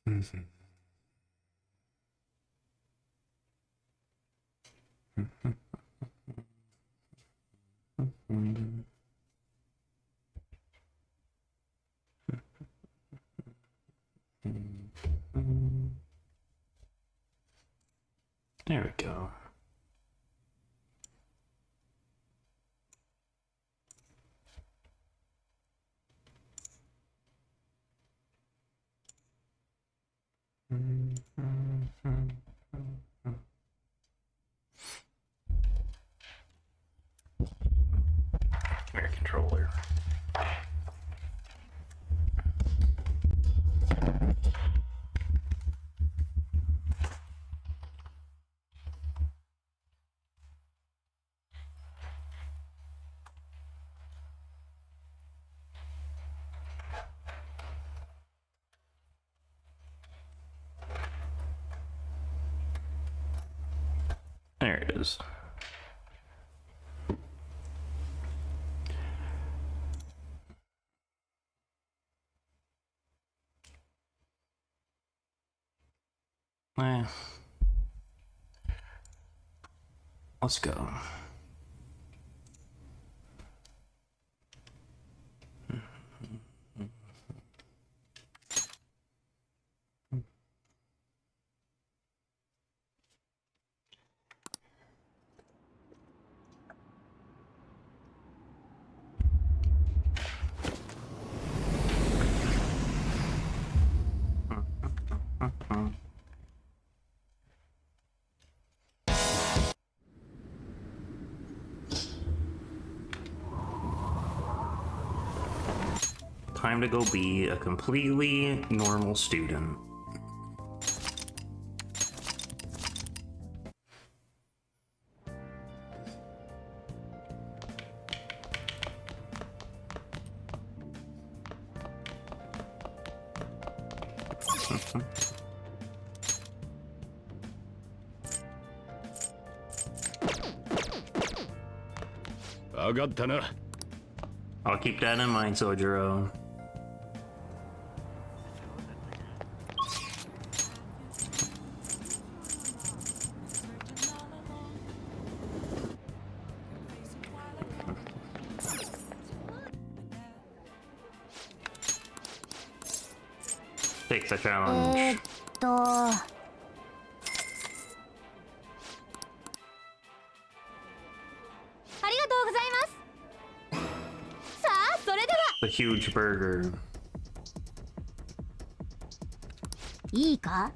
Mhm. There we go. Air controller. There it is. Let's go. Time to go be a completely normal student. I'll keep that in mind, Sojiro. Take the challenge. ありがとうございます。さあ、それでは The huge burger. いいか。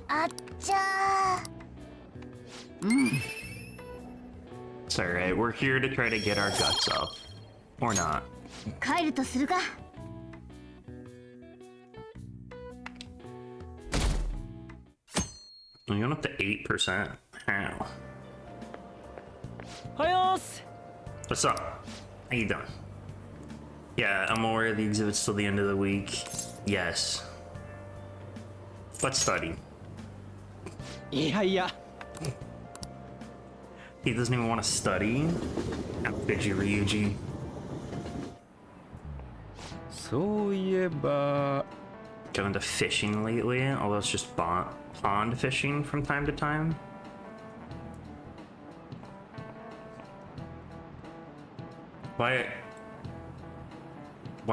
あっちゃー。It's alright, we're here to try to get our guts up. Or not. 帰るとするか。You went up to 8%? How? What's up? How you doing? Yeah, I'm aware of the exhibits till the end of the week. Yes. Let's study. He doesn't even want to study? How could you, Ryuji? そういえば Going to fishing lately, although it's just pond fishing from time to time. Why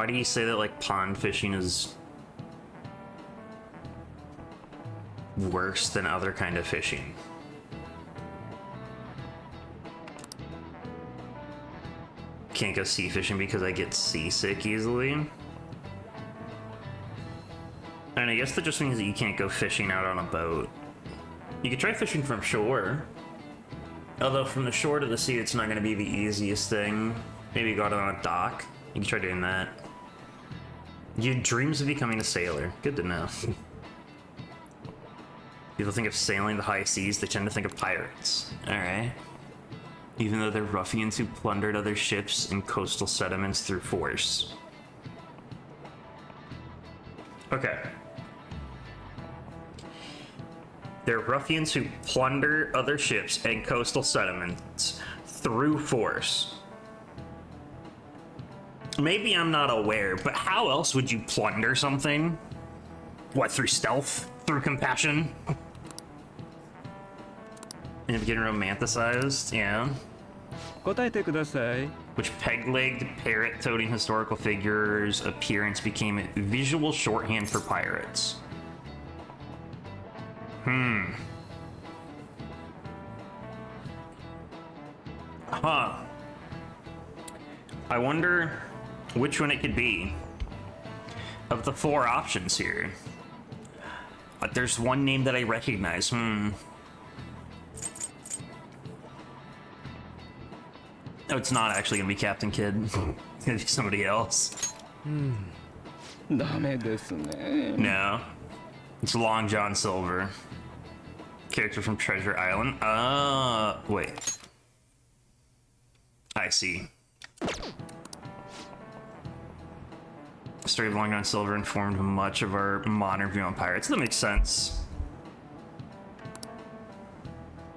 do you say that, like, pond fishing is worse than other kind of fishing? Can't go sea fishing because I get seasick easily. And I guess that just means that you can't go fishing out on a boat. You could try fishing from shore. Although from the shore to the sea, it's not going to be the easiest thing. Maybe go out on a dock. You can try doing that. You had dreams of becoming a sailor. Good to know. People think of sailing the high seas, they tend to think of pirates. Alright. Even though they're ruffians who plundered other ships and coastal sediments through force. Okay. They're ruffians who plunder other ships and coastal sediments through force. Maybe I'm not aware, but how else would you plunder something? What, through stealth? Through compassion? And getting romanticized, yeah. 答えてください。 Which peg-legged, parrot-toting historical figure's appearance became visual shorthand for pirates. Huh. I wonder which one it could be. Of the 4 options here. There's one name that I recognize. Oh, it's not actually gonna be Captain Kidd. It's gonna be somebody else. ダメですね。 No. It's Long John Silver. Character from Treasure Island. Wait. I see. The story of Long John Silver informed much of our modern view on pirates. That makes sense.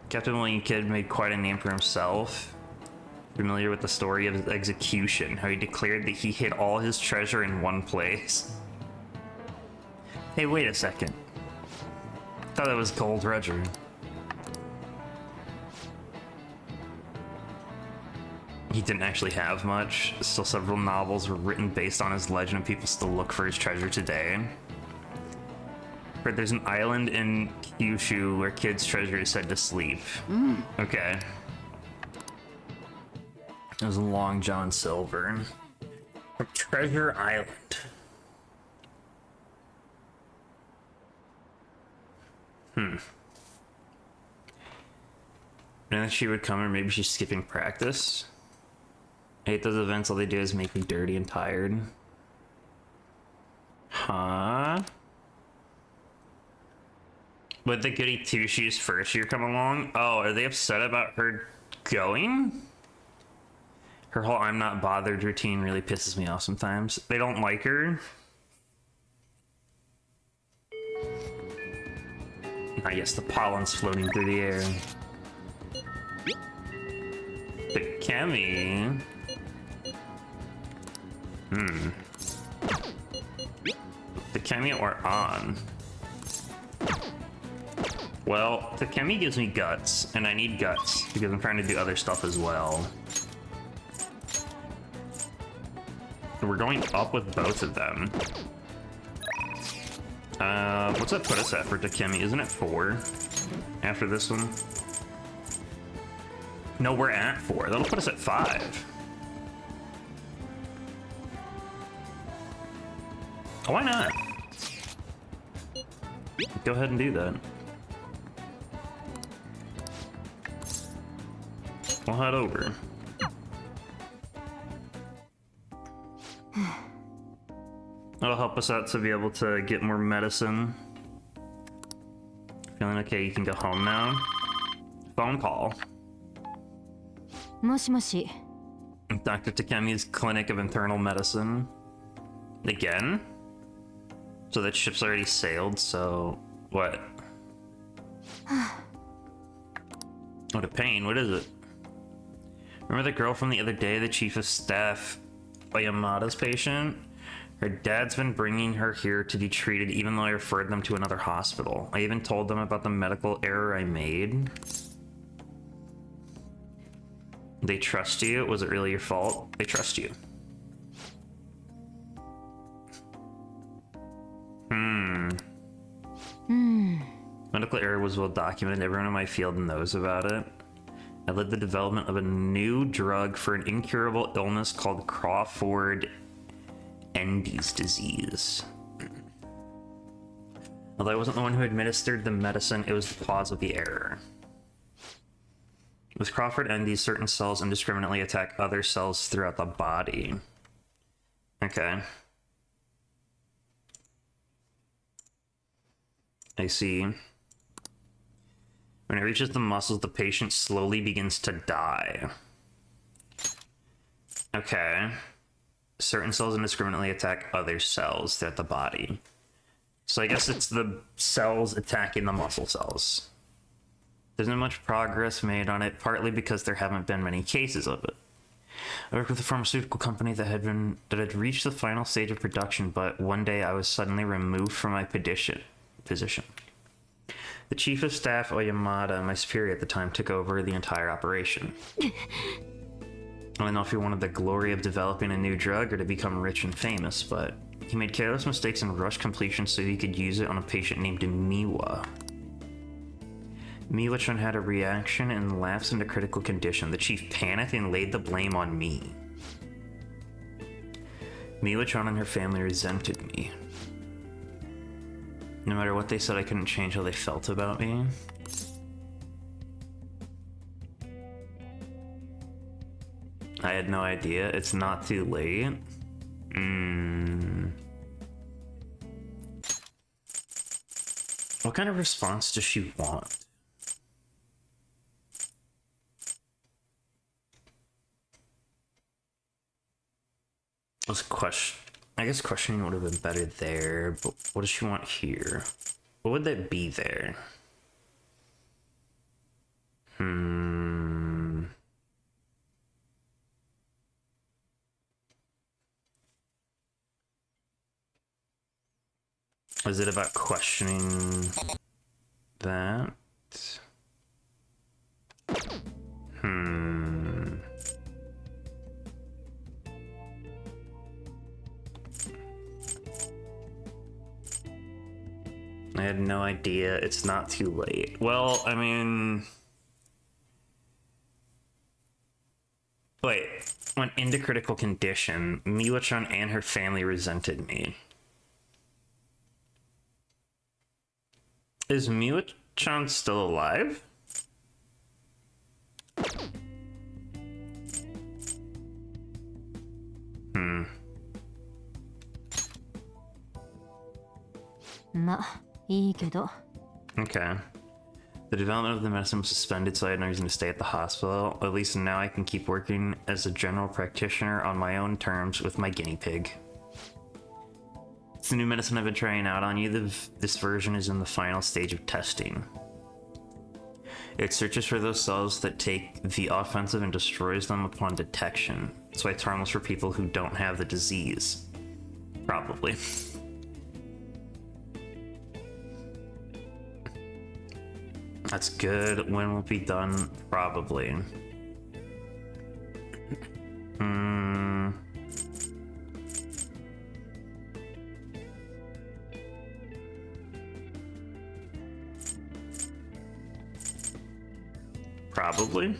Captain William Kidd made quite a name for himself. Familiar with the story of his execution, how he declared that he hid all his treasure in one place. Hey, wait a second. I thought that was Gold Roger. He didn't actually have much. Still, several novels were written based on his legend, and people still look for his treasure today. But there's an island in Kyushu where Kidd's treasure is said to sleep. Okay. It was Long John Silver. From Treasure Island. And then she would come, or maybe she's skipping practice. I hate those events, all they do is make me dirty and tired. Huh? Would the goody two-shoes first year come along? Oh, are they upset about her going? Her whole I'm not bothered routine really pisses me off sometimes. They don't like her. Ah, yes, the pollen's floating through the air. The Kemi. The Kemi or on? Well, the Kemi gives me guts, and I need guts because I'm trying to do other stuff as well. So we're going up with both of them. What's that put us at for Takemi? Isn't it 4 after this one? No, we're at 4. That'll put us at 5. Oh, why not? Go ahead and do that. We'll head over. That'll help us out to be able to get more medicine. Feeling okay, you can go home now. Phone call. もしもし Dr. Takemi's Clinic of Internal Medicine. Again? So that ship's already sailed, so... What? What a pain, what is it? Remember the girl from the other day, the chief of staff, Oyamada's patient? Her dad's been bringing her here to be treated even though I referred them to another hospital. I even told them about the medical error I made. They trust you? Was it really your fault? They trust you. Medical error was well documented. Everyone in my field knows about it. I led the development of a new drug for an incurable illness called Crawford-Endy's disease. Although I wasn't the one who administered the medicine, it was the cause of the error. With Crawford-Endy's, certain cells indiscriminately attack other cells throughout the body. Okay. I see. When it reaches the muscles, the patient slowly begins to die. Okay. Certain cells indiscriminately attack other cells throughout the body. So I guess it's the cells attacking the muscle cells. There's not much progress made on it, partly because there haven't been many cases of it. I worked with a pharmaceutical company that had reached the final stage of production, but one day I was suddenly removed from my position. The chief of staff, Oyamada, my superior at the time, took over the entire operation. I don't know if he wanted the glory of developing a new drug or to become rich and famous, but he made careless mistakes and rushed completion so he could use it on a patient named Miwa. Miwa-chan had a reaction and lapsed into critical condition. The chief panicked and laid the blame on me. Miwa-chan and her family resented me. No matter what they said, I couldn't change how they felt about me. I had no idea. It's not too late. What kind of response does she want? I guess questioning would have been better there, but what does she want here? What would that be there? Is it about questioning that? I had no idea. It's not too late. Well, I mean... Wait. Went into critical condition. Miwa-chan and her family resented me. Is Miwa-chan still alive? Okay. The development of the medicine was suspended, so I had no reason to stay at the hospital. At least now I can keep working as a general practitioner on my own terms with my guinea pig. It's the new medicine I've been trying out on you. This version is in the final stage of testing. It searches for those cells that take the offensive and destroys them upon detection. So it's harmless for people who don't have the disease. Probably. That's good. When will it be done? Probably. Probably.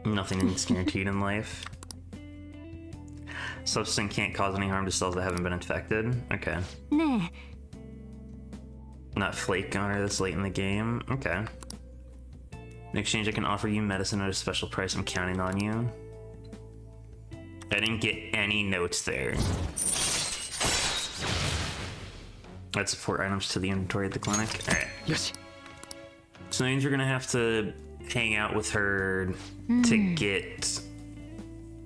Nothing is guaranteed in life. Substance can't cause any harm to cells that haven't been infected. Okay. Not flake on her this late in the game. Okay. In exchange, I can offer you medicine at a special price. I'm counting on you. I didn't get any notes there. Add support items to the inventory at the clinic. Alright. Yes. So that means we're gonna have to hang out with her to get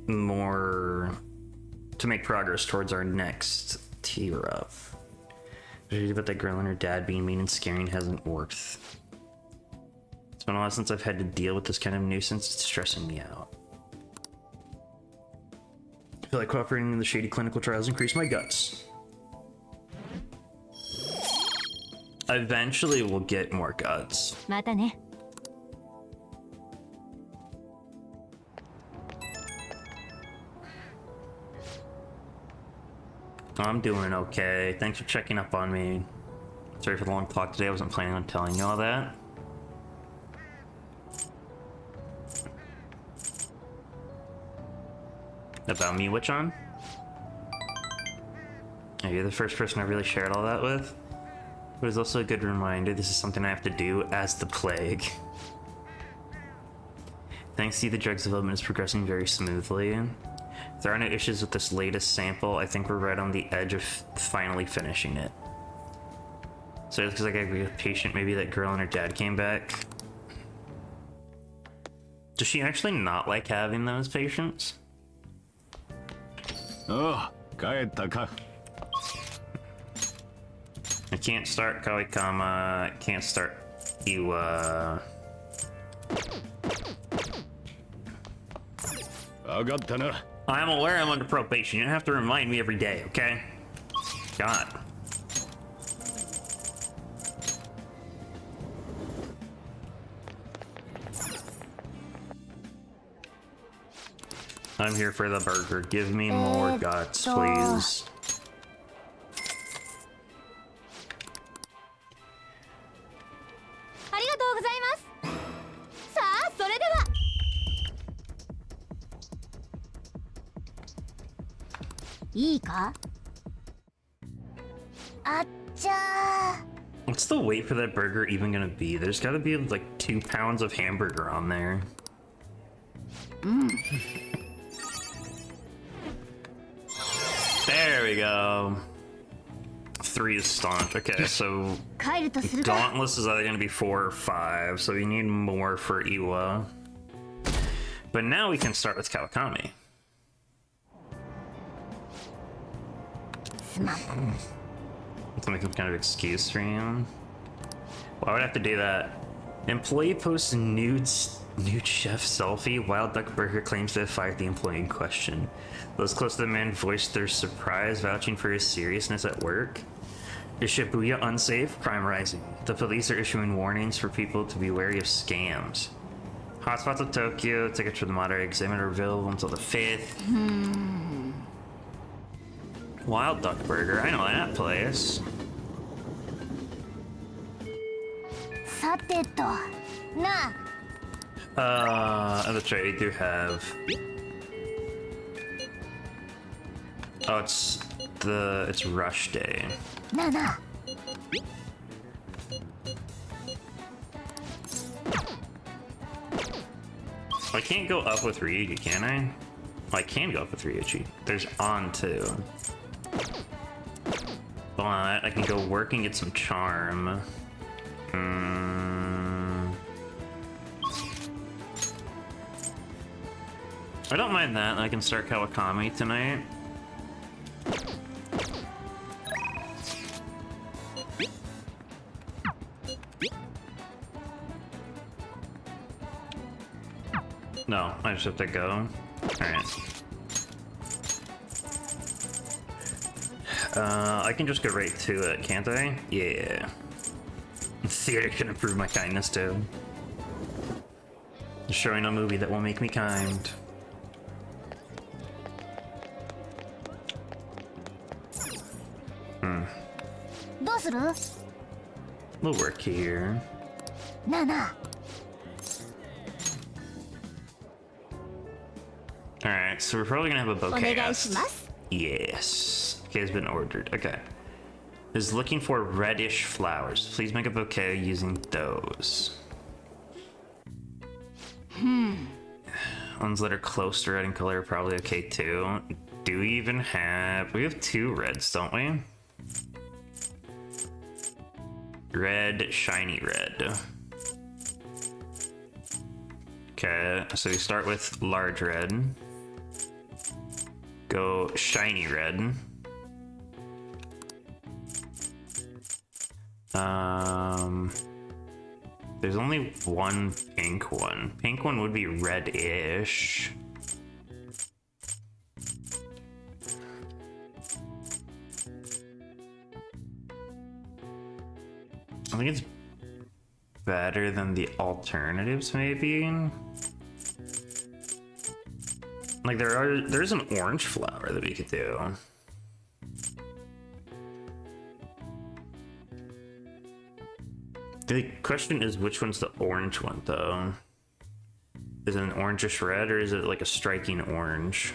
more... to make progress towards our next tier up. But that girl and her dad being mean and scaring hasn't worked. It's been a while since I've had to deal with this kind of nuisance. It's stressing me out. I feel like cooperating in the shady clinical trials increased my guts. Eventually we'll get more guts. I'm doing okay. Thanks for checking up on me. Sorry for the long talk today. I wasn't planning on telling you all that. About me, Witch-on? You're the first person I really shared all that with. But it's also a good reminder this is something I have to do as the plague. Thanks to you, the drug's development is progressing very smoothly. If there are no issues with this latest sample, I think we're right on the edge of finally finishing it. So it's because I got a patient, maybe that girl and her dad came back. Does she actually not like having those patients? Oh, 帰ったか。I can't start Kawikama, I can't start Iwa. 分かったな。 I'm aware I'm under probation. You don't have to remind me every day, okay? God. I'm here for the burger. Give me more guts, please. ありがとうございます。さあそれでは。いいか。あっちゃー。 What's the weight for that burger even gonna be? There's gotta be like 2 pounds of hamburger on there. There we go. 3 is staunch. Okay, so 帰るとするか。 Dauntless is either gonna be 4 or 5, so we need more for Iwa. But now we can start with Kawakami. すまん。 To make some kind of excuse for you. Why would I have to do that? Employee posts nude chef selfie. Wild Duck Burger claims to have fired the employee in question. Those close to the man voiced their surprise, vouching for his seriousness at work. Is Shibuya unsafe? Crime rising. The police are issuing warnings for people to be wary of scams. Hotspots of Tokyo. Tickets for the Madarame exam are available until the 5th. Wild Duck Burger. I know that place. さてと。なあ。 That's right, we do have. Oh, it's rush day. なあなあ。 I can't go up with Ryuji, can I? Well, I can go up with Ryuji. There's on too. But I can go work and get some charm. I don't mind that. I can start Kawakami tonight. No, I just have to go. Alright. I can just go right to it, can't I? Yeah. Theater can improve my kindness too. Showing a movie that will make me kind.どうする？ We'll work here. なあなあ。 Alright, so we're probably gonna have a お bouquet. 願いします。 Yes. Bouquet has been ordered. Okay. Is looking for reddish flowers. Please make a bouquet using those. Ones that are close to red in color are probably okay too. Do we even have... We have 2 reds, don't we? Red, shiny red. Okay, so we start with large red. Go shiny red. There's only one pink one. Pink one would be reddish. I think it's better than the alternatives, maybe. Like there's an orange flower that we could do. The question is, which one's the orange one though? Is it an orangish red or is it like a striking orange?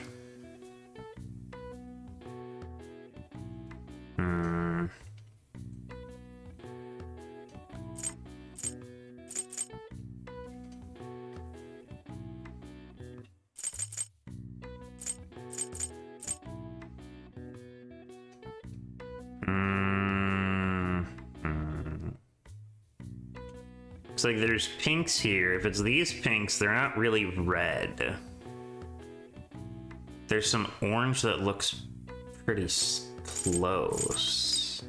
Looks like there's pinks here. If it's these pinks, they're not really red. There's some orange that looks pretty close.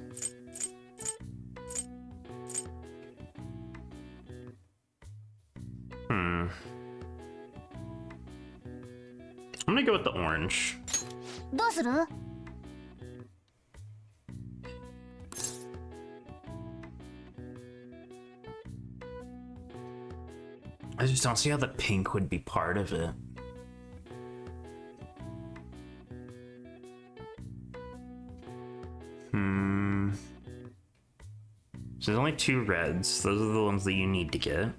gonna go with the orange. どうする？ I just don't see how the pink would be part of it. So there's only 2 reds. Those are the ones that you need to get.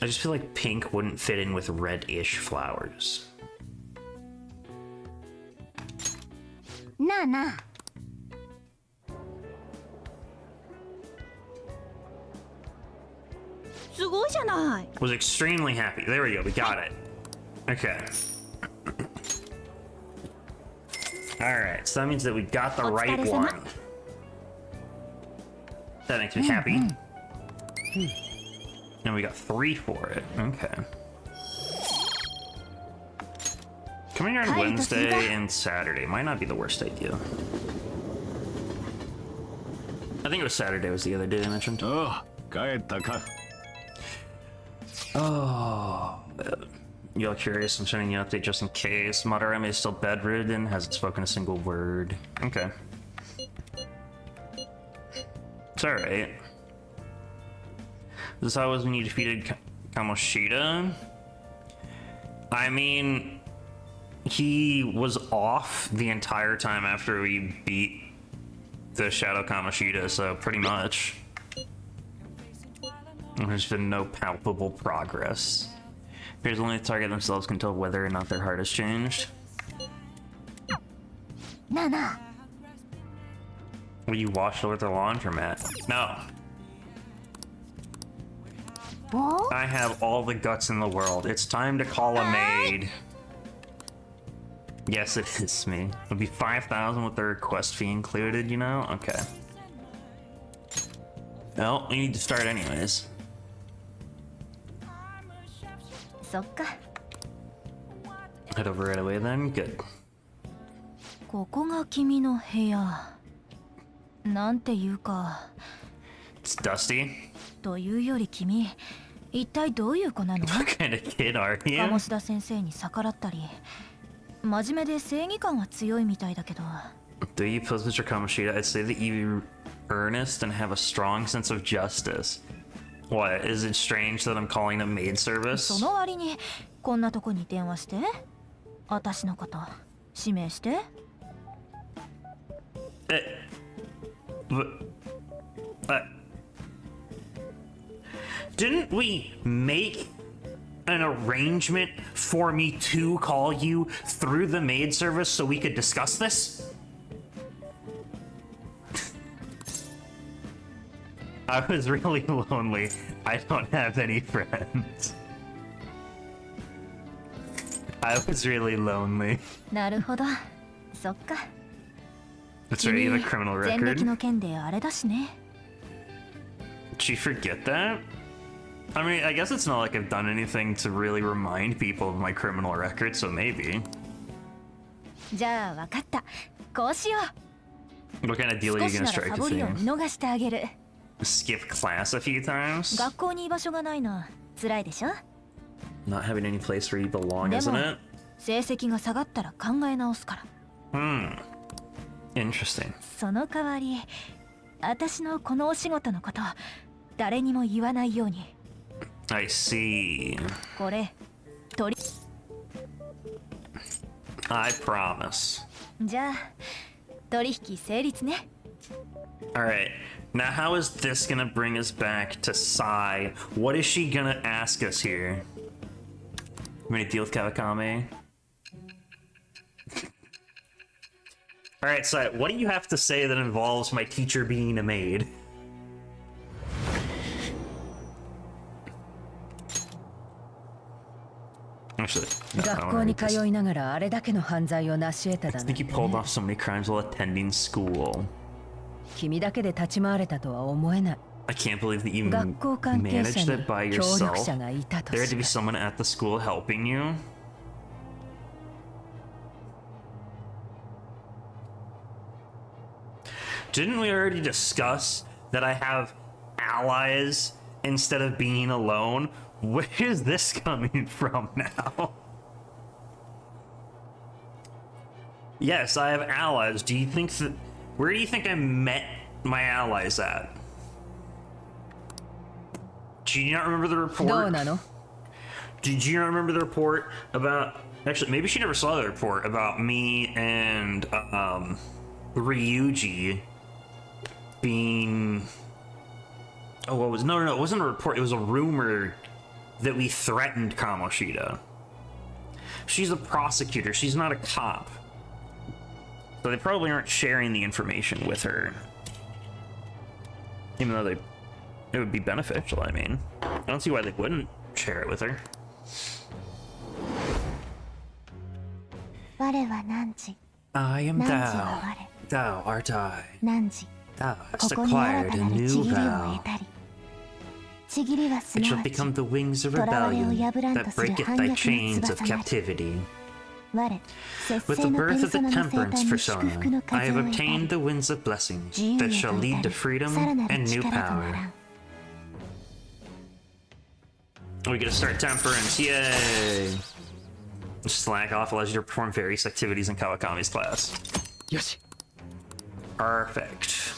I just feel like pink wouldn't fit in with red-ish flowers. なあなあ。 すごいじゃない。 Was extremely happy. There we go. We got it. Okay. Alright, so that means that we got the right one. That makes me happy. And we got 3 for it. Okay. Coming here on Wednesday and Saturday might not be the worst idea. I think it was Saturday was the other day I mentioned. Oh, 帰ったか。 Oh, you're curious. I'm sending you an update just in case. Madarame is still bedridden, hasn't spoken a single word. Okay. It's alright. This is how it was when you defeated Kamoshida? I mean, he was off the entire time after we beat the Shadow Kamoshida, so pretty much. There's been no palpable progress. Appears only the target themselves can tell whether or not their heart has changed. なあなあ。 Will you wash over the laundromat? No. お？ I have all the guts in the world. It's time to call a maid. Yes, it is me. It'll be 5,000 with the request fee included, you know? Okay. Well, we need to start anyways. そっか。 Head over right away then? Good. ここが君の部屋。なんていうか。 It's dusty. というより君、一体どういう子なの？ What kind of kid are you? 鴨志田先生に逆らったり、真面目で正義感が強いみたいだけど。 Do you pose Mr. Kamoshida? I'd say that you earnest and have a strong sense of justice. What, is it strange that I'm calling them maid service? その割にこんなとこに電話して。私のこと指名して。 Didn't we make an arrangement for me to call you through the maid service so we could discuss this? I was really lonely. I don't have any friends. I was really lonely. なるほど。そっか。 That's right, you have a criminal 前歴 record. の件であれだしね。 Did she forget that? I mean, I guess it's not like I've done anything to really remind people of my criminal record, so maybe. じゃあ分かった。こうしよう。 What kind of deal are 少 you し gonna なら strike サ with ボりを me? 見逃してあげる。 Skip class a few times? 学校に居場所がないの辛いでしょ？ Not having any place where you belong, で isn't も it? 成績が下がったら考え直すから。 Interesting. その代わり、私のこのお仕事のこと誰にも言わないように。 I see. これ取り。 I promise. じゃあ取引成立ね。 Alright, now how is this gonna bring us back to Sai? What is she gonna ask us here? You gonna deal with Kawakami? Alright, Sai, what do you have to say that involves my teacher being a maid? Actually, no, I 学 wanna 校 read に this. 通いながらあれだけの犯罪を成し得た I だ think ね you pulled off so many crimes while attending school. 君だけで立ち回れたとは思えない I can't believe that you 学校関係 managed 者 it に by 協力 yourself. 者がいたと There had し to be た someone at the school helping you. Didn't we already discuss that I have allies instead of being alone. Where is this coming from now? Yes, I have allies. Do you think that... Where do you think I met my allies at? Do you not remember the report? どうなの？ Did you not remember the report about... Actually, maybe she never saw the report about me and Ryuji being... Oh, what was... No, it wasn't a report. It was a rumor that we threatened Kamoshida. She's a prosecutor. She's not a cop. So they probably aren't sharing the information with her. Even though it would be beneficial, I mean. I don't see why they wouldn't share it with her. 我は汝 I am 汝 Thou. は我 Thou art I. 汝 Thou こ hast こに新 acquired た a なる new ちぎりを vow. 得たりちぎりはす It な shall わち become the wings of 囚われを rebellion 破らんと that する breaketh 反 thy 逆の chains of 翼なり captivity. 我節 With 制 the のペ birth ル of ソ the ナの生 temperance 誕に祝福 persona, の I 風 have を得た obtained り the winds of blessings 自由へ that と shall 至 lead とる freedom さらなる and new 力となら power. ん We get to start temperance, yay! Slack off allows you to perform various activities in Kawakami's class. よし。 Perfect.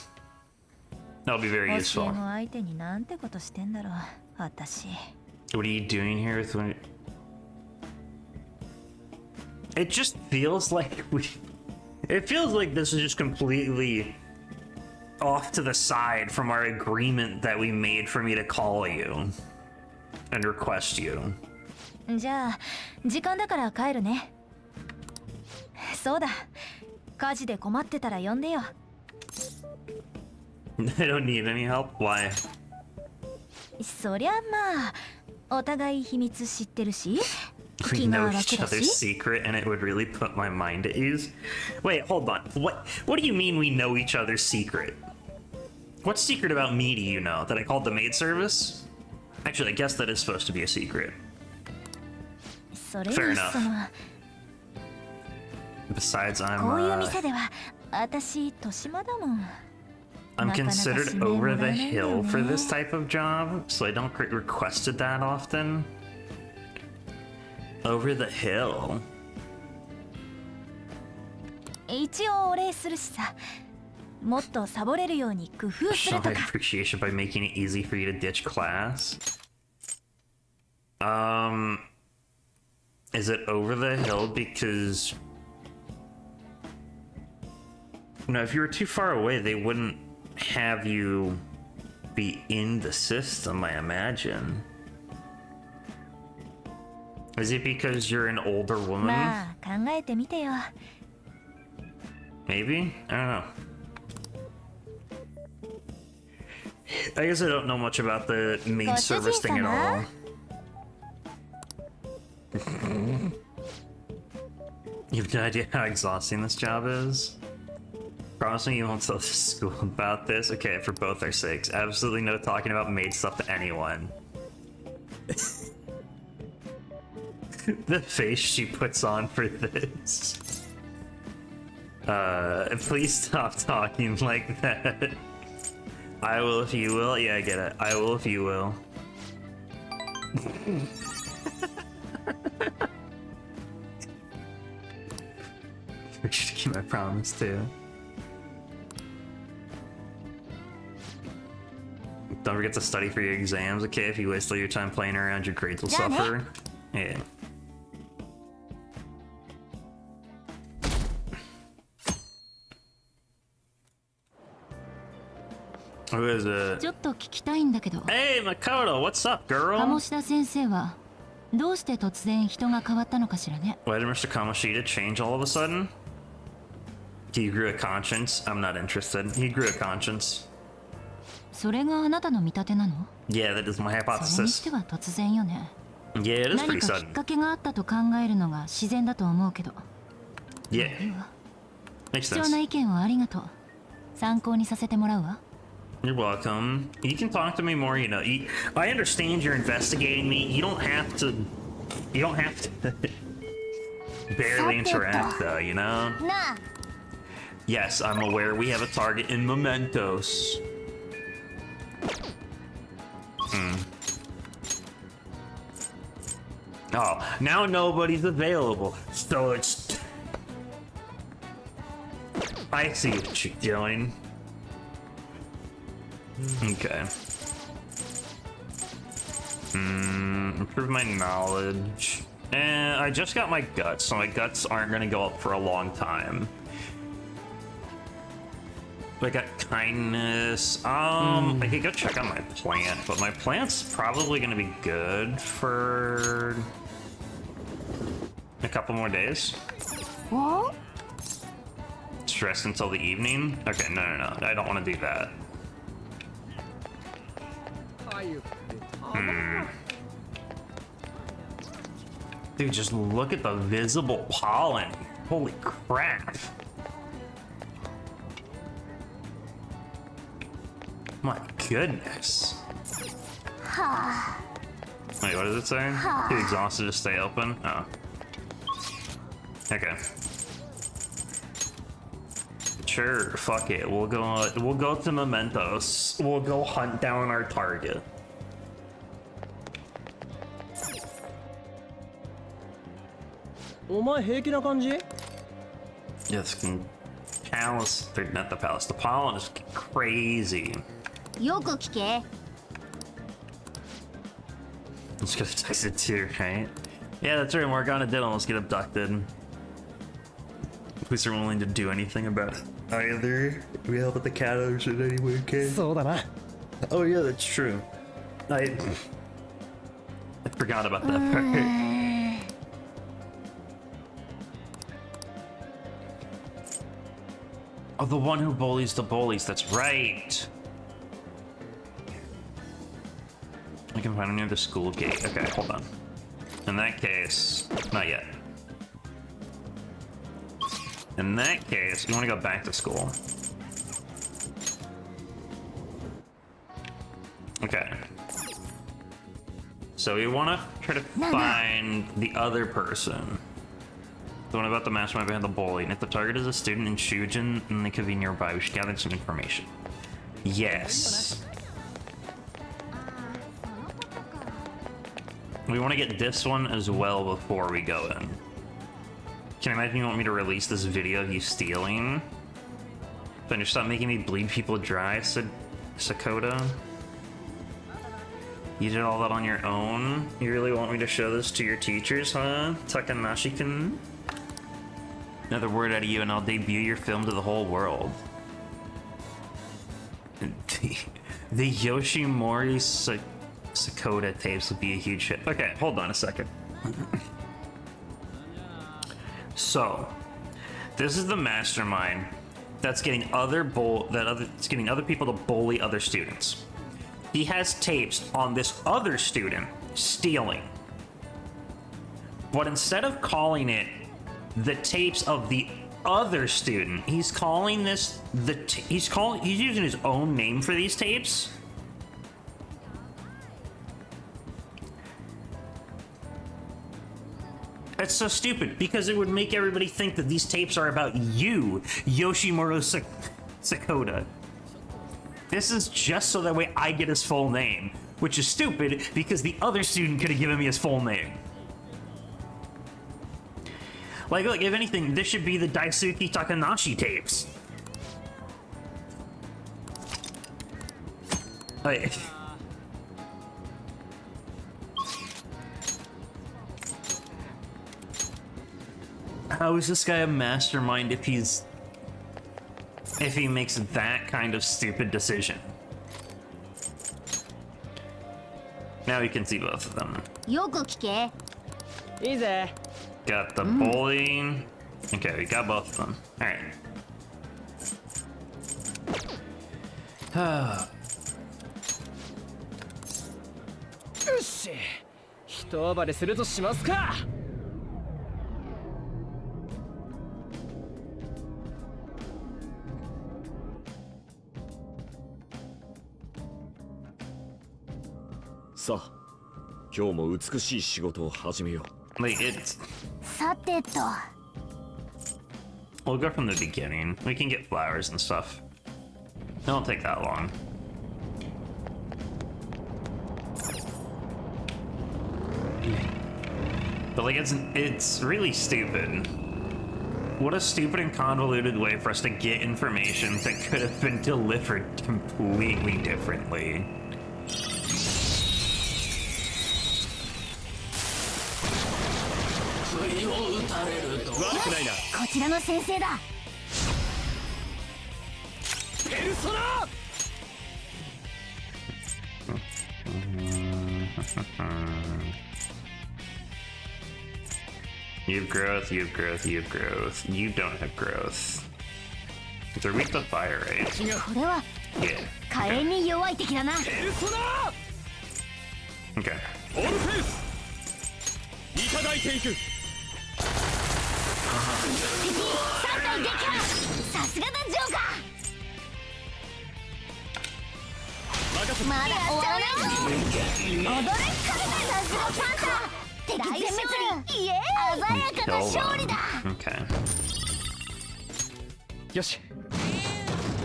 That'll be very 教え useful. 子相手になんてことしてんだろう私 What are you doing here with when... It just feels like It feels like this is just completely off to the side from our agreement that we made for me to call you and request you. じゃあ時間だから帰るねそうだ火事で困ってたら呼んでよ I don't need any help. Why? そりゃまあお互い秘密知ってるし We 気が know 楽 each だ other's し secret, and it would really put my mind at ease. Wait, hold on. What do you mean we know each other's secret? What secret about me do you know? That I called the maid service? Actually, I guess that is supposed to be a secret. それ Fair に enough. その Besides, I'm こういう店では私豊島だもん I'm なかなか considered 指名も over ら the えないよ hill for ね this type of job, so I don't get requested that often. Over the hill. 一応お礼するしさもっとサボれるように工夫す Show ると my か appreciation by making it easy for you to ditch class. Is it over the hill because... No, if you were too far away, they wouldn't have you be in the system, I imagine. Is it because you're an older woman? まあ考えてみてよ Maybe? I don't know. I guess I don't know much about the maid service thing at all. You have no idea how exhausting this job is? Promise me you won't tell the school about this? Okay, for both our sakes. Absolutely no talking about maid stuff to anyone. The face she puts on for this. Please stop talking like that. I will if you will. Yeah, I get it. I will if you will. I should keep my promise too. Don't forget to study for your exams, okay? If you waste all your time playing around, your grades will Yeah, suffer. Yeah. Who is it? ちょっと聞きたいんだけど Hey, Makoto, what's up, girl? 鴨志田先生はどうして突然人が変わったのかしらね Why did Mr. Kamoshida change all of a sudden? He grew a conscience. I'm not interested. He grew a conscience. それがあなたの見立てなの Yeah, that is my それにし hypothesis. ては突然よね Yeah, it is 何 pretty かきっ sudden. かけがあったと考えるのが自然だと思うけど Yeah, いいわ makes 貴重な sense. 意見をありがとう参考にさせてもらうわ You're welcome. You can talk to me more, you know. I understand you're investigating me. You don't have to... You don't have to... barely interact, though, you know? なあ Yes, I'm aware we have a target in Mementos. Oh, now nobody's available. So it's... I see what you're doing. Okay. Improve my knowledge. I just got my guts, so my guts aren't gonna go up for a long time. I got kindness. I could go check on my plant, but my plant's probably gonna be good for a couple more days. What? Stress until the evening? Okay, no. I don't want to do that. Dude, just look at the visible pollen. Holy crap. My goodness. Wait, what does it say? Too exhausted to stay open? Oh. Okay. Sure, fuck it. We'll go to Mementos. We'll go hunt down our target. Yes, palace. Not the palace. The pollen is crazy. よく聞け。 Let's get abducted too, right? Yeah, that's right. Morgana did almost get abducted. Police are willing to do anything about it either. We help with the catters in any way we can. Oh yeah, that's true. I forgot about that part. Oh, the one who bullies the bullies. That's right. I can find him near the school gate. Okay, hold on. In that case, not yet. In that case, we want to go back to school. Okay. So we want to try to find the other person. The one about the mastermind behind the bully. And if the target is a student in Shujin, then they could be nearby. We should gather some information. Yes. We want to get this one as well before we go in. Can you imagine you want me to release this video of you stealing? Then just stop making me bleed people dry, said Sakota. You did all that on your own? You really want me to show this to your teachers, huh? Takanashi-kun? Another word out of you and I'll debut your film to the whole world. The Yoshimori Sakota tapes would be a huge hit. Okay, hold on a second. So, this is the mastermind that's getting other people to bully other students. He has tapes on this other student stealing. But instead of calling it the tapes of the other student, he's calling this he's using his own name for these tapes. It's so stupid because it would make everybody think that these tapes are about you, Yoshimura Sakota. This is just so that way I get his full name, which is stupid because the other student could have given me his full name. Like, look, if anything, this should be the Daisuke Takanashi tapes. Like, how is this guy a mastermind if he makes that kind of stupid decision? Now we can see both of them. よく聞け。 Easy. Got the bullying. Okay, we got both of them. Alright. よし。一暴れするとしますか。さあ、今日も美しい仕事を始めよう。 Wait, it's... さてと。 We'll go from the beginning. We can get flowers and stuff. It won't take that long. But like, it's really stupid. What a stupid and convoluted way for us to get information that could have been delivered completely differently. 悪くないな。こちらの先生だ。ペルソナ You have growth, you have growth, you have growth. You don't have growth. They're weak to fire, right? これは Yeah. 火炎に弱い敵だな。ペルソナ Okay. オルフェウスいただいていく。敵3体撃破。さすがだジョーカー。まだ終わらないぞ。踊れカルタ。さすがパンタ。敵全滅。イエーイ。鮮やかな勝利だ。 Okay. よし。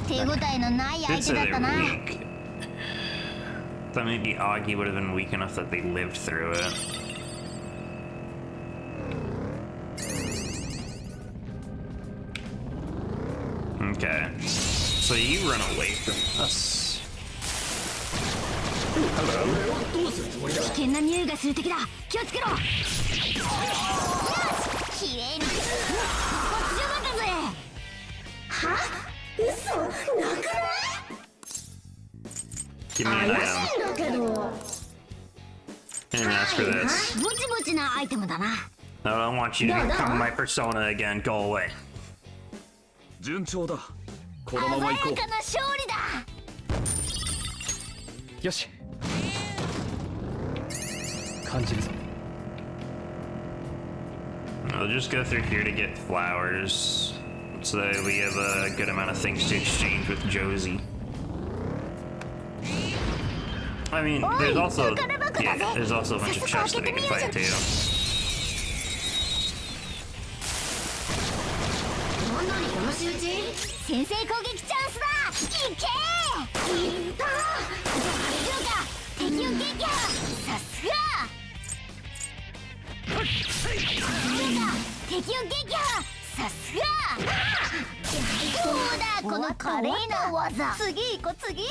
手応えのない相 Did 手 say だっ they た were な。 weak. Thought maybe Augie would have been weak enough that they lived through it. Okay. So you run away from us. Ooh, hello. 危険な匂いがする敵だ。気をつけろ。よし、綺麗に。こっちじゃなかったぜ。は？嘘？なくない？ Give me an item. だけど。 I didn't ask for this. ぼちぼちなアイテムだな。 No, I don't want you to become my persona again. Go away. 順調だ。このまま行こう。鮮やかな勝利だ。よし。感じるぞ。 I'll just go through here to get flowers, so that we have a good amount of things to exchange with Josie. I mean, there's also there's also a bunch of chests that we can fight too. ほんのりこの仕打ち。先制攻撃チャンスだ。いけー。いった。大丈夫か。敵を撃破。さすが。大丈夫か。敵を撃破。さすが。どうだこの華麗な技。次行こ次。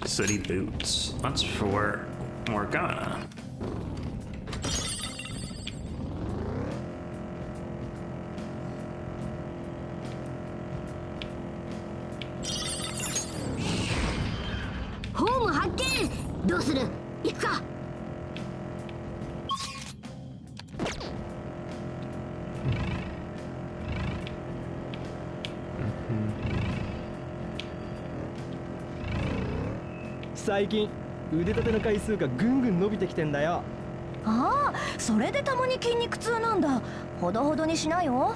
City boots. That's for Morgana. Home 発見。どうする？行くか。最近腕立ての回数がぐんぐん伸びてきてんだよ。ああ、それでたまに筋肉痛なんだ。ほどほどにしなよ。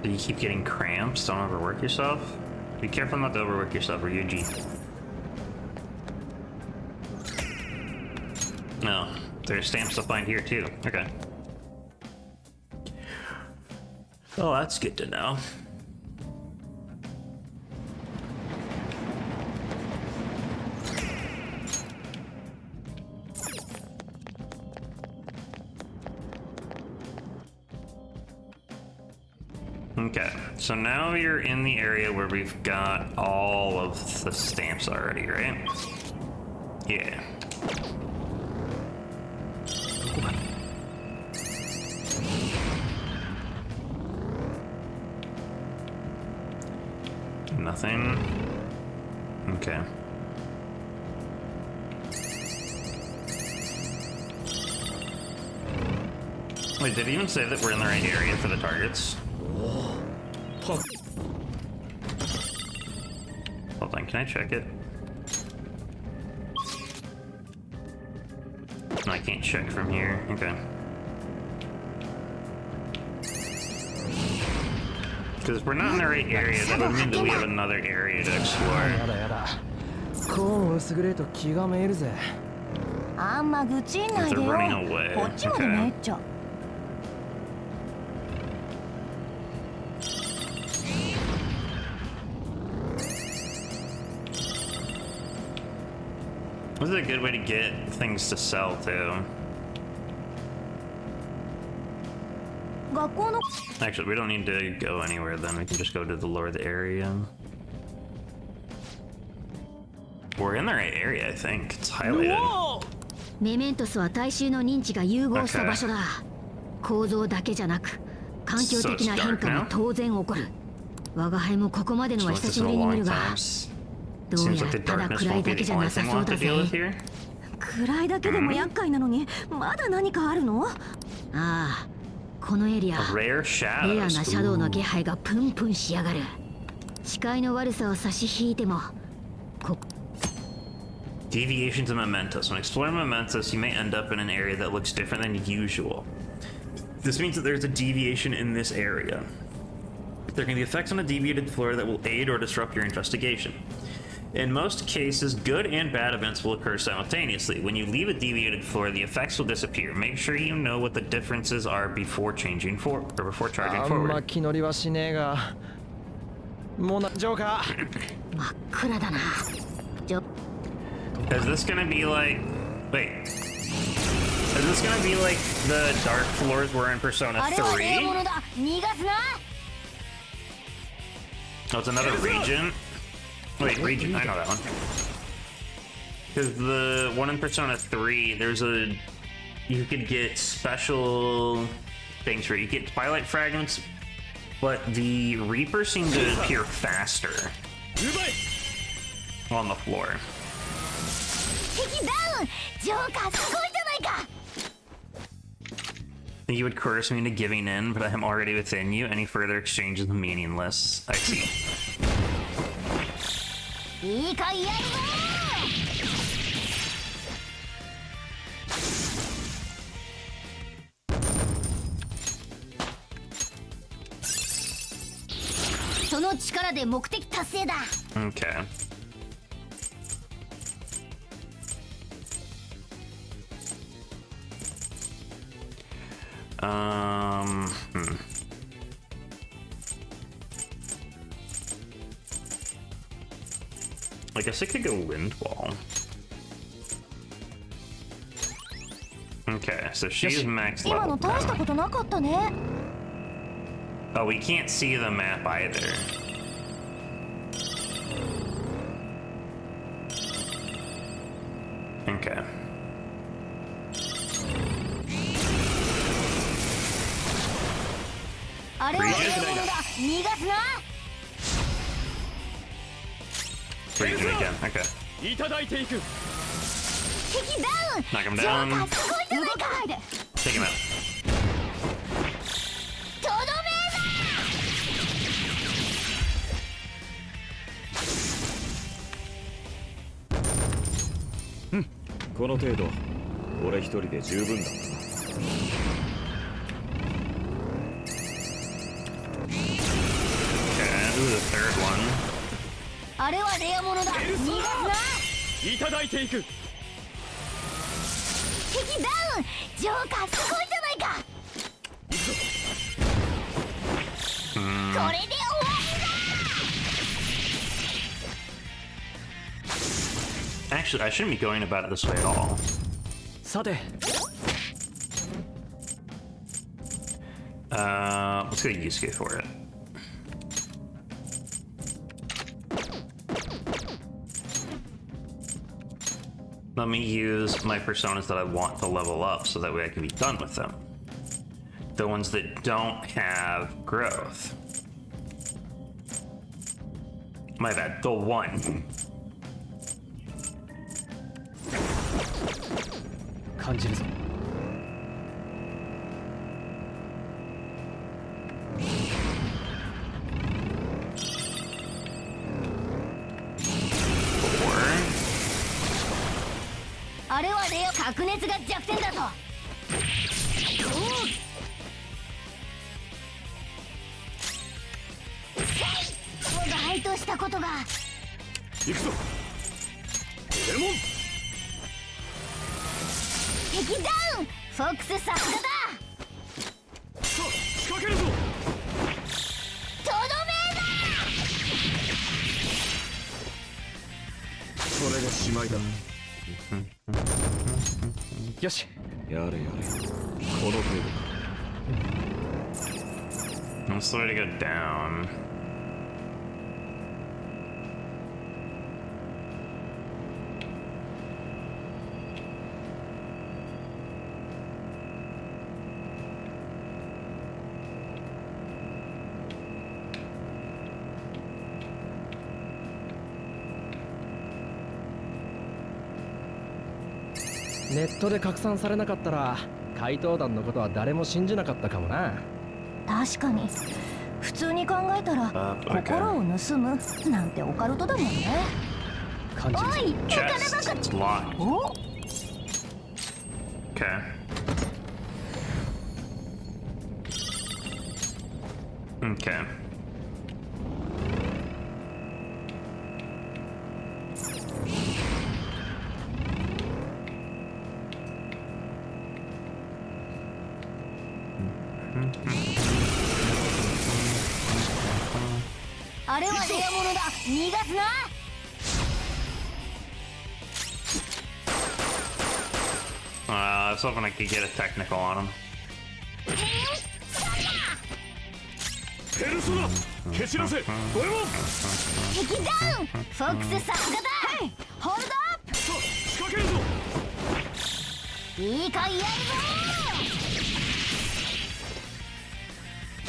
Do you keep getting cramps? Don't overwork yourself. Be careful not to overwork yourself, Ryuji. No, there's stamps to find here too. Okay. Oh, that's good to know. Okay, so now you're in the area where we've got all of the stamps already, right? Yeah. Nothing. Okay. Wait, did it even say that we're in the right area for the targets? Hold on, can I check it? No, I can't check from here. Okay. Because if we're not in the right area, that would mean that we have another area to explore. やだやだ。コーン薄グレーと気がめいるぜ。あんま愚痴んないで They're よ。 running away. こっちまでめっちゃ。This is a good way to get things to sell too. 学校の Actually, we don't need to go anywhere then. We can just go to the lower the area. We're in the right area, I think. It's highlighted. メメントスは大衆の認知が融合した場所だ。構造だけじゃなく環境的な変化も当然起こる。我が輩もここまでの So は it's 久し just ぶ in り a に見 long るが time. どう Seems や like ら the ただ darkness 暗い won't だ be け the じゃ only なさ thing そ we'll う have だ to ぜ。 deal with here. 暗いだけでも厄介なのにまだ何かあるの？ああ、このエリア A rare レア shadow. なシャドウの気配がプンプンしやがる。視界の悪さを差し引いてもこ Deviation to Mementos. When exploring Mementos, you may end up in an area that looks different than usual. This means that there's a deviation in this area. There can be effects on a deviated flora that will aid or disrupt your investigation. In most cases, good and bad events will occur simultaneously. When you leave a deviated flora, the effects will disappear. Make sure you know what the differences are before charging あ forward. んま気乗りはしねえが。もうなジョーカー。真っ暗だな。Is this gonna be like... Wait. Is this gonna be like the dark floors were in Persona あれはレア 3? ものだ。逃がすな。 Oh, it's another region? Wait, region. I know that one. Because the one in Persona 3, there's a... You could get special things for it. You get Twilight Fragments, but the Reapers seem to appear faster on the floor. 敵ダウン。ジョーカーすごいじゃないか。 I think you would coerce me into giving in, but I am already within you. Any further exchange is meaningless. I see. いいかいやるぞ。その力で目的達成だ。 Okay. I guess I could go wind wall. Okay, so she's max 今 level の大したこ now. となかったね。 Oh, we can't see the map either. Okay. あれはレアものだ。逃がすな。 Region again. Okay. いただいていく。敵ダウン。 Knock him ジョー down. カーすごいじゃないか。 Take him out. とどめこの程度俺一人で十分だったな。 Okay, this is the third one. あれはレアものだ。逃がすな。いただいていく。敵ダウン。ジョーカーすごいじゃないか。これで終わりだ。 Actually, I shouldn't be going about it this way at all. さて。 Let's get a Yusuke for it. Let me use my personas that I want to level up so that way I can be done with them. The ones that don't have growth. My bad, the one. 感じるぞ。 あれはレア。灼熱が弱点だぞ。我が輩としたことが。行くぞ。デモン敵ダウン。フォックスさすがだ。さあ仕掛けるぞ。とどめだ。それでしまいだ。よし。やれやれ、この程度か。 I'm slow to go down. .ネットで拡散されなかったら怪盗団のことは誰も信じなかったかもな。確かに普通に考えたら okay. 心を盗むなんてオカルトだもんね。感じおい、お金ば Chest. か It's locked. お Okay. Okay.あれはレア物だ。逃がすな。 I was hoping I could get a technical on him. ペルソナ蹴散らせ。ドエモン敵ダウン。フォックスさすがだ。ホールドアップ。さあ仕掛けるぞ。いいかいやるぞ。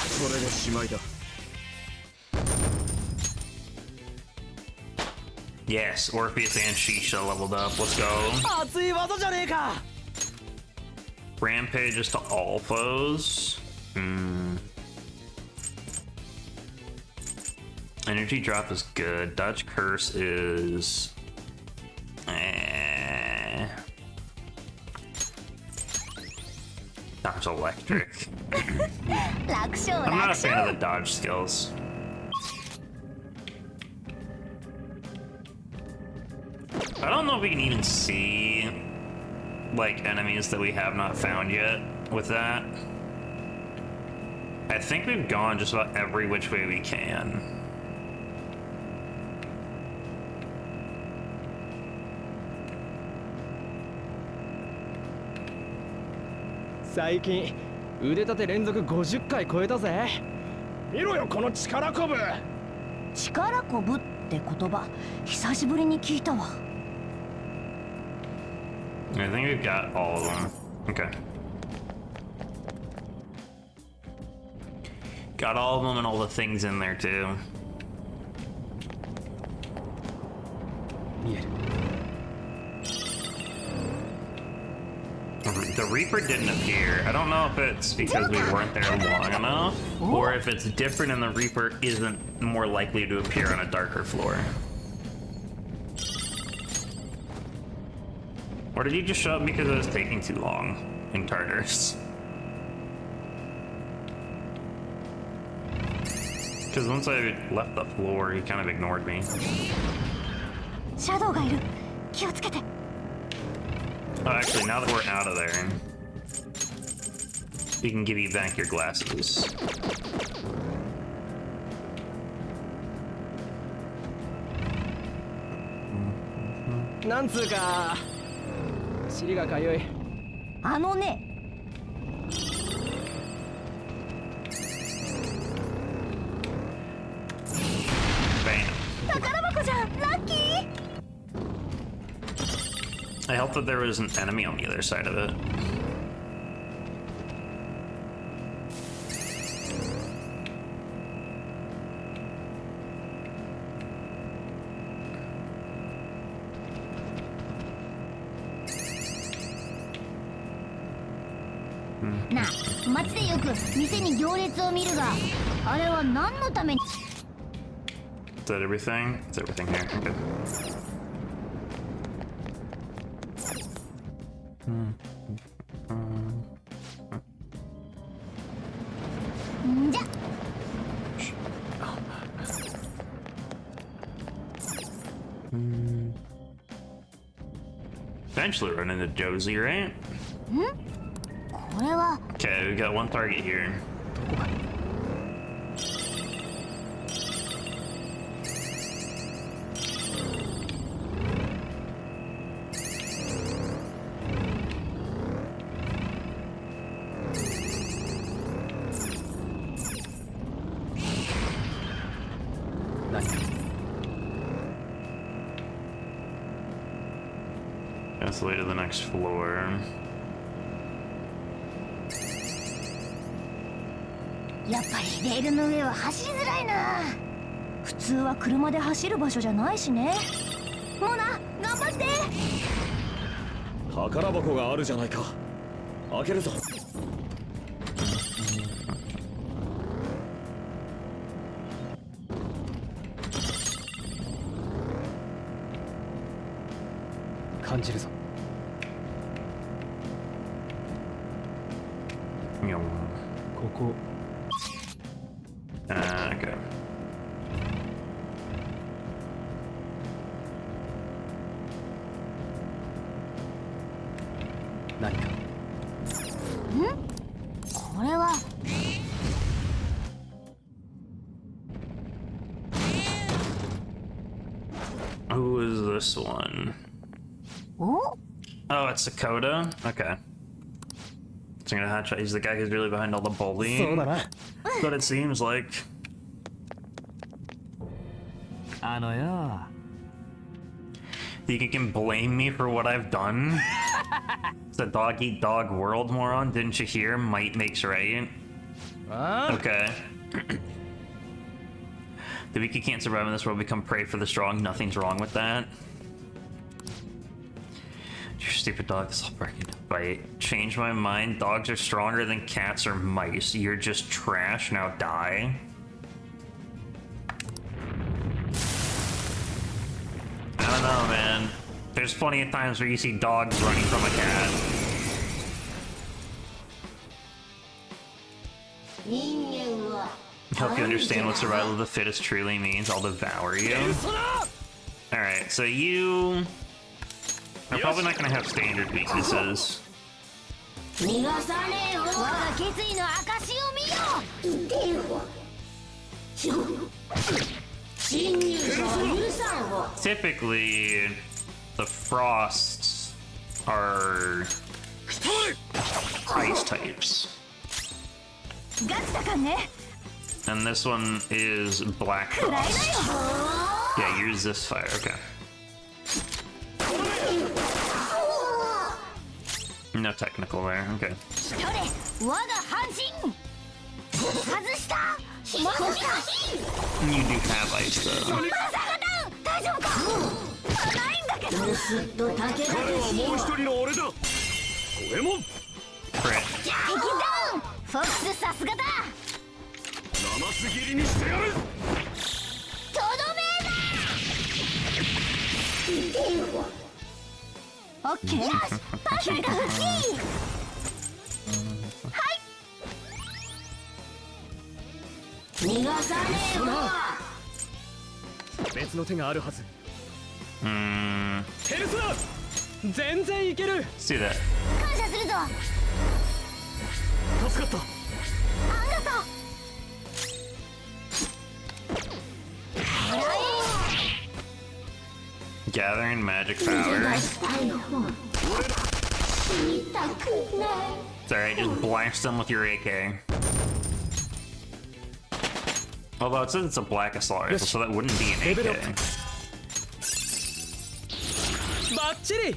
それでしまいだ。 Yes, Orpheus and Shisha leveled up. Let's go. 熱い技じゃねえか。 Rampages to all foes. Energy drop is good. Dodge curse is. Dodge electric. 楽勝 I'm 楽 not a fan of 勝。 the dodge skills. I don't know if we can even see like enemies that we have not found yet with that. I think we've gone just about every which way we can. 最近腕立て連続50回超えたぜ。見ろよこの力こぶ。力こぶって言葉久しぶりに聞いたわ。 I think we've got all of them. Okay. Got all of them and all the things in there too. 見える。 The Reaper didn't appear. I don't know if it's because we weren't there long enough, or if it's different and the Reaper isn't more likely to appear on a darker floor. Or did he just show up because it was taking too long in Tartarus? Because once I left the floor, he kind of ignored me. シャドウがいる。気をつけて。 Oh, actually, now that we're out of there, we can give you back your glasses. なんつうか尻がかゆい。あのね。 Bam. 宝箱じゃん。ラッキー。 I hope that there was an enemy on the other side of it. Hmm. なあ、街でよく店に行列を見るが、あれは何のために？ Is that everything? Is everything here? Okay. んじゃ。eventually run into Josie, right? これは Okay, we got one target here. That's the way to the next floor. やっぱりレールの上は走りづらいな。普通は車で走る場所じゃないしね。モナ頑張って。宝箱があるじゃないか。開けるぞ。感じるぞ。 Yo. ここ Okay. 何か。これは Who is this one? お Oh, it's Dakota? Okay. So I'm gonna hatch out. He's the guy who's really behind all the そう bullying. だな。 But it seems like. あのよ。 You can blame me for what I've done? It's a dog eat dog world, moron. Didn't you hear? Might makes right. ああ。 Okay. The weak who can't survive in this world become prey for the strong. Nothing's wrong with that. Your stupid dog is all breaking to bite. Change my mind. Dogs are stronger than cats or mice. You're just trash. Now die. I don't know, man. There's plenty of times where you see dogs running from a cat. 人間は Help you understand what survival of the fittest truly means. I'll devour you. Alright, so you are probably not gonna have standard weaknesses. 逃がさねえよ。我が決意の証を見よ。言ってよ。侵入者は許さんわ。 Typically, the frosts are ice types. ガチだかんね。 And this one is black 暗いなよ。 frost. Yeah, use this fire, okay. No technical there, okay. 一人我が半身。外した。まさか。 You do have ice though. まさかだ。大丈夫か。ないんだけど。ずっと武田ですよ。もう一人の俺だ。五右衛門。 Crit. 敵ダウン。フォックスさすがだ。 生すぎりにしてやる。とどめだ。オッケー。よし、パーフェクト復帰。はい。逃がさねえよ。別の手があるはず。 ヘルスだ。全然いける。 Let's do that. 感謝するぞ。助かった。ありがとう。 Gathering magic power. It's alright, just blast them with your AK. Although it says it's a black assault rifle, so that wouldn't be an Level up. AK. バッチリ。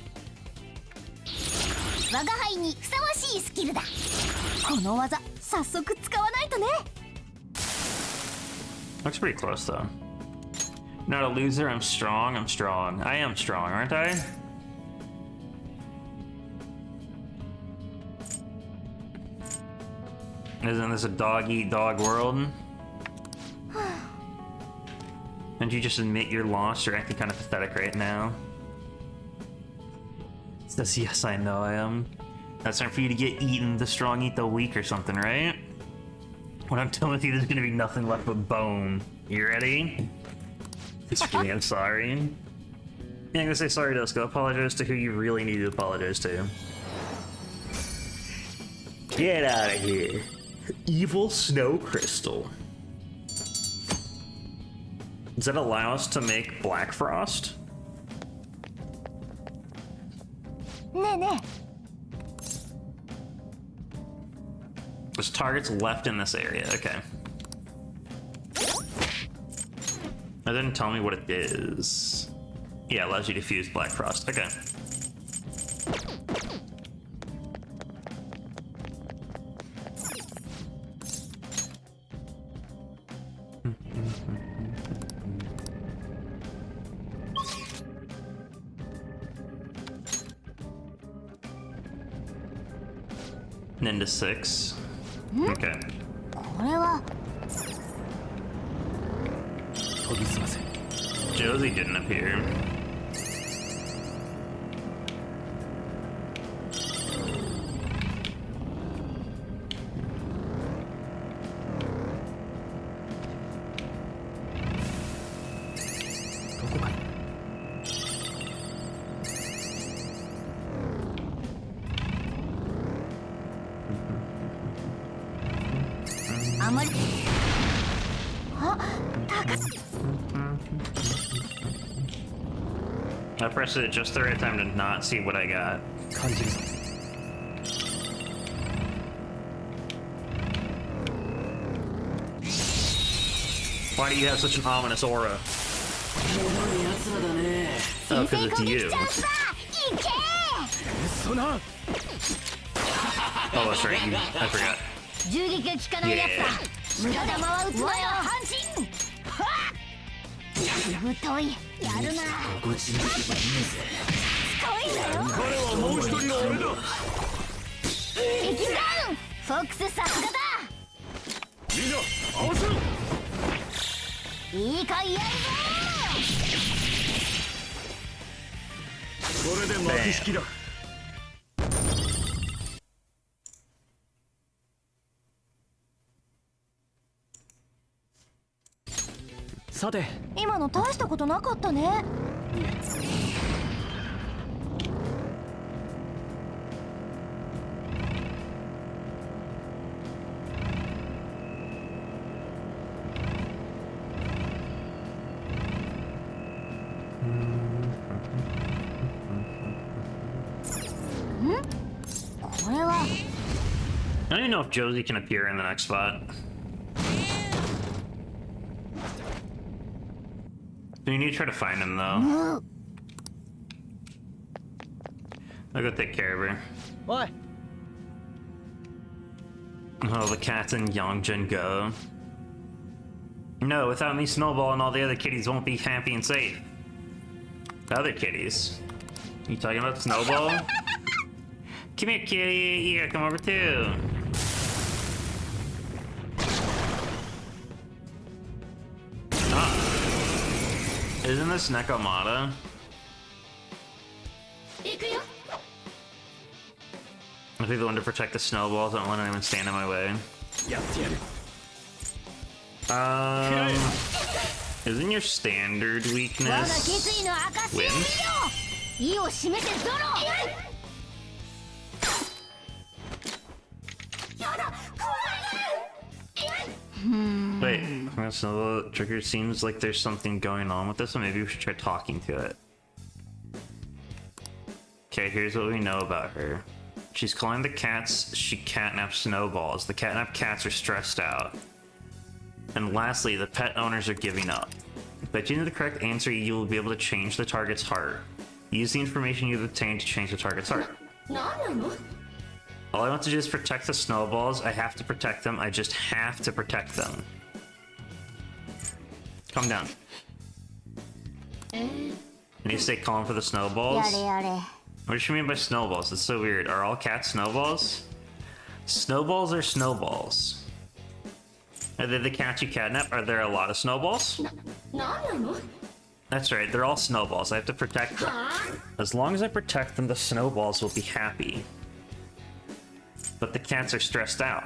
我が輩にふさわしいスキルだ。この技、早速使わないとね。 Looks pretty close though. Not a loser, I'm strong, I'm strong. I am strong, aren't I? Isn't this a dog-eat-dog world? And you just admit you're lost? You're acting kind of pathetic right now. It says, yes, I know I am. That's time for you to get eaten. The strong eat the weak or something, right? When I'm telling you there's gonna be nothing left but bone. You ready? Just kidding, I'm sorry. Yeah, I'm gonna say sorry, Dusko. Apologize to who you really need to apologize to. Get out of here. Evil snow crystal. Does that allow us to make Black Frost? ねえね There's targets left in this area. Okay. That didn't tell me what it is. Yeah, it allows you to fuse Black Frost. Okay. And into 6. Okay. えこれは Josie didn't appear. I pressed it at just the right time to not see what I got. 感じるぞ Why do you have such an ominous aura? Oh, because it's you. さ行け そな Oh, that's right. I forgot. 銃撃が効かないやつだ無駄玉は撃つなよ半身太いやるなすごいんだよ彼はもう一人の俺だ敵ダウンフォックスさすがだみんな合わせろいいかいやるぞこれで幕引きださて今の大したことなかったねこれは I don't even know if Josie can appear in the next spot. You need to try to find him, though. I'll go take care of her. おい Oh, the cats in Yongjin go. No, without me, Snowball and all the other kitties won't be happy and safe. The other kitties? You talking about Snowball? Come here, kitty. You gotta come over too. Ah. Isn't this Nekomata? 行くよ I'll be the one to protect the snowballs. I don't let anyone stand in my way. やってやる Isn't your standard 我が weakness 決意の証を見よ wind? 意を示せゾロやだ怖い Wait, Snowball trigger seems like there's something going on with this, so maybe we should try talking to it. Okay, here's what we know about her. She's calling the cats she catnapped snowballs. The catnapped cats are stressed out. And lastly, the pet owners are giving up. By choosing the correct answer, you will be able to change the target's heart. Use the information you've obtained to change the target's heart. 何なの All I want to do is protect the snowballs. I have to protect them. I just have to protect them. Calm down. I need to stay calm for the や snowballs. れやれ What does she mean by snowballs? It's so weird. Are all cats snowballs? Snowballs are snowballs. Are they the cats you catnap? Are there a lot of snowballs? 何なの That's right, they're all snowballs. I have to protect them. As long as I protect them, the snowballs will be happy. But the cats are stressed out.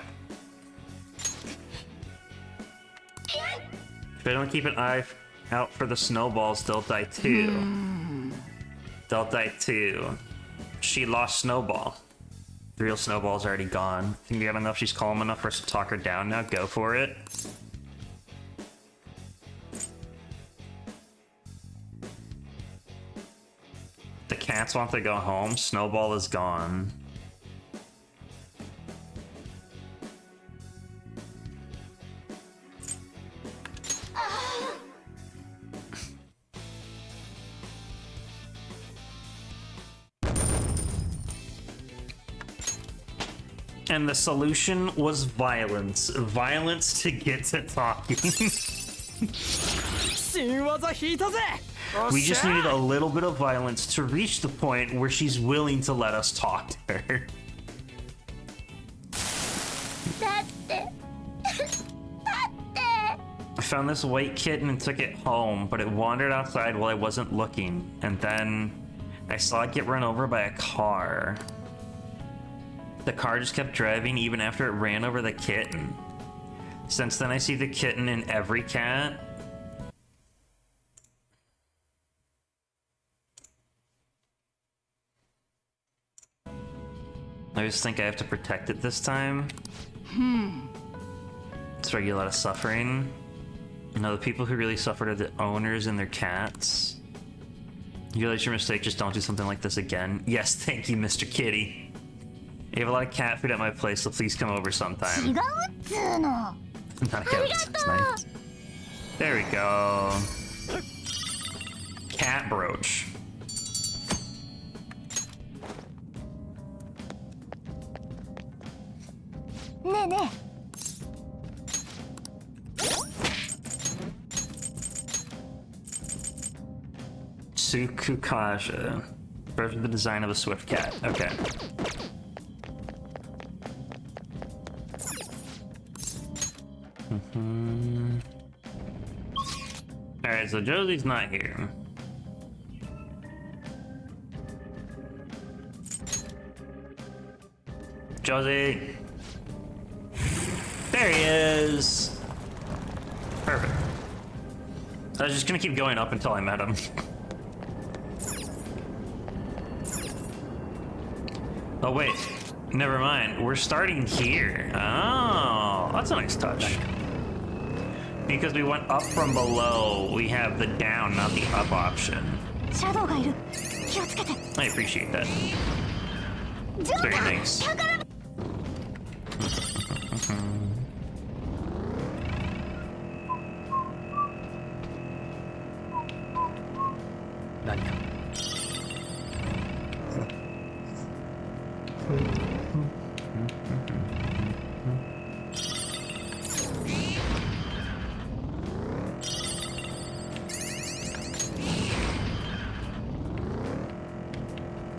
If I don't keep an eye out for the snowballs, they'll die too. They'll die too. She lost Snowball. The real Snowball's already gone. Think you have enough? She's calm enough for us to talk her down now? Go for it. The cats want to go home. Snowball is gone. And the solution was violence. Violence to get to talking. 新技引いたぜ We just needed a little bit of violence to reach the point where she's willing to let us talk to her. だって I found this white kitten and took it home, but it wandered outside while I wasn't looking. And then I saw it get run over by a car. The car just kept driving even after it ran over the kitten. Since then, I see the kitten in every cat. I just think I have to protect it this time. It's where you get a lot of suffering. No, the people who really suffered are the owners and their cats. You realize your mistake, just don't do something like this again. Yes, thank you, Mr. Kitty. You have a lot of cat food at my place, so please come over sometime. 違うっつーの Not a goat, that's nice. There we go. Cat brooch. Ne ne. Tsukukaja. Birth of the design of a swift cat. Okay. Alright, so Josie's not here. Josie! There he is! Perfect. I was just gonna keep going up until I met him. Oh wait, never mind. We're starting here. Oh, that's a nice touch. Because we went up from below, we have the down, not the up option. シャドウがいる気をつけて I appreciate that. It's very nice. 何か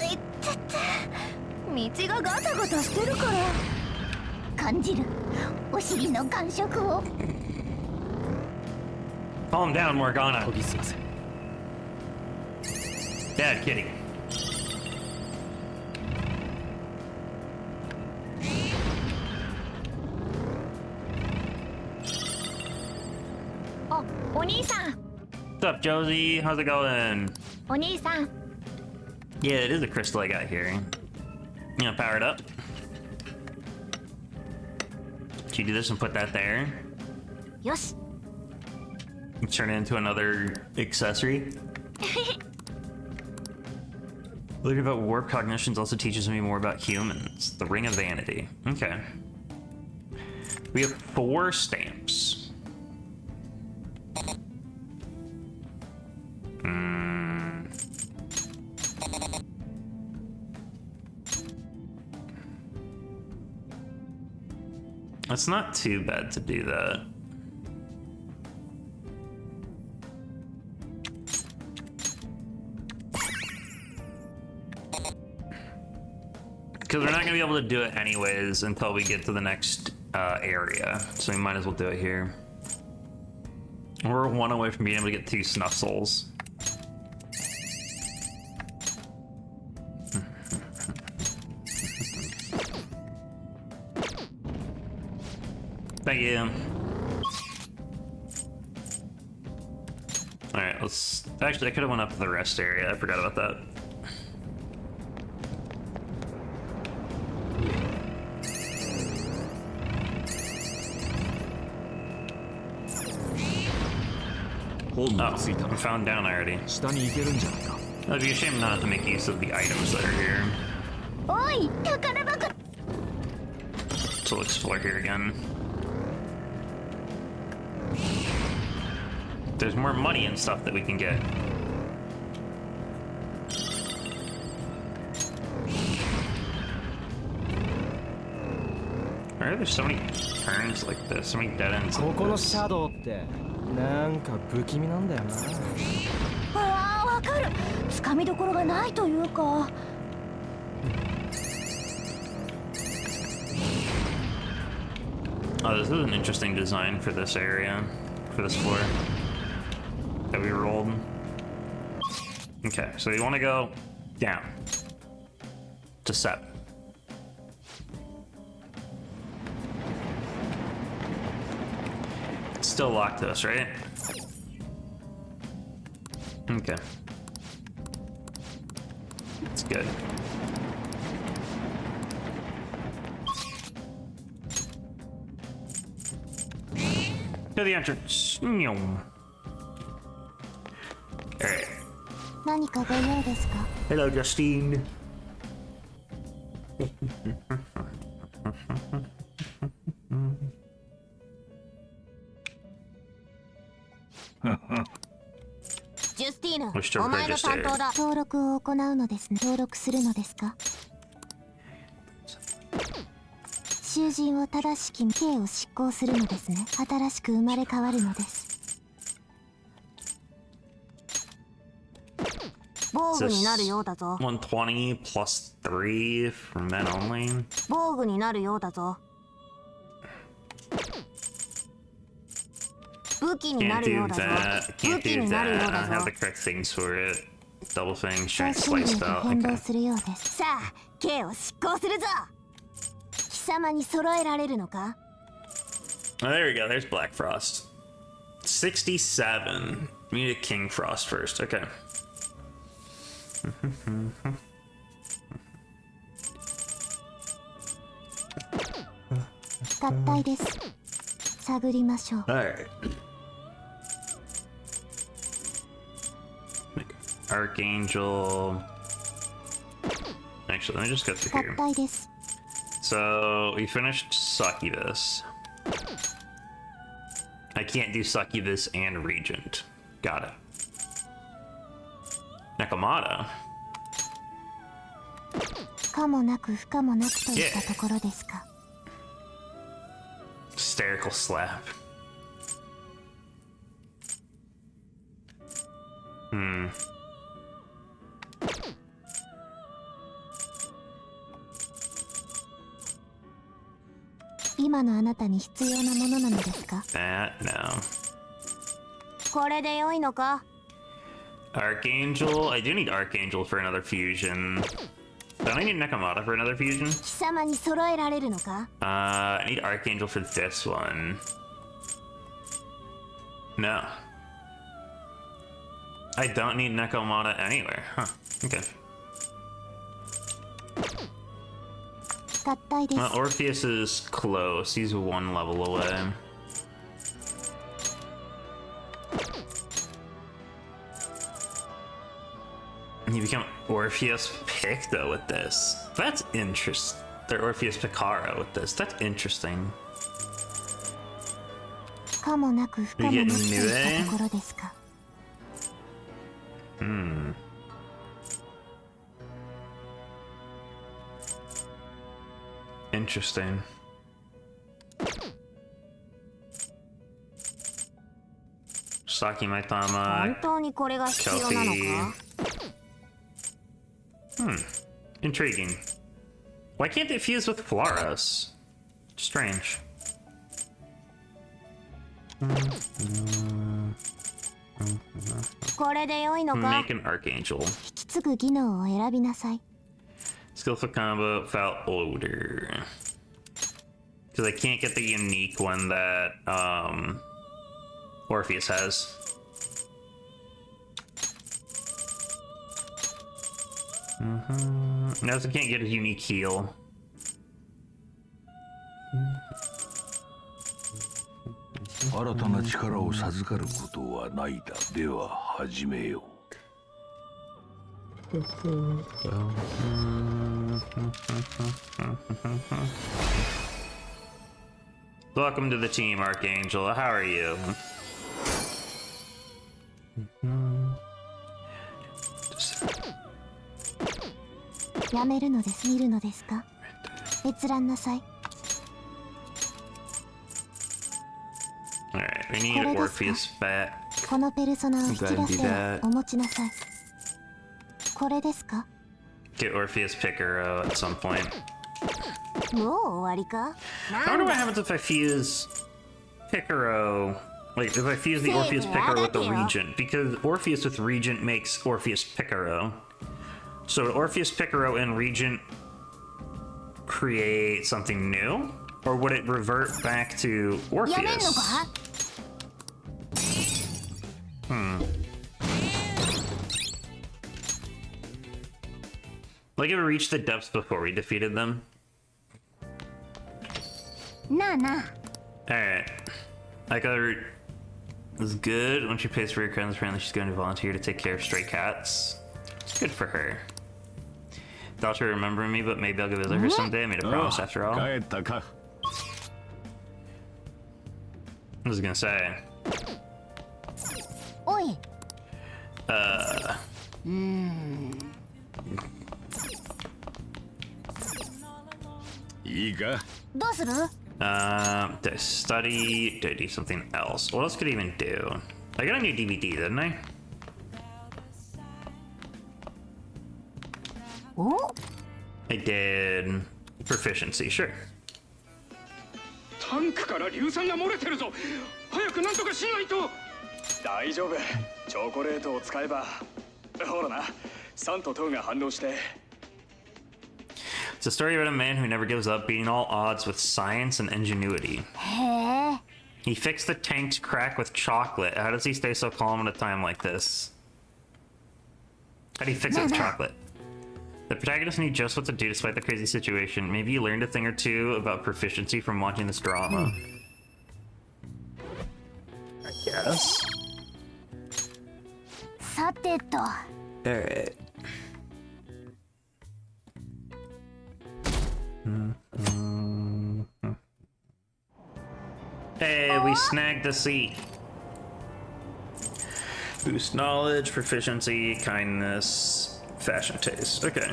いってって道がガタガタしてるから感じるお尻の感触を Calm down, Morgana. 研ぎ澄ませ Dad, kitty. お兄さん What's up, Josie? How's it going? お兄さん Yeah, it is a crystal I got here. You know, power it up. Should you do this and put that there? よし Turn it into another accessory? Learning about warp cognitions also teaches me more about humans. The Ring of Vanity. Okay. We have 4 stamps. It's not too bad to do that. Because we're not going to be able to do it anyways until we get to the next area. So we might as well do it here. We're 1 away from being able to get 2 snuff souls. Thank you. Alright, let's... Actually, I could have went up to the rest area. I forgot about that. ホーム Oh, に着いた I'm found down already. 下に行けるんじゃないか It'd be a shame not to make use of the items that are here. おい宝箱 So we'll explore here again. There's more money and stuff that we can get. Why are there so many turns like this? So many dead ends こ like この this? シャドウってなんか不気味なんだよな。ああわかるつかみどころがないというか Oh, this is an interesting design for this area, for this floor that we rolled. Okay, so you want to go down to 7. Still locked us, right? Okay. That's good. To the entrance. Alright. 何かご用ですか Hello, Justine. Justine Wish to お前の担当だ登録を行うのですね登録するのですか囚人を正しき刑を執行するのですね新しく生まれ変わるのです防具になるようだぞ120 plus 3 for men only. 防具になるようだぞ武器にな Can't るよ do うだぞ that. 武 Can't 器 do になるよう that. I だ don't have ぞ the correct things for it. Double thing, 超 strength 心 sliced 力 out. 変動 Okay. するようですさあ刑を執行するぞ貴様に揃えられるのか Oh, there we go. There's Black Frost. 67. We need a King Frost first. Okay. 合体です探りましょう Alright. Archangel. Actually, let me just go through 合 here. 体です So, we finished Succubus. I can't do Succubus and Regent. Got it. Nakamata. 可もなく不可もなくといったところですか Hysterical slap. Hmm. 今のあなたに必要なものなのですか That, no. これで良いのか Archangel? I do need Archangel for another fusion. Don't I need Nakamata for another fusion? 貴様に揃えられるのか I need Archangel for this one. No. I don't need Nakamata anywhere. Huh. Okay. 合体です Well, Orpheus is close. He's one level away. You become Orpheus Picto with this. That's interesting. They're Orpheus Picaro with this. That's interesting. 可もなく不可もなくといったところですか Hmm. Interesting. Saki 本 Maitama. 当にこれが必要なのか Intriguing. Why can't they fuse with Polaris? Strange. これで良いのか Make an Archangel. 引き継ぐ技能を選びなさい Skillful combo, foul odor. Because I can't get the unique one that Orpheus has. I also can't get a unique heal. 新たな力を授かることはないだ。では始めよう。Welcome to the team, Archangel. How are you? やめるのです。見るのですか。閲覧なさい。 Alright, we need Orpheus back. このペルソナを引き Go ahead and 出 do せ that. お持ちなさい。これですか。 Get Orpheus Picaro at some point. もう終わりか。 I wonder what happens if I fuse Picaro, like if I fuse the Orpheus Picaro with the Regent, because Orpheus with Regent makes Orpheus Picaro. So would Orpheus Picaro and Regent create something new? Or would it revert back to やめんの Orpheus? か。 Like it reached the depths before we defeated them? なあなあ。 Alright. I got her. This is good. When she pays for her crimes, apparently she's going to volunteer to take care of stray cats. It's good for her. Thought she'd remember me, but maybe I'll go visit her someday. I made a promise after all. 帰ったか。 I was gonna say. おい。いいか。どうする。 Did I study? Did I do something else? What else could I even do? I got a new DVD, didn't I? お。 I did proficiency, sure. タンクから硫酸が漏れてるぞ。早くなんとかしないと。大丈夫。チョコレートを使えば。ほらな、サンとトウが反応して。 It's a story about a man who never gives up, beating all odds with science and ingenuity. へえ。 He fixed the tank's crack with chocolate. How does he stay so calm at a time like this? How do you fix it with chocolate? The protagonist knew just what to do despite the crazy situation. Maybe you learned a thing or two about proficiency from watching this drama. I guess. さてと。 Alright. Hey, we snagged a seat. Boost knowledge, proficiency, kindness, fashion taste. Okay.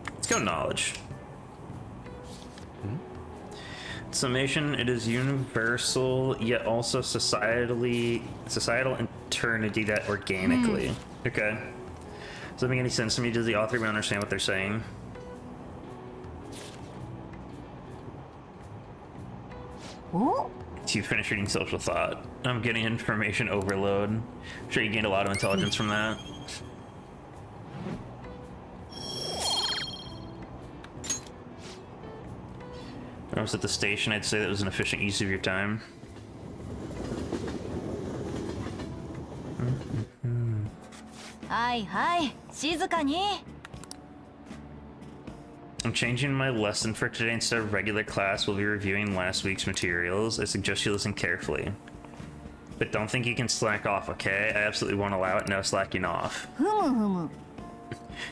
Let's go knowledge. Summation, it is universal, yet also societal eternity that organically. Okay. Does that make any sense to me? Does the author even understand what they're saying? Oh? You finish reading Social Thought. I'm getting information overload. I'm sure you gained a lot of intelligence from that. When I was at the station, I'd say that was an efficient use of your time.はいはい、静かに。 I'm changing my lesson for today. Instead of regular class, we'll be reviewing last week's materials. I suggest you listen carefully. But don't think you can slack off, okay? I absolutely won't allow it. No slacking off. ふむふむ。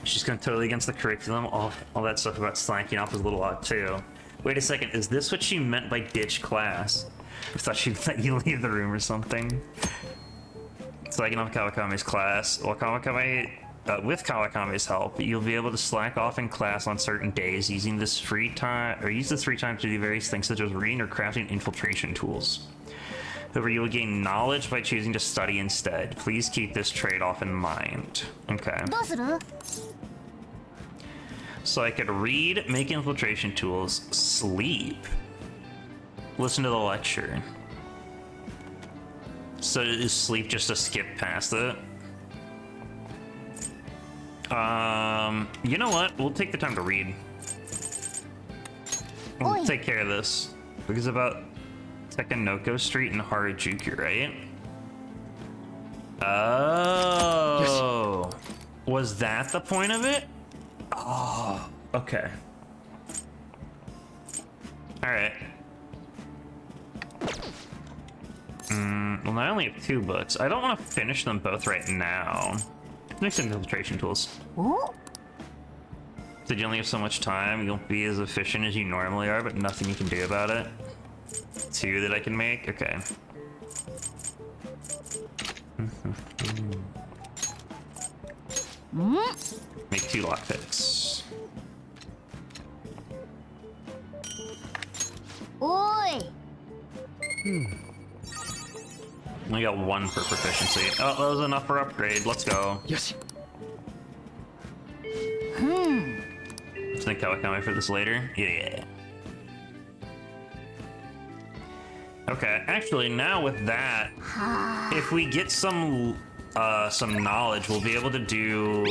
She's going totally against the curriculum. All that stuff about slacking off is a little odd, too. Wait a second. Is this what she meant by ditch class? I thought she'd let you leave the room or something. Slacking off Kawakame's class. Well, with Kawakame's help, you'll be able to slack off in class on certain days using this free time, or use this free time to do various things such as reading or crafting infiltration tools. However, you will gain knowledge by choosing to study instead. Please keep this trade-off in mind. Okay. どうする。 So I could read, make infiltration tools, sleep, listen to the lecture. So is sleep just to skip past it? You know what? We'll take the time to read. We'll Oi. take care of this. Because about Tekanoko Street and Harajuku, right? Oh. Was that the point of it? Oh, okay. Alright. Well, I only have 2 books. I don't want to finish them both right now. Next infiltration tools. Oh, Did you only have so much time? You won't be as efficient as you normally are, but nothing you can do about it. 2 that I can make? Okay. Make 2 lockpicks. おーい We got 1 for proficiency. Oh, that was enough for upgrade. Let's go. よし Think Kawakami for this later? Yeah. Okay, actually, now with that, if we get some knowledge, we'll be able to do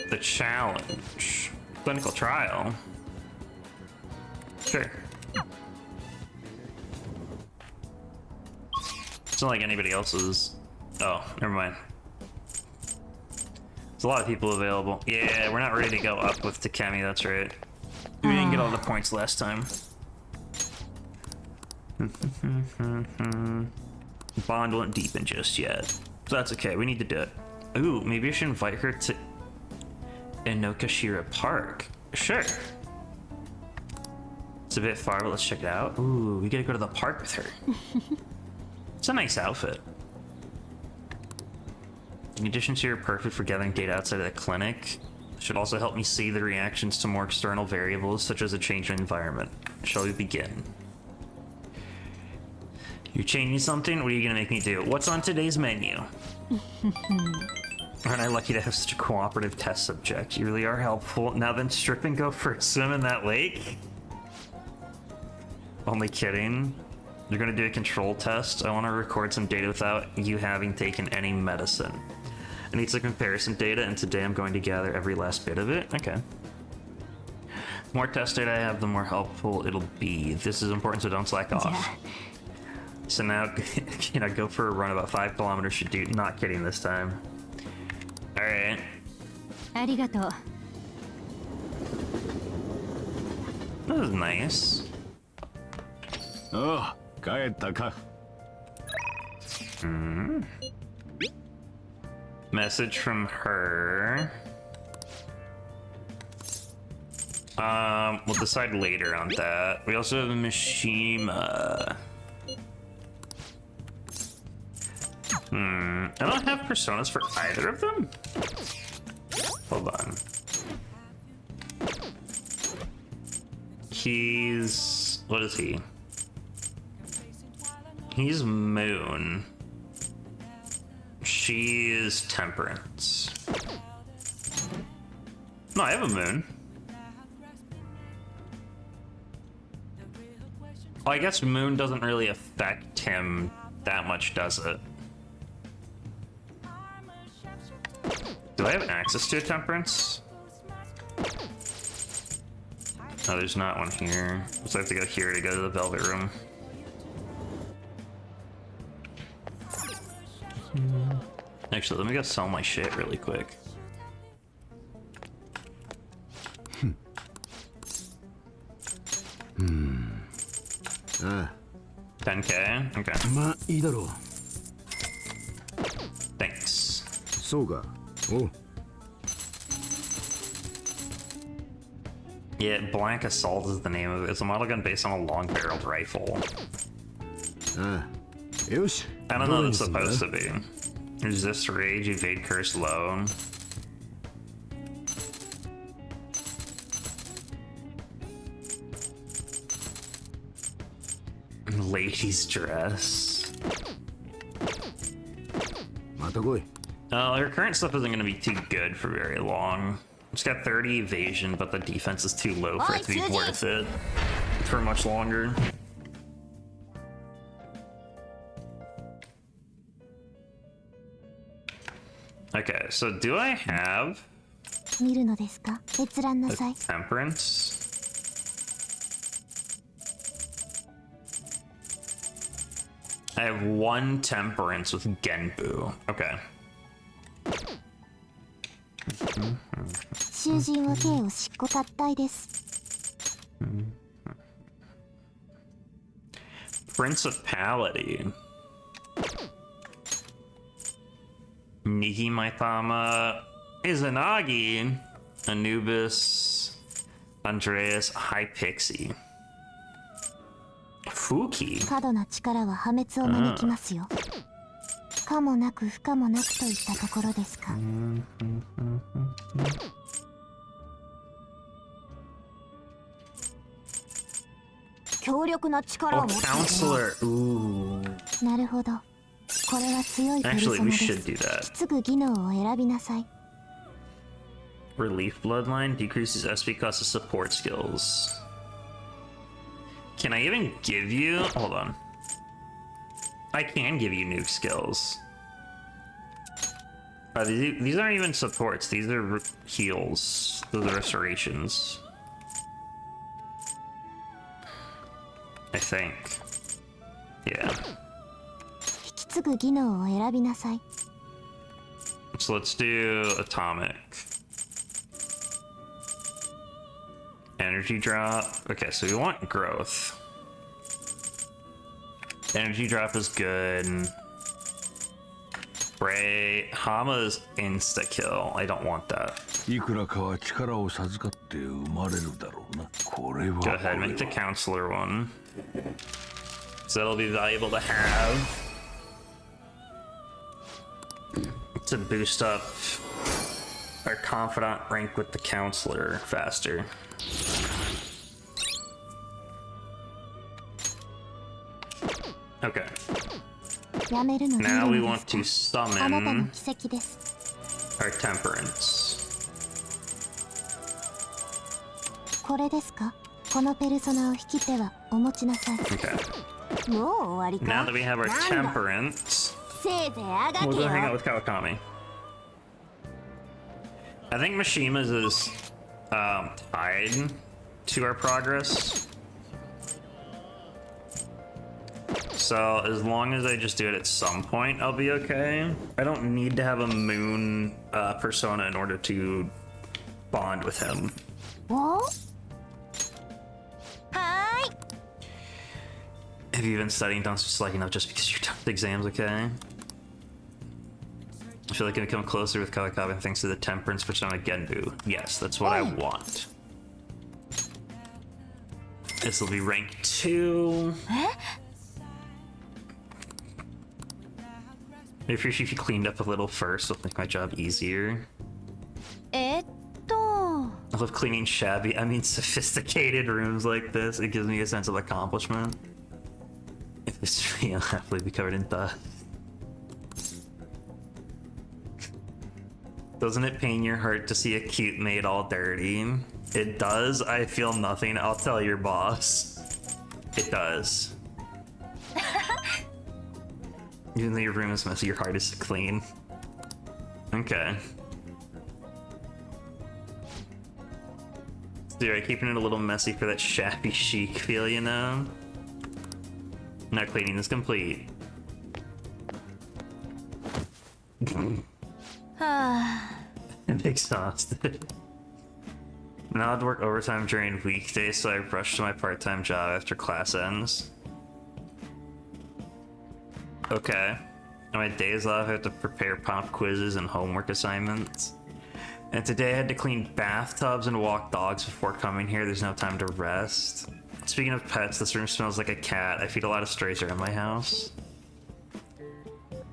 the challenge. Clinical trial. Sure. It's not like anybody else's. Oh, never mind. There's a lot of people available. Yeah, we're not ready to go up with Takemi, that's right. We didn't get all the points last time. Bond won't deepen just yet. So that's okay, we need to do it. Ooh, maybe I should invite her to Inokashira Park. Sure. It's a bit far, but let's check it out. Ooh, we gotta go to the park with her. It's a nice outfit. In addition to your perfect for gathering data outside of the clinic, it should also help me see the reactions to more external variables, such as a change in environment. Shall we begin? You're changing something? What are you gonna make me do? What's on today's menu? Aren't I lucky to have such a cooperative test subject? You really are helpful. Now then, strip and go for a swim in that lake? Only kidding. You're gonna do a control test. I want to record some data without you having taken any medicine. I need some comparison data, and today I'm going to gather every last bit of it. Okay. The more test data I have, the more helpful it'll be. This is important, so don't slack off. So now, go for a run about 5 kilometers should do. Not kidding this time. All right. ありがとう。 That was nice. ああ、帰ったか。 Message from her. We'll decide later on that. We also have Mishima. I don't have personas for either of them. Hold on. He's... what is he? He's Moon. She is Temperance. No, I have a Moon. Well, I guess Moon doesn't really affect him that much, does it? Do I have access to a Temperance? No, there's not one here. So I have to go here to go to the Velvet Room. Actually, let me go sell my shit really quick. 10k? Okay. まあいいだろう。 Thanks. そうか。おう。 Yeah, Blank Assault is the name of it. It's a model gun based on a long-barreled rifle. ああ。よし。 I don't know what it's supposed to be. Resist rage, evade curse low. Lady's dress. また来い。 Her current stuff isn't going to be too good for very long. It's got 30 evasion, but the defense is too low for it to be worth it for much longer. Okay, so do I have 見るのですか？閲覧なさい。 Temperance? I have 1 Temperance with Genbu. Okay. 囚人は刑を執行たったいです。Principality. Niki Maitama, Izanagi, Anubis, Andreas, Hypixie. Fuki. 過度な力は破滅を招きますよ。可もなく不可もなくといったところですか。強力な力を Oh, 持っている。 Counselor. Ooh. なるほど。これは強いペルソ Actually, ナ we です。 should do that. 引き継ぐ技能を選びなさい。 Relief Bloodline decreases SP cost of support skills. Can I even give you? Hold on. I can give you nuke skills. These aren't even supports. These are heals. Those are restorations. I think. Yeah. 引き継ぐ技能を選びなさい。 So let's do atomic. Energy drop. Okay, so we want growth. Energy drop is good. Spray. Hama's insta kill. I don't want that. いくらかは力を授かって生まれるだろうな。これは Go ahead, make the counselor one. So that'll be valuable to have. To boost up our confidant rank with the counselor faster. Okay. やめるのいい Now の we で want す to か。あなたの summon 奇跡です。 our temperance. これですか。このペルソナを引き手はお持ちなさい。 Okay. もう終わり Now か。 that we have our なんだ temperance, せいぜいあが we'll け go hang out よ。 with Kawakami. I think Mishima's is tied to our progress. So as long as I just do it at some point, I'll be okay. I don't need to have a moon persona in order to bond with him. おはーい。 Have you been studying dance just like enough just because you're done with exams, okay? I feel like I become closer with Kawakabe thanks to the temperance persona Genbu. Yes, that's what I want. This will be rank 2. If she cleaned up a little first, it'll make my job easier. えっと I love cleaning shabby, I mean sophisticated rooms like this. It gives me a sense of accomplishment. If this tree will happily be covered in dust. Doesn't it pain your heart to see a cute maid all dirty? It does. I feel nothing. I'll tell your boss. It does. Even though your room is messy, your heart is clean. Okay. Dude, keeping it a little messy for that shabby chic feel, you know? Now cleaning is complete. は I'm exhausted. Now I'd work overtime during weekdays, so I rush to my part-time job after class ends. Okay. On my days off, I have to prepare pop quizzes and homework assignments. And today I had to clean bathtubs and walk dogs before coming here. There's no time to rest. Speaking of pets, this room smells like a cat. I feed a lot of strays around my house.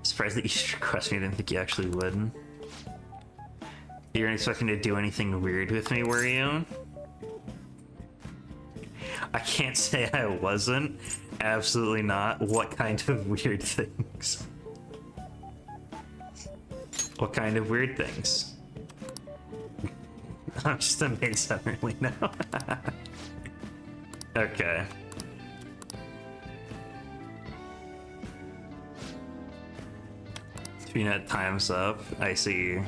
Surprised that you should request me. I didn't think you actually would. You weren't expecting to do anything weird with me, were you? I can't say I wasn't. Absolutely not. What kind of weird things? What kind of weird things? I'm just amazed suddenly now. Okay. Peanut time's up. I see.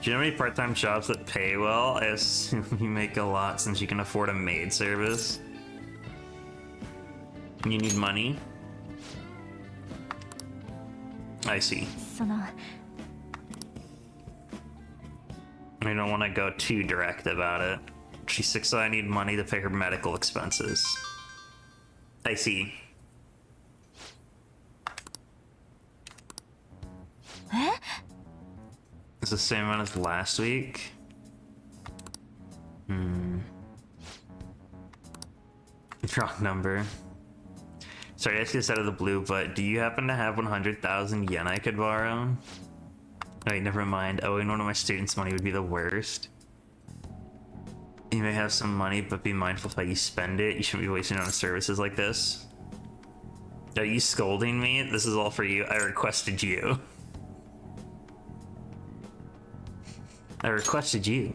Do you know any part-time jobs that pay well? I assume you make a lot since you can afford a maid service. You need money? I see. その I don't want to go too direct about it. She's sick, so I need money to pay her medical expenses. I see. It's the same amount as last week. Wrong number. Sorry, I asked this out of the blue, but do you happen to have 100,000 yen I could borrow? Wait, never mind. Owing one of my students money would be the worst. You may have some money, but be mindful of how you spend it. You shouldn't be wasting it on services like this. Are you scolding me? This is all for you. I requested you. I requested you.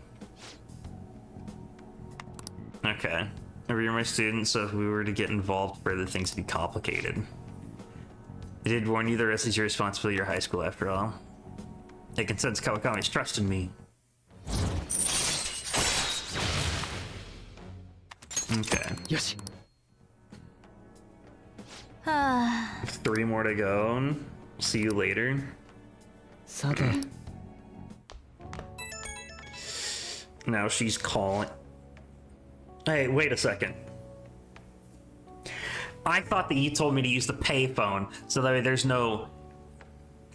Okay. You're my student, so if we were to get involved further, things would be complicated. I did warn you, the rest is your responsibility, your high school after all. I can sense Kawakami's trust in me. Okay. Yes. 3 more to go. See you later. さて Now she's calling. Hey, wait a second. I thought that you told me to use the payphone so that way there's no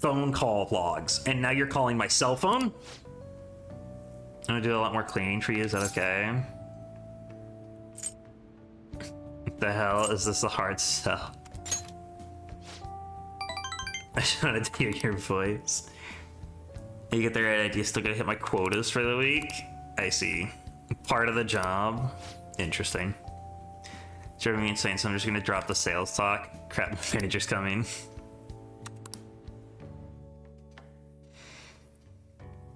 phone call logs, and now you're calling my cell phone? I'm gonna do a lot more cleaning for you, is that okay? What the hell? Is this a hard sell? I just wanted to hear your voice. You get the right idea, still gonna hit my quotas for the week? I see. Part of the job. Interesting. Driving me insane, so I'm just gonna drop the sales talk. Crap, my manager's coming.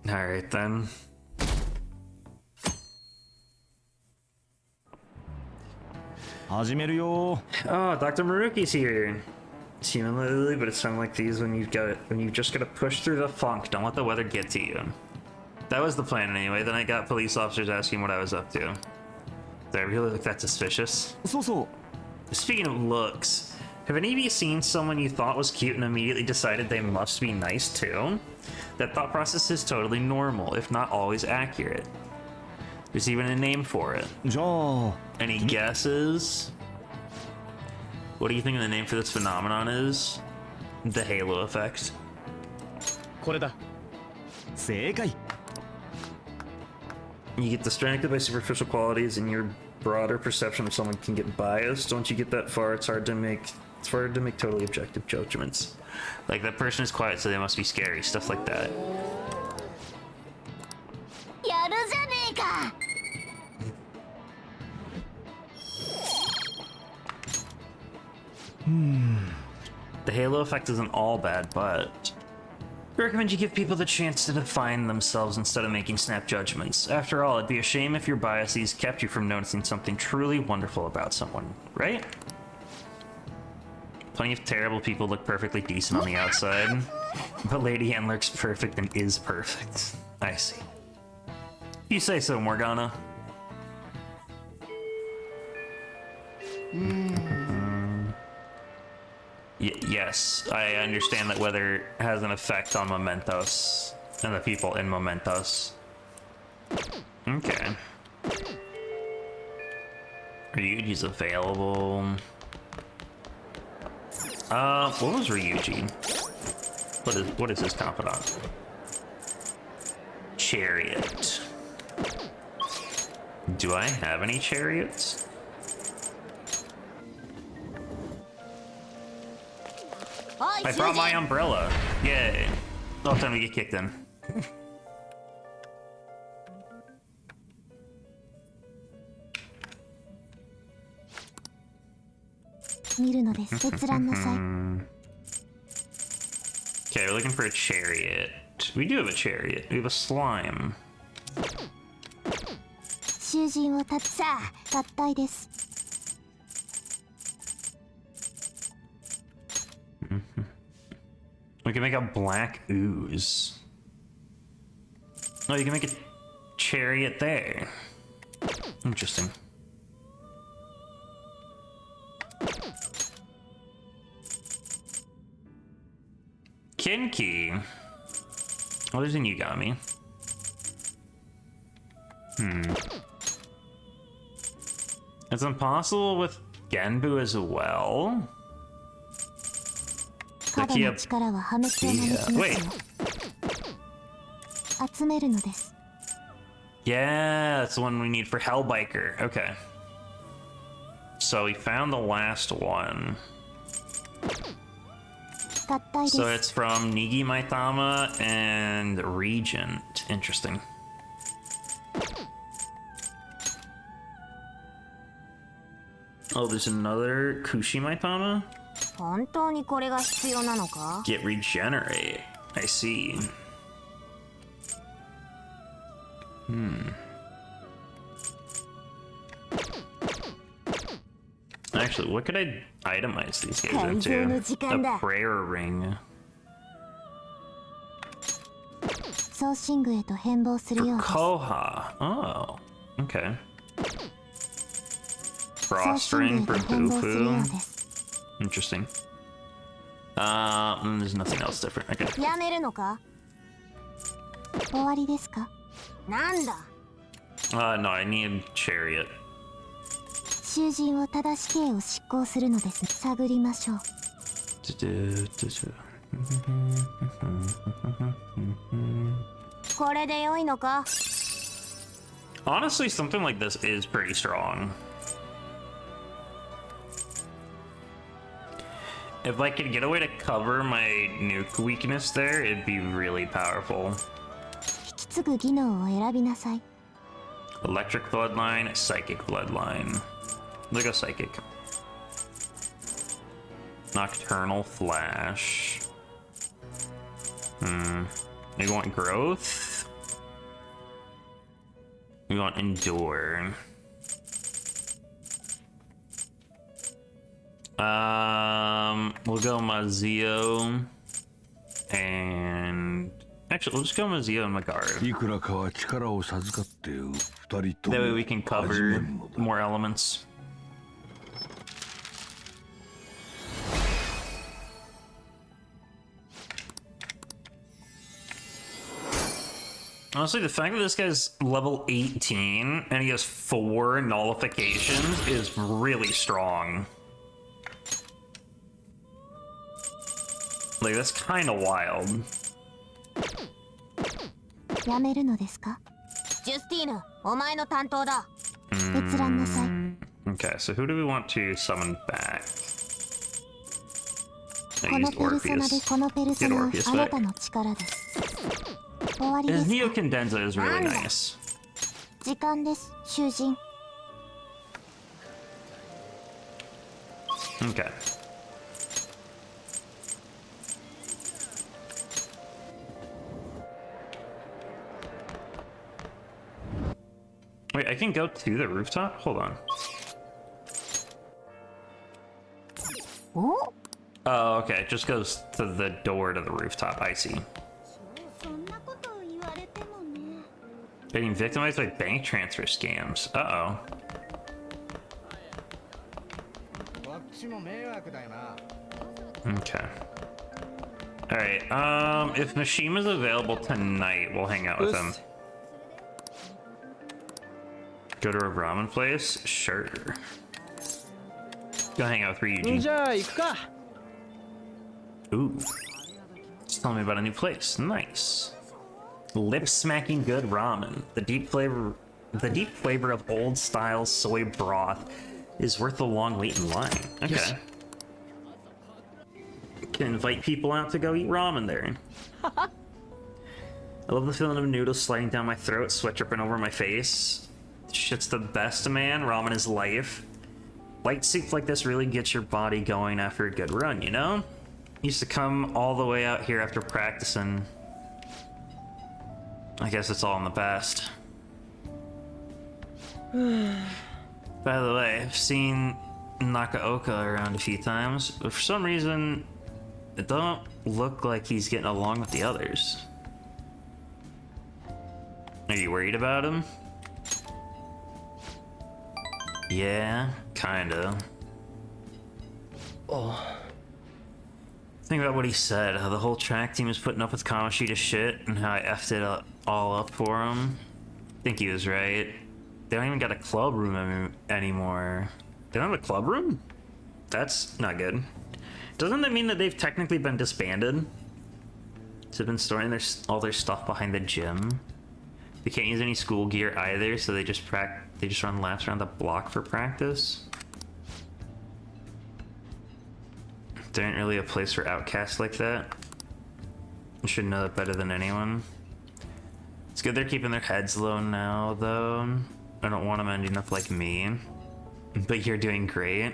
Alright then. Oh, Dr. Maruki's here. Seemingly, but it's something like these when you just gotta push through the funk. Don't let the weather get to you. That was the plan anyway. Then I got police officers asking what I was up to. Did I really look that suspicious? Speaking of looks, have any of you seen someone you thought was cute and immediately decided they must be nice too? That thought process is totally normal, if not always accurate. There's even a name for it. Any guesses? What do you think the name for this phenomenon is? The halo effect. これだ正解 You get distracted by superficial qualities, and your broader perception of someone can get biased. Once you get that far, it's hard to make totally objective judgments. Like, that person is quiet, so they must be scary. Stuff like that. やるじゃねえか The halo effect isn't all bad, but I recommend you give people the chance to define themselves instead of making snap judgments. After all, it'd be a shame if your biases kept you from noticing something truly wonderful about someone, right? Plenty of terrible people look perfectly decent on the outside, but Lady Anne looks perfect and is perfect. I see. You say so, Morgana. Yes, I understand that weather has an effect on Mementos and the people in Mementos. Okay. Ryuji's available. What was Ryuji? What is his confidant? Chariot. Do I have any chariots? I brought my umbrella. Yay. All time to get kicked in. 見るのです閲覧なさい Okay, we're looking for a chariot. We do have a chariot. We have a slime. 囚人を立つさあ合体です We can make a black ooze. Oh, you can make a chariot there. Interesting. Kinki. Oh, there's a Yugami. It's impossible with Genbu as well. 肌の力は破滅を招きますよ Wait. 集めるのです。 Yeah, that's the one we need for Hellbiker. Okay. So we found the last one. 合体です。 So it's from Nigi Maitama and Regent. Interesting. Oh, there's another Kushi Maitama? 本当にこれが必要なのか？ Get regenerate. I see. Actually, what could I itemize these guys into? A prayer ring. ソーシングへと変貌するようです。 Koha. Oh, okay. Frost ring for Bufu. Interesting. There's nothing else different. Okay. やめるのか？終わりですか？なんだ？ No, I need chariot. 囚人を正し刑を執行するのです。探りましょう。 これで良いのか？ Honestly, something like this is pretty strong. If I could get a way to cover my nuke weakness there, it'd be really powerful. 引き継ぐ技能を選びなさい。 Electric bloodline, psychic bloodline. Look at psychic. Nocturnal flash. We want growth. We want endure. We'll go Mazio and actually we'll just go Mazio and Madarame. いくらかは力を授かって二人と That も way we can 始め cover るのだ。 more elements. Honestly, the fact that this guy's level 18 and he has 4 nullifications is really strong. Like, that's kind of wild. やめるのですか？ジュスティーヌ、お前の担当だ。閲覧なさい。 Okay, so who do we want to summon back? こ I の used ペルソナで Orpheus. このペルソナは Orpheus あな back. たの力です。終わりで His す Neo か？ Condensa is really nice. 時間です、囚人。 Okay. Wait, I can go to the rooftop? Hold on. お？ Oh, okay. It just goes to the door to the rooftop. I see. そんなことを言われてもね。 Getting victimized by bank transfer scams. Uh-oh. こっちも迷惑だよな。 Okay. Alright, if Mishima's available tonight, we'll hang out with him. Go to a ramen place? Sure. Go hang out with Ryuji. じゃあ行くか。 Ooh. Just tell me about a new place. Nice. Lip-smacking good ramen. The deep flavor of old-style soy broth is worth the long wait in line. Okay. Yes. Can invite people out to go eat ramen there. I love the feeling of noodles sliding down my throat, sweat dripping over my face. Shit's the best, man. Ramen is life. Light soup like this really gets your body going after a good run, you know? Used to come all the way out here after practicing. I guess it's all in the past. By the way, I've seen Nakaoka around a few times, but for some reason, it don't look like he's getting along with the others. Are you worried about him? Yeah, kinda. Oh. Think about what he said, how the whole track team is putting up with Kamoshida's shit, and how I effed it all up for him. Think he was right. They don't even got a club room anymore. They don't have a club room? That's not good. Doesn't that mean that they've technically been disbanded? They've been storing all their stuff behind the gym. They can't use any school gear either, so they just run laps around the block for practice. There ain't really a place for outcasts like that. You should know that better than anyone. It's good they're keeping their heads low now, though. I don't want them ending up like me. But you're doing great.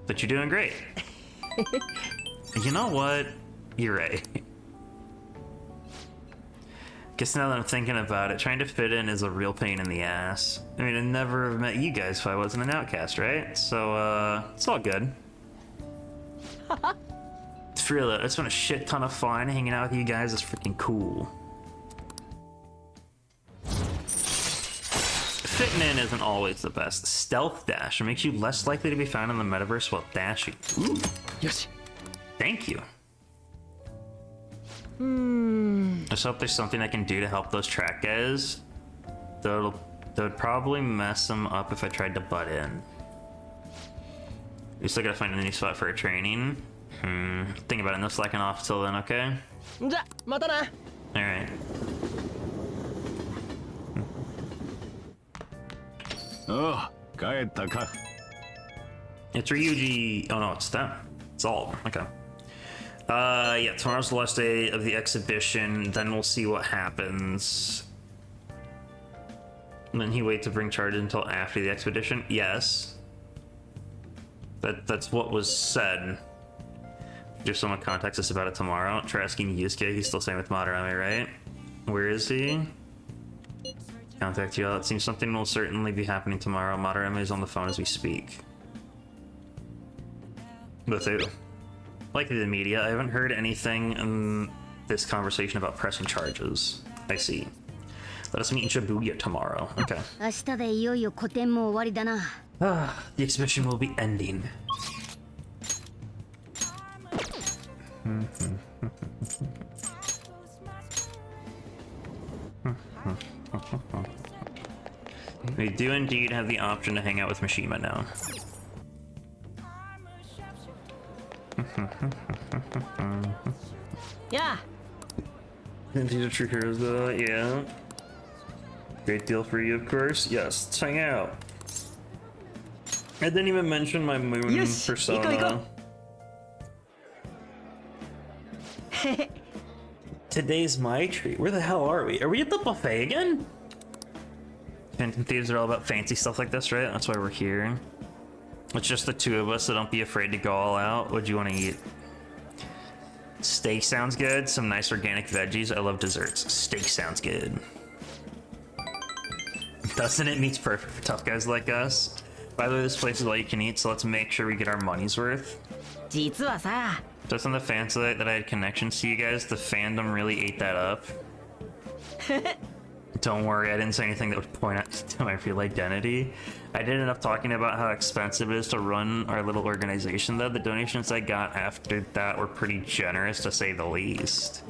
But you're doing great. You know what? You're right. Guess now that I'm thinking about it, trying to fit in is a real pain in the ass. I mean, I'd never have met you guys if I wasn't an outcast, right? So, it's all good. For real though, it's been a shit ton of fun hanging out with you guys. It's freaking cool. Fitting in isn't always the best. Stealth dash makes you less likely to be found in the metaverse while dashing. Ooh. Yes. Thank you. Just hope there's something I can do to help those track guys. That would probably mess them up if I tried to butt in. We still gotta find a new spot for our training. Think about it, no slacking off till then, okay? Alright. Oh, 帰ったか。 It's Ryuji. Oh no, it's them. It's all of them. Okay. Yeah, tomorrow's the last day of the exhibition. Then we'll see what happens. And then he waits to bring charges until after the expedition. Yes. That's what was said. Just someone contacts us about it tomorrow. Try asking Yusuke. He's still staying with Madarame, right? Where is he? Contact you all. It seems something will certainly be happening tomorrow. Madarame is on the phone as we speak. With who? Likely the media. I haven't heard anything in this conversation about pressing charges. I see. Let us meet in Shibuya tomorrow. Okay. 明日でいよいよ個展も終わりだな。 The exhibition will be ending. We do indeed have the option to hang out with Mishima now. Yeah. And these are true heroes though, yeah. Great deal for you, of course. Yes, let's hang out. I didn't even mention my moon Yes, persona. Today's my treat. Where the hell are we? Are we at the buffet again? Phantom Thieves are all about fancy stuff like this, right? That's why we're here. It's just the two of us, so don't be afraid to go all out. What'd you want to eat? Steak sounds good. Some nice organic veggies. I love desserts. Steak sounds good. Doesn't it? Meat's perfect for tough guys like us. By the way, this place is all you can eat, so let's make sure we get our money's worth. 実はさ、 Just on the fan site that I had connections to you guys, the fandom really ate that up. Don't worry, I didn't say anything that would point out to my real identity. I did end up talking about how expensive it is to run our little organization, though. The donations I got after that were pretty generous, to say the least.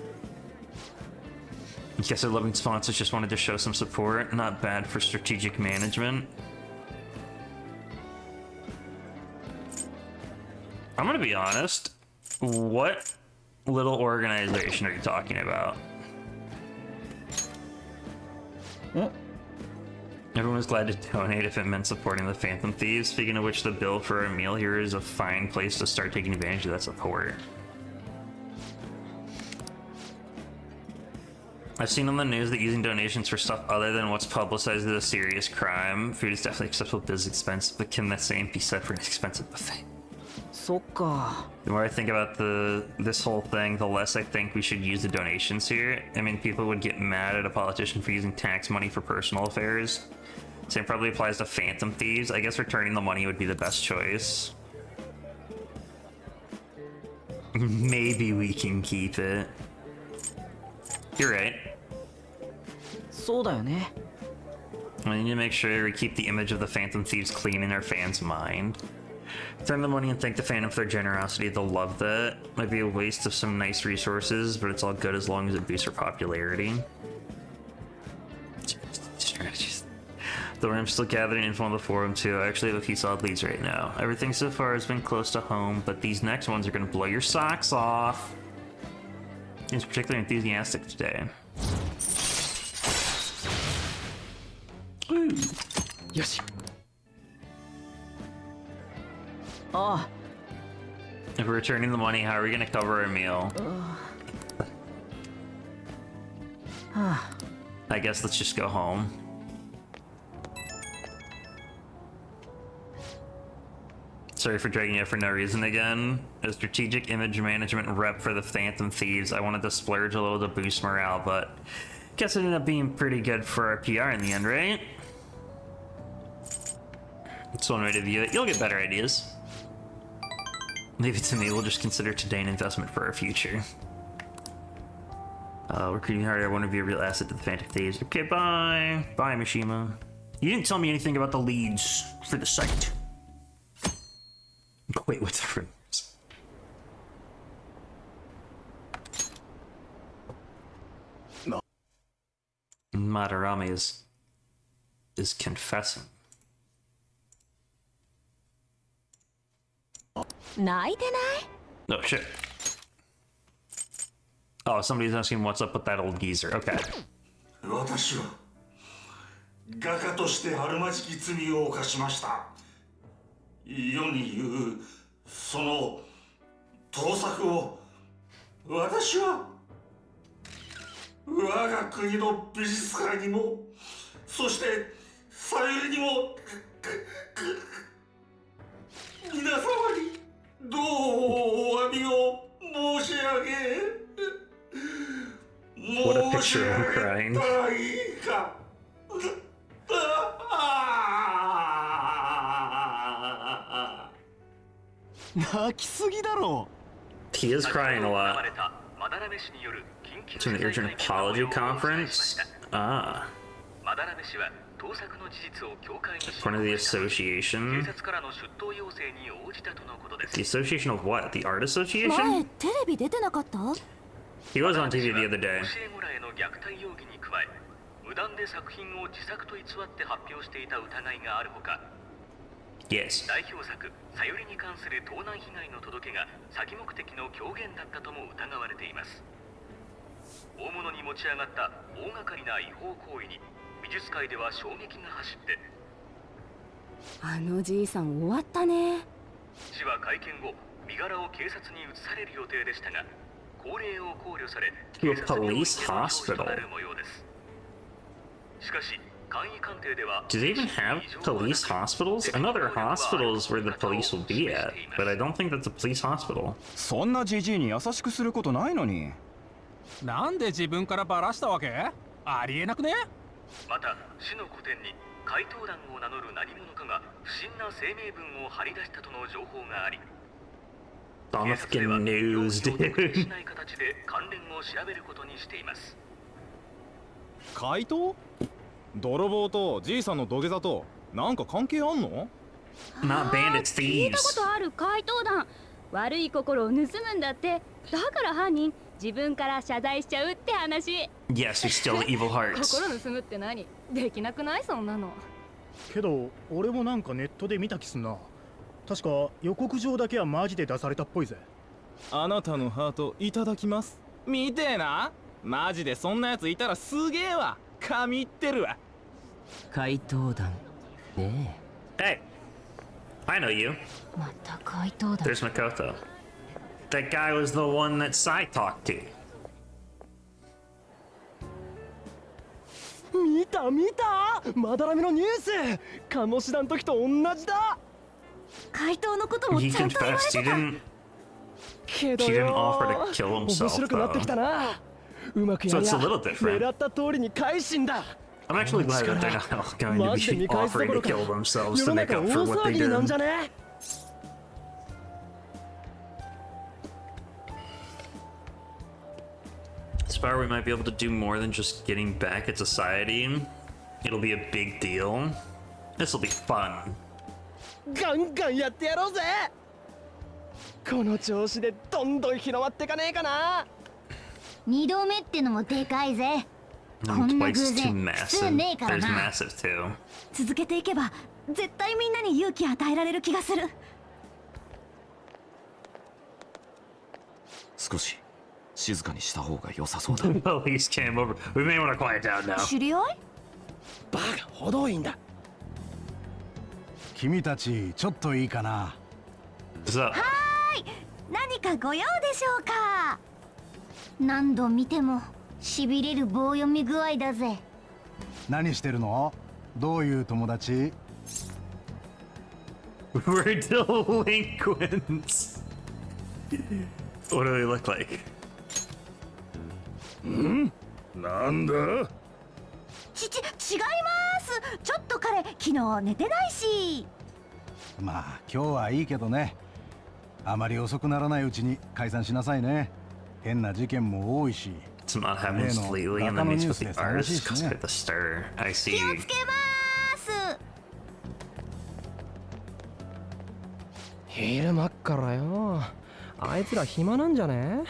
I guess our loving sponsors just wanted to show some support. Not bad for strategic management. I'm gonna be honest. What little organization are you talking about? Everyone was glad to donate if it meant supporting the Phantom Thieves. Speaking of which, the bill for a meal here is a fine place to start taking advantage of that support. I've seen on the news that using donations for stuff other than what's publicized as a serious crime. Food is definitely acceptable, but is expensive, but can the same be said for an expensive buffet? そっか。 The more I think about this whole thing, the less I think we should use the donations here. I mean, people would get mad at a politician for using tax money for personal affairs. Same probably applies to Phantom Thieves. I guess returning the money would be the best choice. Maybe we can keep it. You're right. そうだよね。 We need to make sure we keep the image of the Phantom Thieves clean in our fans' mind. Return the money and thank the fandom for their generosity. They'll love that. Might be a waste of some nice resources, but it's all good as long as it boosts our popularity. Strategies. Though I'm still gathering info on the forum too. I actually have a few solid leads right now. Everything so far has been close to home, but these next ones are gonna blow your socks off. He's particularly enthusiastic today. Ooh. Yoshi. Oh, If we're returning the money, how are we gonna cover our meal? I guess let's just go home. Sorry for dragging you out for no reason again. A strategic image management rep for the Phantom Thieves. I wanted to splurge a little to boost morale, but guess it ended up being pretty good for our PR in the end, right? It's one way to view it. You'll get better ideas. Leave it to me. We'll just consider today an investment for our future. Recruiting harder. I want to be a real asset to the Phantom Thieves. Okay, bye. Bye, Mishima. You didn't tell me anything about the leads for the site. Wait, what's the rumors? No. Madarame is confessing. 泣いてない Oh shit. Oh, somebody's asking what's up with that old geezer. Okay. 私は画家としてあるまじき罪を犯しました。世に言うその盗作を私は我が国の美術界にもそしてさゆりにも皆様にどうお詫びを申し上げ What a picture of him crying. 泣きすぎだろ He is crying a lot. It's an urgent apology conference? Ah. Part of the association? The association of what? The art 前 association? テレビ出てなかった He was on TV the other day. 無断で作品を自作と偽って発表していた疑いがあるほか Yes. 代表作「さゆり」に関する盗難被害の届けが詐欺目的の狂言だったとも疑われています。大物に持ち上がった大掛かりな違法行為に美術界では衝撃が走ってあのじいさん終わったね。市は会見後身柄を警察に移される予定でしたが高齢を考慮され To a police hospital. となる模様です。しかし Do they even have police hospitals? I know there are hospitals where the police will be at, but I don't think that's a police hospital. そんなジジイに優しくすることないのに。なんで自分からバラしたわけ？ありえなくね？また市の古典に怪盗団を名乗る何者かが不審な声明文を貼り出したとの情報があり On the fucking news, dude. しない形で関連を調べることにしています。怪盗？泥棒とじいさんの土下座となんか関係あんの？ Not bandits, 聞いたこ thieves. とある怪盗団。悪い心を盗むんだって。だから犯人自分から謝罪しちゃうって話。 Yes, we still evil hearts. 心盗むって何？できなくないそんなの。けど俺もなんかネットで見た気すんな。確か予告状だけはマジで出されたっぽいぜ。あなたのハートいただきます。見てえな。マジでそんなやついたらすげえわ。神言ってるわ。怪盗団ねえ。Hey, I know you. また怪盗団 There's Makoto. That guy was the one that Sai talked to. 見た見た。まだらめのニュース。鴨志田の時と同じだ。怪盗のことも He ちゃんと言われ confessed. てた。けど He よ didn't offer to kill 面 himself, 白くなってきた though. な。うまくや So り it's ゃ a little different. 狙った通りに改心だ。 I'm actually glad that they're not going to be offering to kill themselves 世 to の make 中 up 大 for what 騒 they ぎになんじ did. ゃね。 This power we might be able to do more than just getting back at society. It'll be a big deal. This'll be fun. ガンガンやってやろうぜ。この調子でどんどん広まってかねえかな。二度目ってのもでかいぜ。こんな偶 Twice is too 然普通 massive. ねえから There's な。 massive too. 続けていけば絶対みんなに勇気与えられる気がする。少し静かにした方が良さそうだ。 The police came over. We may want to quiet down now. 知り合い？バカほどいんだ。君たちちょっといいかな。What's up? はーい、何かご用でしょうか。何度見てもしびれる棒読み具合だぜ。何してるの？どういう友達？ We're delinquents. What do they look like? なんだ？違います。ちょっと彼昨日寝てないし。まあ今日はいいけどね。あまり遅くならないうちに解散しなさいね。変な事件も多いし。 Some odd happenings lately and then meets with the artist because of the stir. I see. 気をつけます。昼間っからよ。あいつら暇なんじゃね？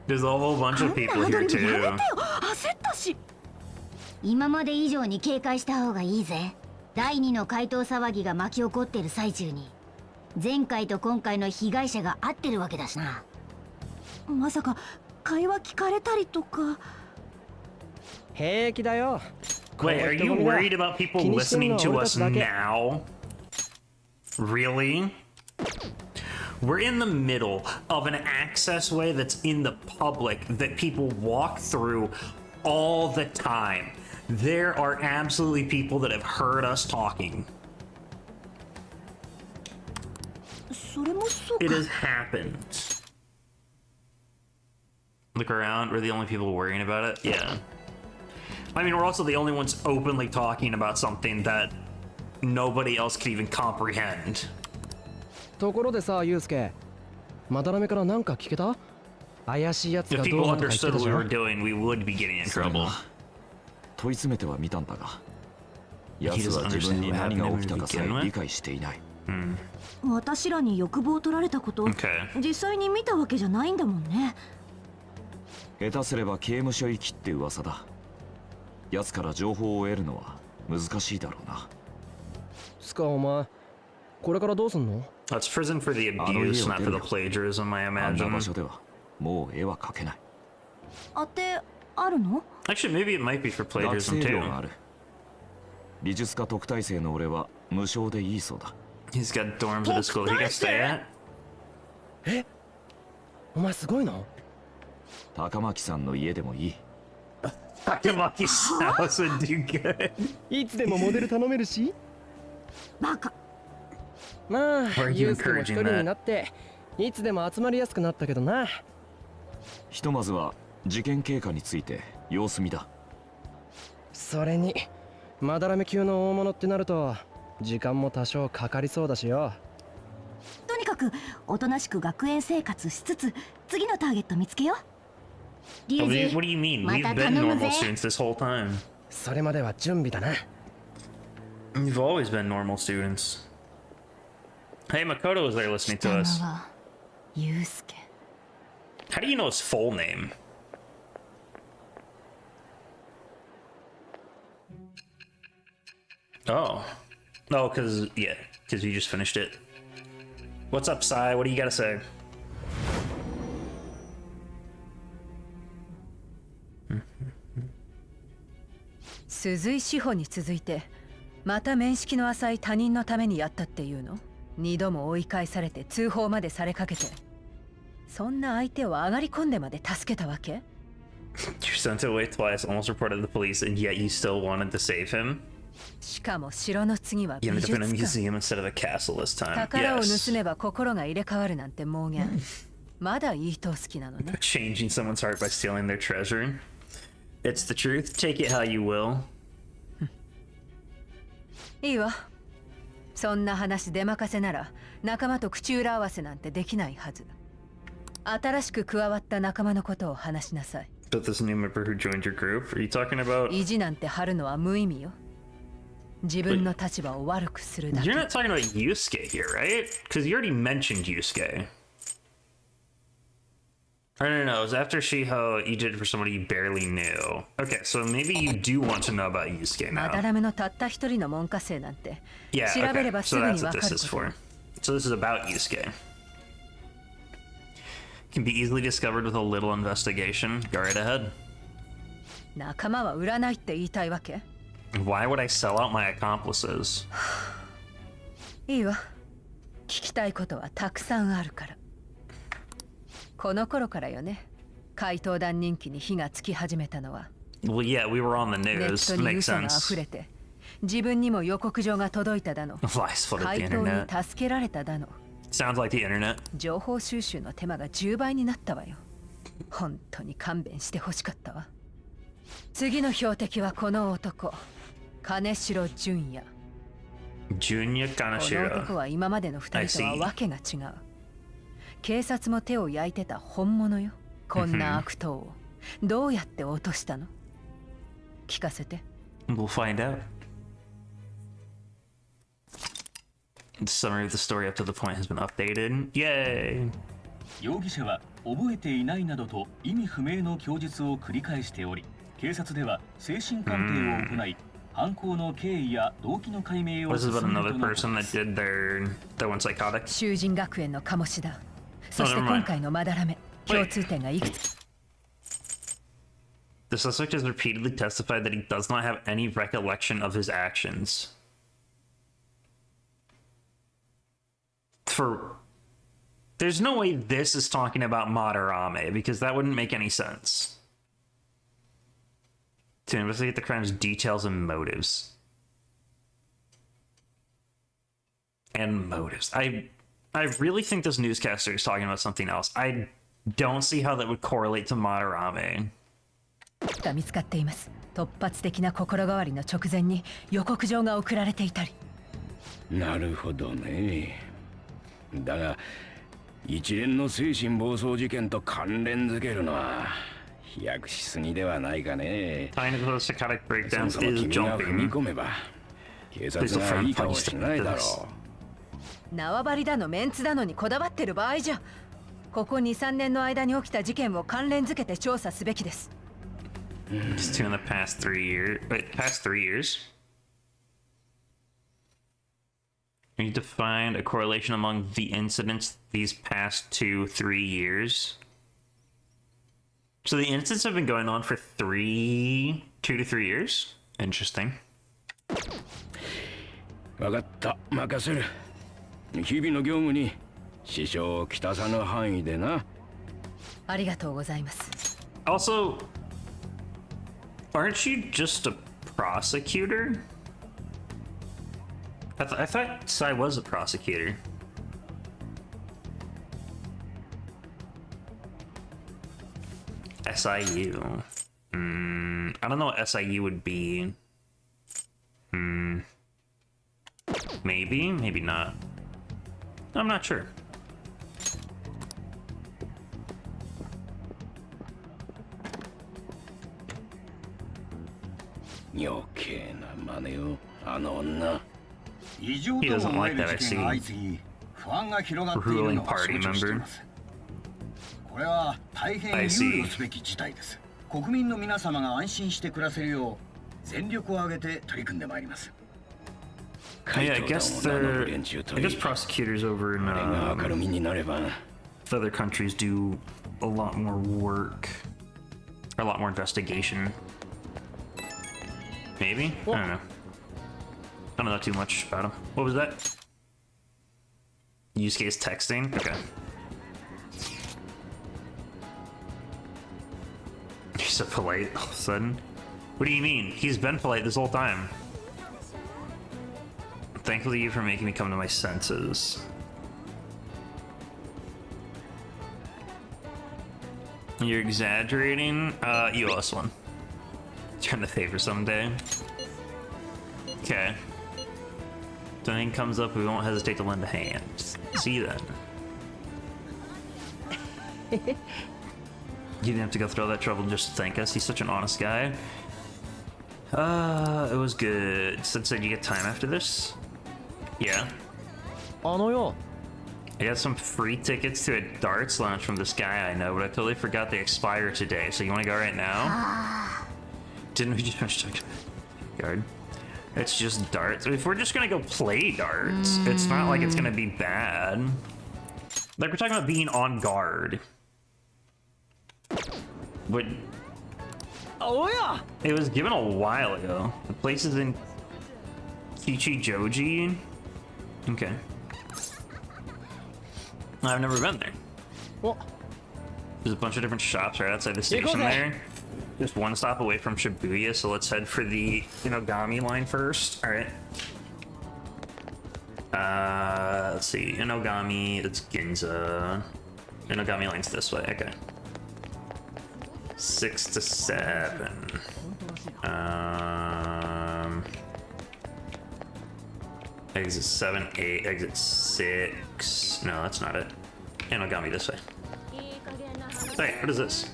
There's a whole bunch of people アド here リブやめて too. よ。焦ったし。今まで以上に警戒した方がいいぜ。第二の怪盗騒ぎが巻き起こってる最中に前回と今回の被害者が合ってるわけだしな。まさか会話聞かれたりとか。平気だよ。 Wait, are you worried about people listening to us now? Really? We're in the middle of an access way that's in the public that people walk through all the time. There are absolutely people that have heard us talking. それもそうか。 It has happened. Look around, we're the only people worrying about it? Yeah. I mean, we're also the only ones openly talking about something that nobody else could even comprehend. ところでさ、ユウスケ、マダラメから何か聞けた？怪しいやつ If がど people うとか言って understood た what じ we ゃ were ん。 doing, we would be getting in それ trouble. が問い詰めてはみたんだが、奴は自分に何が起きたかさえ理解していない。私らに欲望取られたこと、実際に見たわけじゃないんだもんね。下手すれば刑務所行きって噂だ。奴から情報を得るのは難しいだろうな。つかお前、これからどうすんの？ That's prison for the abuse, not for the plagiarism, I あんな imagine. 場所ではもう絵は描けない。当てあるの？ Actually, maybe it might be for 学 plagiarism 生寮が too. ある。美術家特待生の俺は無償でいいそうだ。He's got dorms at his school he can stay at. え？お前すごいの？高巻さんの家でもいい。Takaki's house would do good. いつでもモデル頼めるし。バカ。まあ、 Why are you ユウスケも encouraging 一人になっていつでも集まりやすくなったけどな。ひとまずは事件経過について様子見だ。それにマダラメ級の大物ってなると時間も多少かかりそうだしよ。とにかくおとなしく学園生活しつつ次のターゲット見つけよう。 What do you mean? We've been normal students this whole time. それまでは準備だな。 You've always been normal students. Hey, Makoto was there listening to us. ユウスケ。 How do you know his full name? Oh. Oh, because you just finished it. What's up, Sai? What do you gotta say? 鈴井志保に続いてまた面識の浅い他人のためにやったっていうの？二度も追い返されて通報までされかけて、そんな相手を上がり込んでまで助けたわけ？ You're sent away twice, almost reported to the police, and yet you still wanted to save him? しかも城の次は美 You 術 ended up in a 館。 museum instead of a castle this time. 宝を Yes. 盗めば心が入れ替わるなんて妄言。まだいいと好きなのね。 Changing someone's heart by stealing their treasure. It's the truth. Take it how you will. いいわ。そんな話出任せなら仲間と口裏合わせなんてできないはず。新しく加わった仲間のことを話しなさい。 But this new member who joined your group? Are you talking about? 意地なんて張るのは無意味よ。自分の立場を悪くするだけ。 You're not talking about Yusuke here, right? Because you already mentioned Yusuke. 「 ユウスケ」 Yusuke. 「 「 How do you know his full name? 」 「 「 「 「 「 「 「 「 「 「 「 「 「 「 「 「 「 「 「 「 「 「 「 「「Or no, it was after Shiho, you did it for somebody you barely knew. Okay, so maybe you do want to know about Yusuke now. マダラメのたった一人の門下生なんて Yeah, 調べれ okay. ばす So ぐ that's にわ what か this る is こと for. So this is about Yusuke. Can be easily discovered with a little investigation. Go right ahead. 仲間は売らないって言いたいわけ Why would I sell out my accomplices? いいわ聞きたいことはたくさんあるからこの頃からよね怪盗団人気に火がつき始めたのは Well, yeah, we were on the ネッ news. トに Makes 嘘が sense. 溢れて自分にも予告状が届いただの Lies flooded 怪 the 盗に internet. 助けられただの Sounds like the internet. 情報収集の手間が10倍になったわよ本当に勘弁してほしかったわ次の標的はこの男金城純也 Junya この Kanashiro. 男は今までの2人とはわけが違う警察も手を焼いてた本物よこんな悪党をどうやって落としたの聞かせて We'll find out. The summary of the story up to the point has been updated. Yay! 容疑者は覚えていないなどと意味不明の供述を繰り返しており、警察では精神鑑定を行い、犯行の経緯や動機の解明を Was 進 it め about る another との person that did their one psychotic? 囚人学園の鴨志だそして never mind. 今回のマダラメ共通点がいくつ The suspect has repeatedly testified that he does not have any recollection of his actions. There's no way this is talking about Madarame, because that wouldn't make any sense. To investigate the crime's details and motives. And motives. I really think this newscaster is talking about something else. I don't see how that would correlate to Madarame. が見つかっています突発的な心変わりの直前に予告状が送られていたりなるほどねだが一連の精神暴走事件と関連づけるのは飛躍しすぎではないかね Tying to those psychotic breakdowns そもそも is 君が踏み jumping. 込めば警察がいい顔しないだろう縄張りだのメンツだのにこだわってる場合じゃここ 2,3 年の間に起きた事件を関連づけて調査すべきです Just two in the past 3 years. Wait, past 3 years? We need to find a correlation among the incidents these past 2-3 years. So the incidents have been going on for 2 to 3 years? Interesting. 分かった任せる日々の業務に支障をきたさぬ範囲でなありがとうございます Also, aren't you just a prosecutor? I thought Sai was a prosecutor. SIU. I don't know what SIU would be. Maybe, maybe not. I'm not sure. He doesn't like that, I see. Ruling party member. これは大変憂慮すべき事態です。国民の皆様が安心して暮らせるよう全力を挙げて取り組んでまいります。 Yeah, I guess prosecutors over in other countries do a lot more work, or a lot more investigation. Maybe? I don't know. I don't know too much about him. What was that? Yusuke's texting? Okay. You're so polite all of a sudden. What do you mean? He's been polite this whole time. Thankful to you for making me come to my senses. You're exaggerating? You owe us one. Turn the favor someday. Okay. If anything comes up, we won't hesitate to lend a hand. See you then. You didn't have to go through all that trouble just to thank us. He's such an honest guy. It was good. Said you get time after this? Yeah. あのよ I got some free tickets to a darts launch from this guy I know, but I totally forgot they expire today. So you want to go right now? Didn't we just finish talking about guard? It's just darts. If we're just gonna go play darts, it's not like it's gonna be bad. Like we're talking about being on guard. But oh yeah, it was given a while ago. The place is in Kichijoji. Okay. I've never been there. Well, there's a bunch of different shops right outside the station there. Just one stop away from Shibuya, so let's head for the Inogami line first. All right. Let's see. Inogami, it's Ginza. Inogami line's this way. Okay. 6 to 7. Exit 7, 8, exit 6. No, that's not it. Inogami this way. Hey, what is this?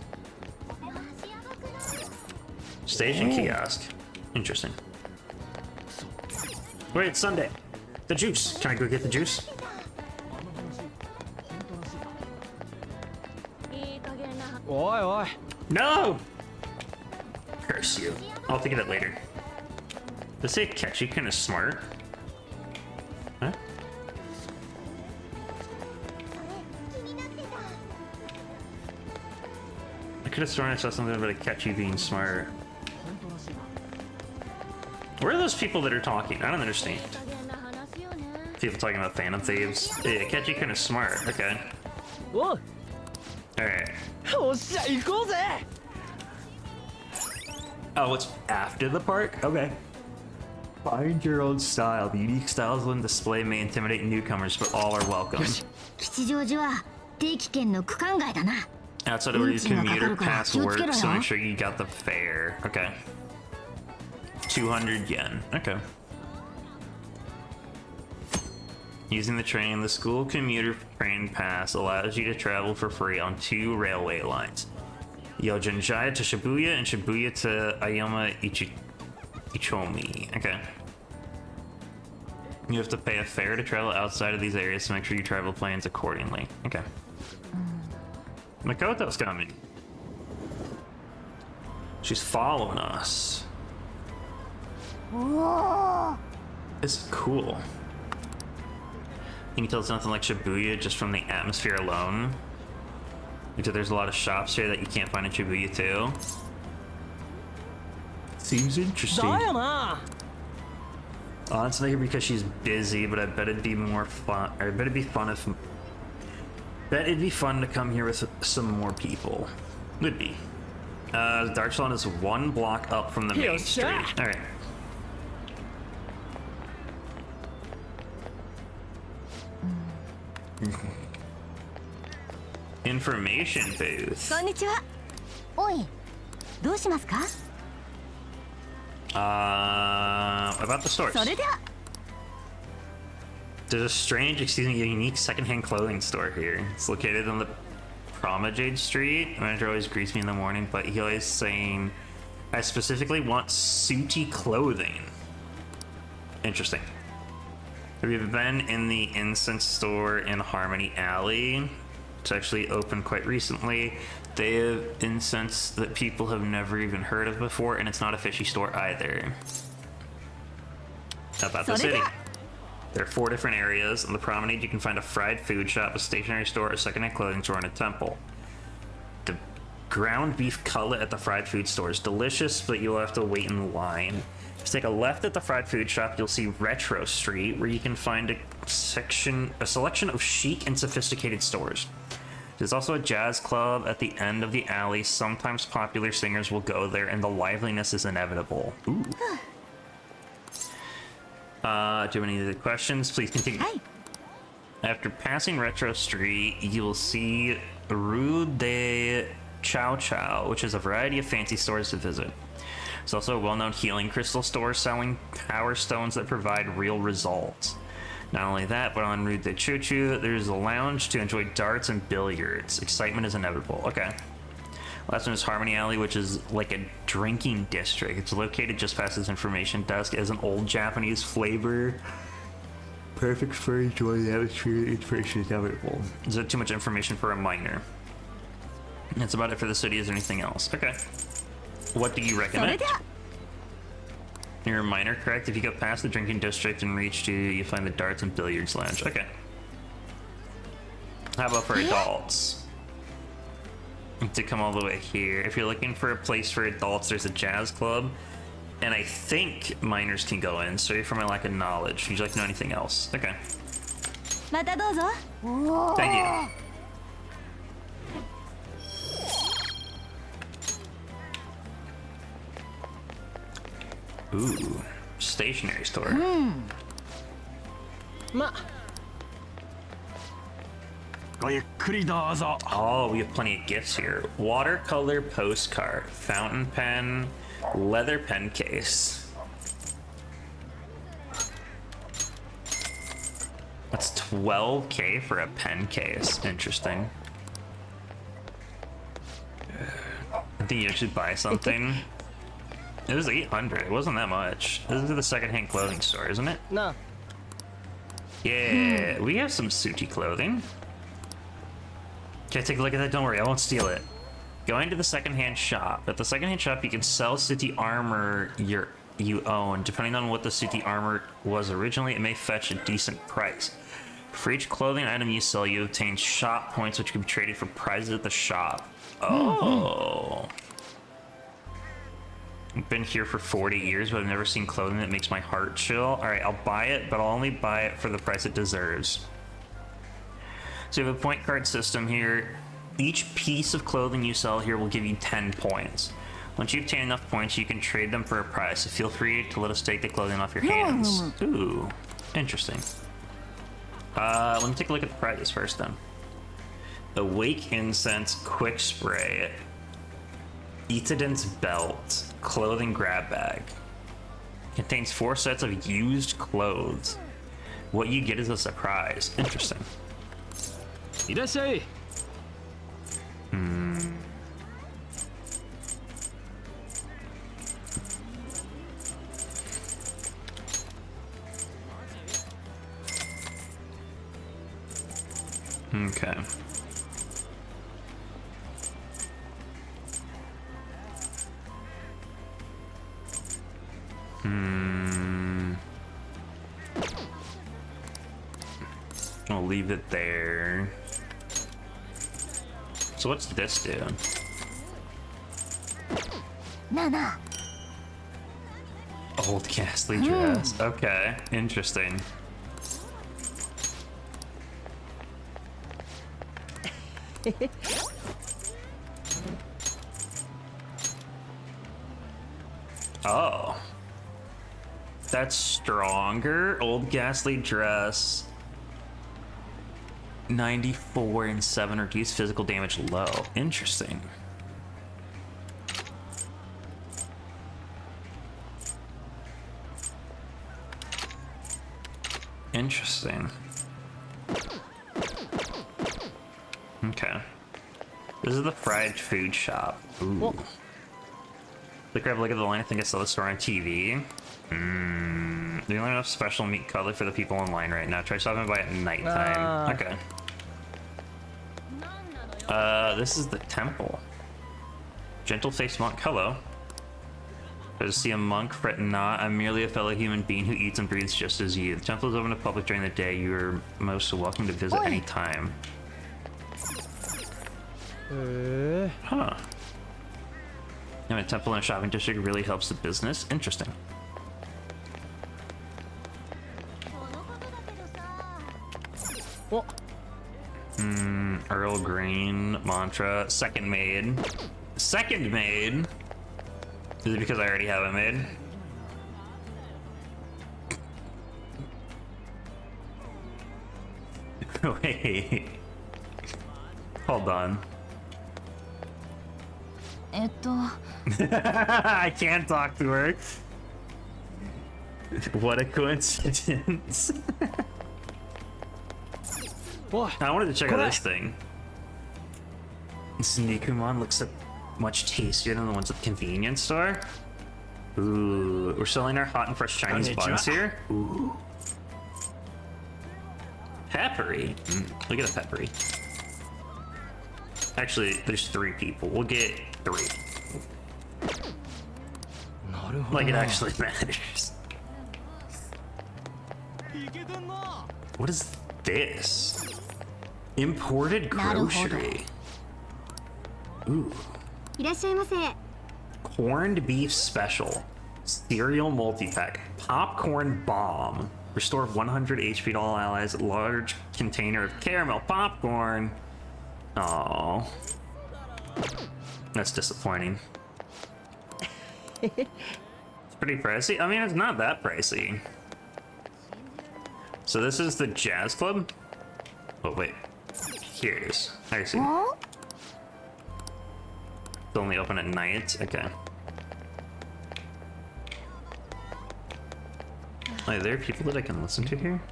Station kiosk. Interesting. Wait, it's Sunday. The juice. Can I go get the juice? Oi, oi. No! Curse you. I'll think of it later. They say catchy, kind of smart. Huh? I could have sworn I saw something about a catchy being smart. Where are those people that are talking? I don't understand. People talking about Phantom Thieves. Yeah, catchy, kind of smart. Okay. Whoa. Alright. Oh, it's after the park? Okay. Find your own style. The unique styles on display may intimidate newcomers, but all are welcome. Outside of where your commuter pass works, so make sure you got the fare. Okay. 200 yen. Okay. Using the train, the school commuter train pass allows you to travel for free on 2 railway lines. Yojinjaya to Shibuya and Shibuya to Ayama Ichomi. Okay. You have to pay a fare to travel outside of these areas, so make sure you travel plans accordingly. Okay. Makoto's coming. She's following us. This is cool. You can tell it's nothing like Shibuya just from the atmosphere alone. Because there's a lot of shops here that you can't find in Shibuya too. Seems interesting. It's not here because she's busy, but I bet it'd be more fun. Or I bet it'd be fun if. Bet it'd be fun to come here with some more people. Would be. Dark Salon is 1 block up from the main street. All right. Information booth. About the stores. There's a strange, unique secondhand clothing store here. It's located on the Promajade Street. Manager always greets me in the morning, but he always saying, I specifically want suity clothing. Interesting. Have you been in the incense store in Harmony Alley? It's actually opened quite recently. They have incense that people have never even heard of before, and it's not a fishy store either. How about the city? There are 4 different areas. On the promenade, you can find a fried food shop, a stationery store, a secondhand clothing store, and a temple. The ground beef cutlet at the fried food store is delicious, but you'll have to wait in line. If you take a left at the fried food shop, you'll see Retro Street, where you can find a selection of chic and sophisticated stores. There's also a jazz club at the end of the alley. Sometimes popular singers will go there, and the liveliness is inevitable. Ooh. Do you have any other questions? Please continue. Hi. After passing Retro Street, you'll see Rue de Chow Chow, which is a variety of fancy stores to visit. It's also a well-known healing crystal store selling power stones that provide real results. Not only that, but on Rue de Choo Choo, there's a lounge to enjoy darts and billiards. Excitement is inevitable. Okay. Last one is Harmony Alley, which is like a drinking district. It's located just past this information desk. It has an old Japanese flavor. Perfect for enjoying the atmosphere. Information is inevitable. Is that too much information for a minor? That's about it for the city. Is there anything else? Okay. What do you recommend? You're a minor, correct? If you go past the drinking district and reach to, you find the darts and billiards lounge. Okay. How about for adults? To come all the way here. If you're looking for a place for adults, there's a jazz club. And I think minors can go in. Sorry for my lack of knowledge. Would you like to know anything else? Okay. Thank you. Ooh, stationery store. Oh, we have plenty of gifts here. Watercolor postcard, fountain pen, leather pen case. That's 12K for a pen case. Interesting. I think you should buy something. It was 800. It wasn't that much. This is the secondhand clothing store, isn't it? No. Yeah, we have some Suchi clothing. Okay, take a look at that. Don't worry, I won't steal it. Going to the secondhand shop. At the secondhand shop, you can sell Suti armor you own. Depending on what the Suti armor was originally, it may fetch a decent price. For each clothing item you sell, you obtain shop points, which can be traded for prizes at the shop. Oh. I've been here for 40 years, but I've never seen clothing that makes my heart chill. All right, I'll buy it, but I'll only buy it for the price it deserves. So you have a point card system here. Each piece of clothing you sell here will give you 10 points. Once you obtain enough points, you can trade them for a price. So feel free to let us take the clothing off your hands. Ooh, interesting. Let me take a look at the prizes first then. Awake Incense Quick Spray. Itadin's Belt. Clothing grab bag. Contains 4 sets of used clothes. What you get is a surprise. Interesting. Okay. I'll leave it there. So what's this do? Old ghastly dress. Okay, interesting. Oh. That's stronger. Old ghastly dress. 94 and 7 reduce physical damage low. Interesting. Interesting. Okay. This is the fried food shop. Ooh. Look at the line. I think I saw the store on TV. They only have special meat cutlery for the people online right now. Try stopping by at nighttime. Okay. This is the temple. Gentle-faced monk. Hello. I see a monk, fret not. I'm merely a fellow human being who eats and breathes just as you. The temple is open to public during the day. You are most welcome to visit any time. Huh. And a temple in a shopping district really helps the business. Interesting. Earl Green mantra. Second maid. Second maid? Is it because I already have it made? Wait. Hold on. I can't talk to her. What a coincidence. I wanted to check out this thing. Sneakermon looks much tastier than the ones at the convenience store. Ooh, we're selling our hot and fresh Chinese buns here. Ooh. Peppery. Look at the peppery. Actually, there's 3 people. We'll get 3. Like it actually matters. What is this? Imported grocery. Ooh. Corned beef special. Cereal multi-pack. Popcorn bomb. Restore 100 HP to all allies. Large container of caramel popcorn. Oh, that's disappointing. It's pretty pricey. I mean, it's not that pricey. So this is the jazz club. Oh wait, here it is. I see. It's only open at night. Okay. Are there people that I can listen to here?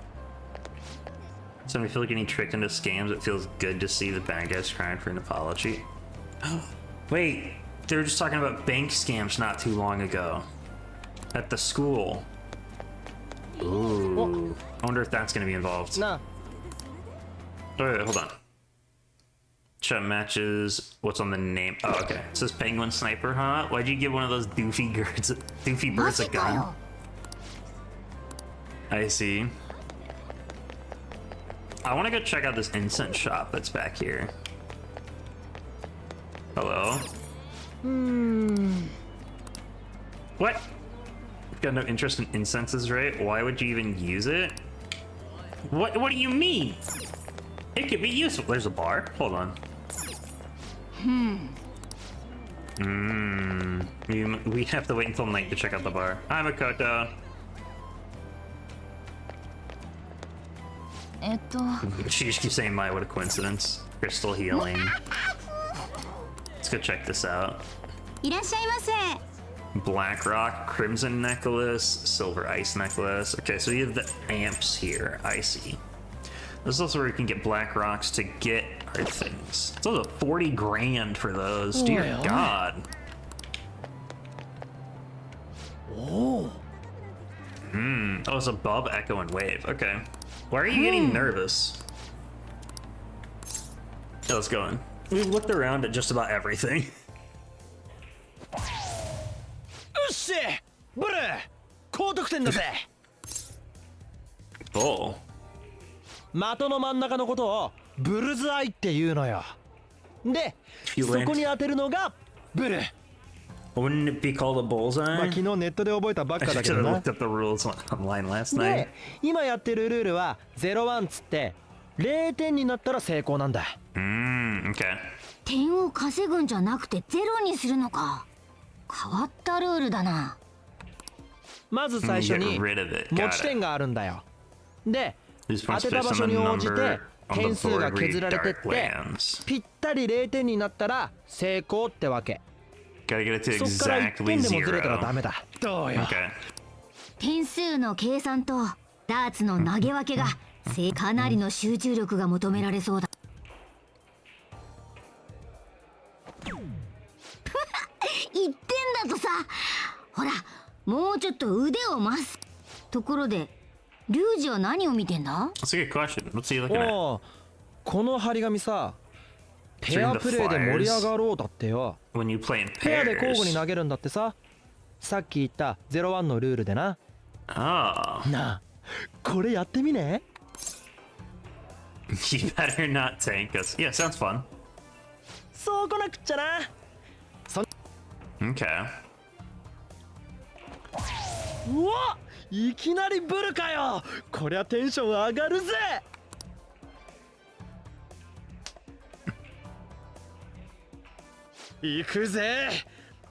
So when I feel like getting tricked into scams, it feels good to see the bad guys crying for an apology. Wait, they were just talking about bank scams not too long ago. At the school. Ooh. I wonder if that's gonna be involved. No. Oh, wait, hold on. Chat matches what's on the name. Oh, okay. It says Penguin Sniper, huh? Why'd you give one of those doofy birds a gun? I see. I want to go check out this incense shop that's back here. Hello? What? You've got no interest in incenses, right? Why would you even use it? What do you mean? It could be useful. There's a bar. Hold on. We have to wait until night to check out the bar. Hi, Makoto. She just keeps saying, "My, what a coincidence." Crystal healing. Let's go check this out. Black rock, crimson necklace, silver ice necklace. Okay, so you have the amps here. I see. This is also where you can get black rocks to get our things. It's also 40 grand for those. Dear God. Oh, it's a Bob, Echo, and Wave. Okay. Why are you getting nervous? Yeah, let's go in. We've looked around at just about everything. Bull. 的の真ん中のことをブルズアイっていうのよ。で、そこに当てるのがブル。Wouldn't it be called a bullseye? まあ昨日ネットで覚えたばっかだけどな。I should have looked up the rules online last night. で、今やってるルールは01つって0点になったら成功なんだ。Okay. 点を稼ぐんじゃなくてゼロにするのか。変わったルールだな。まず最初に持ち点があるんだよ。で、当てた場所に応じて点数が削られてってぴったり0点になったら成功ってわけ。そっから1点でもずれたらダメだ。どうよ。点数の計算とダーツの投げ分けがかなりの集中力が求められそうだ。1点だとさ、ほらもうちょっと腕を回す。ところでリュウジは何を見てんだ？ That's a good question. What's he looking at? この張り紙さ、ペアプレイで盛り上がろうだってよ。When you play in pairs. ペアで交互に投げるんだってさ。さっき言った01のルールでな。ああ。なあ、これやってみね。You better not tank us. Yeah, sounds fun. そうこなくっちゃな。Okay. うわ、いきなりブルかよ。こりゃテンション上がるぜ。行くぜ。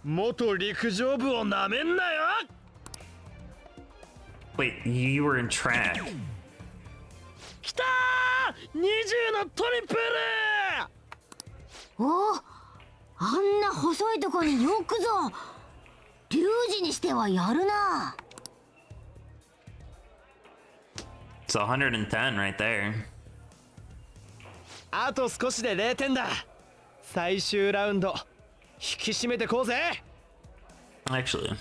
元陸上部をなめんなよ。Wait, you were in track. きたー！ 20のトリプル。おお、あんな細いとこによくぞ。リュウジにしてはやるな。It's 110 right there. あと少しで0点だ。最終ラウンド引き締めてこうぜ。Actually,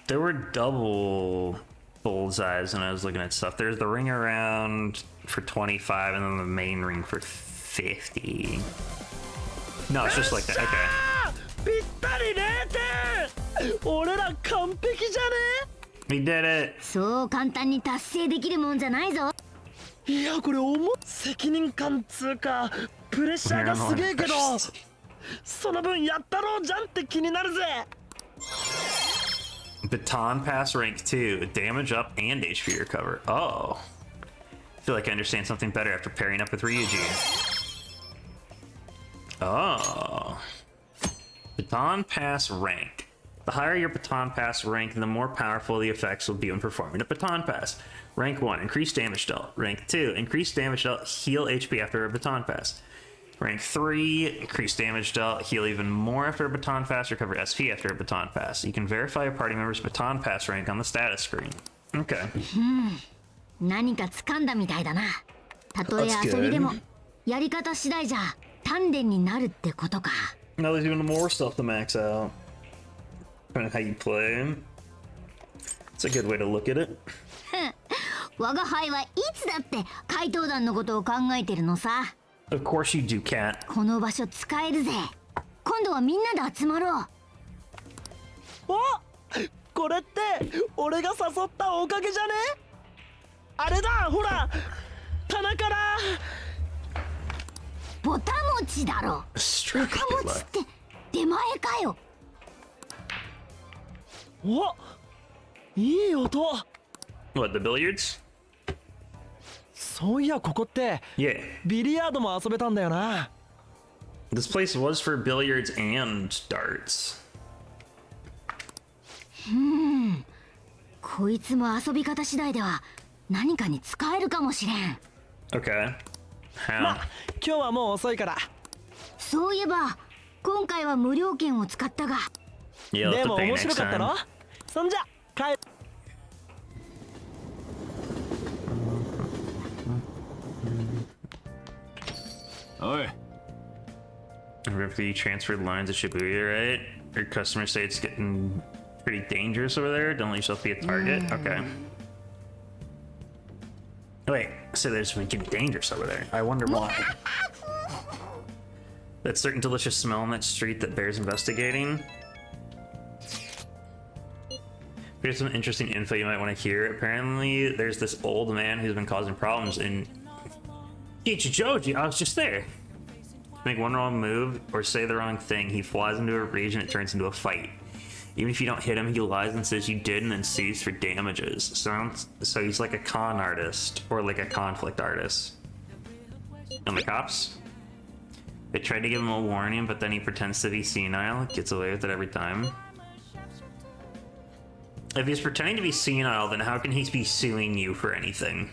there were double bullseyes when I was looking at stuff. There's the ring around for 25 and then the main ring for 50. No, it's just like that. Okay. ぴったり0点。俺ら完璧じゃね？ We did it. そう簡単に達成できるもんじゃないぞ。いやこれ責任感つうかプレッシャーがすげえけど、その分やったろうじゃんって気になるぜ。Baton Pass rank 2, damage up and HP recover. Oh. I feel like I understand something better after pairing up with Ryuji. Oh. Baton Pass rank. The higher your Baton Pass rank, the more powerful the effects will be when performing a Baton Pass. Rank 1, increased damage dealt. Rank 2, increased damage dealt, heal HP after a Baton Pass. Rank 3, increased damage dealt, heal even more after a Baton Pass, recover SP after a Baton Pass. You can verify a party member's Baton Pass rank on the status screen. Okay. 何か掴んだみたいだな。たとえ遊びでもやり方次第じゃ鍛錬になるってことか。Now there's even more stuff to max out. Depending on how you play. It's a good way to look at it. 我が輩はいつだって怪盗団のことを考えてるのさ。Of course you do, cat. この場所使えるぜ。今度はみんなで集まろう。お、これって俺が誘ったおかげじゃね？あれだ、ほら、棚から。ぼたもちだろ。ぼたもちって出前かよ。お、いい音。What, the billiards? そういやここって Yeah. ビリヤードも遊べたんだよな。This place was for billiards and darts. こいつも遊び方次第では何かに使えるかもしれん。Okay. How? まあ今日はもう遅いから。そういえば今回は無料券を使ったが。Yeah, でも面白かったろ。そんじゃ帰る。おい。After you transferred lines to Shibuya, right? Your customers say it's getting pretty dangerous over there. Don't let yourself be a target. Okay. Wait, so there's getting dangerous over there. I wonder why. That certain delicious smell on that street that bears investigating. Here's some interesting info you might want to hear. Apparently, there's this old man who's been causing problems in Kichijoji. I was just there. Make one wrong move or say the wrong thing, he flies into a rage and it turns into a fight. Even if you don't hit him, he lies and says you did and then sues for damages. So he's like a con artist or like a conflict artist. And the cops? They tried to give him a warning, but then he pretends to be senile, gets away with it every time. If he's pretending to be senile, then how can he be suing you for anything?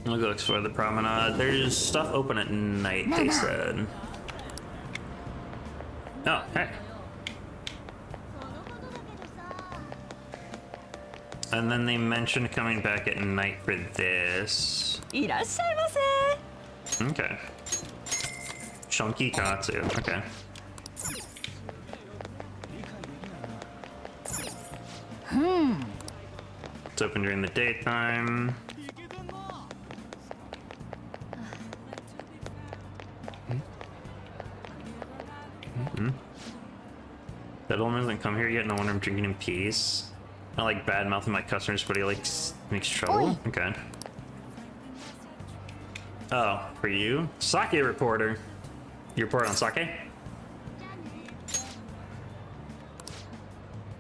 I'll go explore the promenade. There's stuff open at night, they said. Oh, hey. And then they mentioned coming back at night for this. いらっしゃいませ。 Okay. Chunky Katsu. Okay. It's open during the daytime. That old man hasn't come here yet. No wonder I'm drinking in peace. I like bad mouthing my customers, but he like makes trouble. Okay. Oh, for you? Sake reporter. You report on sake?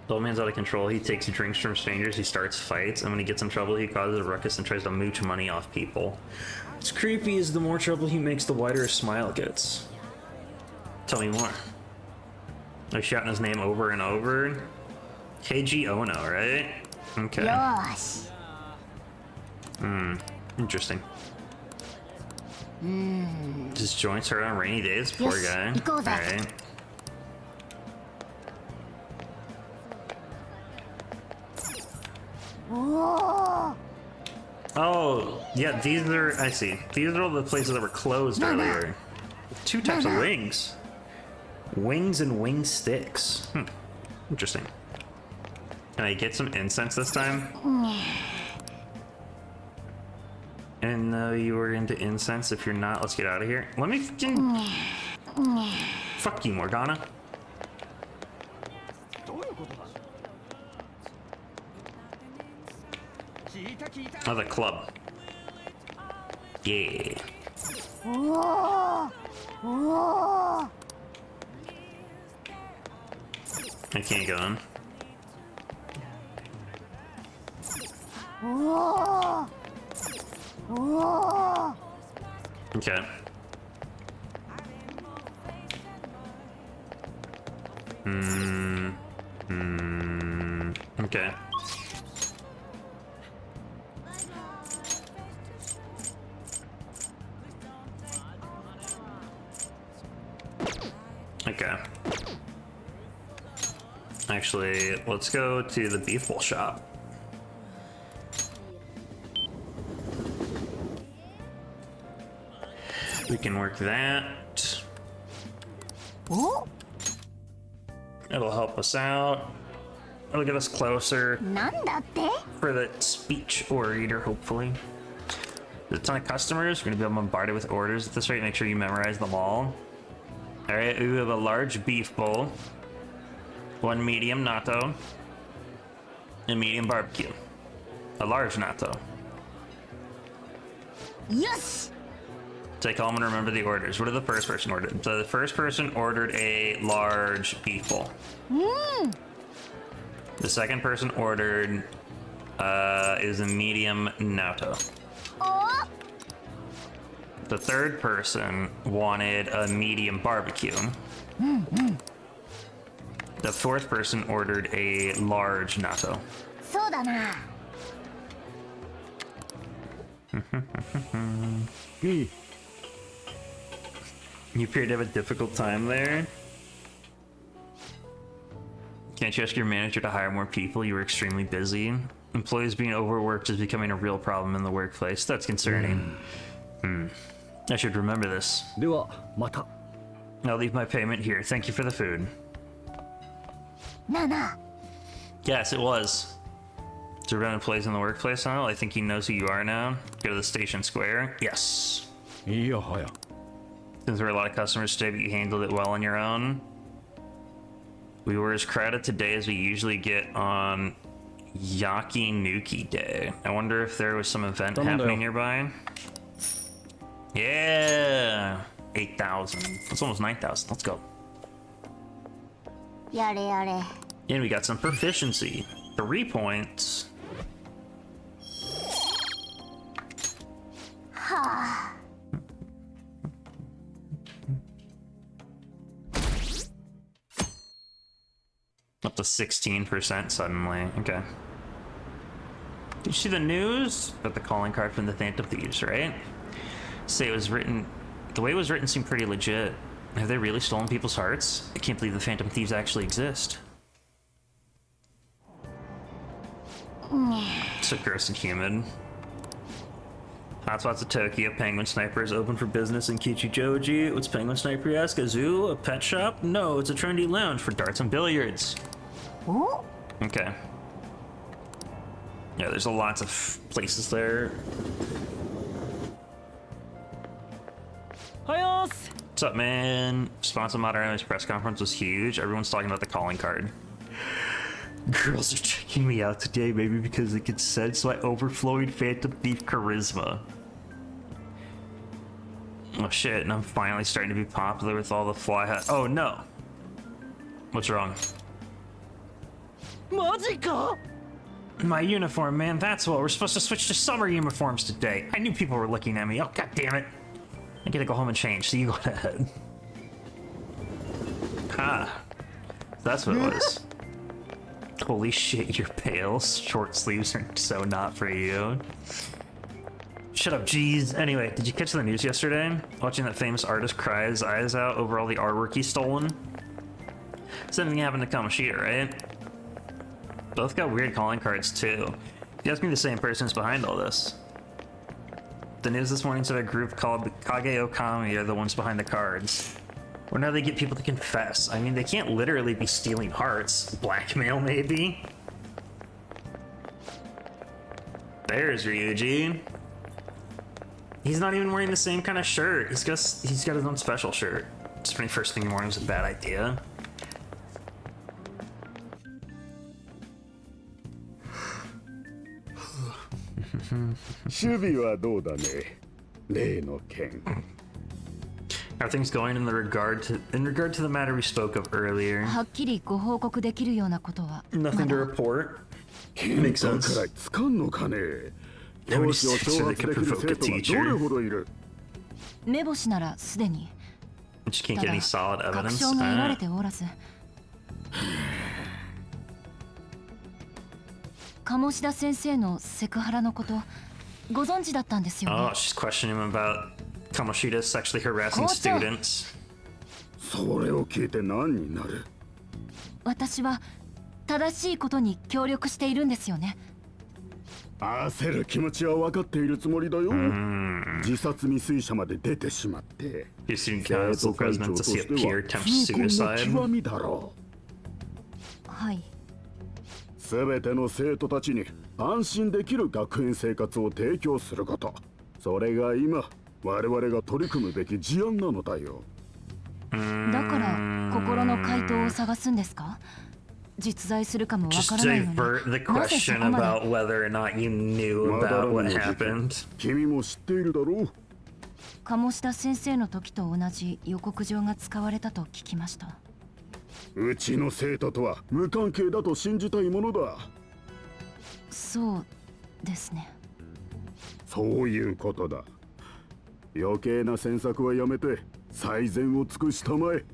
The old man's out of control. He takes drinks from strangers. He starts fights. And when he gets in trouble, he causes a ruckus and tries to mooch money off people. What's creepy is the more trouble he makes, the wider his smile gets. Tell me more. They're shouting his name over and over. Keiji Ono, right? Okay. Yosh. Interesting. Just joints her on rainy days, poor guy. Alright. Oh, yeah, these are, I see. These are all the places that were closed earlier. 2 types of wings. Wings and wing sticks. Interesting. Can I get some incense this time? And though you were into incense, if you're not, let's get out of here. Let me fucking... Fuck you, Morgana. Oh, the club. Yeah. I can't go in. Okay. Okay. Okay. Actually, let's go to the beef bowl shop. We can work that. It'll help us out. It'll get us closer for the speech orator, hopefully. There's a ton of customers. We're gonna be bombarded with orders at this rate. Make sure you memorize them all. All right, we have a large beef bowl, 1 medium natto, a medium barbecue, a large natto. Yes. Take home and remember the orders. What did the first person order? So the first person ordered a large beef bowl. The second person ordered is a medium natto. The third person wanted a medium barbecue. The fourth person ordered a large natto. You appear to have a difficult time there. Can't you ask your manager to hire more people? You were extremely busy. Employees being overworked is becoming a real problem in the workplace. That's concerning. I should remember this. I'll leave my payment here. Thank you for the food. Yes, it was. To run employees in the workplace now? I think he knows who you are now. Go to the station square. Yes. Since there were a lot of customers today, but you handled it well on your own. We were as crowded today as we usually get on Yakinuki Day. I wonder if there was some event happening nearby. Yeah! 8,000. That's almost 9,000. Let's go. And we got some proficiency. 3 points. Up to 16% suddenly. Okay. Did you see the news? Got the calling card from the Phantom Thieves, right? Say it was written. The way it was written seemed pretty legit. Have they really stolen people's hearts? I can't believe the Phantom Thieves actually exist. So gross and humid. Hotspots of Tokyo. Penguin Sniper is open for business in Kichijoji. What's Penguin Sniper, you ask? A zoo? A pet shop? No, it's a trendy lounge for darts and billiards. Okay. Yeah, there's lots of places there. What's up, man? Response to Madarame's press conference was huge. Everyone's talking about the calling card. Girls are checking me out today, maybe because they can sense my overflowing Phantom Thief charisma. Oh shit, and I'm finally starting to be popular with all the fly hat. Oh no! What's wrong? My uniform, man, that's what. We're supposed to switch to summer uniforms today. I knew people were looking at me. Oh, god damn it. I gotta go home and change, so you go ahead. Ah. That's what it was. Holy shit, you're pale. Short sleeves are so not for you. Shut up, jeez. Anyway, did you catch the news yesterday? Watching that famous artist cry his eyes out over all the artwork he's stolen? Something happened to Kamoshida, right? Both got weird calling cards, too. You must be the same person who's behind all this. The news this morning said a group called the Kage Okami are the ones behind the cards. Wonder how they get people to confess. I mean, they can't literally be stealing hearts. Blackmail, maybe? There's Ryuji. He's not even wearing the same kind of shirt. He's got his own special shirt. Spending first thing in the morning is a bad idea. 守備はどうだね。例の件。How are things going in regard to the matter we spoke of earlier? はっきりご報告できるようなことは Nothing to report. Makes sense. くらいつかんのかね。教師を挑発できる生徒がどれほどいる。目星ならすでに。 Just can't get any solid 確 evidence. 証が得られておらず。鴨志田先生のセクハラのことご存知だったんですよね。Oh, she's questioning him about Kamoshida sexually harassing students. それを聞いて何になる？私は正しいことに協力しているんですよね。焦る気持ちは分かっているつもりだよ。自殺未遂者まで出てしまって。生徒会長としては痛恨の極みだろう。はい。すべての生徒たちに安心できる学園生活を提供すること。それが今我々が取り組むべき事案なのだよ。だから心の回答を探すんですか？実在するかもわからないのに。Just divert the question about whether or not you knew about what happened. 君も知っているだろう。鴨志田先生の時と同じ予告状が使われたと聞きました。うちの生徒とは無関係だと信じたいものだ。そうですね。そういうことだ。余計な詮索はやめて最善を尽くしたまえ。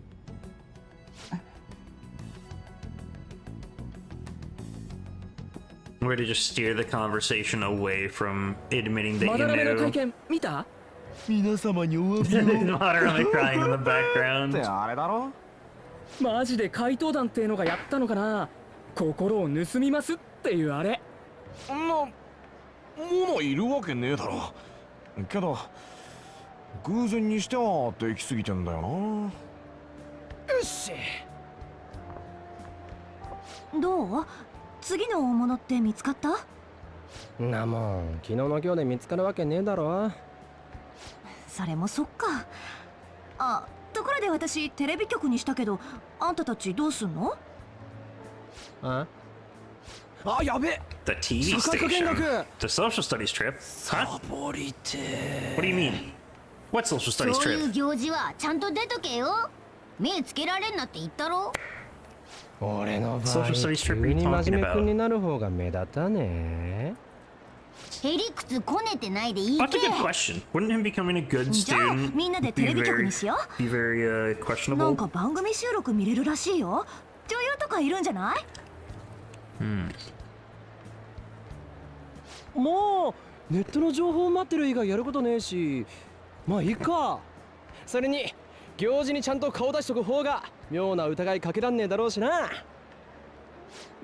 Way to just steer the conversation away from admitting that you マダラメの会 knew. 見見た？皆様にお詫びを。Madarame crying in the background. ってあれだろ？マジで怪盗団ってのがやったのかな。心を盗みますっていうあれ。もういるわけねえだろ。けど偶然にしてはできすぎてんだよな。よし。どう？次の大物って見つかった？なもん昨日の今日で見つかるわけねえだろ。それもそっか。あ、ところで私テレビ局にしたけど、あんたたちどうすんの？あ？あ、やべ。 The TV station. The social studies trip. Huh? What do you mean? What social studies そういう trip? 行事はちゃんと出とけよ。目つけられんなって言ったろ。俺の場合 Social studies trip 急 are you に talking 真面目 about? 君になる方が目立たねへりくつこねてないでいい That's け。 a good question. Wouldn't him becoming a good じゃあ student みんなでテレビ局にしよう。 be very な questionable? んか番組収録見れるらしいよ。女優とかいるんじゃない？もうネットの情報を待ってる以外やることねえし、まあいいか。それに行事にちゃんと顔出しとく方が妙な疑いかけらんねえだろうしな。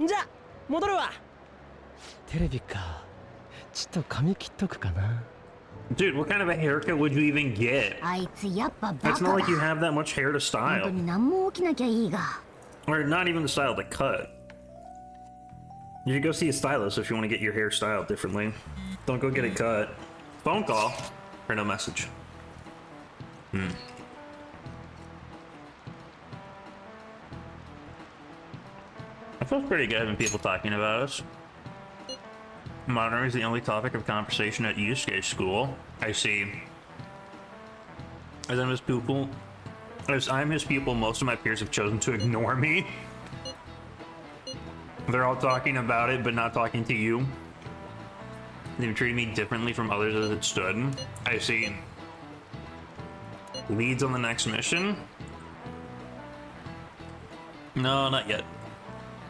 じゃ戻るわ。テレビか。ちょっと髪切っとくかな。 Dude, what kind of a haircut would you even get? あいつやっぱバ It's カ not だ。 like you have that much hair to 本当 style. に何も起きなきゃいいが。 Or not even the style to cut. You should go see a stylist if you want to get your hair styled differently. Don't go get it cut. Phone call. Or no message. I feel pretty good having people talking about us. Madarame is the only topic of conversation at Yusuke's school. I see. As I'm his pupil, most of my peers have chosen to ignore me. They're all talking about it, but not talking to you. They've treated me differently from others as it stood. I see. Leads on the next mission? No, not yet.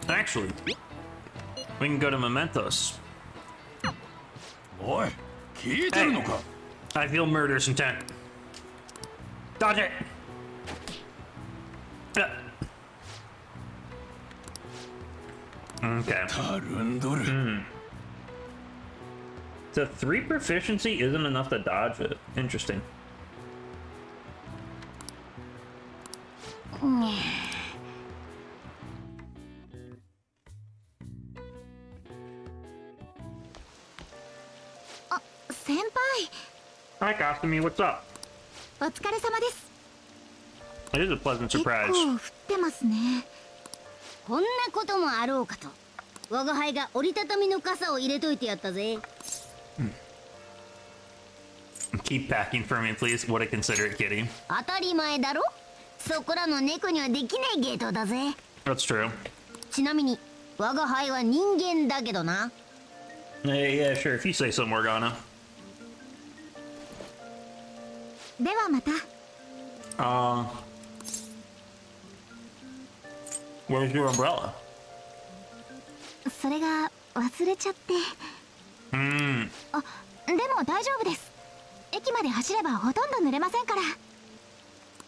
Actually, we can go to Mementos. Oi, Hey, I feel murderous intent. Dodge it! Okay. The 3 proficiency isn't enough to dodge it. Interesting. Hi, Kasumi, what's up? お疲れ様です。 It is a pleasant surprise. 結構降ってますね。こんなこともあろうかと。我が輩が折りたたみの傘を入れといてやったぜ。Keep packing for me, please. What a considerate kitty. 当たり前だろ。そこらの猫にはできないゲートだぜ。That's true. ちなみに我が輩は人間だけどな。Yeah, sure. If you say so, Morgana. ではまた。Where's your umbrella? それが忘れちゃって。あ、でも大丈夫です。駅まで走ればほとんど濡れませんから。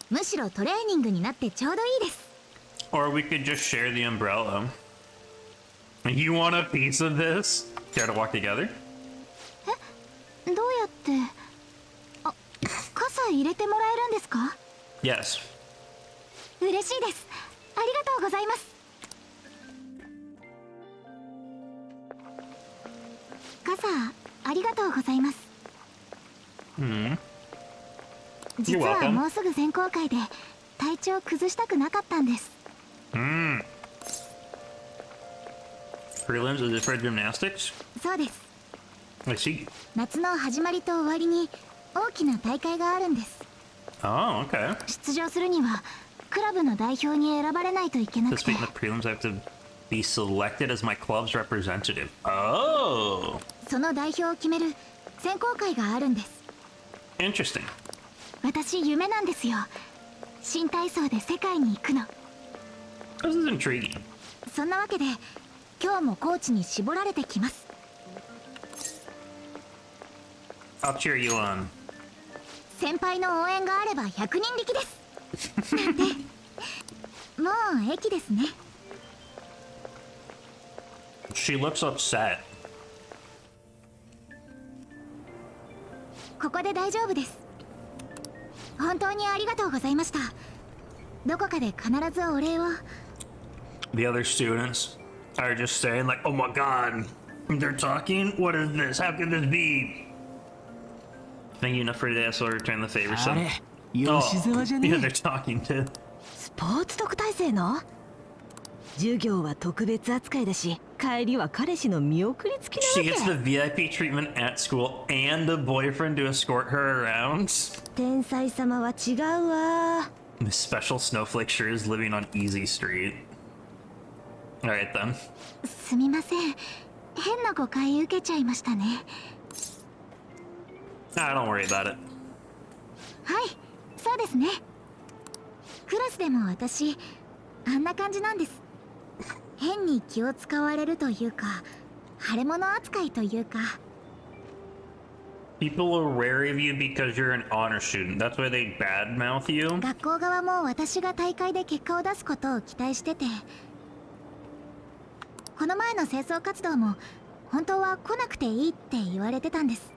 むしろトレーニングになってちょうどいいです。Or we could just share the umbrella. You want a piece of this? Care to walk together? どうやって？あ、傘入れてもらえるんですか？ Yes. 嬉しいです。ありがとうございます。傘ありがとうございます。実はもうすぐ選考会で体調崩したくなかったんです。Prelims, is it for gymnastics? そうです。I see. 夏の始まりと終わりに大きな大会があるんです。Oh, okay. 出場するにはクラブの代表に選ばれないといけなくて。To speak in the prelims, I have to be selected as my club's representative. Oh. その代表を決める選考会があるんです。Interesting. 私夢なんですよ。新体操で世界に行くの。This is intriguing. そんなわけで今日もコーチに絞られてきます。I'll cheer you on. 先輩の応援があれば100人力です。なんて。もう駅ですね。She looks upset. ここで大丈夫です。本当にありがとうございました。どこかで必ずお礼を。The other students are just saying like, oh my god, they're talking? What is this? How could this be? Thank you enough for today, so I'll return the favor. So, yeah, they're talking too. スポーツ特待生の授業は特別扱いだし、帰りは彼氏の見送り付きなわけ。 She gets the VIP treatment at school and a boyfriend to escort her around. 天才様は違うわ。 The special snowflake sure is living on Easy Street. Alright then. すみません。変な誤解受けちゃいましたね。Ah, don't worry about it. はい、そうですね。クラスでも私、あんな感じなんです。変に気を使われるというか、腫れ物扱いというか。People are wary of you because you're an honor student. That's why they badmouth you. 学校側も私が大会で結果を出すことを期待してて、この前の清掃活動も本当は来なくていいって言われてたんです。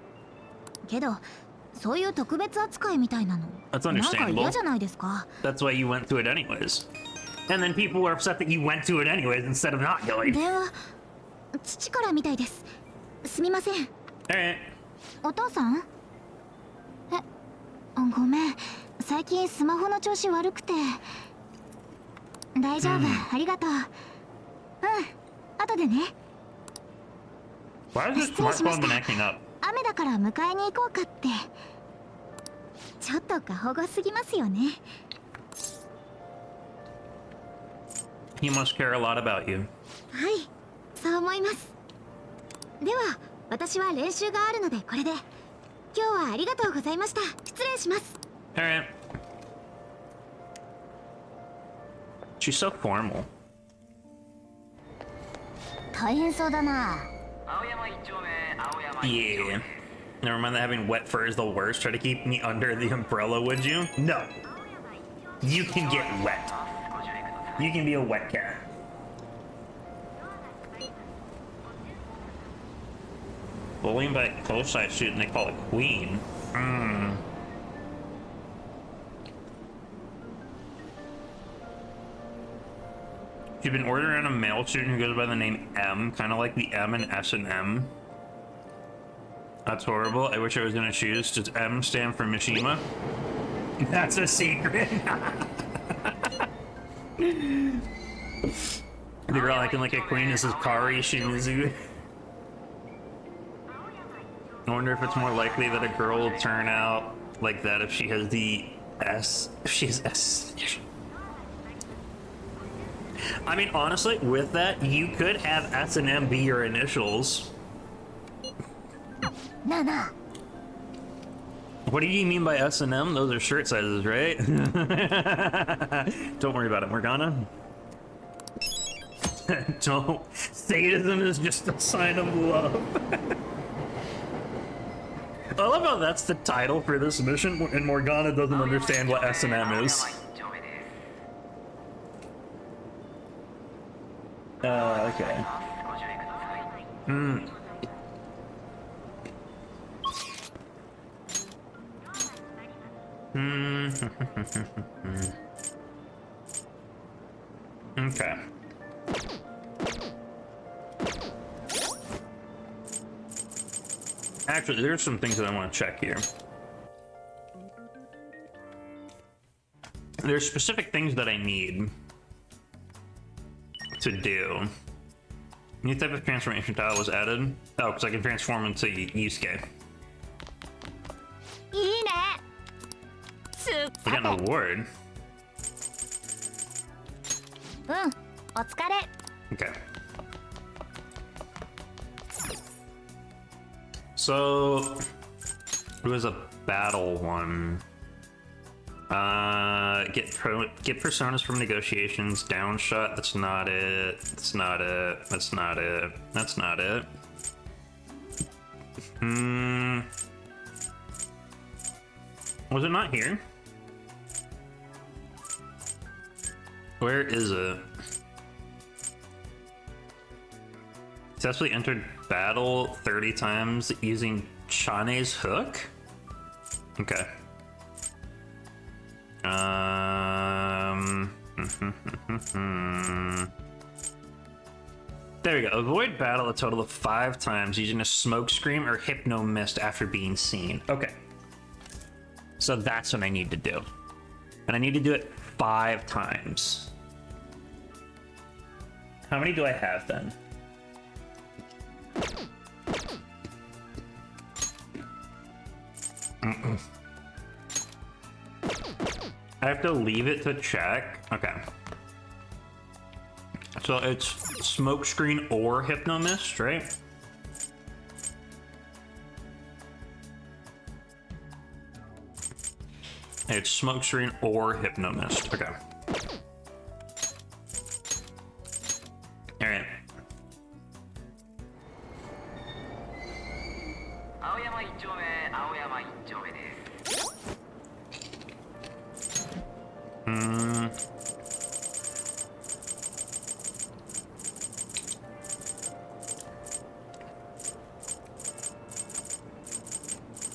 けど、そういう特別扱いみたいなの、なんか嫌じゃないですか。That's why you went to it anyways. And then people were upset that you went to it anyways instead of not going. 電話、父からみたいです。すみません。お父さん？ごめん。最近スマホの調子悪くて。大丈夫、ありがとう。後でね。Why has this smartphone been acting up? 雨だから迎えに行こうかって。ちょっと過保護すぎますよね。He must care a lot about you. はい、そう思います。では、私は練習があるのでこれで。今日はありがとうございました。失礼します。Alright. She's so formal. 大変そうだな。Yeah. Never mind that having wet fur is the worst. Try to keep me under the umbrella, would you? No. You can get wet. You can be a wet cat. Bullying by a close-side student they call a queen. You've been ordering a male student who goes by the name M, kind of like the M in S&M. That's horrible. I wish I was gonna choose. Does M stand for Mishima? That's a secret. The girl acting like a queen is Kari Shimizu. I wonder if it's more likely that a girl will turn out like that if she has the S. If she has S. I mean, honestly, with that, you could have S and M be your initials. Nana. What do you mean by S and M? Those are shirt sizes, right? Don't worry about it, Morgana. Don't. Sadism is just a sign of love. I love how that's the title for this mission, and Morgana doesn't understand what S and M is. Okay. Okay. Actually, there's some things that I want to check here. There's specific things that I need to do. New type of transformation tile was added. Oh, because I can transform into Yusuke. I got an award. Okay. So, it was a battle one. Get personas from negotiations. Downshot. That's not it. That's not it. That's not it. That's not it. Was it not here? Where is it? Successfully entered battle 30 times using Chane's hook? Okay. There we go. Avoid battle a total of 5 times using a smoke screen or hypno mist after being seen. Okay. So that's what I need to do. And I need to do it 5 times. How many do I have then? I have to leave it to check. Okay. So it's smokescreen or hypnomist, right? It's smokescreen or hypnomist. Okay. All right.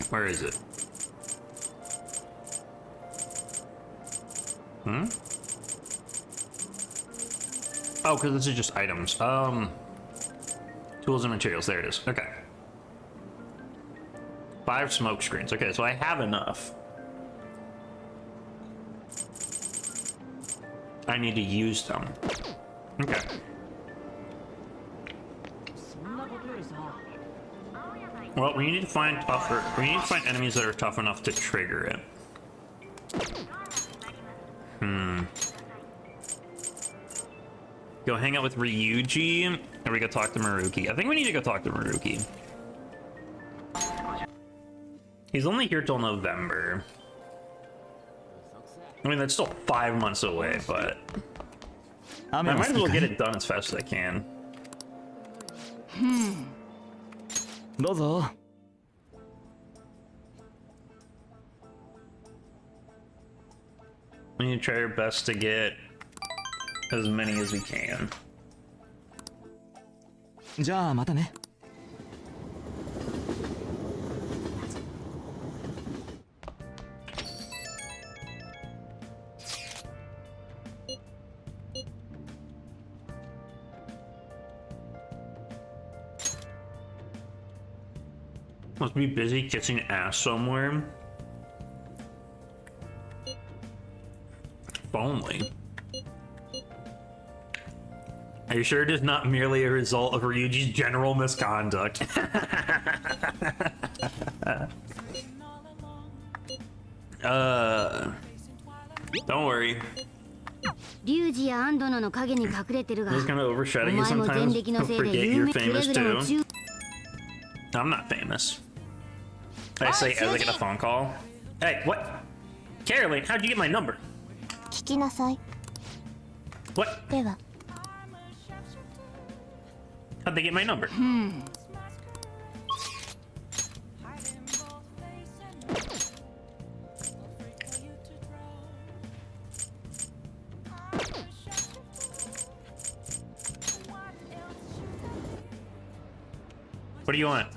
Where is it? Oh, because this is just items. Tools and materials. There it is. Okay. 5 smoke screens. Okay, so I have enough. I need to use them. Okay. Well, we need to find tougher. We need to find enemies that are tough enough to trigger it. Go hang out with Ryuji, or we go talk to Maruki. I think we need to go talk to Maruki. He's only here till November. I mean, that's still 5 months away, but I might as well get it done as fast as I can. We need to try our best to get as many as we can. じゃあまたね。Must be busy kissing ass somewhere. If only. Are you sure it is not merely a result of Ryuji's general misconduct? Don't worry. He's gonna overshadow you sometimes. Don't forget you're famous too. I'm not famous. I say as I get a phone call. Hey, what? Caroline, how'd you get my number? What? How'd they get my number? What do you want?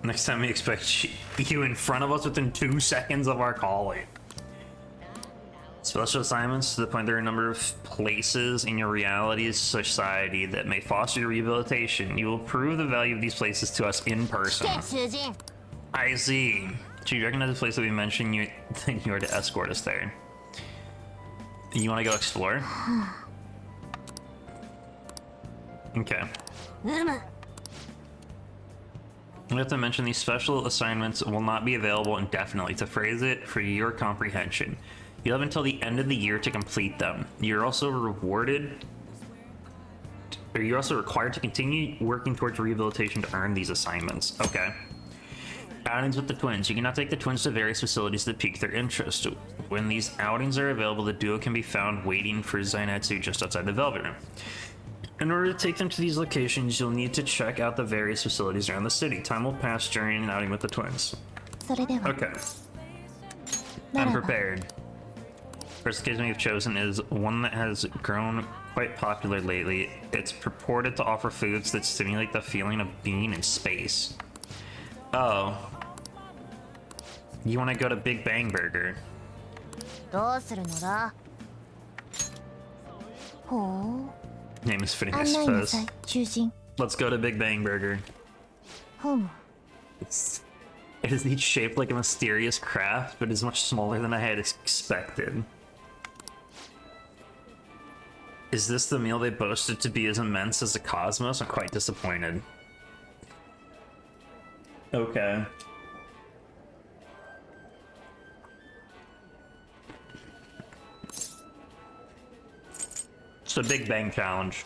Next time we expect you in front of us within 2 seconds of our calling. Special assignments to the point there are a number of places in your reality society that may foster your rehabilitation. You will prove the value of these places to us in person. I see. Do you recognize the place that we mentioned you are to escort us there? You want to go explore? Okay. We have to mention these special assignments will not be available indefinitely. To phrase it for your comprehension, you have until the end of the year to complete them. You're also required to continue working towards rehabilitation to earn these assignments. Okay. Outings with the twins. You cannot take the twins to various facilities that pique their interest. When these outings are available, the duo can be found waiting for Zainetsu just outside the Velvet Room. In order to take them to these locations, you'll need to check out the various facilities around the city. Time will pass during an outing with the twins. Okay. I'm prepared. First case we've chosen is one that has grown quite popular lately. It's purported to offer foods that stimulate the feeling of being in space. Oh. You want to go to Big Bang Burger? Name is fitting, I suppose. Let's go to Big Bang Burger. It is each shaped like a mysterious craft, but is much smaller than I had expected. Is this the meal they boasted to be as immense as the cosmos? I'm quite disappointed. Okay. It's a Big Bang challenge.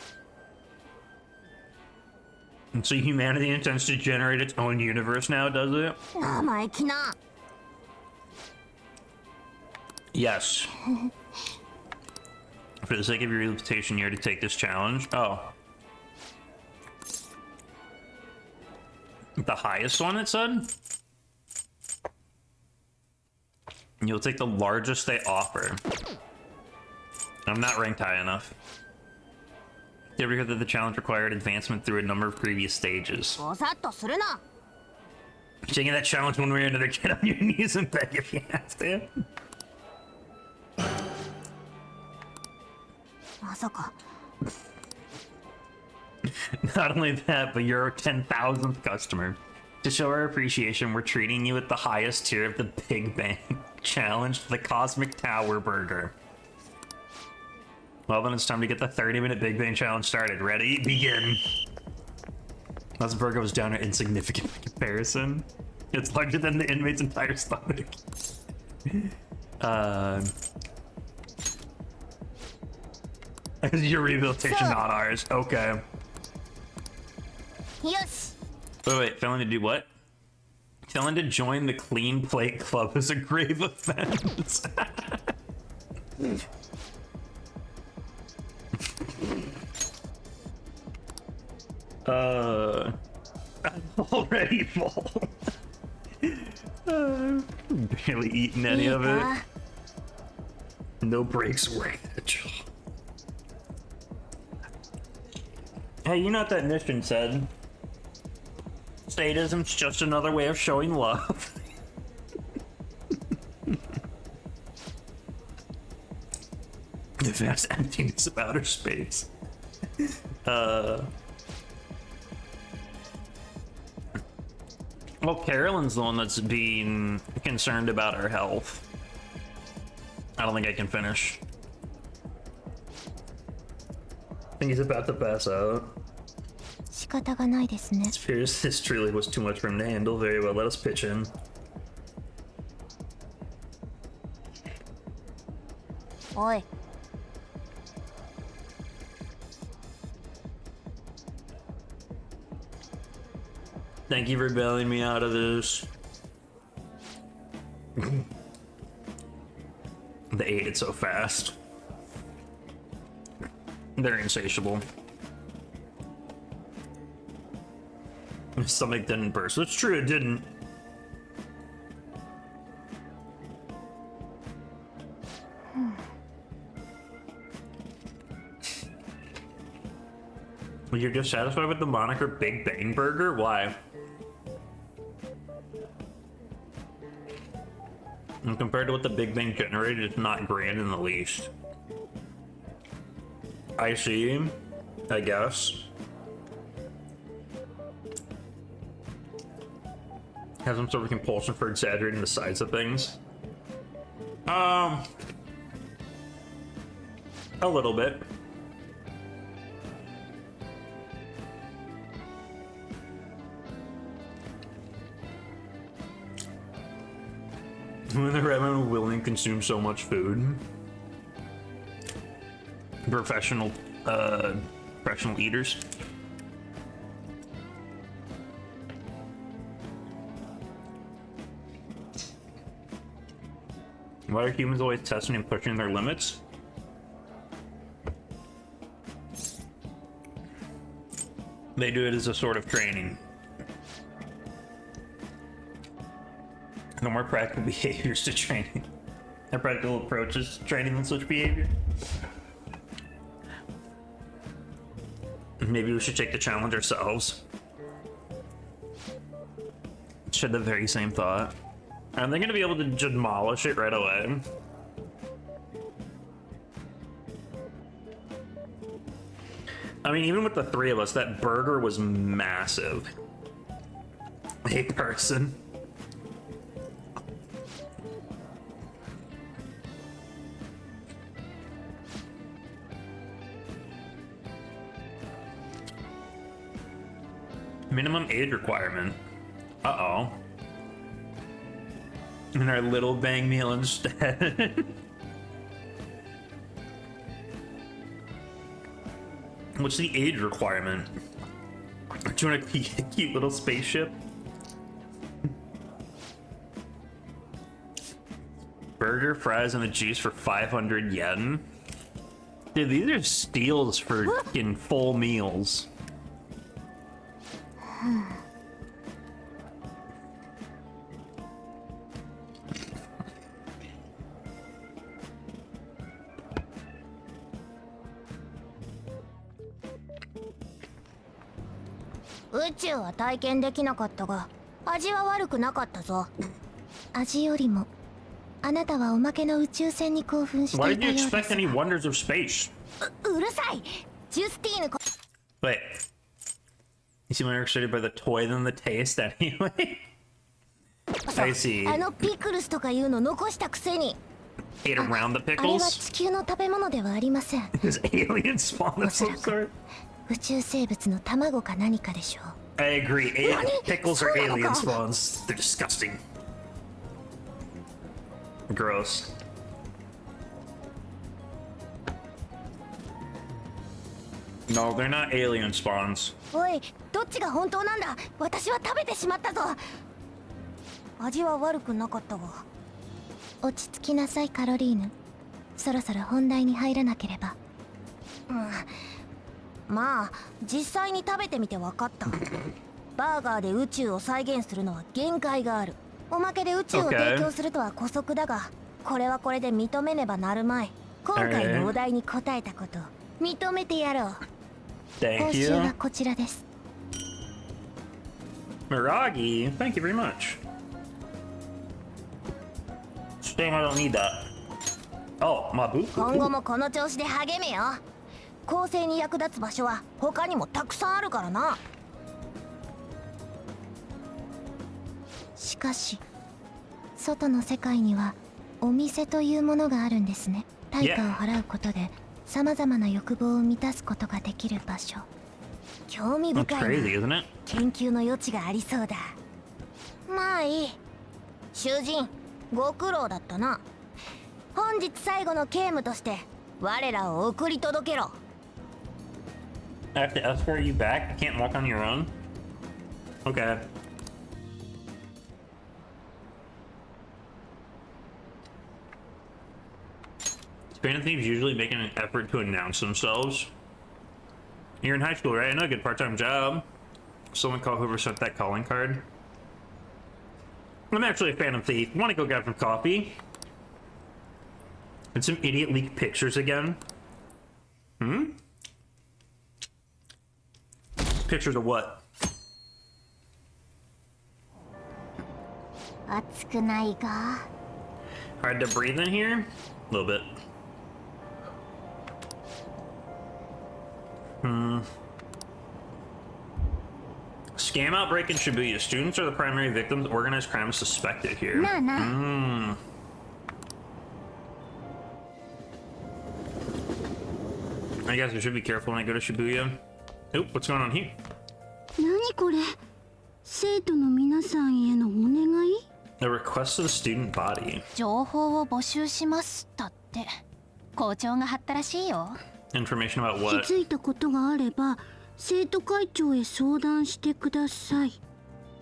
And so humanity intends to generate its own universe now, does it? Yes. For the sake of your rehabilitation, you're to take this challenge. Oh. The highest one, it said? You'll take the largest they offer. I'm not ranked high enough. You ever heard that the challenge required advancement through a number of previous stages? Taking that challenge one way or another, get on your knees and beg if you have to. Not only that, but you're our 10,000th customer. To show our appreciation, we're treating you at the highest tier of the Big Bang Challenge, the Cosmic Tower Burger. Well, then it's time to get the 30-minute Big Bang Challenge started. Ready? Begin. That burger was down to insignificant by comparison. It's larger than the inmate's entire stomach. Your rehabilitation, not ours. Okay. Yes. Wait, failing to do what? Failing to join the Clean Plate Club is a grave offense. I'm already full. Barely eaten any of it. No breaks worth it. Hey, you know what that mission said? Sadism's just another way of showing love. The vast emptiness of outer space. Well, Carolyn's the one that's being concerned about her health. I don't think I can finish. I think he's about to pass out. It appears this truly was too much for him to handle. Very well, let us pitch in. Oi. Thank you for bailing me out of this. They ate it so fast. They're insatiable. My stomach didn't burst. It's true, it didn't. You're dissatisfied with the moniker Big Bang Burger? Why? And compared to what the Big Bang generated, it's not grand in the least. I see, I guess. Has some sort of compulsion for exaggerating the size of things. A little bit. When the ramen willing to consume so much food. Professional eaters. Why are humans always testing and pushing their limits? They do it as a sort of training. No more practical behaviors to training. A practical approaches to training than such behavior. Maybe we should take the challenge ourselves. Shared the very same thought. Are they gonna be able to demolish it right away? I mean, even with the three of us, that burger was massive. A person. Minimum age requirement. Uh-oh. And our little bang meal instead. What's the age requirement? Do you want a cute little spaceship? Burger, fries, and a juice for 500 yen? Dude, these are steals for in full meals. Why do you expect any wonders of space? Wait. You seem more excited by the toy than the taste anyway? I see. Ate around the pickles? Is alien spawn of some sort? I agree. Pickles are alien spawns. They're disgusting. Gross. No, they're not alien spawns. Oi, Thank you. Miragi, thank you very much. Damn, I don't need that. Oh, Mabu. 今後もこの調子で励めよ。構成に役立つ場所は他にもたくさんあるからな。しかし外の世界にはお店というものがあるんですね。対価を払うことでさまざまな欲望を満たすことができる場所。興味深いな。研究の余地がありそうだ。まあいい。囚人ご苦労だったな。本日最後の刑務として我らを送り届けろ。I have to escort you back? You can't walk on your own? Okay. Band of Thieves usually making an effort to announce themselves. You're in high school, right? I know a good part-time job. Someone call whoever sent that calling card. I'm actually a fan of Thief. Want to go grab some coffee? And some idiot leaked pictures again? Hmm? Pictures of what? Hard to breathe in here? A little bit. Scam outbreak in Shibuya. Students are the primary victims. Organized crime is suspected here. I guess I should be careful when I go to Shibuya. Oop, what's going on here? 何これ？生徒の皆さんへのお願い？ A request to the student body. 情報を募集しますだって。校長が貼ったらしいよ。Information about what? 気づいたことがあれば生徒会長へ相談してください。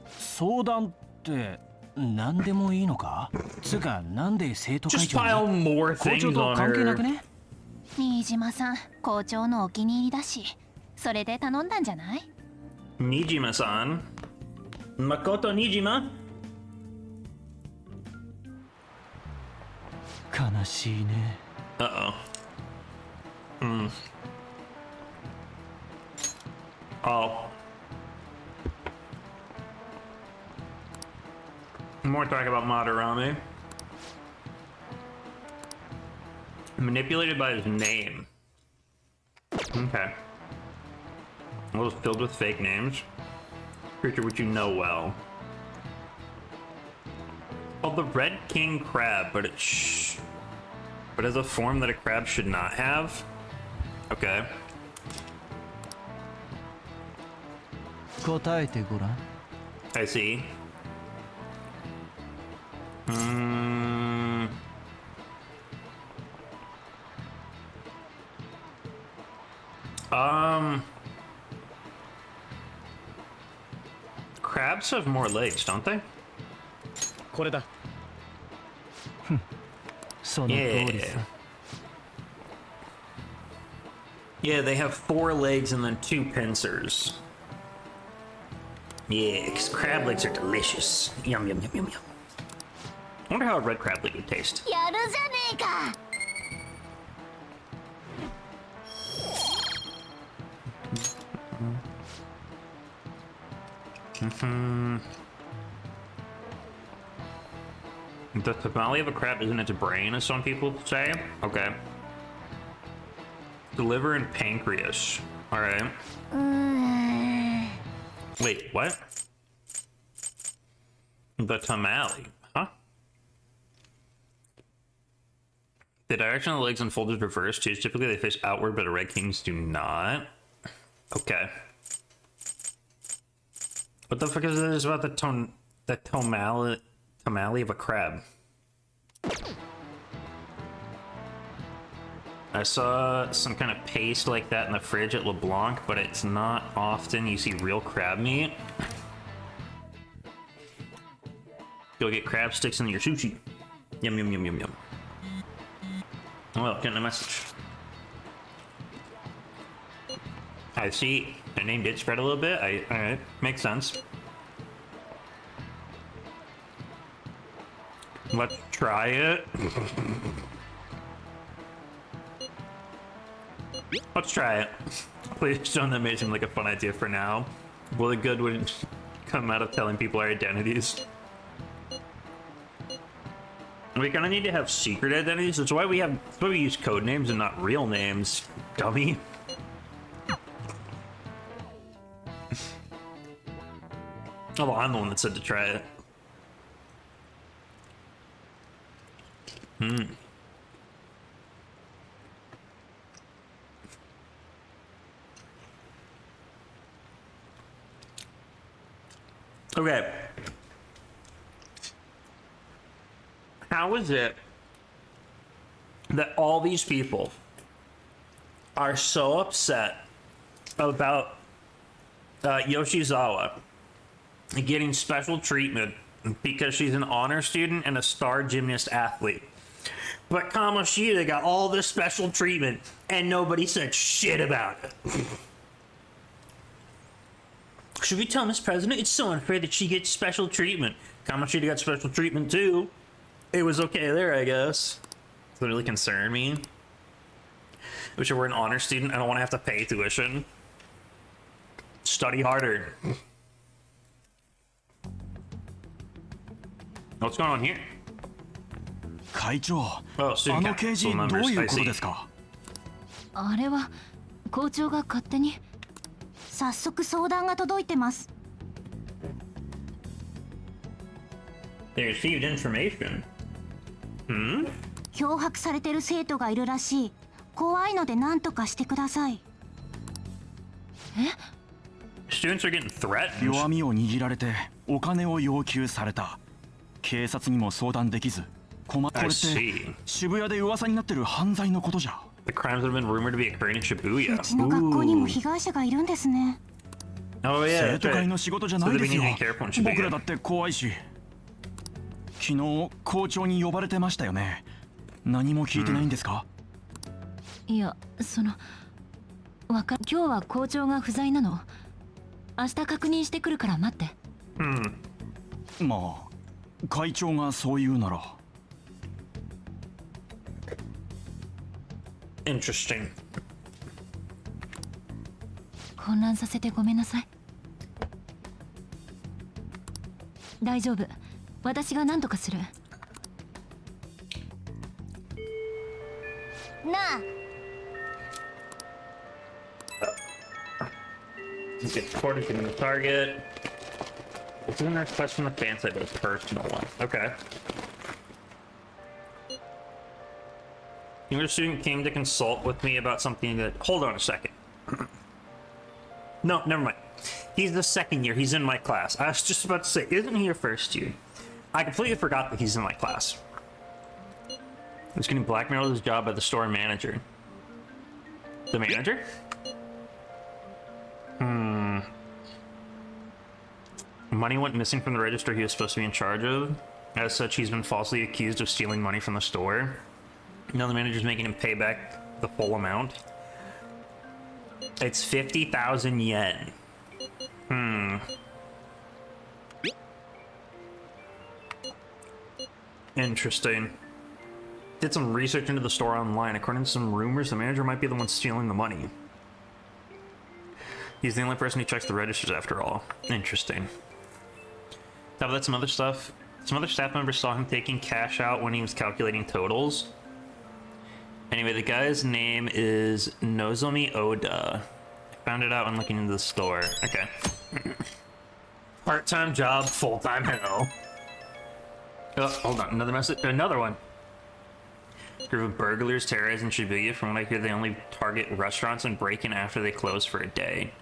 相談って何でもいいのか？つかなんで生徒会長に？ Just pile more 校 things 長と on 関係なく her. ね？新島さん、校長のお気に入りだし、それで頼んだんじゃない？ Nijima-san. Makoto Nijima? 悲しいね。Uh-oh. Oh. More talk about Madarame. Manipulated by his name. Okay. Well, it's filled with fake names. Creature which you know well. Called the Red King Crab, but it has a form that a crab should not have. Okay. 答えてごらん。 I see. Crabs have more legs, don't they? これだ。その通りさ。 Yeah, they have 4 legs and then 2 pincers. Yeah, because crab legs are delicious. Yum, yum, yum, yum, yum. I wonder how a red crab leg would taste. やるじゃねえか。The tamale of a crab isn't its brain, as some people say? Okay. The liver and pancreas. Alright. Wait, what? The tamale. Huh? The direction of the legs unfold is reversed too. Typically they face outward, but red kings do not. Okay. What the fuck is this about the tamale of a crab? I saw some kind of paste like that in the fridge at LeBlanc, but it's not often you see real crab meat. Go get crab sticks in your sushi. Yum, yum, yum, yum, yum. Oh, getting a message. I see. The name did spread a little bit. Alright, makes sense. Let's try it. Let's try it. Please don't that made seem like a fun idea for now. Well, the good would come out of telling people our identities. We kind of need to have secret identities. That's why we use code names and not real names, dummy. Oh, well, I'm the one that said to try it. Okay. How is it that all these people are so upset about Yoshizawa getting special treatment because she's an honor student and a star gymnast athlete? But Kamoshida got all this special treatment and nobody said shit about it. Should we tell Miss President it's so unfair that she gets special treatment? Kamoshida got special treatment too. It was okay there, I guess. Does it really concern me? Wish I were an honor student. I don't want to have to pay tuition. Study harder. What's going on here? 会長、あの刑事どういうことですか？あれは校長が勝手に。早速相談が届いてます。They received information. 脅迫されてる生徒がいるらしい。怖いので何とかしてください。Students are getting threatened. 弱みを握られてお金を要求された。警察にも相談できず。これって渋谷で噂になってる犯罪のことじゃ。The crimes have been rumored to be occurring in Shibuya. うちの学校にも被害者がいるんですね。生徒会の仕事じゃないですよ。僕らだって怖いし。昨日校長に呼ばれてましたよね。何も聞いてないんですか？いや、今日は校長が不在なの。明日確認してくるから待って。まあ、会長がそう言うなら。Interesting. 混乱させてごめんなさい。大丈夫。私が何とかする。なあ。Get reported to the target. This isn't a request from the fan site, but it's a personal one. Okay. Your student came to consult with me about something that... Hold on a second. No, never mind. He's the second year. He's in my class. I was just about to say, isn't he your first year? I completely forgot that he's in my class. He's getting blackmailed his job by the store manager. The manager? Money went missing from the register he was supposed to be in charge of. As such, he's been falsely accused of stealing money from the store. Now the manager's making him pay back the full amount. It's 50,000 yen. Interesting. Did some research into the store online. According to some rumors, the manager might be the one stealing the money. He's the only person who checks the registers after all. Interesting. Now that's some other stuff. Some other staff members saw him taking cash out when he was calculating totals. Anyway, the guy's name is Nozomi Oda. I found it out when looking into the store. Okay. Part-time job, full-time hell. Oh, hold on. Another message. Another one. Group of burglars terrorizing Shibuya. From what I hear, they only target restaurants and break in after they close for a day.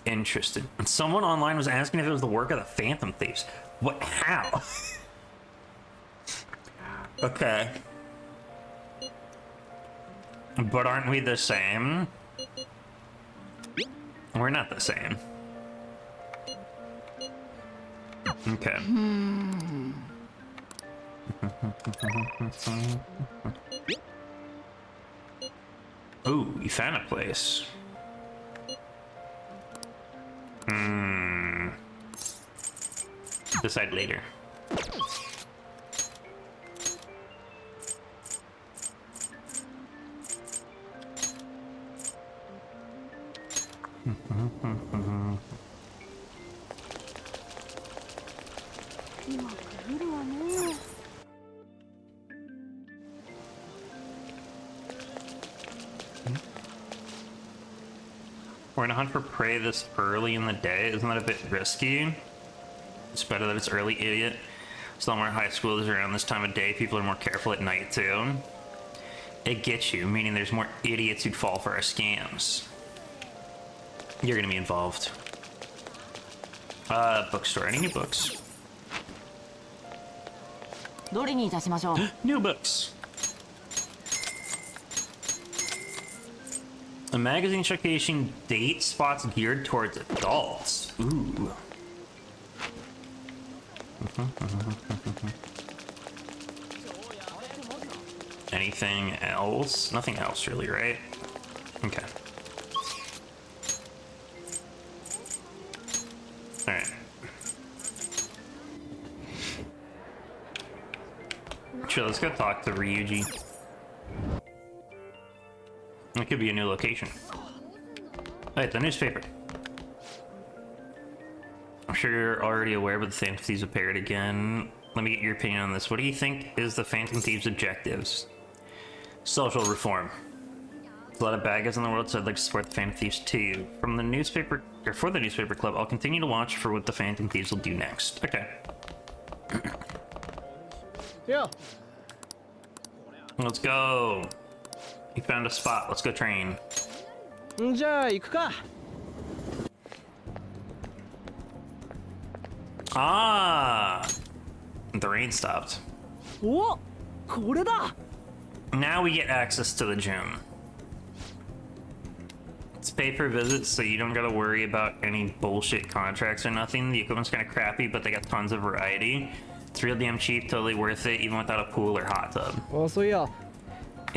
Interested. And someone online was asking if it was the work of the Phantom Thieves. What? How? Okay. But aren't we the same? We're not the same. Okay. Ooh, you found a place. Decide later. We're gonna hunt for prey this early in the day. Isn't that a bit risky? It's better that it's early, idiot. Some more high schoolers around this time of day. People are more careful at night too. It gets you, meaning there's more idiots who'd fall for our scams. You're gonna be involved. Bookstore. Any new books? New books. A magazine showcasing date spots geared towards adults. Ooh. Anything else? Nothing else really, right? Okay. Alright. Sure, let's go talk to Ryuji. It could be a new location. Wait, the newspaper. I'm sure you're already aware, but the Phantom Thieves appeared again. Let me get your opinion on this. What do you think is the Phantom Thieves' objectives? Social reform. There's a lot of bad guys in the world, so I'd like to support the Phantom Thieves too. From the newspaper, or for the newspaper club, I'll continue to watch for what the Phantom Thieves will do next. Okay. Yeah. Let's go. You found a spot. Let's go train. じゃあ行くか。Ah, the rain stopped. お、これだ。Now we get access to the gym. It's pay per visit, so you don't gotta worry about any bullshit contracts or nothing. The equipment's kind of crappy, but they got tons of variety. It's real damn cheap, totally worth it, even without a pool or hot tub. Oh, so yeah.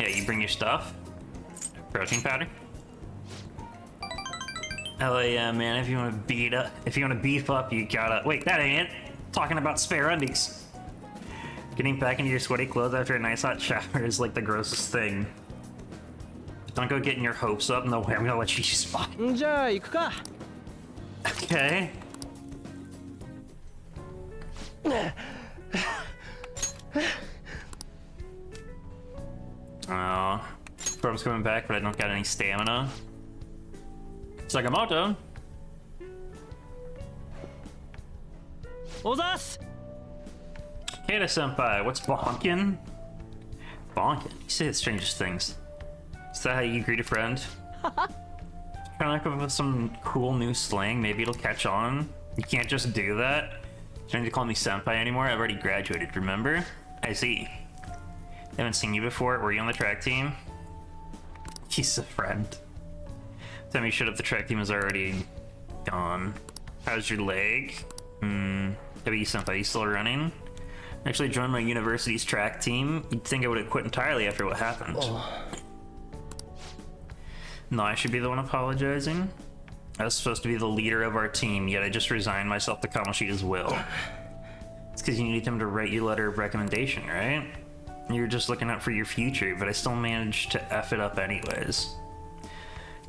Yeah, you bring your stuff. Protein powder. Hell yeah, man! If you want to beef up, you gotta. Wait, that ain't it. Talking about spare undies. Getting back into your sweaty clothes after a nice hot shower is like the grossest thing. Don't go getting your hopes up. No way, I'm gonna let you use mine. じゃあ行くか。Okay. Oh, Form's coming back, but I don't got any stamina. Sakamoto. Ozas! Keita-senpai, what's bonkin? Bonkin? You say the strangest things. Is that how you greet a friend? Trying to come up with some cool new slang, maybe it'll catch on. You can't just do that. Trying to call me senpai anymore? I've already graduated, remember? I see. Haven't seen you before. Were you on the track team? He's a friend. Time you showed up, the track team is already gone. How's your leg? W-senpai, you still running? Actually joined my university's track team. You'd think I would have quit entirely after what happened. Oh. No, I should be the one apologizing. I was supposed to be the leader of our team, yet I just resigned myself to Kamoshida's will. It's because you needed him to write your letter of recommendation, right? You were just looking out for your future, but I still managed to F it up anyways.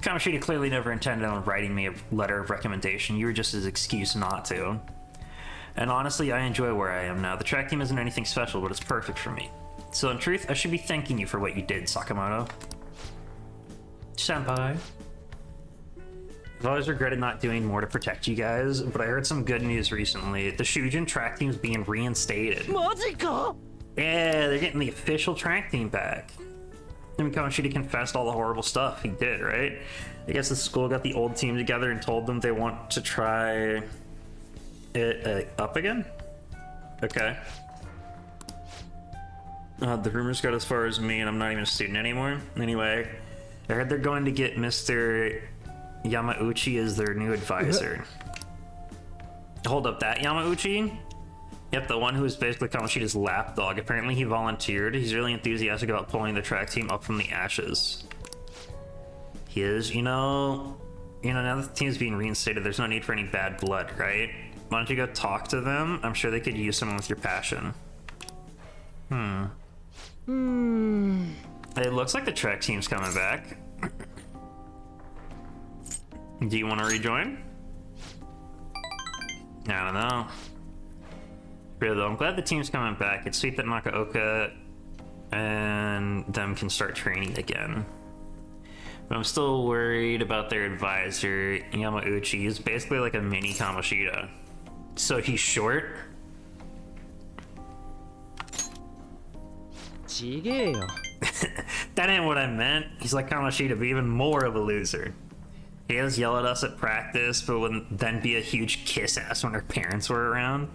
Kamoshida clearly never intended on writing me a letter of recommendation. You were just his excuse not to. And honestly, I enjoy where I am now. The track team isn't anything special, but it's perfect for me. So in truth, I should be thanking you for what you did, Sakamoto. Senpai. I've always regretted not doing more to protect you guys, but I heard some good news recently. The Shujin track team is being reinstated. Majika! Yeah, they're getting the official track team back. I mean, Kamoshida confessed all the horrible stuff he did, right? I guess the school got the old team together and told them they want to try it up again? Okay. The rumors got as far as me, and I'm not even a student anymore. Anyway, I heard they're going to get Mr. Yamauchi as their new advisor. Hold up, that Yamauchi? Yep, the one who was basically Kamoshida's lapdog. Apparently he volunteered. He's really enthusiastic about pulling the track team up from the ashes. He is, you know, now that the team's being reinstated, there's no need for any bad blood, right? Why don't you go talk to them? I'm sure they could use someone with your passion. It looks like the track team's coming back. Do you want to rejoin? I don't know. Really though, I'm glad the team's coming back. It's sweet that Nakaoka and them can start training again. But I'm still worried about their advisor, Yamauchi. He's basically like a mini Kamoshida. So he's short? That ain't what I meant. He's like Kamashi to be even more of a loser. He does yell at us at practice, but wouldn't then be a huge kiss ass when our parents were around.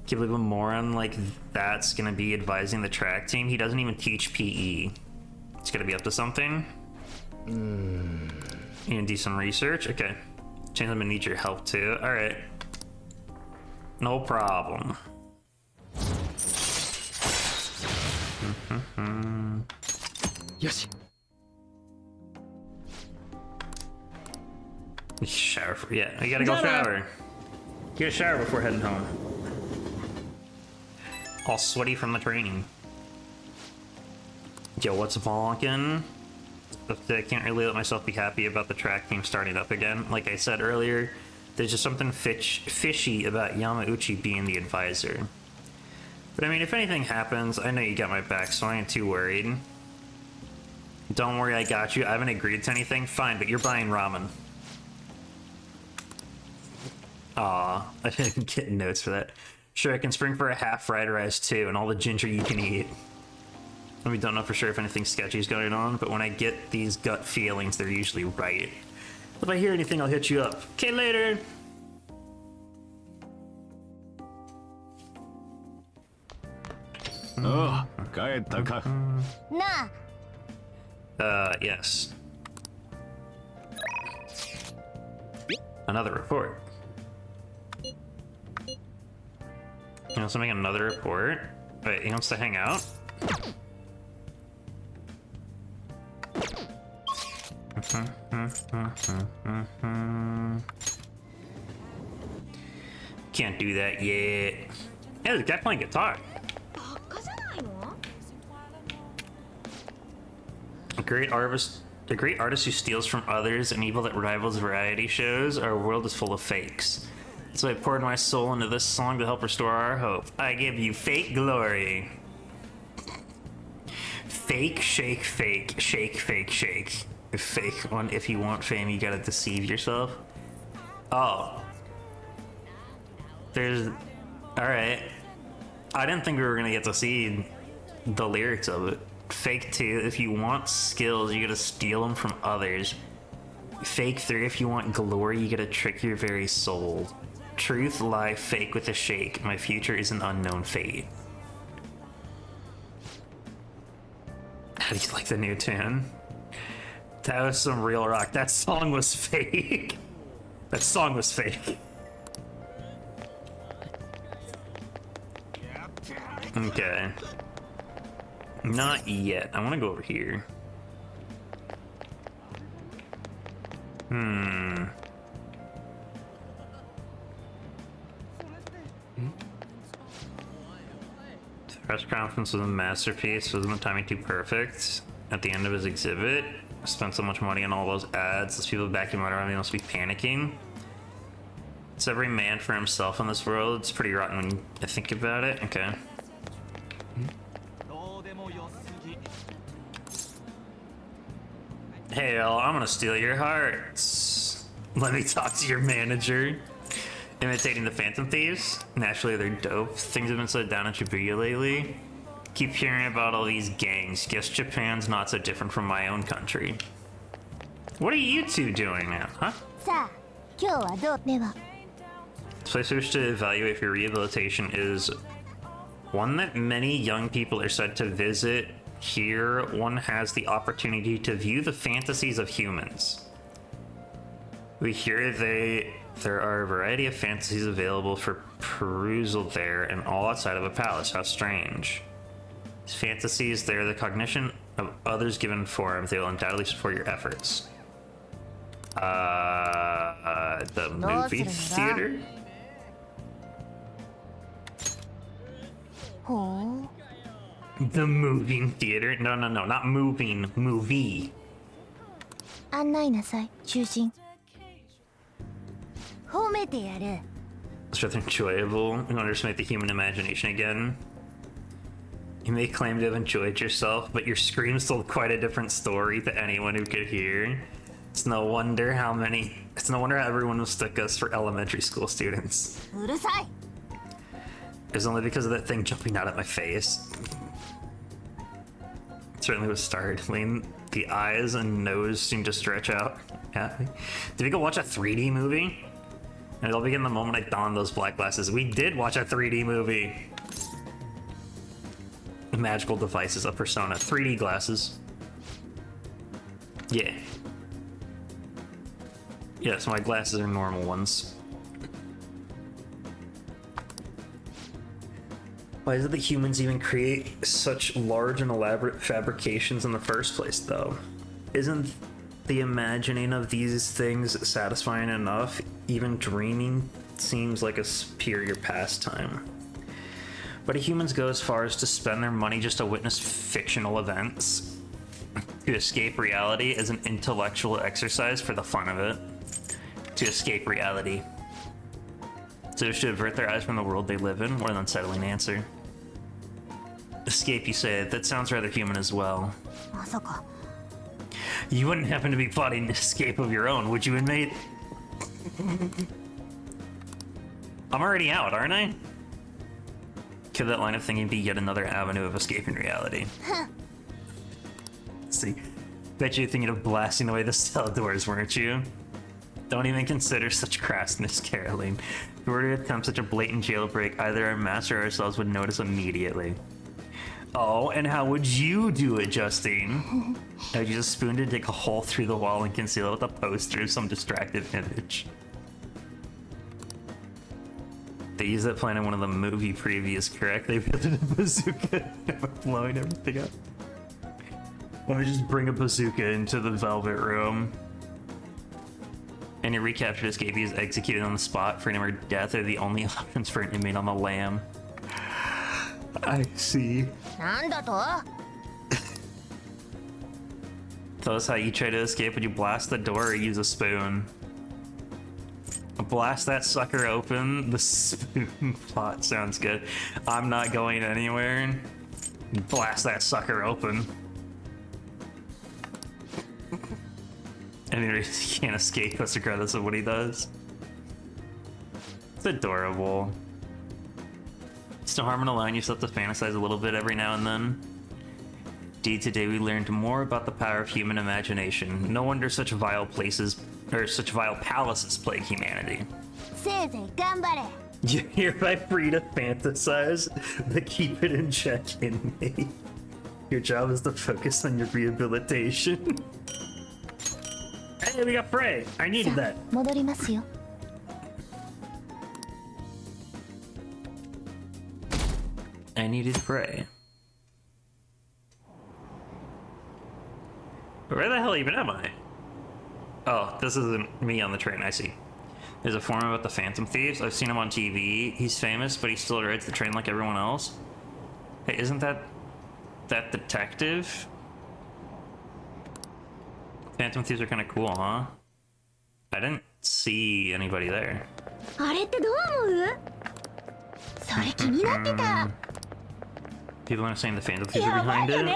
Can't believe a moron like that's gonna be advising the track team. He doesn't even teach PE. It's gonna be up to something. You gonna do some research? Okay. Change, I'm gonna need your help too. Alright. No problem. Yoshi. Shower for, yeah, I gotta go shower. Get a shower before heading home. All sweaty from the training. Yo, what's bonking? I can't really let myself be happy about the track team starting up again. Like I said earlier, there's just something fishy about Yamauchi being the advisor. But I mean, if anything happens, I know you got my back, so I ain't too worried. Don't worry, I got you. I haven't agreed to anything. Fine, but you're buying ramen. Aw, I didn't get notes for that. Sure, I can spring for a half fried rice too, and all the ginger you can eat. We don't know for sure if anything sketchy is going on, but when I get these gut feelings, they're usually right. If I hear anything, I'll hit you up. Okay, later! Oh, kaeta. Yes. Another report. He wants to make another report? Wait, he wants to hang out? Can't do that yet. Yeah, there's a guy playing guitar. A great artist who steals from others, an evil that rivals variety shows. Our world is full of fakes. So I poured my soul into this song to help restore our hope. I give you fake glory. Fake, shake, fake, shake, fake, shake. Fake one. If you want fame, you gotta deceive yourself. Oh. There's... Alright. I didn't think we were gonna get to see the lyrics of it. Fake 2, if you want skills, you gotta steal them from others. Fake 3, if you want glory, you gotta trick your very soul. Truth, lie, fake with a shake. My future is an unknown fate. How do you like the new tune? That was some real rock. That song was fake. That song was fake. Okay. Not yet. I want to go over here. The press conference was a masterpiece. Wasn't the timing too perfect? At the end of his exhibit, spent so much money on all those ads. Those people back in Madarame must be panicking. It's every man for himself in this world. It's pretty rotten when I think about it. Okay. Hey, El, I'm gonna steal your hearts. Let me talk to your manager. Imitating the Phantom Thieves? Naturally, they're dope. Things have been slowed down in Shibuya lately. Keep hearing about all these gangs. Guess Japan's not so different from my own country. What are you two doing now, huh? This place wish to evaluate for rehabilitation is one that many young people are said to visit. Here, one has the opportunity to view the fantasies of humans. We hear there are a variety of fantasies available for perusal there and all outside of a palace. How strange. These fantasies, they're the cognition of others given form. They will undoubtedly support your efforts. The movie theater? The moving theater? No, not moving. Movie. It's rather enjoyable. You want to underestimate the human imagination again. You may claim to have enjoyed yourself, but your screams told quite a different story to anyone who could hear. It's no wonder how everyone mistook us for elementary school students. It's only because of that thing jumping out at my face. certainly was startling. The eyes and nose seem to stretch out. Yeah. Did we go watch a 3D movie? And it'll begin the moment I don those black glasses. We did watch a 3D movie. Magical devices of Persona. 3D glasses. Yeah. Yes, my glasses are normal ones. Why is it that humans even create such large and elaborate fabrications in the first place, though? Isn't the imagining of these things satisfying enough? Even dreaming seems like a superior pastime. But do humans go as far as to spend their money just to witness fictional events? To escape reality as an intellectual exercise for the fun of it? To escape reality. So to avert their eyes from the world they live in? What an unsettling answer. Escape, you say? That sounds rather human as well. You wouldn't happen to be plotting an escape of your own, would you, inmate? I'm already out, aren't I? Could that line of thinking be yet another avenue of escaping reality? See, bet you're thinking of blasting away the cell doors, weren't you? Don't even consider such crassness, Caroline. If we were to attempt such a blatant jailbreak, either our master or ourselves would notice immediately. Oh, and how would you do it, Justine? I'd use a spoon to dig a hole through the wall and conceal it with a poster of some distractive image. They used that plan in one of the movie previews, correct? They built a bazooka blowing everything up. Let me just bring a bazooka into the Velvet Room. Any recaptured escapee is executed on the spot. Freedom or death are the only options for an inmate on the lam. I see. Tell us how you try to escape. Would you blast the door or use a spoon? Blast that sucker open. The spoon plot sounds good. I'm not going anywhere. Blast that sucker open. And he can't escape us regardless of what he does. It's adorable. It's no harm in allowing yourself to fantasize a little bit every now and then. Indeed, today we learned more about the power of human imagination. No wonder such vile places, or such vile palaces plague humanity. You're hereby free to fantasize, but keep it in check, inmate. Your job is to focus on your rehabilitation. Hey, we got Frey. I needed that. I needed Frey. Where the hell even am I? Oh, this isn't me on the train, I see. There's a forum about the Phantom Thieves. I've seen him on TV. He's famous, but he still rides the train like everyone else. Hey, isn't that detective? Phantom Thieves are kind of cool, huh? I didn't see anybody there. People are saying the Phantom Thieves are behind it.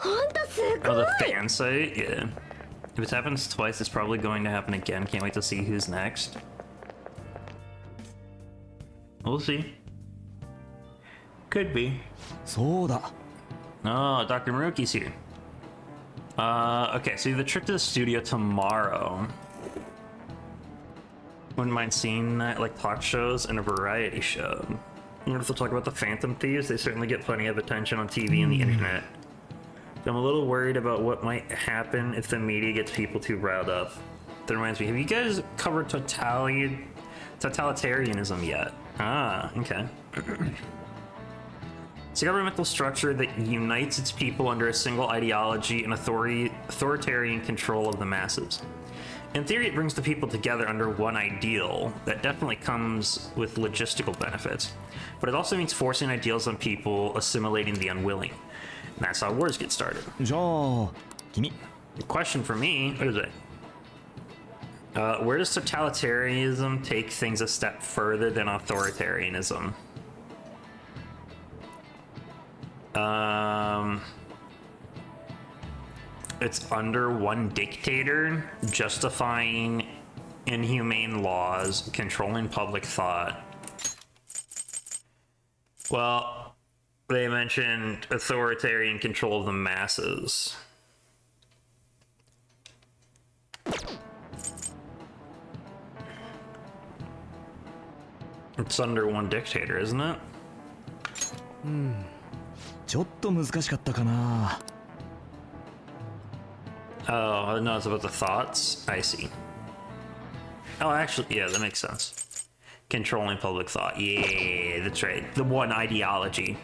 Oh, the fan site? Yeah. If it happens twice, it's probably going to happen again. Can't wait to see who's next. We'll see. Could be. Oh, Dr. Maruki's here. Okay, so the trip to the studio tomorrow. Wouldn't mind seeing that, like talk shows and a variety show. You know, if they'll talk about the Phantom Thieves, they certainly get plenty of attention on TV and the internet. So I'm a little worried about what might happen if the media gets people too riled up. That reminds me, have you guys covered totalitarianism yet? Ah, okay. It's a governmental structure that unites its people under a single ideology and authoritarian control of the masses. In theory, it brings the people together under one ideal that definitely comes with logistical benefits, but it also means forcing ideals on people, assimilating the unwilling. And that's how wars get started. The question for me, what is it? Where does totalitarianism take things a step further than authoritarianism? It's under one dictator, justifying inhumane laws, controlling public thought. Well, They mentioned authoritarian control of the masses. It's under one dictator, isn't it? ちょっと難しかったかな。 Oh, no, it's about the thoughts? I see. Oh, actually, yeah, that makes sense. Controlling public thought. Yeah, that's right. The one ideology.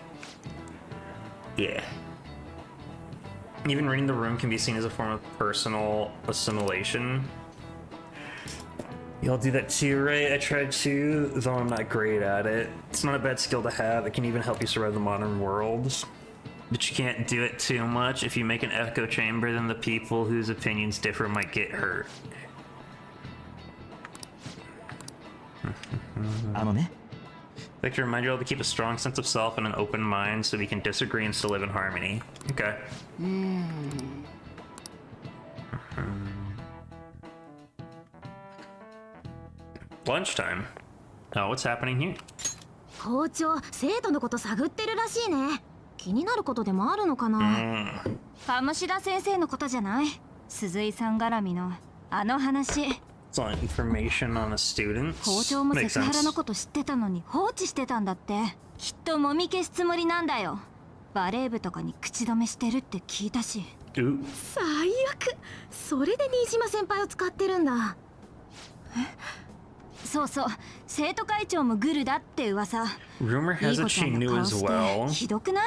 Yeah. Even reading the room can be seen as a form of personal assimilation. Y'all do that too, right? I tried to, though I'm not great at it. It's not a bad skill to have. It can even help you survive the modern world. But you can't do it too much. If you make an echo chamber, then the people whose opinions differ might get hurt. Like to remind you all to keep a strong sense of self and an open mind so we can disagree and still live in harmony. Okay. Lunchtime. Oh, what's happening here? 校長、生徒のこと探ってるらしいね。気になることでもあるのかな。鴨志田先生のことじゃない。鈴井さん絡みのあの話。It's on information on a student. 校長もセクハラのこと知ってたのに放置してたんだって。きっともみ消すつもりなんだよ。バレー部とかに口止めしてるって聞いたし。最悪。それで新島先輩を使ってるんだ。そうそう、生徒会長もグルだって噂。 Rumor has it she knew as well. ひどくない？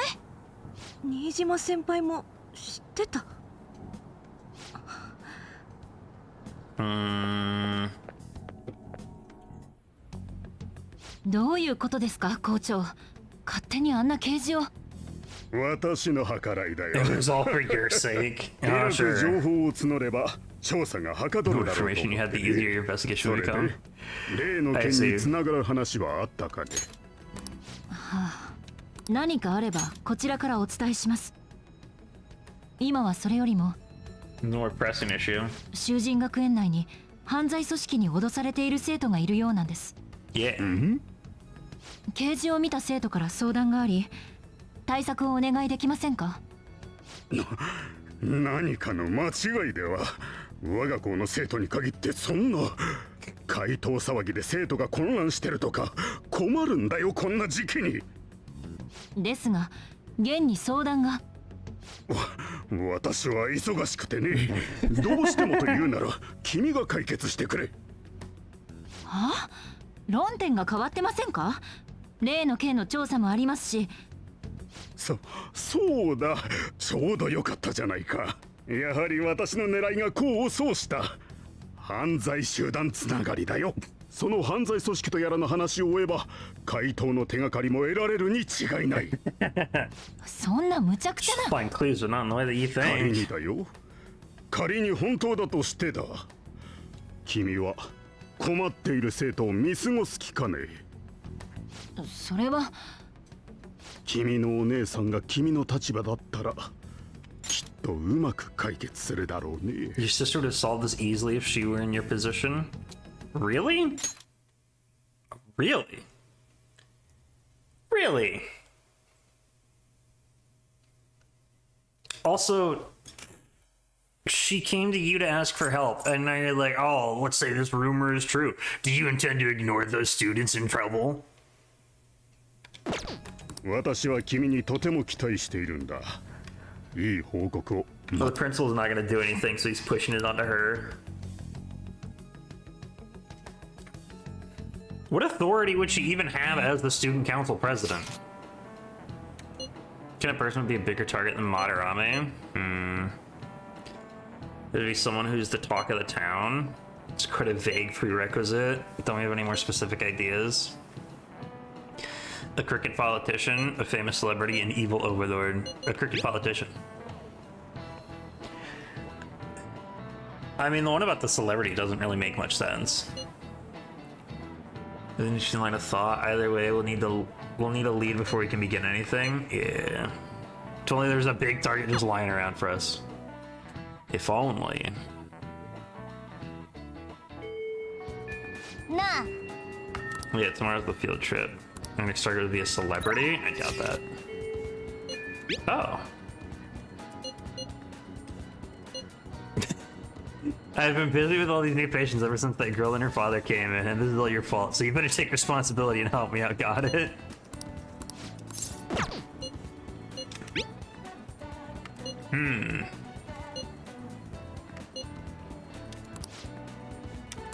新島先輩も知ってた。どういうことですか、校長。勝手にあんな掲示を。私の計らいだよ。It was all for your sake. 早く情報を募れば調査がはかどるだろうと思って。 You had the easier your investigation would become. 例の件につながる話はあったかね。何かあればこちらからお伝えします。今はそれよりも More pressing issue. 囚人学園内に犯罪組織に脅されている生徒がいるようなんです。Yeah. 掲示を見た生徒から相談があり、対策をお願いできませんか？何かの間違いでは。我が校の生徒に限ってそんな怪盗騒ぎで生徒が混乱してるとか困るんだよ、こんな時期に。ですが現に相談が。私は忙しくてね。どうしてもと言うなら君が解決してくれ。はあ？論点が変わってませんか？例の件の調査もありますし。そうだ、ちょうどよかったじゃないか。やはり私の狙いが功を奏した。犯罪集団つながりだよ。その犯罪組織とやらの話を追えば怪盗の手がかりも得られるに違いない。そんな無茶苦茶な。仮にだよ。仮に本当だとしてだ。君は困っている生徒を見過ごす気かね。それは君のお姉さんが君の立場だったらきっとうまく解決するだろうね。 Your sister would have solved this easily if she were in your position? Really? Really? Really? Also, she came to you to ask for help, and now you're like, oh, let's say this rumor is true. Do you intend to ignore those students in trouble? 私は君にとても期待しているんだ。いい報告を。 Well, the principal's not going to do anything, so he's pushing it onto her. What authority would she even have as the student council president? Can a person be a bigger target than Madarame? There'd be someone who's the talk of the town. It's quite a vague prerequisite. Don't we have any more specific ideas? A crooked politician, a famous celebrity, an evil overlord. A crooked politician. I mean, the one about the celebrity doesn't really make much sense. An interesting line of thought. Either way, we'll need a lead before we can begin anything. Yeah. If only there's a big target just lying around for us. If only. Nah. Yeah, tomorrow's the field trip. And next target would be a celebrity? I doubt that. Oh. I've been busy with all these new patients ever since that girl and her father came in, and this is all your fault, so you better take responsibility and help me out. Got it?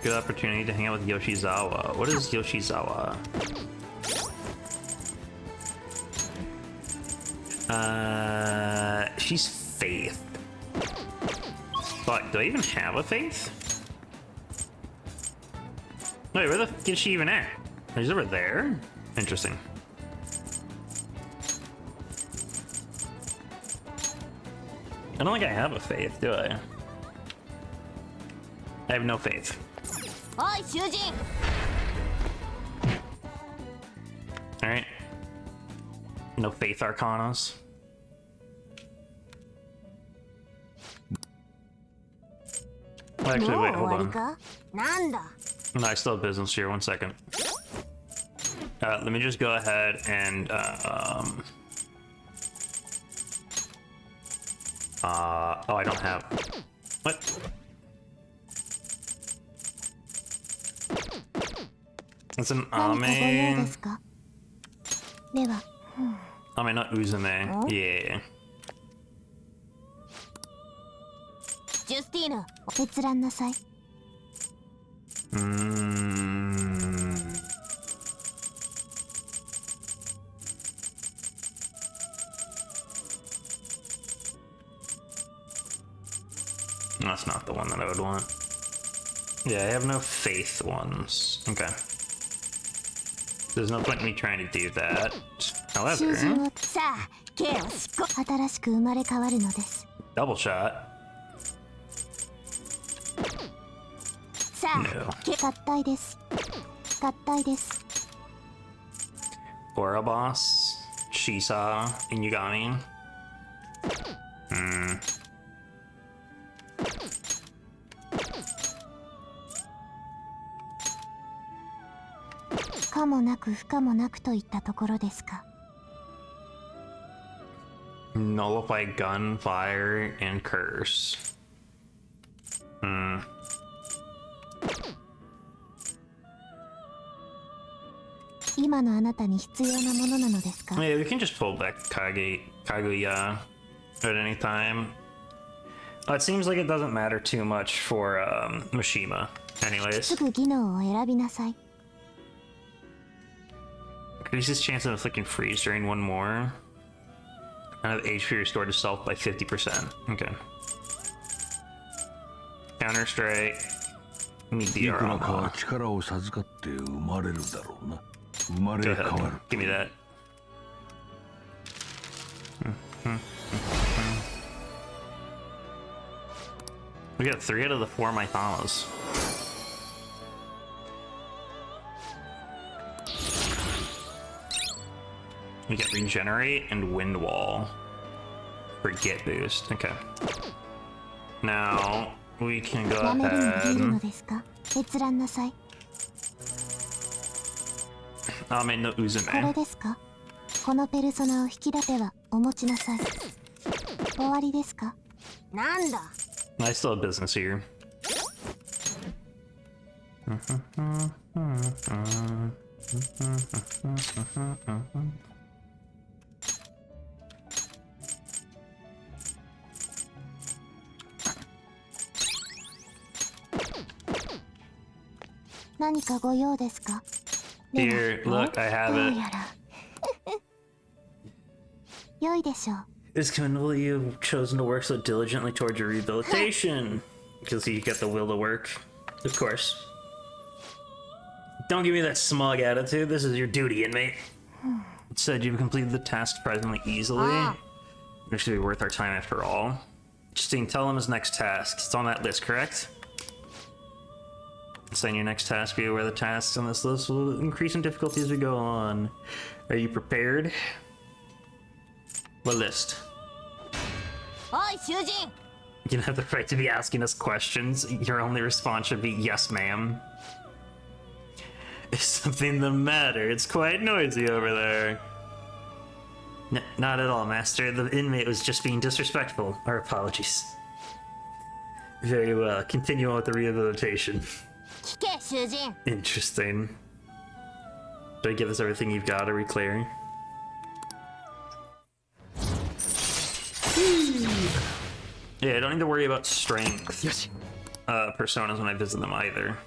Good opportunity to hang out with Yoshizawa. What is Yoshizawa? She's Faith. Fuck, do I even have a Faith? Wait, where the fuck is she even at? She's over there? Interesting. I don't think I have a Faith, do I? I have no faith. Alright. No faith arcanas. Actually, wait, hold on. No, I still have business here. 1 second. Let me just go ahead and oh, I don't have. What? It's an Ame. Ame, not Uzume. Yeah. That's not the one that I would want. Yeah, I have no faith ones. Okay. There's no point in me trying to do that. However... Double shot. No. Ouroboros, Shisa, Inugami. Nullify gunfire and curse. Yeah, we can just pull back Kaguya at any time. It seems like it doesn't matter too much for Mishima, anyways. Increases chance of inflicting freeze during one more. I have HP restored to self by 50%. Okay. Counter strike. Meteor. Go ahead. Give me that. We got 3 out of the 4 Mythamas. We get regenerate and wind wall for get boost. Okay. Now we can go ahead. Ame no Uzume. I still have business here. Here, look, I have it. It's commendable you've chosen to work so diligently towards your rehabilitation. Because you get the will to work. Of course. Don't give me that smug attitude. This is your duty, inmate. It said you've completed the task surprisingly easily. It should be worth our time after all. Justine, tell him his next task. It's on that list, correct? Saying your next task, be aware the tasks on this list will increase in difficulty as we go on. Are you prepared? What list? You don't have the right to be asking us questions. Your only response should be yes, ma'am. Is something the matter? It's quite noisy over there. Not at all, Master. The inmate was just being disrespectful. Our apologies. Very well. Continue on with the rehabilitation. Interesting. Do I give us everything you've got? Are we clear? Yeah, I don't need to worry about strength personas when I visit them either.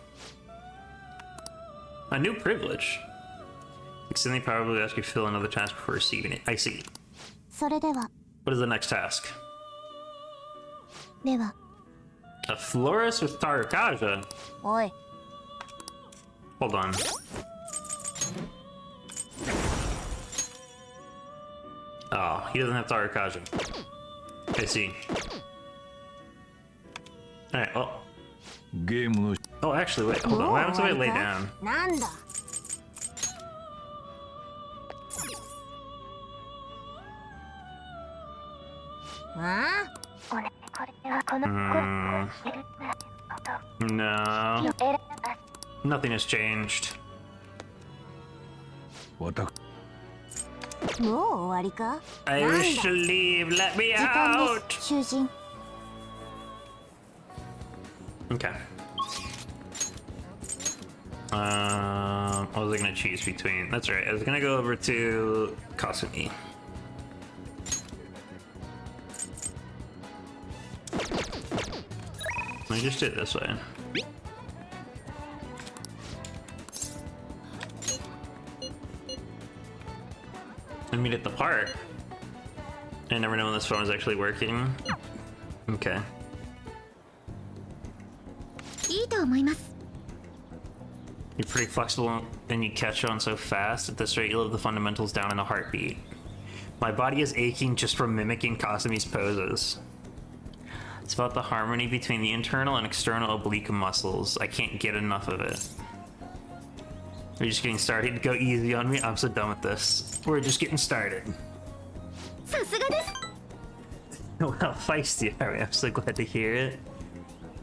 A new privilege. Extending probably ask you to fill another task before receiving it. I see. What is the next task? A florist with Tarakaja? Hold on. Oh, he doesn't have Tarakaja. I see. Alright, well. Oh, actually, wait, hold on. What happens if I lay down? No. Nothing has changed. I wish to leave. Let me out. Okay. What was I gonna choose between? That's right. I was gonna go over to Kasumi. Let me just do it this way. I meet at the park. I never know when this phone is actually working. Okay. You're pretty flexible and you catch on so fast. At this rate, you'll have the fundamentals down in a heartbeat. My body is aching just from mimicking Kasumi's poses. It's about the harmony between the internal and external oblique muscles. I can't get enough of it. We're just getting started. Go easy on me. I'm so done with this. We're just getting started. Well, feisty. Alright, I'm so glad to hear it.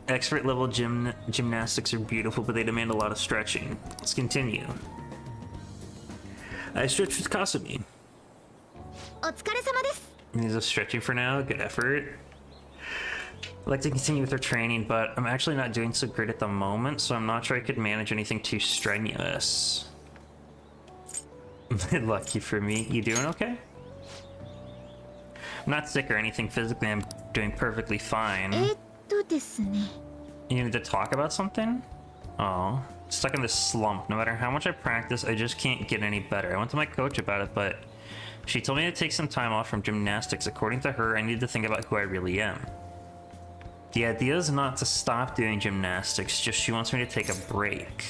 Expert level gymnastics are beautiful, but they demand a lot of stretching. Let's continue. I stretch with Kasumi. He's just stretching for now. Good effort. I'd like to continue with her training, but I'm actually not doing so great at the moment, so I'm not sure I could manage anything too strenuous. Lucky for me. You doing okay? I'm not sick or anything physically. I'm doing perfectly fine. You need to talk about something? Oh, stuck in this slump. No matter how much I practice, I just can't get any better. I went to my coach about it, but she told me to take some time off from gymnastics. According to her, I need to think about who I really am. The idea is not to stop doing gymnastics, just she wants me to take a break.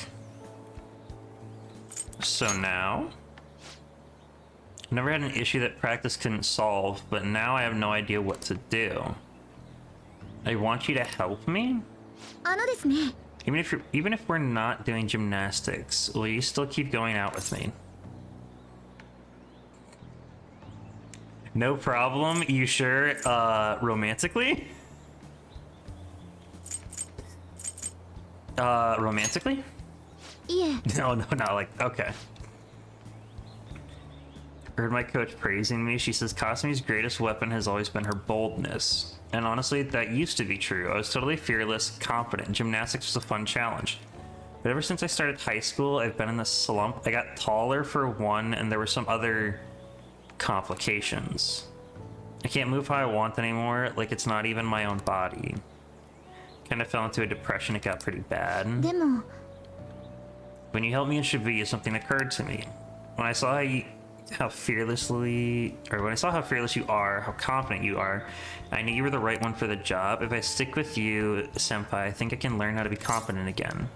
So now? I've never had an issue that practice couldn't solve, but now I have no idea what to do. I want you to help me? Even if we're not doing gymnastics, will you still keep going out with me? No problem. You sure? Romantically? Romantically? Yeah. No, not like, okay. Heard my coach praising me. She says Kasumi's greatest weapon has always been her boldness. And honestly, that used to be true. I was totally fearless, confident. Gymnastics was a fun challenge. But ever since I started high school, I've been in this slump. I got taller for one, and there were some other complications. I can't move how I want anymore, like it's not even my own body. Kind of fell into a depression. It got pretty bad. When you helped me in Shibuya, something occurred to me. When I saw how fearless you are, how confident you are, I knew you were the right one for the job. If I stick with you, Senpai, I think I can learn how to be confident again.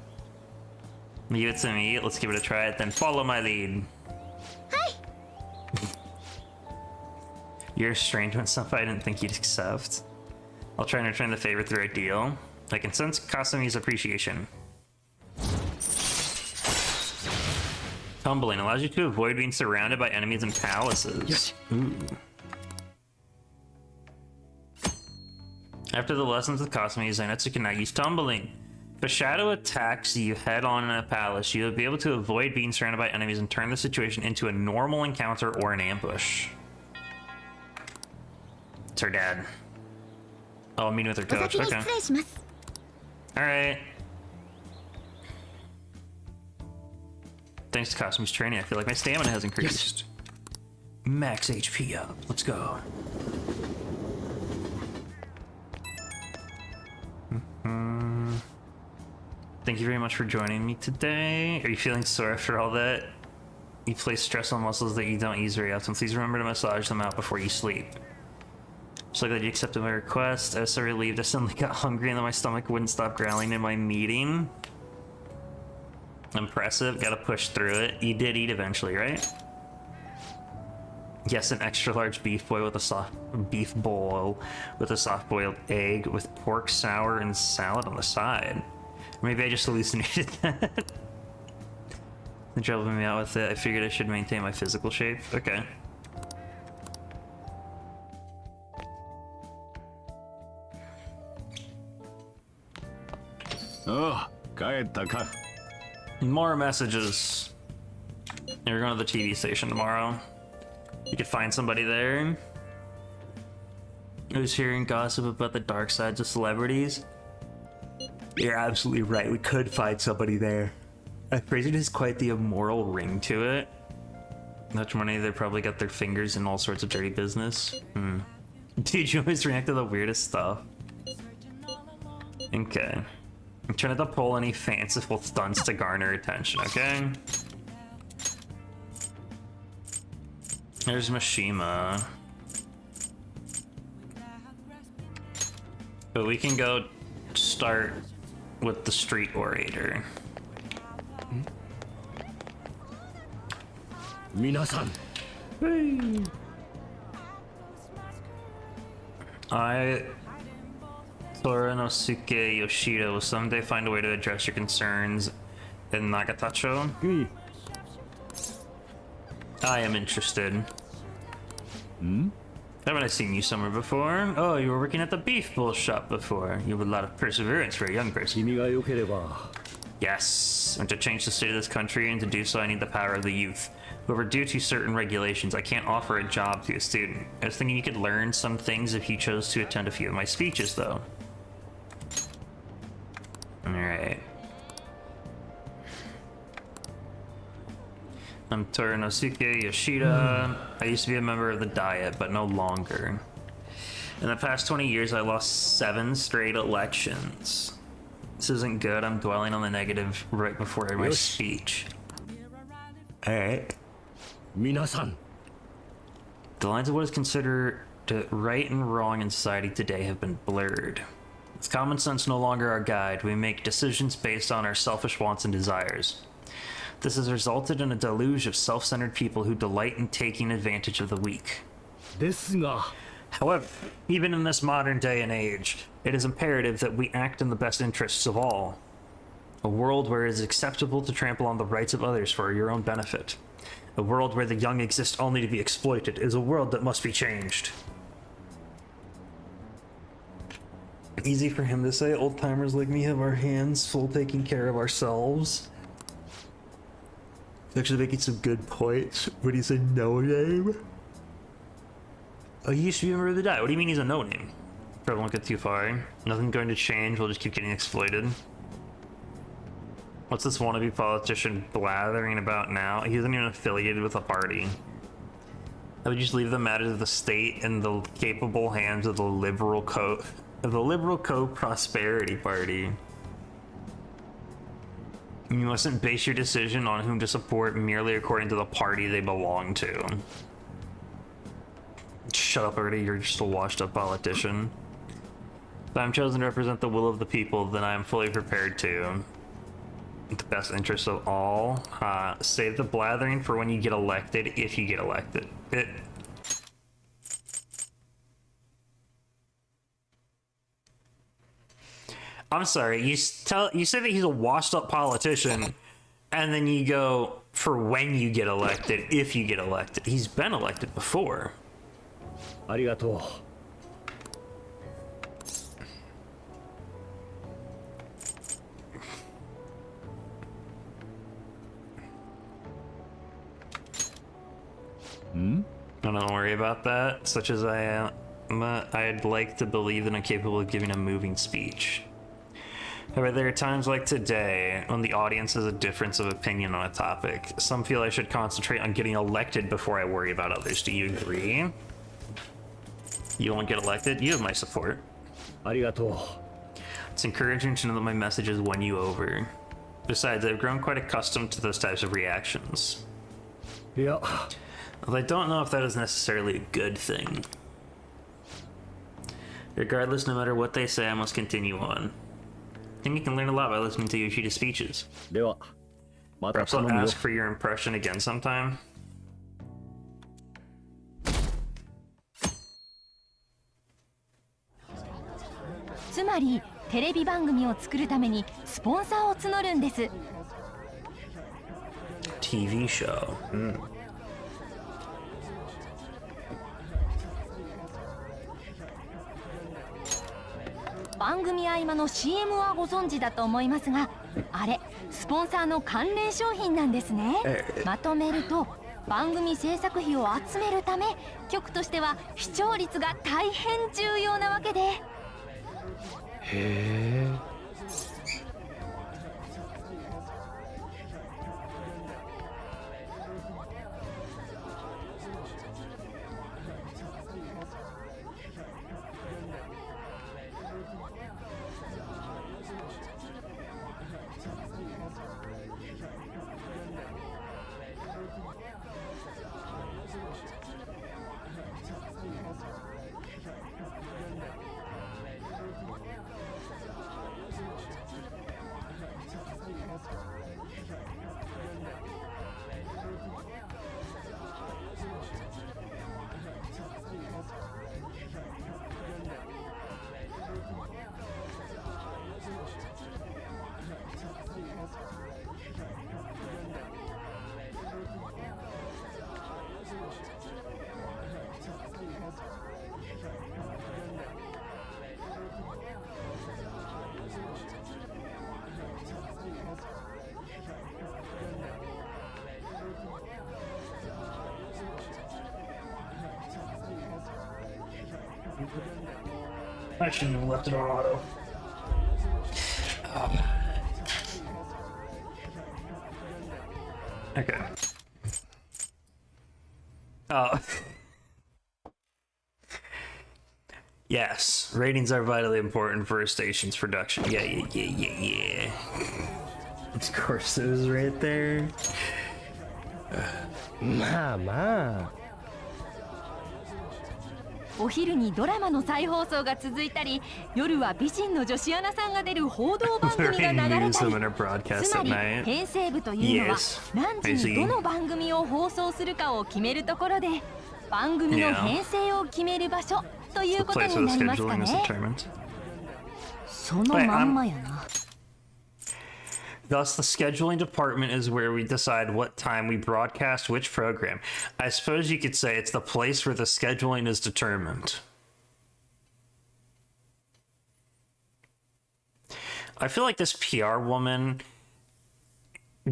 Leave it to me. Let's give it a try. Then follow my lead. Hi. You're a strange one, Senpai. I didn't think you'd accept. I'll try and return the favor through a deal. I can sense Kasumi's appreciation. Tumbling allows you to avoid being surrounded by enemies and palaces. Yes. Ooh. After the lessons with Kasumi, Zainetsu can now use tumbling. If a shadow attacks you head on in a palace, you'll be able to avoid being surrounded by enemies and turn the situation into a normal encounter or an ambush. It's her dad. Oh, I'm meeting with her coach. Okay. Alright. Thanks to Cosmos training, I feel like my stamina has increased. Max HP up. Let's go. Thank you very much for joining me today. Are you feeling sore after all that? You place stress on muscles that you don't use very often. Please remember to massage them out before you sleep. So glad you accepted my request. I was so relieved. I suddenly got hungry and then my stomach wouldn't stop growling in my meeting. Impressive. Gotta push through it. You did eat eventually, right? Yes, an extra large beef bowl with a soft-boiled egg with pork, sour, and salad on the side. Maybe I just hallucinated that. They're helping me out with it. I figured I should maintain my physical shape. Okay. Oh, more messages. You're going to the TV station tomorrow. You could find somebody there. I was hearing gossip about the dark sides of celebrities. You're absolutely right. We could find somebody there. I praise it has quite the immoral ring to it. Much money, they probably got their fingers in all sorts of dirty business. Dude, you always react to the weirdest stuff. Okay. I'm trying not to pull any fanciful stunts to garner attention, okay? There's Mishima. But we can go start with the street orator. Minasan. Hey. Toranosuke Yoshida will someday find a way to address your concerns in Nagatacho. I am interested. Haven't I seen you somewhere before? Oh, you were working at the beef bowl shop before. You have a lot of perseverance for a young person. Yes, and to change the state of this country, and to do so I need the power of the youth. However, due to certain regulations, I can't offer a job to a student. I was thinking you could learn some things if you chose to attend a few of my speeches, though. Alright. I'm Toranosuke Yoshida. I used to be a member of the Diet, but no longer. In the past 20 years, I lost 7 straight elections. This isn't good. I'm dwelling on the negative right before my speech. Alright. Minasan. The lines of what is considered right and wrong in society today have been blurred. With common sense no longer our guide, we make decisions based on our selfish wants and desires. This has resulted in a deluge of self-centered people who delight in taking advantage of the weak. However, even in this modern day and age, it is imperative that we act in the best interests of all. A world where it is acceptable to trample on the rights of others for your own benefit. A world where the young exist only to be exploited is a world that must be changed. Easy for him to say. Old-timers like me have our hands full taking care of ourselves. He's actually making some good points when he said no name. Oh, he used to be a member of the Diet. What do you mean he's a no name? Probably won't get too far. Nothing's going to change. We'll just keep getting exploited. What's this wannabe politician blathering about now? He isn't even affiliated with a party. I would just leave the matters of the state in the capable hands of the Liberal Co-Prosperity Party. You mustn't base your decision on whom to support merely according to the party they belong to. Shut up already, you're just a washed up politician. If I'm chosen to represent the will of the people, then I am fully prepared to. The best interest of all. Save the blathering for when you get elected, if you get elected. I'm sorry, you say that he's a washed up politician, and then you go for when you get elected, if you get elected. He's been elected before. Arigato. Don't worry about that, such as I am. but I'd like to believe that I'm capable of giving a moving speech. However, there are times like today when the audience has a difference of opinion on a topic. Some feel I should concentrate on getting elected before I worry about others. Do you agree? You won't get elected? You have my support. It's encouraging to know that my messages won you over. Besides, I've grown quite accustomed to those types of reactions. Yeah. Although I don't know if that is necessarily a good thing. Regardless, no matter what they say, I must continue on. I think you can learn a lot by listening to Yoshida's speeches. Perhaps I'll ask for your impression again sometime. TV show. 番組合間の CM はご存知だと思いますが、あれスポンサーの関連商品なんですね。まとめると番組制作費を集めるため局としては視聴率が大変重要なわけで。へえ。I shouldn't have left it on auto. Okay. Yes, ratings are vitally important for a station's production. Yeah. Of course, it was right there. まあまあ。お昼にドラマの再放送が続いたり、夜は美人の女子アナさんが出る報道番組が流れたり、つまり編成部というのは何時にどの番組を放送するかを決めるところで、番組の編成を決める場所ということになりますかね。そのまんまやな。Thus, the scheduling department is where we decide what time we broadcast which program. I suppose you could say it's the place where the scheduling is determined. I feel like this PR woman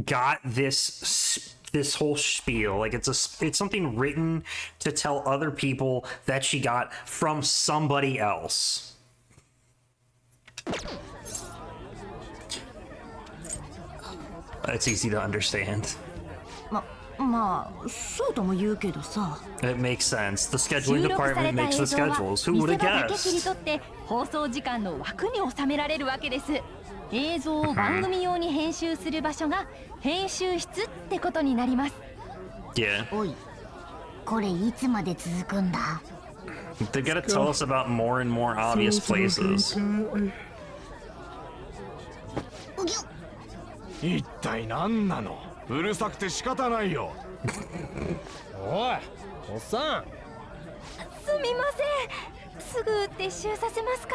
got this whole spiel. Like it's something written to tell other people that she got from somebody else. It's easy to understand. まあ、そうとも言うけどさ。It makes sense. The scheduling department makes the schedules. Who would have guessed? だけ切り取って放送時間の枠に収められるわけです。映像を番組用に編集する場所が編集室ってことになります。Yeah. おい、これいつまで続くんだ? They gotta tell us about more and more obvious places. 一体何なの？うるさくて仕方ないよ。おい、おっさん。すみません。すぐ撤収させますか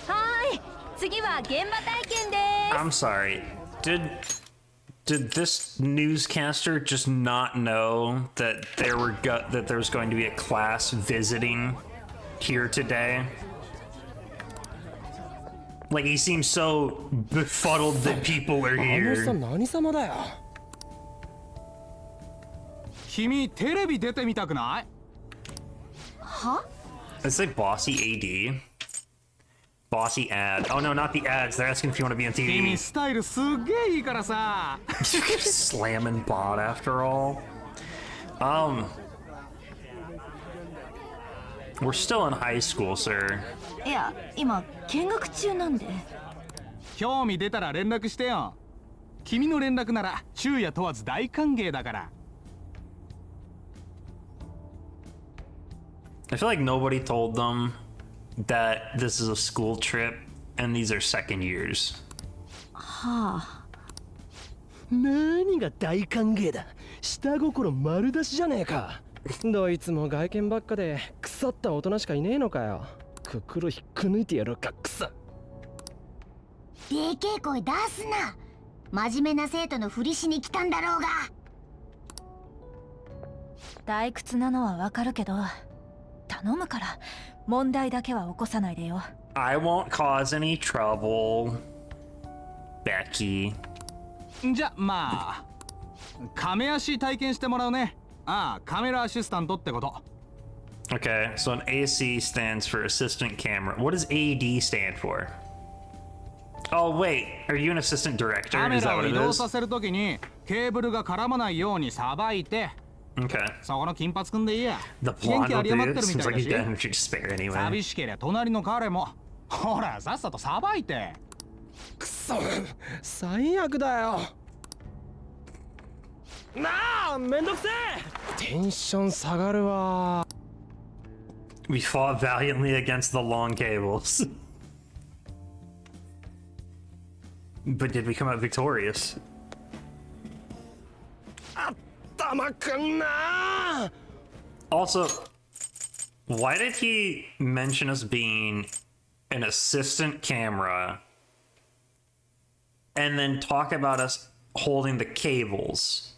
ら。はーい。次は現場体験です。I'm sorry. Did this newscaster just not know that there was going to be a class visiting here today? Like he seems so befuddled that people are here. 何様だよ。君テレビ出てみたくない？は？ It's like bossy AD. Bossy ad. Oh no, not the ads. They're asking if you want to be on TV. Slamming bot after all. We're still in high school, sir. いや、今見学中なんで。興味出たら連絡してよ。君の連絡なら昼夜問わず大歓迎だから。I feel like nobody told them that this is a school trip and these are second years. はあ。何が大歓迎だ。下心丸出しじゃねえか。どいつも外見ばっかで腐った大人しかいねえのかよ。心引っこ抜いてやろうか、くさ。でけえ声出すな。真面目な生徒のふりしに来たんだろうが。退屈なのはわかるけど、頼むから問題だけは起こさないでよ。I won't cause any trouble, Becky. じゃ、まあ、カメ足体験してもらうね。ああ、カメラアシスタントってこと。Okay, so an AC stands for assistant camera. What does AD stand for? Oh wait, are you an assistant director? カメ Is that ラを what 移 it 動 is? させるときにケーブルが絡まないようにさばいて。Okay. そこの金髪くんでいいや。 The 元 blonde 気 will あり do 余っ it. てるみ Seems たい like だ he's し。 dead. We should just spare 寂 anyway. しけりゃ隣の彼も。ほら、さっさとさばいて。くそ、最悪だよ。なあ、めんどくせえ。テンション下がるわ。We fought valiantly against the long cables. But did we come out victorious? 頭くんな。 Also, why did he mention us being an assistant camera and then talk about us holding the cables?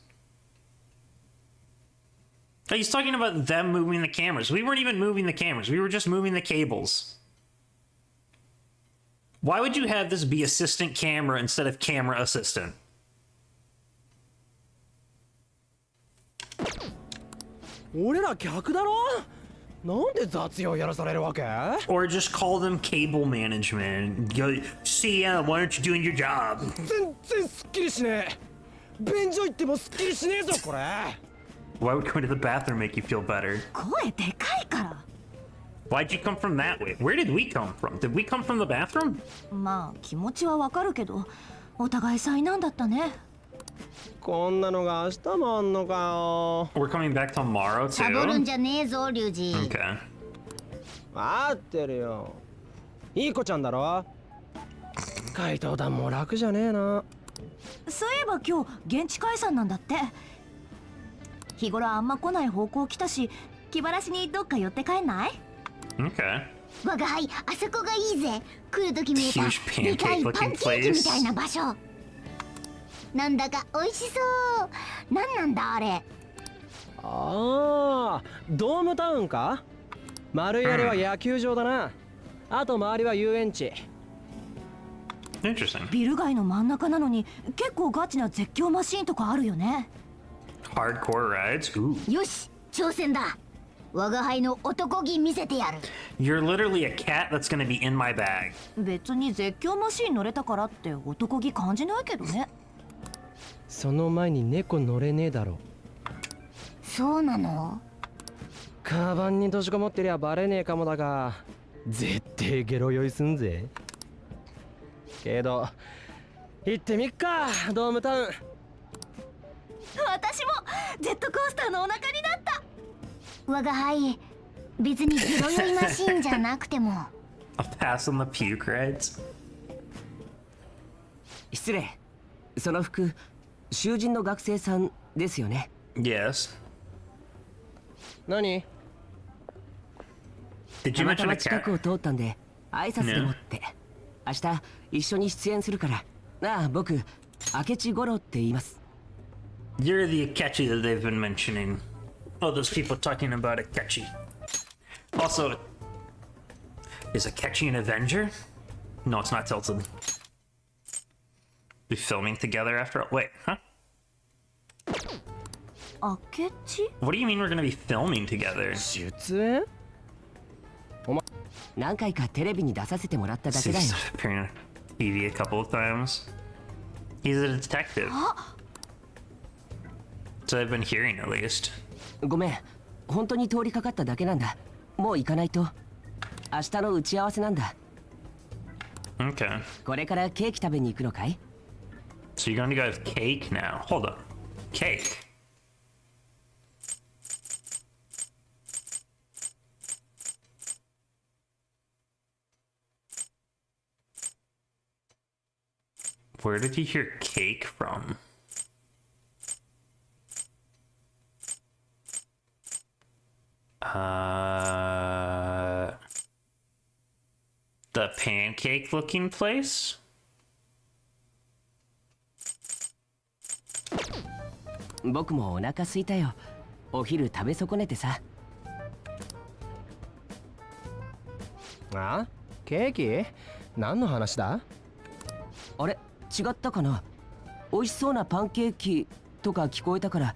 Like, he's talking about them moving the cameras. We weren't even moving the cameras. We were just moving the cables. Why would you have this be assistant camera instead of camera assistant? Or just call them cable management. Go, CM, why aren't you doing your job? Why would going to the bathroom make you feel better? 声でかいから。 Why'd you come from that way? Where did we come from? Did we come from the bathroom? まあ気持ちはわかるけど、お互い災難だったね。こんなのが明日もあんのかよ。 We're coming back tomorrow too. サボるんじゃねえぞ、リュウジ。Okay. 待ってるよ。いい子ちゃんだろ。怪盗団も楽じゃねえな。そういえば今日現地解散なんだって。日頃あんま来ない方向来たし、気晴らしにどっか寄って帰んない？ Okay. 我が輩、あそこがいいぜ。来るとき見えたでかいパンケーキみたいな場所。なんだか美味しそう。なんなんだあれ。ああ、ドームタウンか。丸いあれは野球場だな。あと周りは遊園地。Interesting. ビル街の真ん中なのに結構ガチな絶叫マシーンとかあるよね。Hardcore rides? Ooh. よし、挑戦だ。我が輩の男気見せてやる。 You're literally a cat that's gonna be in my bag. 別に絶叫マシーン乗れたからって男気感じないけどね。その前に猫乗れねえだろ。そうなの？カバンに閉じこもってりゃバレねえかもだが、絶対ゲロ酔いすんぜ。けど行ってみっか、ドームタウン。私もジェットコースターのお腹になった。我が輩、別にゲロ酔いマシーンじゃなくても。A pass on the puke rides? 失礼。その服、囚人の学生さんですよね。Yes. 何？ Did you たま mention た a ま cat? 近くを通ったんで挨拶でもって。明日一緒に出演するから。ああ、僕、明智五郎って言います。You're the Akechi that they've been mentioning. Oh, those people talking about Akechi. Also, is Akechi an Avenger? No, it's not Tilted. Be filming together after all? Wait, huh? 明智？ What do you mean we're gonna be filming together? 出演？何回かテレビに出させてもらっただけだよ。Appearing on TV a couple of times. He's a detective. So I've been hearing at least. ごめん、本当に通りかかっただけなんだ。もう行かないと。明日の打ち合わせなんだ。Okay. これからケーキ食べに行くのかい？ So you're going to go with cake now. Hold up. Cake. Where did you hear cake from? The pancake looking place? 僕もお腹空いたよ。お昼食べ損ねてさ。あ？ケーキ？何の話だ？あれ？違ったかな？美味しそうなパンケーキとか聞こえたから。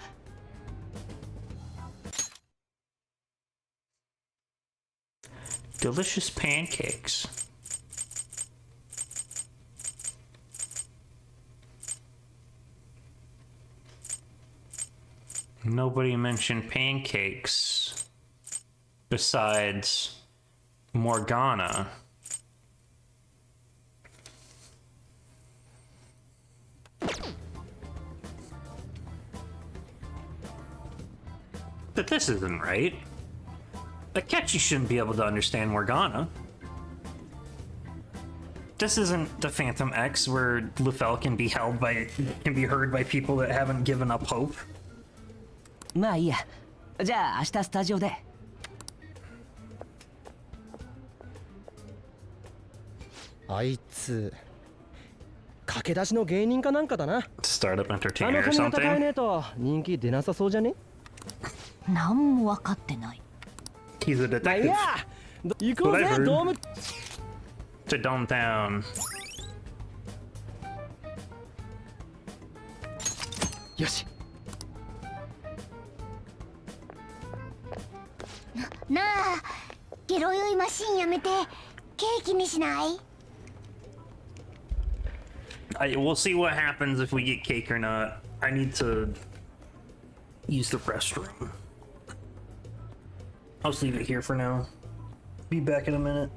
Delicious pancakes. Nobody mentioned pancakes besides Morgana. But this isn't right. Akechi shouldn't be able to understand Morgana. This isn't the Phantom X where Lufel can be heard by people that haven't given up hope. まあいいや。じゃあ明日スタジオで。あいつ駆け出しの芸人かなんかだな。Startup あ entertainer の or 髪型変え something. ねえと人気出なさそうじゃね？何も分かってない。 He's a まあいい detective. や行こうぜ Whatever. ドーム。 To Dome Town. よし。なあ、ゲロ酔いマシンやめてケーキにしない？ We'll see what happens if we get cake or not. I need to use the restroom. I'll just leave it here for now. Be back in a minute.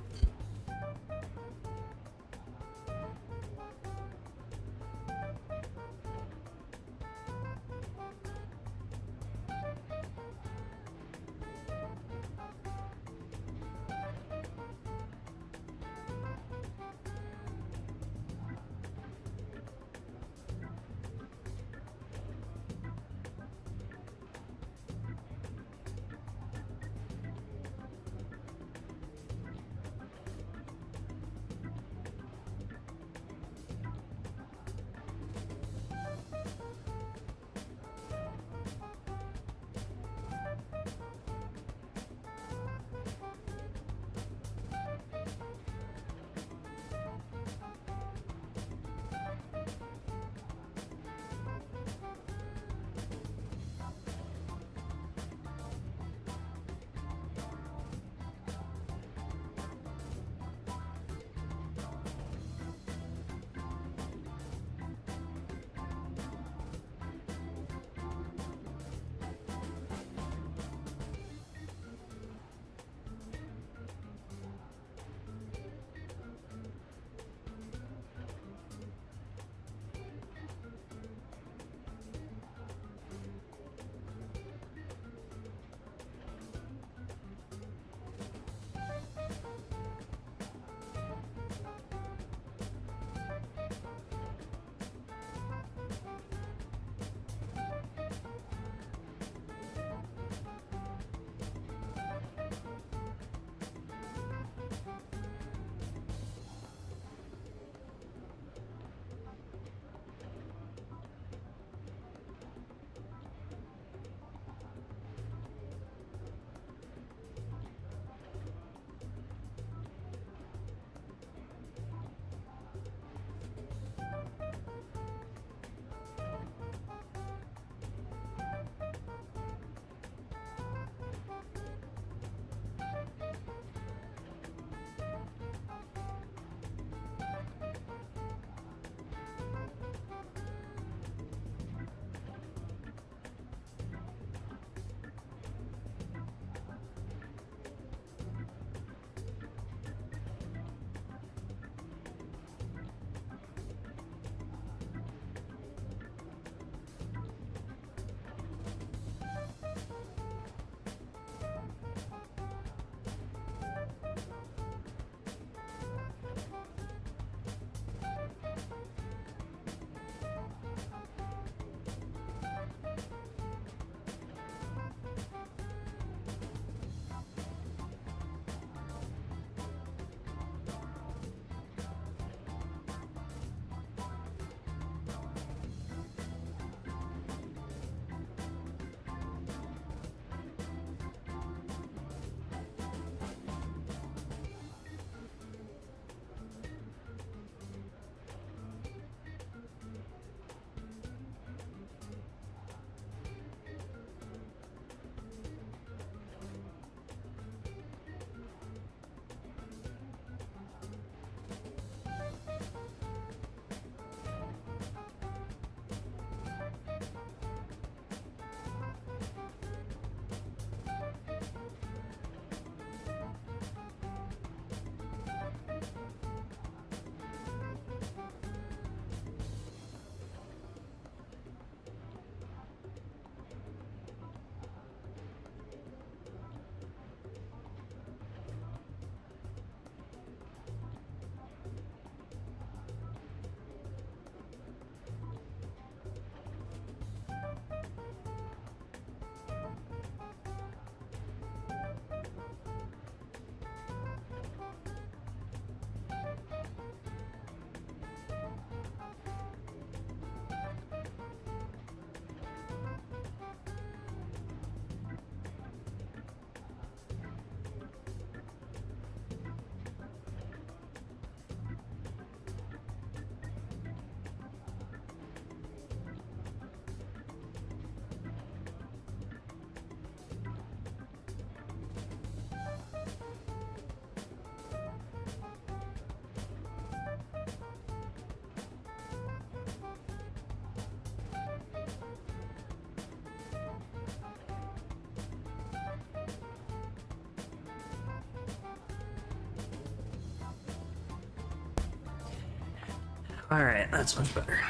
Alright, that's much better.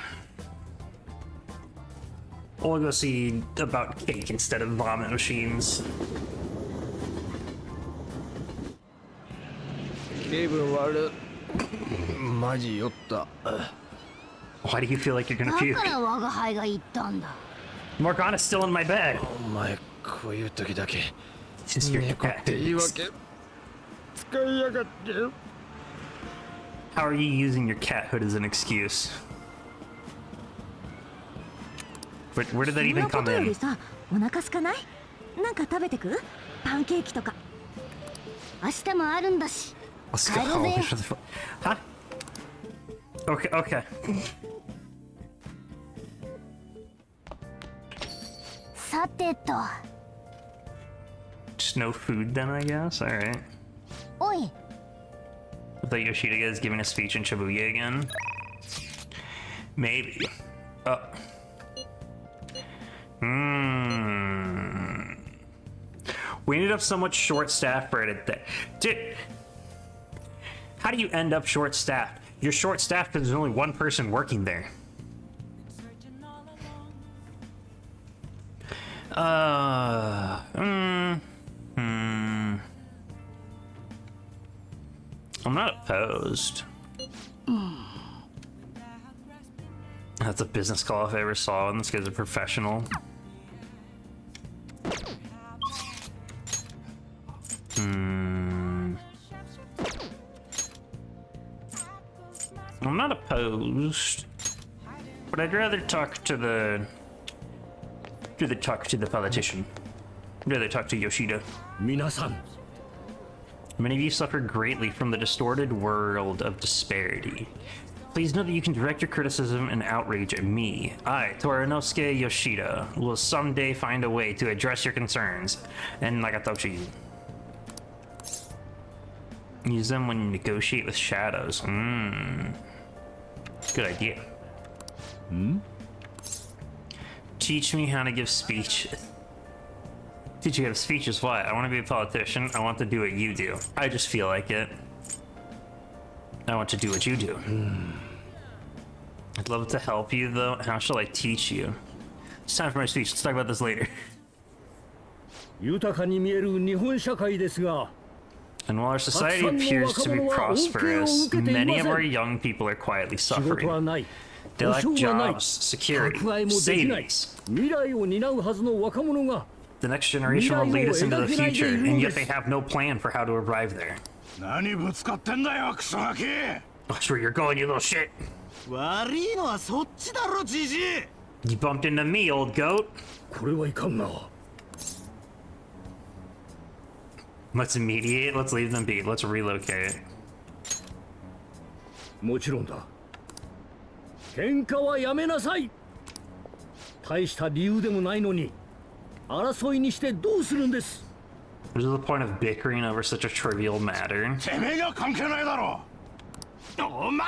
We'll go see about cake instead of vomit machines. Why do you feel like you're gonna puke? Morgana's still in my bed. It's your cat. How are you using your cat hood as an excuse? Where did that even come in? お腹空かない？なんか食べてく？パンケーキとか。明日もあるんだし。 Let's go. Huh? Okay, okay. さてと。 Just no food then, I guess. All right. おい。 I thought Yoshida is giving a speech in Shibuya again. Maybe. Oh. We ended up somewhat short-staffed for it. Dude, how do you end up short-staffed? You're short-staffed because there's only one person working there. I'm not opposed. That's a business call if I ever saw one. This guy's a professional. I'm not opposed, but I'd rather talk to the politician. I'd rather talk to Yoshida. Minasan. Many of you suffer greatly from the distorted world of disparity. Please know that you can direct your criticism and outrage at me. I, Torinosuke Yoshida, will someday find a way to address your concerns. And Nagatoshi. Use them when you negotiate with shadows. Good idea. Teach me how to give speech. Teach you how to speech is what? I want to be a politician. I want to do what you do. I just feel like it. I want to do what you do. I'd love to help you though. How shall I teach you? It's time for my speech. Let's talk about this later. And while our society appears to be prosperous, many of our young people are quietly suffering. They lack jobs, security, savings. The next generation will lead us into the future, and yet they have no plan for how to arrive there. Watch where you're going, you little shit. You bumped into me, old goat. Let's mediate, let's leave them be, let's relocate. もちろんだ。喧嘩はやめなさい。大した理由でもないのに、争いにしてどうするんです。What is the point of bickering over such a trivial matter? てめえが関係ないだろ。お前、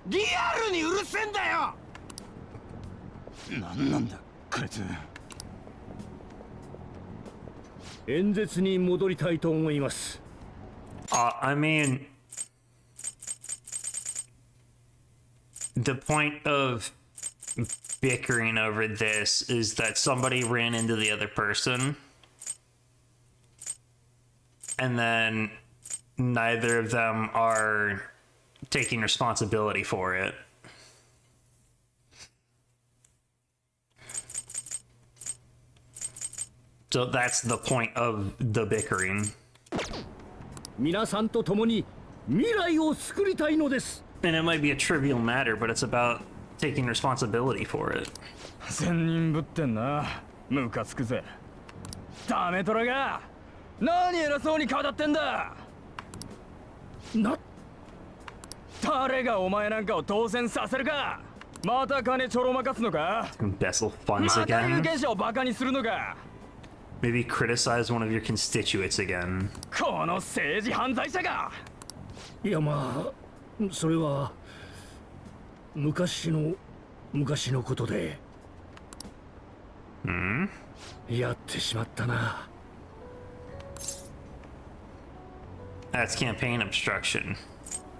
リアルにうるせえんだよ。なんなんだ、こいつ。演説に戻りたいと思います。I mean, the point of bickering over this is that somebody ran into the other person, and then neither of them are taking responsibility for it. So that's the point of the bickering. 皆さんと共に未来を作りたいのです。And it might be a trivial matter, but it's about taking responsibility for it. 千人ぶってんな。ムカつくぜ。ダメトラが。何偉そうに語ってんだ。誰がお前なんかを当選させるか。また金ちょろまかすのか。Embezzle funds また有 again. 権者をバカにするのか。 Maybe criticize one of your constituents again. この政治犯罪者が。いやまあ、それは昔のことで。やってしまったな。That's campaign obstruction.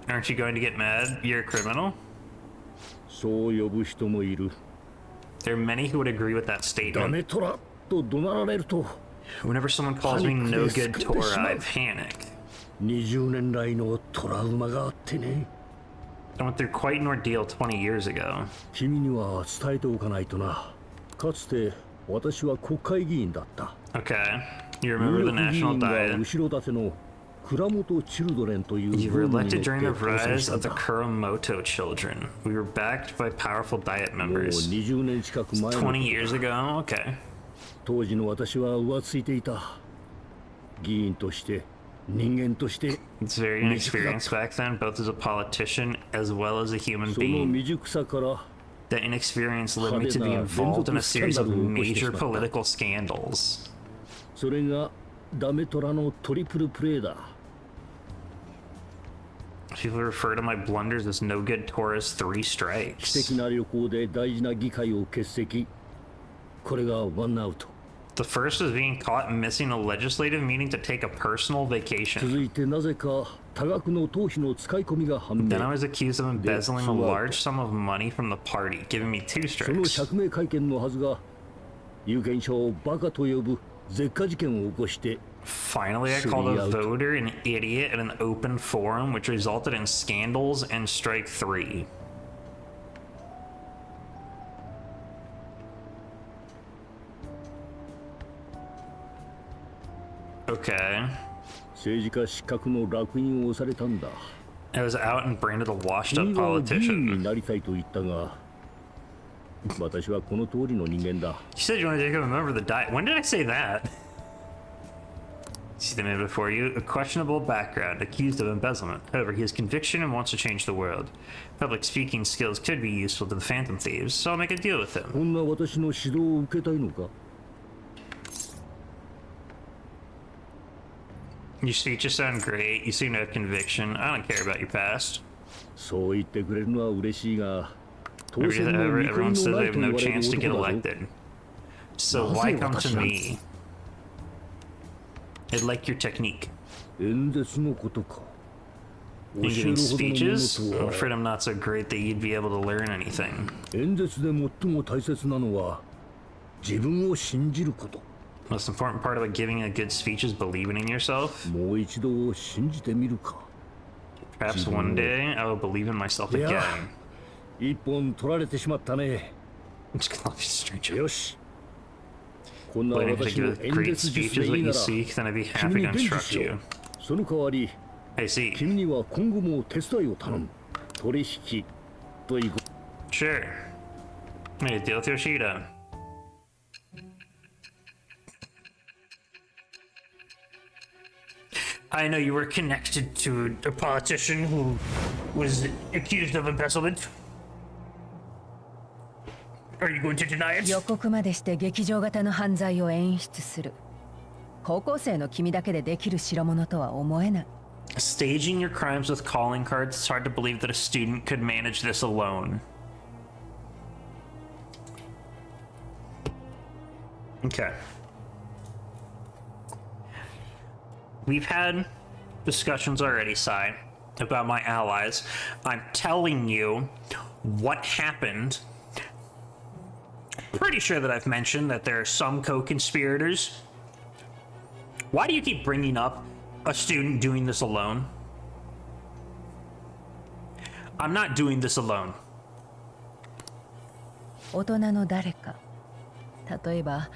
Aren't you going to get mad? You're a criminal? そう呼ぶ人もいる。 There are many who would agree with that ダ statement. メトラと怒鳴られると Whenever someone calls me no good Torah, I panic. 20年来のトラウマがあってね。 I went through quite an ordeal 20 years ago. 君には伝えておかないとな。かつて私は国会議員だった。 Okay. You remember the national diet? 後ろ盾の倉本チルドレンという You were 軍に elected よって during the 当選 rise したん of the だ。 Kuramoto children. We were backed by powerful diet もう members. 20年近く前のことだ。 20 years ago? Okay. 当時の私は浮ついていた。議員として人間として It's very inexperienced back then, both as a politician as well as a human その being. 未熟さから That inexperience led me to be involved in a series of major political scandals. それがダメトラのトリプルプレイだ。 People refer to my blunders as no good Taurus 3奇 strikes. 跡な旅行で大事な議会を欠席。これがワンアウト。 The first is being caught missing a legislative meeting to take a personal 続 vacation. いてなぜか多額の党費の使い込みが判明。 Then I was accused of embezzling a large sum of money from the party, giving me 2その strikes. 釈明会見のはずが有権者をバカと呼ぶ絶火事件を起こして Finally, I called a voter an idiot at an open forum, which resulted in scandals and strike 3. Okay. 政治家失格の烙印を押されたんだ。 I was out and branded a washed up 君は議員に politician. なりたいと言ったが、私はこの通りの人間だ。 You said you wanted to become a member of the diet. When did I say that? See the man before you, a questionable background, accused of embezzlement. However, he has conviction and wants to change the world. Public speaking skills could be useful to the Phantom Thieves, so I'll make a deal with him. こんな私の指導を受けたいのか？ Your speeches sound great. You seem to have conviction. I don't care about your past. そう言ってくれるのは嬉しいが、当選の見込 Everyone み says の I ない have と言 no われる chance to get 男だぞ。 elected. So why come to me? I like your technique. 演説のことか。 You giving speeches? I'm afraid I'm not so great that you'd be able to learn anything. 演説で最も大切なのは自分を信じること。 Most important part about giving a good speech is believing in yourself. もう一度信じてみるか。 Perhaps one day I will believe in myself いや、 again. 一本取られてしまったね。 I'm just gonna be a stranger. よし。こんな But if you 私の give 演 great 説術 speech で is いい what な you ら、 seek, then I'd be 君 happy に to 伝授 instruct しよ you. う。その代わり、 I see. 君には今後も手伝いを頼む。取引という。 Sure. Make a deal with Yoshida. I know you were connected to a politician who was accused of embezzlement. Are you going to deny it? 予告までして劇場型の犯罪を演出する。高校生の君だけでできる代物とは思えない。 Staging your crimes with calling cards, it's hard to believe that a student could manage this alone. Okay. We've had discussions already, Sai, about my allies. I'm telling you what happened. Pretty sure that I've mentioned that there are some co-conspirators. Why do you keep bringing up a student doing this alone? I'm not doing this alone. 大人の誰か。例えば、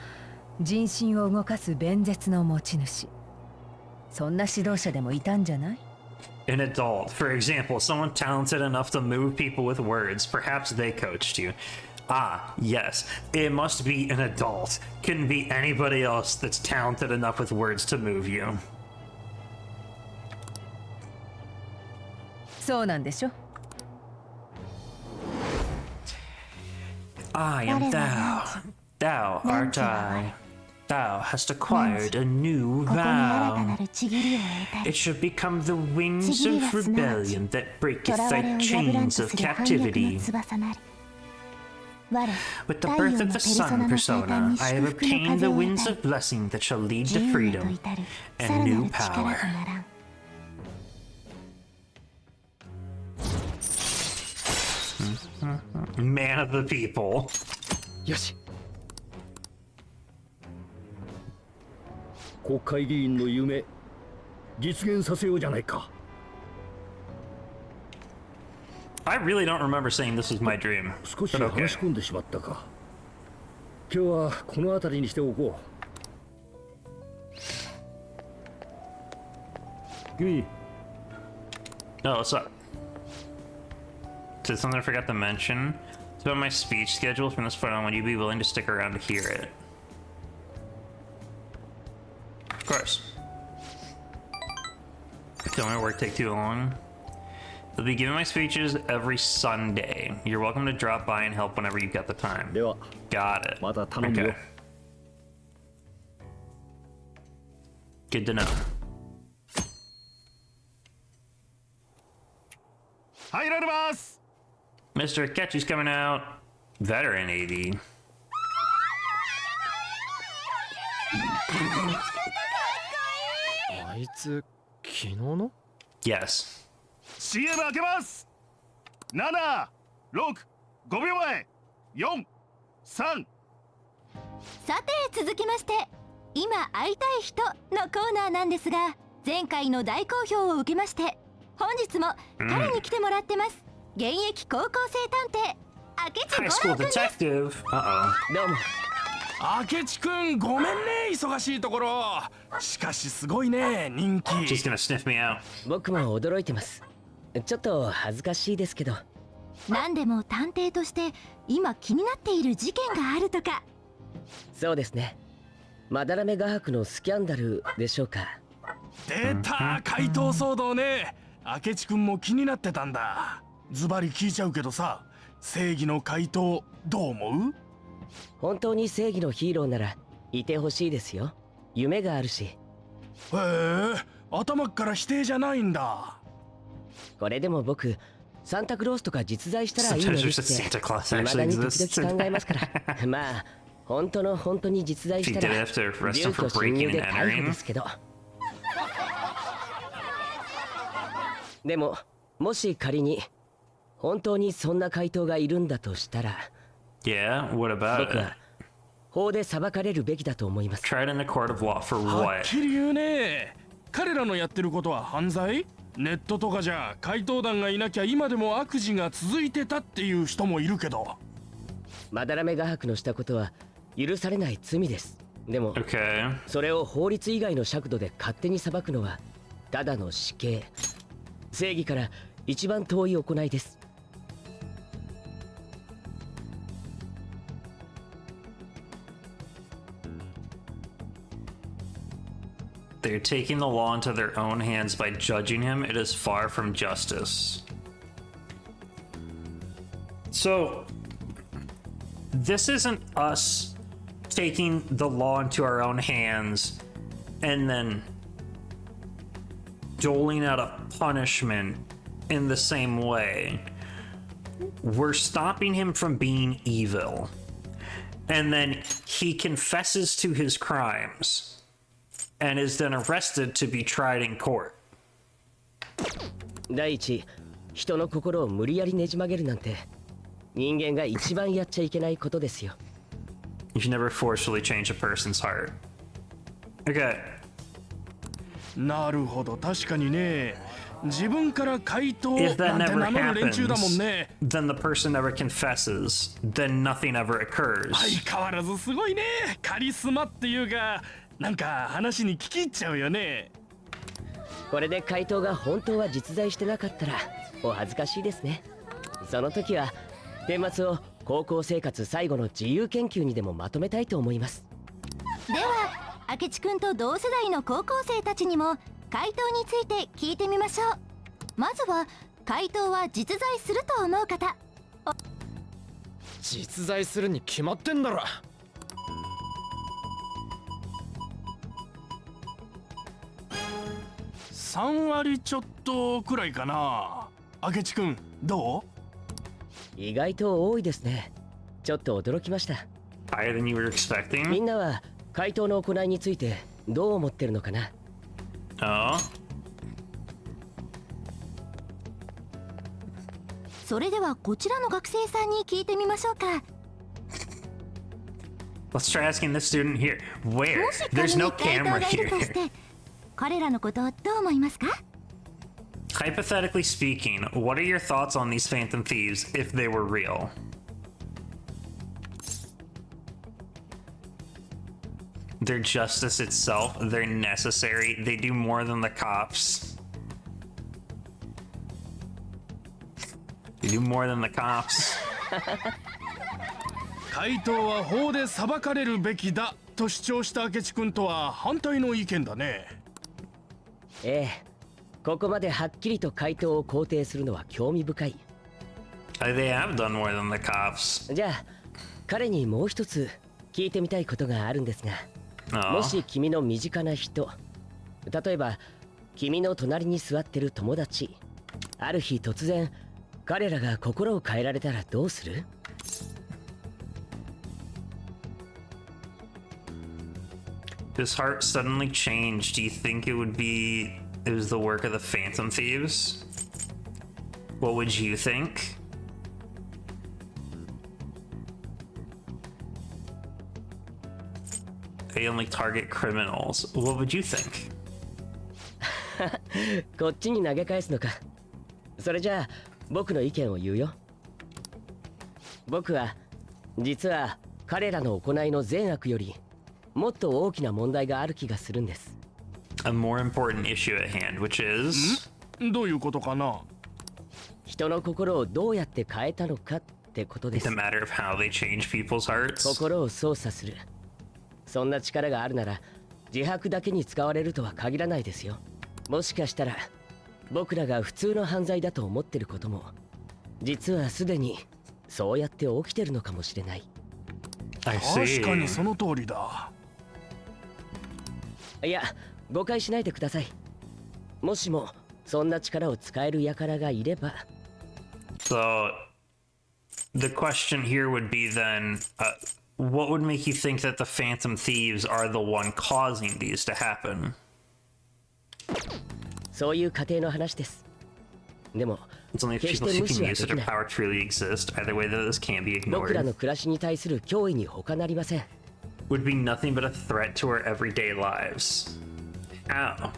人心を動かす弁舌の持ち主。そんな指導者でもいたんじゃない？ An adult, for example, someone talented enough to move people with words. Perhaps they coached you. Ah, yes, it must be an adult. Couldn't be anybody else that's talented enough with words to move you. そうなんでしょ？ I am thou. Thou art I. Thou hast acquired a new vow. It shall become the wings of rebellion that breaketh thy chains of captivity. With the birth of the sun persona, I have obtained the winds of blessing that shall lead to freedom and new power. Man of the people. よし。国会議員の夢、実現させようじゃないか。I really don't remember saying this was my dream. 少し話し込んでしまったか。今日はこの辺りにしておこう。君。Oh, what's up? Did something I forgot to mention? It's about my speech schedule from this point on. Would you be willing to stick around to hear it? Of course. Don't my work take too long? I'll be giving my speeches every Sunday. You're welcome to drop by and help whenever you've got the time. Got it. Okay. Good to know. Mr. Ketchy's coming out. Veteran AD. Yes. CM 開けます。7、6、5秒前。4、3。さて続きまして、今会いたい人のコーナーなんですが、前回の大好評を受けまして、本日も彼に来てもらってます。現役高校生探偵、明智五郎君です。どうも。明智くん、ごめんね、忙しいところ。しかしすごいね、人気。She's gonna sniff me out. 僕も驚いてます。ちょっと恥ずかしいですけど。何でも探偵として今気になっている事件があるとか。そうですね。マダラメ画伯のスキャンダルでしょうか。出た、怪盗騒動ね。明智くんも気になってたんだ。ズバリ聞いちゃうけどさ、正義の怪盗どう思う？本当に正義のヒーローならいてほしいですよ。夢があるし。へえ、頭から否定じゃないんだ。これでも僕、サンタクロースとか実在したらいいのにって未だに時々考えますから。まあ本当に実在したら銃と侵入で逮捕ですけど。でももし仮に本当にそんな怪盗がいるんだとしたら、Yeah, what about 僕は法で裁かれるべきだと思います。Tried in a court of law for はっ what? きり言うね。彼らのやってることは犯罪？ネットとかじゃ怪盗団がいなきゃ今でも悪事が続いてたっていう人もいるけど。マダラメ画伯のしたことは許されない罪です。でも、それを法律以外の尺度で勝手に裁くのはただの死刑。正義から一番遠い行いです。They're taking the law into their own hands by judging him. It is far from justice. So, this isn't us taking the law into our own hands and then doling out a punishment in the same way. We're stopping him from being evil. And then he confesses to his crimes and is then arrested to be tried in court. 第一、人の心を無理やりねじ曲げるなんて人間が一番やっちゃいけないことですよ。You should never forcefully change a person's heart. Okay. なるほど、確かにね。自分から怪盗なんて名乗る連中だもんね。Then the person never confesses. Then nothing ever occurs. 相変わらずすごいね。カリスマっていうか、なんか話に聞き入っちゃうよね。これで怪盗が本当は実在してなかったらお恥ずかしいですね。その時は顛末を高校生活最後の自由研究にでもまとめたいと思います。では明智くんと同世代の高校生たちにも怪盗について聞いてみましょう。まずは怪盗は実在すると思う方。実在するに決まってんだろ。3割ちょっとくらいかな。明智くんどう？意外と多いですね。ちょっと驚きました。Higher than you were expecting? みんなは怪盗の行いについてどう思ってるのかな。それではこちらの学生さんに聞いてみましょうか。 Let's try asking this student here. Where? もし There's 仮に no 怪盗 camera がいるとし here. て、彼らのことをどう思いますか？ Hypothetically speaking, what are your thoughts on these phantom thieves if they were real? They're justice itself. They're necessary. They do more than the cops. They do more than the cops. 怪盗は法で裁かれるべきだと主張した明智君とは反対の意見だね。ええ、ここまではっきりと怪盗を肯定するのは興味深い。They have done more than the cops. じゃあ彼にもう一つ聞いてみたいことがあるんですが、もし君の身近な人、例えば君の隣に座ってる友達、ある日突然彼らが心を変えられたらどうする？His heart suddenly changed. Do you think it was the work of the Phantom Thieves? What would you think? They only target criminals. What would you think? こっちに投げ返すのか。それじゃあ僕の意見を言うよ。僕は実は彼らの行いの善悪よりもっと大きな問題がある気がするんです。A more important issue at hand, which is? どういうことかな？人の心をどうやって変えたのかってことです。 The matter of how they change people's hearts. 心を操作する。そんな力があるなら自白だけに使われるとは限らないですよ。もしかしたら僕らが普通の犯罪だと思ってることも実はすでにそうやって起きてるのかもしれない。確かにその通りだ。いや、誤解しないでください。もしもそんな力を使える輩がいれば。So, the question here would be then, what would make you think that the Phantom Thieves are the one causing these to happen? そういう過程の話です。でも、 It's only if people who can use such a power truly exist. Either way, that this can't be 僕らの ignored. 暮らしに対する脅威に他なりません。Would be nothing but a threat to our everyday lives. How?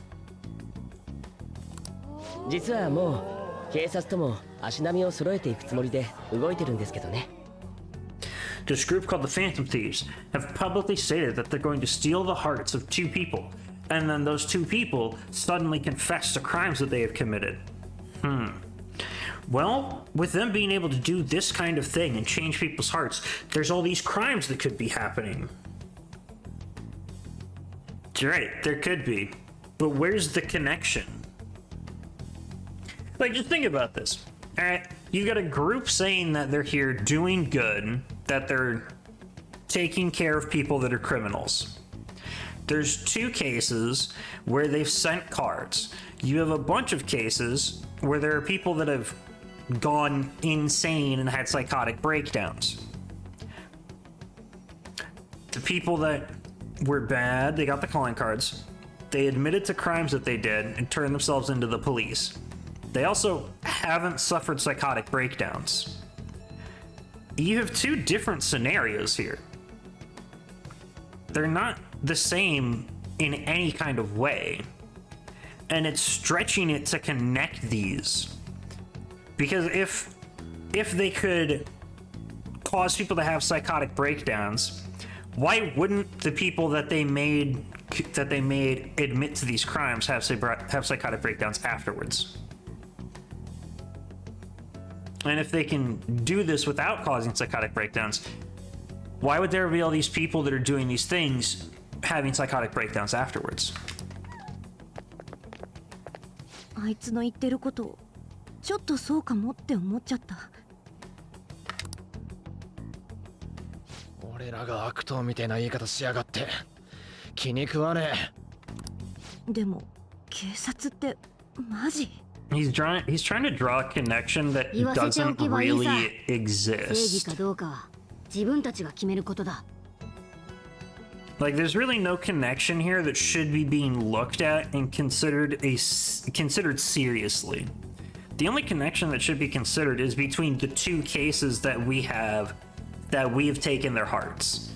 実はもう警察とも足並みを揃えていくつもりで動いてるんですけどね。This group called the Phantom Thieves have publicly stated that they're going to steal the hearts of two people, and then those two people suddenly confess to crimes that they have committed. Well, with them being able to do this kind of thing and change people's hearts, there's all these crimes that could be happening. You're right, there could be. But where's the connection? Like, just think about this. Alright, you've got a group saying that they're here doing good, that they're taking care of people that are criminals. There's two cases where they've sent cards. You have a bunch of cases where there are people that have gone insane and had psychotic breakdowns. The people that were bad, they got the calling cards. They admitted to crimes that they did and turned themselves into the police. They also haven't suffered psychotic breakdowns. You have two different scenarios here. They're not the same in any kind of way. And it's stretching it to connect these. Because if they could cause people to have psychotic breakdowns, why wouldn't the people that they made admit to these crimes have psychotic breakdowns afterwards? And if they can do this without causing psychotic breakdowns, why would there be all these people that are doing these things having psychotic breakdowns afterwards? あいつの言ってることちょっとそうかもって思っちゃった。俺らが悪党みたいな言い方しやがって気に食わねえ。でも警察ってマジ？ He's trying to draw a connection that doesn't really exist. 正義かどうかは自分たちが決めることだ。 Like, there's really no connection here that should be being looked at and considered seriously. The only connection that should be considered is between the two cases that we have taken their hearts.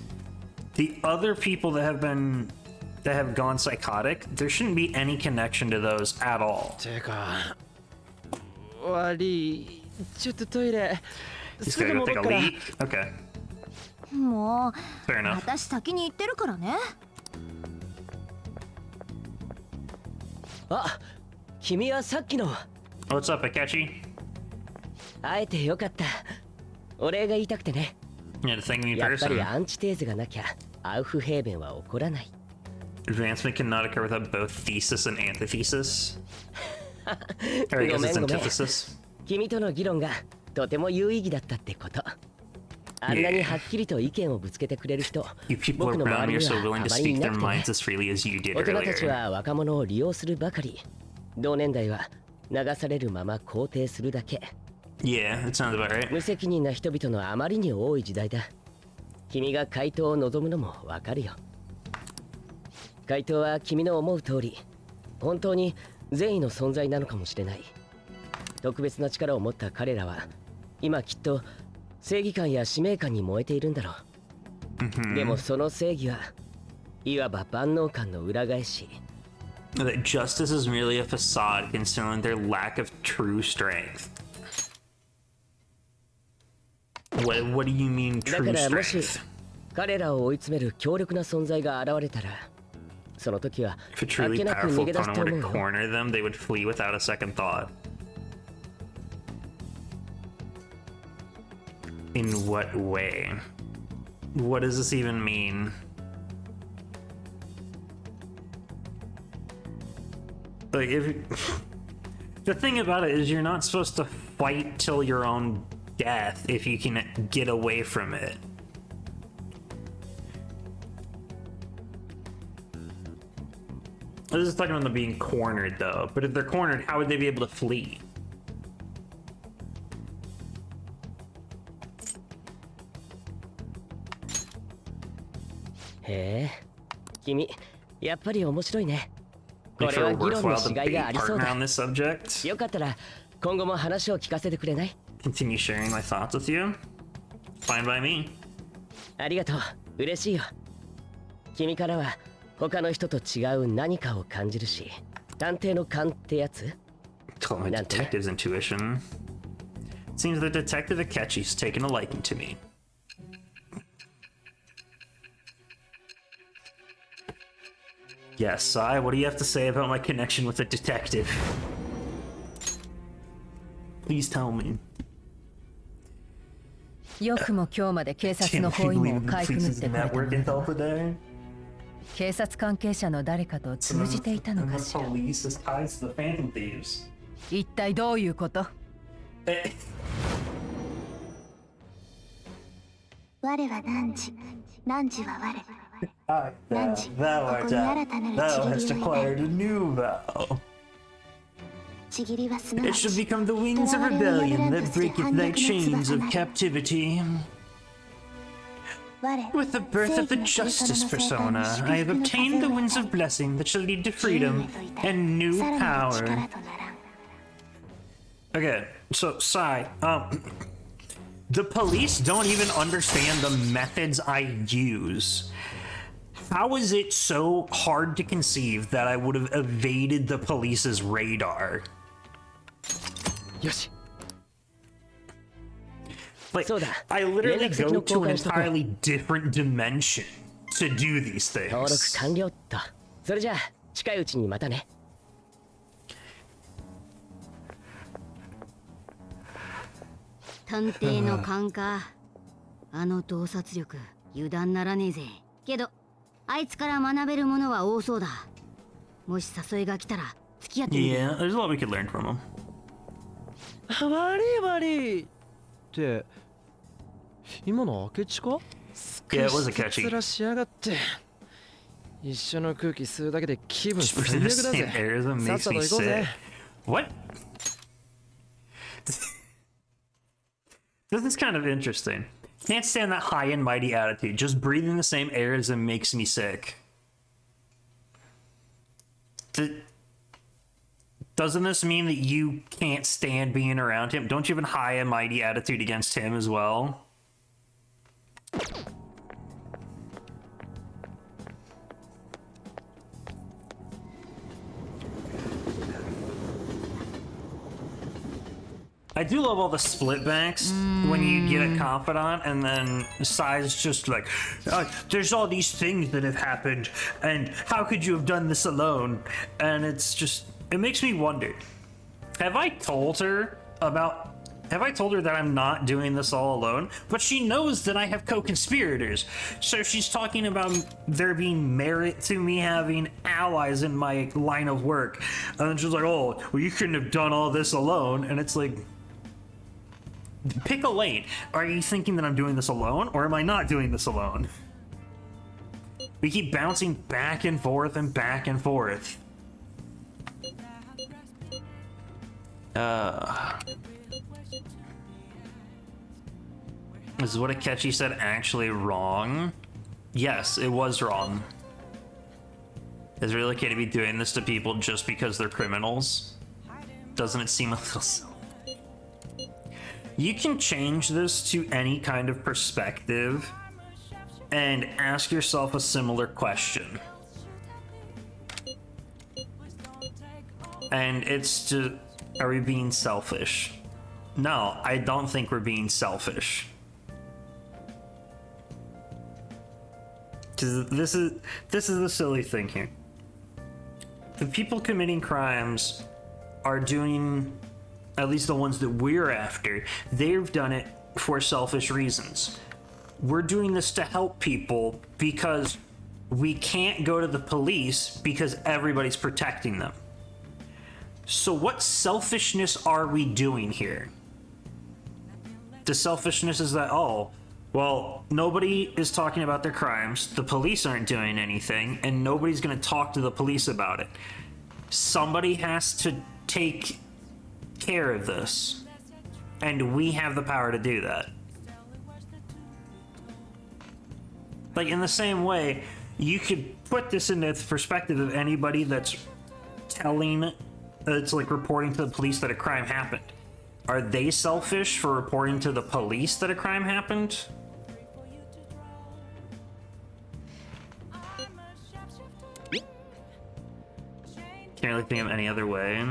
The other people that have gone psychotic, there shouldn't be any connection to those at all. てか、悪い、ちょっとトイレ。 He's gonna go take a leak. Okay. もう Fair enough. 私先に行ってるからね。あ、君はさっきの。What's up, Akechi? 会えてよかった。お礼が言いたくてね。Yeah, the thing in やっぱり person. アンチテーゼがなきゃアウフヘーベンは起こらない。 Advancement cannot occur without both thesis and antithesis. Or I guess it's antithesis. 君との議論がとても有意義だったってこと。あんなにはっきりと意見をぶつけてくれる人、僕の周りにはあまりいなくてね。大人たちは若者を利用するばかり。同年代は流されるまま肯定するだけ。Yeah, that sounds about right. 無責任な人々のあまりに多い時代だ。君が回答を望むのもわかるよ。回答は君の思う通り、本当に善意の存在なのかもしれない。特別な力を持った彼らは、今きっと正義感や使命感に燃えているんだろう。でもその正義はいわば万能感の裏返し。That justice is merely a facade concealing their lack of true strength. What do you mean true だからもし strength? 彼らを追い詰める強力な存在が現れたら、その時は If a あっ truly けなく powerful 逃げ出す opponent と were 思う to よ。 corner them, they would flee without a second thought. In what way? What does this even mean? Like, if the thing about it is, you're not supposed to fight till your own death if you can get away from it. This is talking about them being cornered, though. But if they're cornered, how would they be able to flee? へえ、君やっぱり面白いね。こ If れは it 議 were 論の worthwhile し to がい be がありそう partner だ。 on this subject, よかったら今後も話を聞かせてくれない？ continue sharing my thoughts with you. Fine by me. ありがとう、嬉しいよ。君からは他の人と違う何かを感じるし、探偵の勘ってやつ？ Call my detective's intuition. Seems the detective Akechi's taken a liking to me. Yes, Sai, what do you have to say about my connection with the detective? Please tell me. よくも今日まで警察の包囲網をかいくぐってくれたものだ。警察関係者の誰かと通じていたのかしら。一体どういうこと？我は汝、汝は我。 Thou art thou hast acquired a new vow. It shall become the wings of rebellion that breaketh thy chains of captivity. With the birth of the Justice Persona, I have obtained the winds of blessing that shall lead to freedom and new power. Okay, so Sai, the police don't even understand the methods I use. How is it so hard to conceive that I would have evaded the police's radar? Like, I literally go to an entirely different dimension to do these 登録 things. 完了っと。それじゃあ近いうちにまたね。探偵の勘か。あの洞察力、油断ならねえぜ。けど、あいつから学べるものは多そうだ。もし誘いが来たら付き合ってみる。 Yeah, there's a lot we could learn from him. 悪い悪いって今の明智か？ Yeah, it was Akechi. つらしやがって一緒の空気吸うだけで気分最悪だ This ぜ。 air さっ makes さと me 行こうぜ。 sick. What? This is kind of interesting. Can't stand that high and mighty attitude. Just breathing the same air as him makes me sick. Doesn't this mean that you can't stand being around him? Don't you have a high and mighty attitude against him as well? I do love all the split backs when you get a confidant and then Sai's just like, there's all these things that have happened and how could you have done this alone? And it's just, it makes me wonder, have I told her that I'm not doing this all alone? But she knows that I have co-conspirators. So she's talking about there being merit to me having allies in my line of work. And then she's like, oh, well, you couldn't have done all this alone. And it's like, pick a lane. Are you thinking that I'm doing this alone, or am I not doing this alone? We keep bouncing back and forth and back and forth. Is what Akechi said actually wrong? Yes, it was wrong. Is it really okay to be doing this to people just because they're criminals? Doesn't it seem a little silly? You can change this to any kind of perspective and ask yourself a similar question. And it's to, are we being selfish? No, I don't think we're being selfish. This is the silly thing here. The people committing crimes are doing, at least the ones that we're after, they've done it for selfish reasons. We're doing this to help people because we can't go to the police because everybody's protecting them. So what selfishness are we doing here? The selfishness is that, oh, well, nobody is talking about their crimes, the police aren't doing anything, and nobody's gonna talk to the police about it. Somebody has to take care of this, and we have the power to do that. Like, in the same way, you could put this into the perspective of anybody that's like reporting to the police that a crime happened. Are they selfish for reporting to the police that a crime happened? Can't really think of any other way.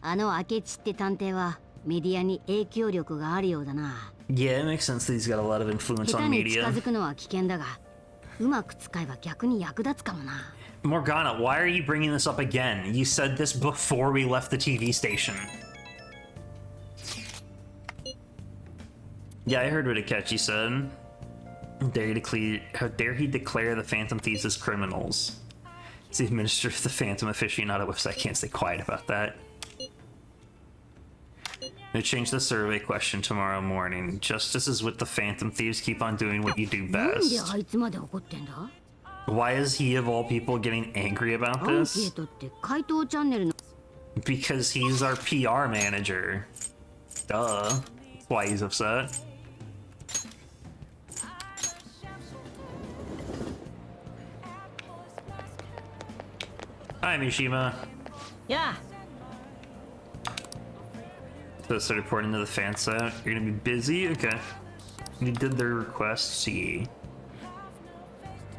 あの明智って探偵はメディアに影響力があるようだな。Yeah, it makes sense that he's got a lot of influence 下 on 手に近 media. づくのは危険だが、うまく使えば逆に役立つかもな。Morgana, why are you bringing this up again? You said this before we left the TV station. Yeah, I heard what Akechi said. How dare he declare the Phantom Thieves as criminals? It's the administrator of the Phantom Aficionado website. I can't stay quiet about that. They change the survey question tomorrow morning. Justices with the Phantom Thieves keep on doing what you do なんで best. あいつまで怒ってんだ？ Why is he of all people getting angry about アンケー this? トって怪盗チャンネルの Because he's our PR manager. Duh. That's why he's upset. Hi, Mishima. Yeah. So start reporting to the fan set. You're gonna be busy? Okay. You did their request. See.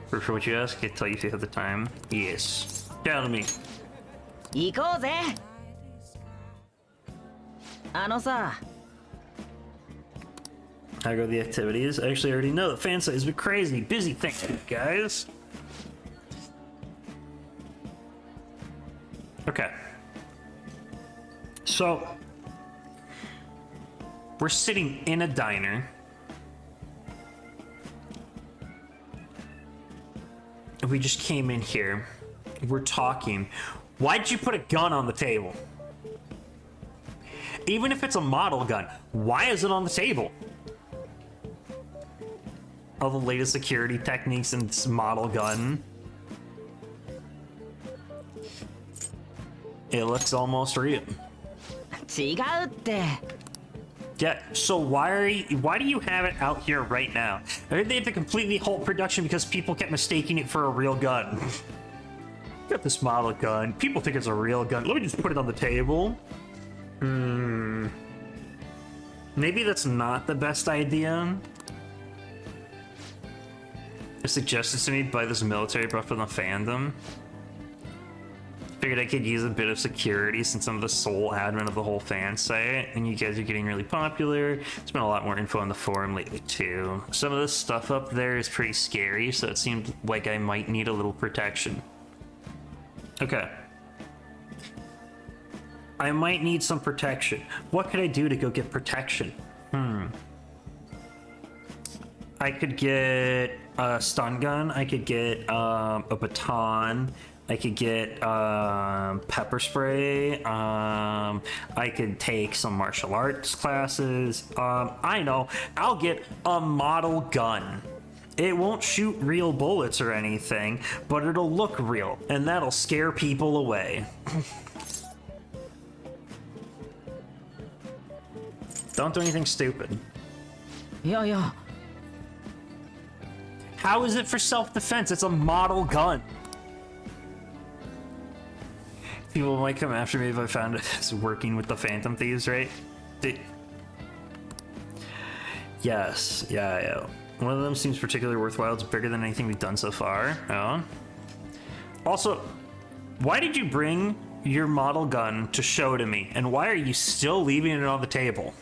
For what you ask, I can tell you if you have the time. Yes. Tell me. 行こうぜ。あのさ。 How go the activities? I actually already know the fan site has been crazy. Busy, thank you, guys. Okay. So, we're sitting in a diner. We just came in here. We're talking. Why'd you put a gun on the table? Even if it's a model gun, why is it on the table? All the latest security techniques in this model gun. It looks almost real. 違うって。Yeah, so why do you have it out here right now? I heard they had to completely halt production because people kept mistaking it for a real gun. Got this model gun. People think it's a real gun. Let me just put it on the table. Maybe that's not the best idea. It suggested to me by this military buff from the fandom. Figured I could use a bit of security since I'm the sole admin of the whole fan site, and you guys are getting really popular. There's been a lot more info on the forum lately too. Some of the stuff up there is pretty scary, so it seemed like I might need a little protection. Okay. I might need some protection. What could I do to go get protection? I could get a stun gun. I could get a baton. I could get pepper spray. I could take some martial arts classes. I know. I'll get a model gun. It won't shoot real bullets or anything, but it'll look real, and that'll scare people away. Don't do anything stupid. Yeah. How is it for self-defense? It's a model gun. People might come after me if I found it as working with the Phantom Thieves, right? Yes, yeah. One of them seems particularly worthwhile. It's bigger than anything we've done so far. Oh. Also, why did you bring your model gun to show to me? And why are you still leaving it on the table?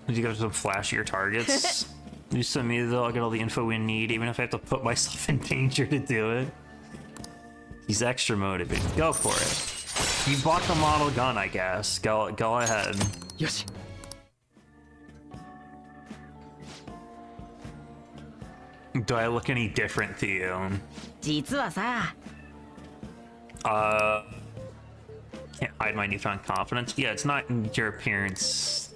Did you get some flashier targets? You send me though, I'll get all the info we need, even if I have to put myself in danger to do it. He's extra motivated. Go for it. You bought the model gun, I guess. Go ahead. Yes. Do I look any different to you? 実はさ Can't hide my newfound confidence. Yeah, it's not in your appearance.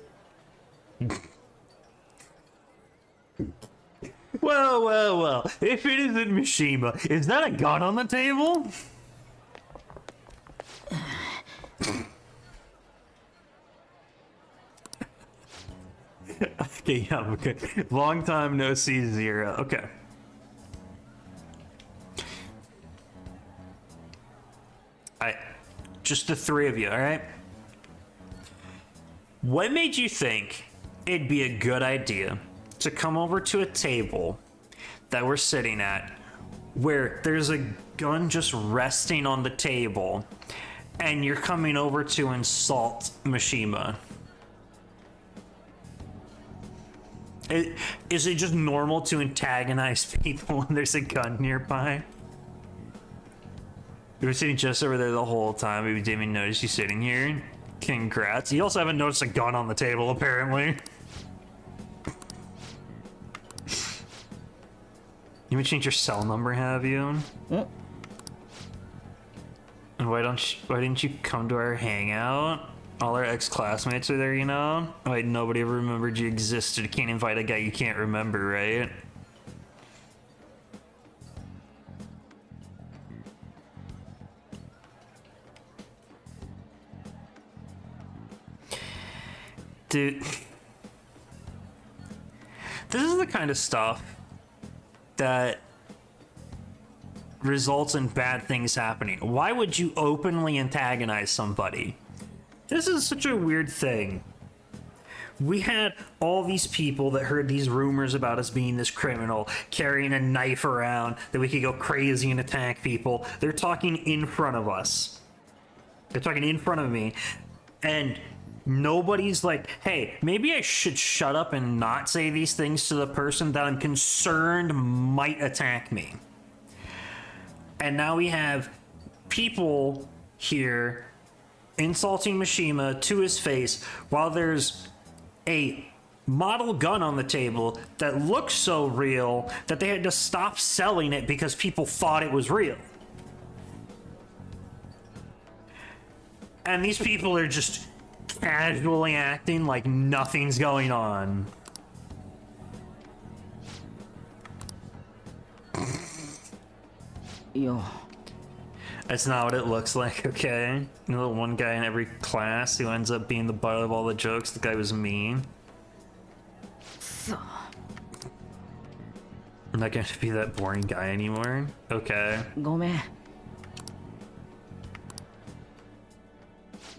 Well. If it isn't Mishima, is that a gun on the table? Okay, yeah, okay. Long time no see, Zero. Okay. Just the three of you, alright? What made you think it'd be a good idea to come over to a table that we're sitting at where there's a gun just resting on the table and you're coming over to insult Mishima? Is it just normal to antagonize people when there's a gun nearby? You were sitting just over there the whole time. We didn't even notice you sitting here. Congrats. You also haven't noticed a gun on the table, apparently. You would change your cell number, have you? And why didn't you come to our hangout? All our ex-classmates are there, you know? Like, nobody ever remembered you existed. You can't invite a guy you can't remember, right? Dude. This is the kind of stuff that results in bad things happening. Why would you openly antagonize somebody? This is such a weird thing. We had all these people that heard these rumors about us being this criminal, carrying a knife around, that we could go crazy and attack people. They're talking in front of us. They're talking in front of me. And nobody's like, hey, maybe I should shut up and not say these things to the person that I'm concerned might attack me. And now we have people here insulting Mishima to his face while there's a model gun on the table that looks so real that they had to stop selling it because people thought it was real. And these people are just casually acting like nothing's going on. That's not what it looks like, okay? You know the one guy in every class who ends up being the butt of all the jokes? The guy was mean. So. I'm not gonna be that boring guy anymore. Okay. ごめん。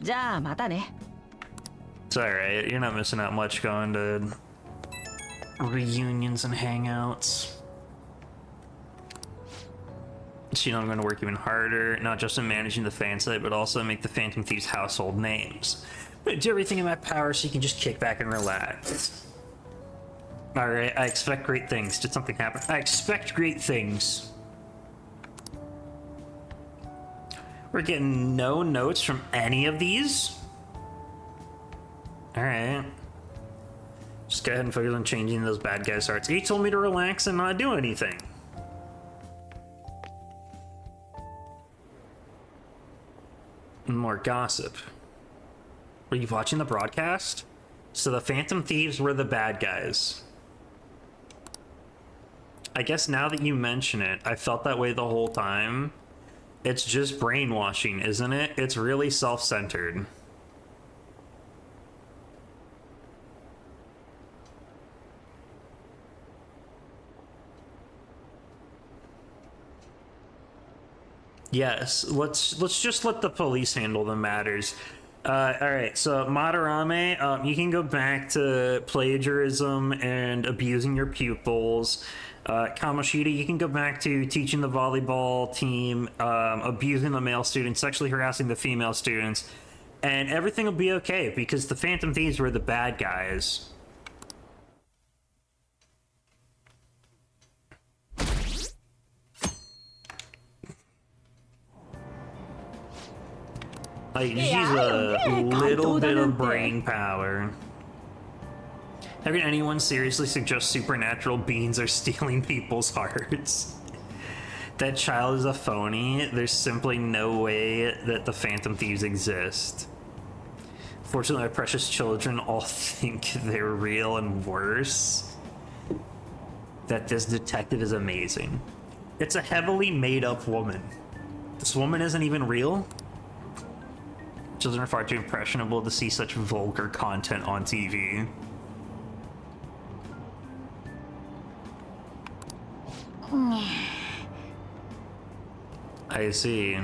じゃあまたね。 It's alright, you're not missing out much going to reunions and hangouts. So you know I'm going to work even harder, not just in managing the fan site, but also make the Phantom Thieves household names. I'm going to do everything in my power so you can just kick back and relax. Alright, I expect great things. Did something happen? I expect great things. We're getting no notes from any of these? Alright. Just go ahead and focus on changing those bad guys' hearts. He told me to relax and not do anything. More gossip. Were you watching the broadcast? So the Phantom Thieves were the bad guys. I guess now that you mention it, I felt that way the whole time. It's just brainwashing, isn't it? It's really self-centered. Yes, let's just let the police handle the matters. Alright, so Madarame, you can go back to plagiarism and abusing your pupils. Kamoshida, you can go back to teaching the volleyball team, abusing the male students, sexually harassing the female students, and everything will be okay because the Phantom Thieves were the bad guys. Like, she's a little bit of brain power. How can anyone seriously suggest supernatural beings are stealing people's hearts? That child is a phony. There's simply no way that the Phantom Thieves exist. Fortunately, my precious children all think they're real, and worse, that this detective is amazing. It's a heavily made-up woman. This woman isn't even real? Children are far too impressionable to see such vulgar content on TV. I see.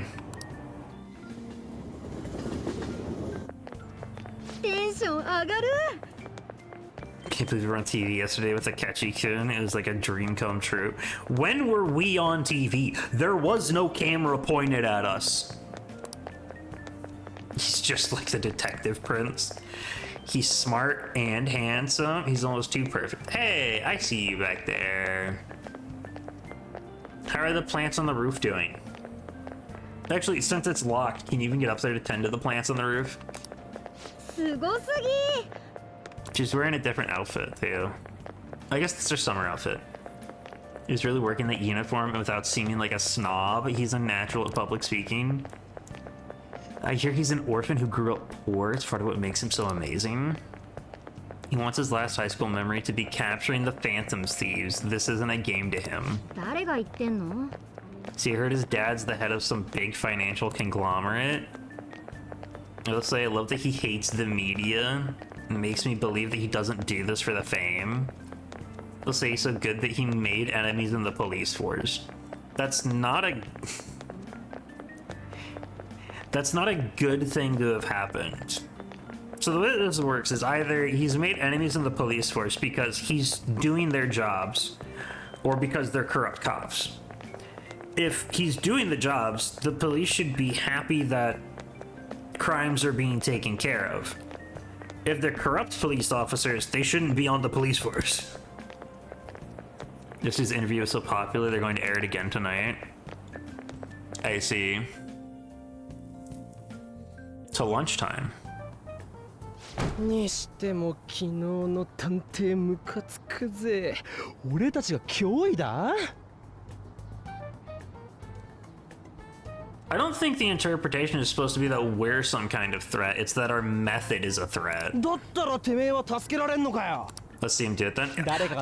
Can't believe we were on TV yesterday with a Ketchy-kun. It was like a dream come true. When were we on TV? There was no camera pointed at us. He's just like the detective prince. He's smart and handsome. He's almost too perfect. Hey, I see you back there. How are the plants on the roof doing? Actually, since it's locked, can you even get up there to tend to the plants on the roof? She's wearing a different outfit, too. I guess it's her summer outfit. He's really working that uniform without seeming like a snob. He's a natural at public speaking. I hear he's an orphan who grew up poor. It's part of what makes him so amazing. He wants his last high school memory to be capturing the Phantom Thieves. This isn't a game to him. See, I heard his dad's the head of some big financial conglomerate. I will say I love that he hates the media. It makes me believe that he doesn't do this for the fame. I'll say he's so good that he made enemies in the police force. That's not a good thing to have happened. So the way this works is either he's made enemies in the police force because he's doing their jobs, or because they're corrupt cops. If he's doing the jobs, the police should be happy that crimes are being taken care of. If they're corrupt police officers, they shouldn't be on the police force. This is interview is so popular, they're going to air it again tonight. I see. To lunchtime. にしても昨日の探偵ムカつくぜ。俺たちが脅威だ? I don't think the interpretation is supposed to be that we're some kind of threat. It's that our method is a threat. だったらてめえは助けられんのかよ。 Let's see him do it then.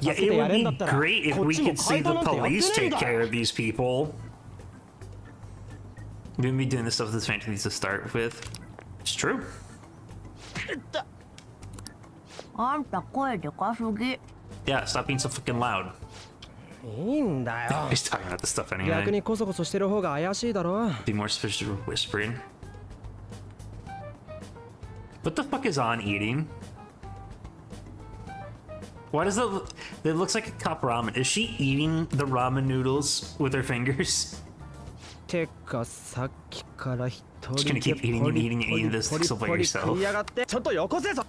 Yeah, it would be great if we could see the police take care of these people. We wouldn't be doing this stuff with this fantasy to start with. It's true. あんた声でかすぎ。 Yeah, stop being so fucking loud. いいんだよ。 He's talking about this stuff 逆 anyway. にこそこそしてる方が怪しいだろ。 Be more suspicious of whispering. What the fuck is on eating? Why does it looks like a cup ramen? Is she eating the ramen noodles with her fingers? てかさっきから一 Just 人 gonna keep eating and eating and eating this ポリ stuff ポ by リ食 yourself. いやがってちょっとよこせぞ。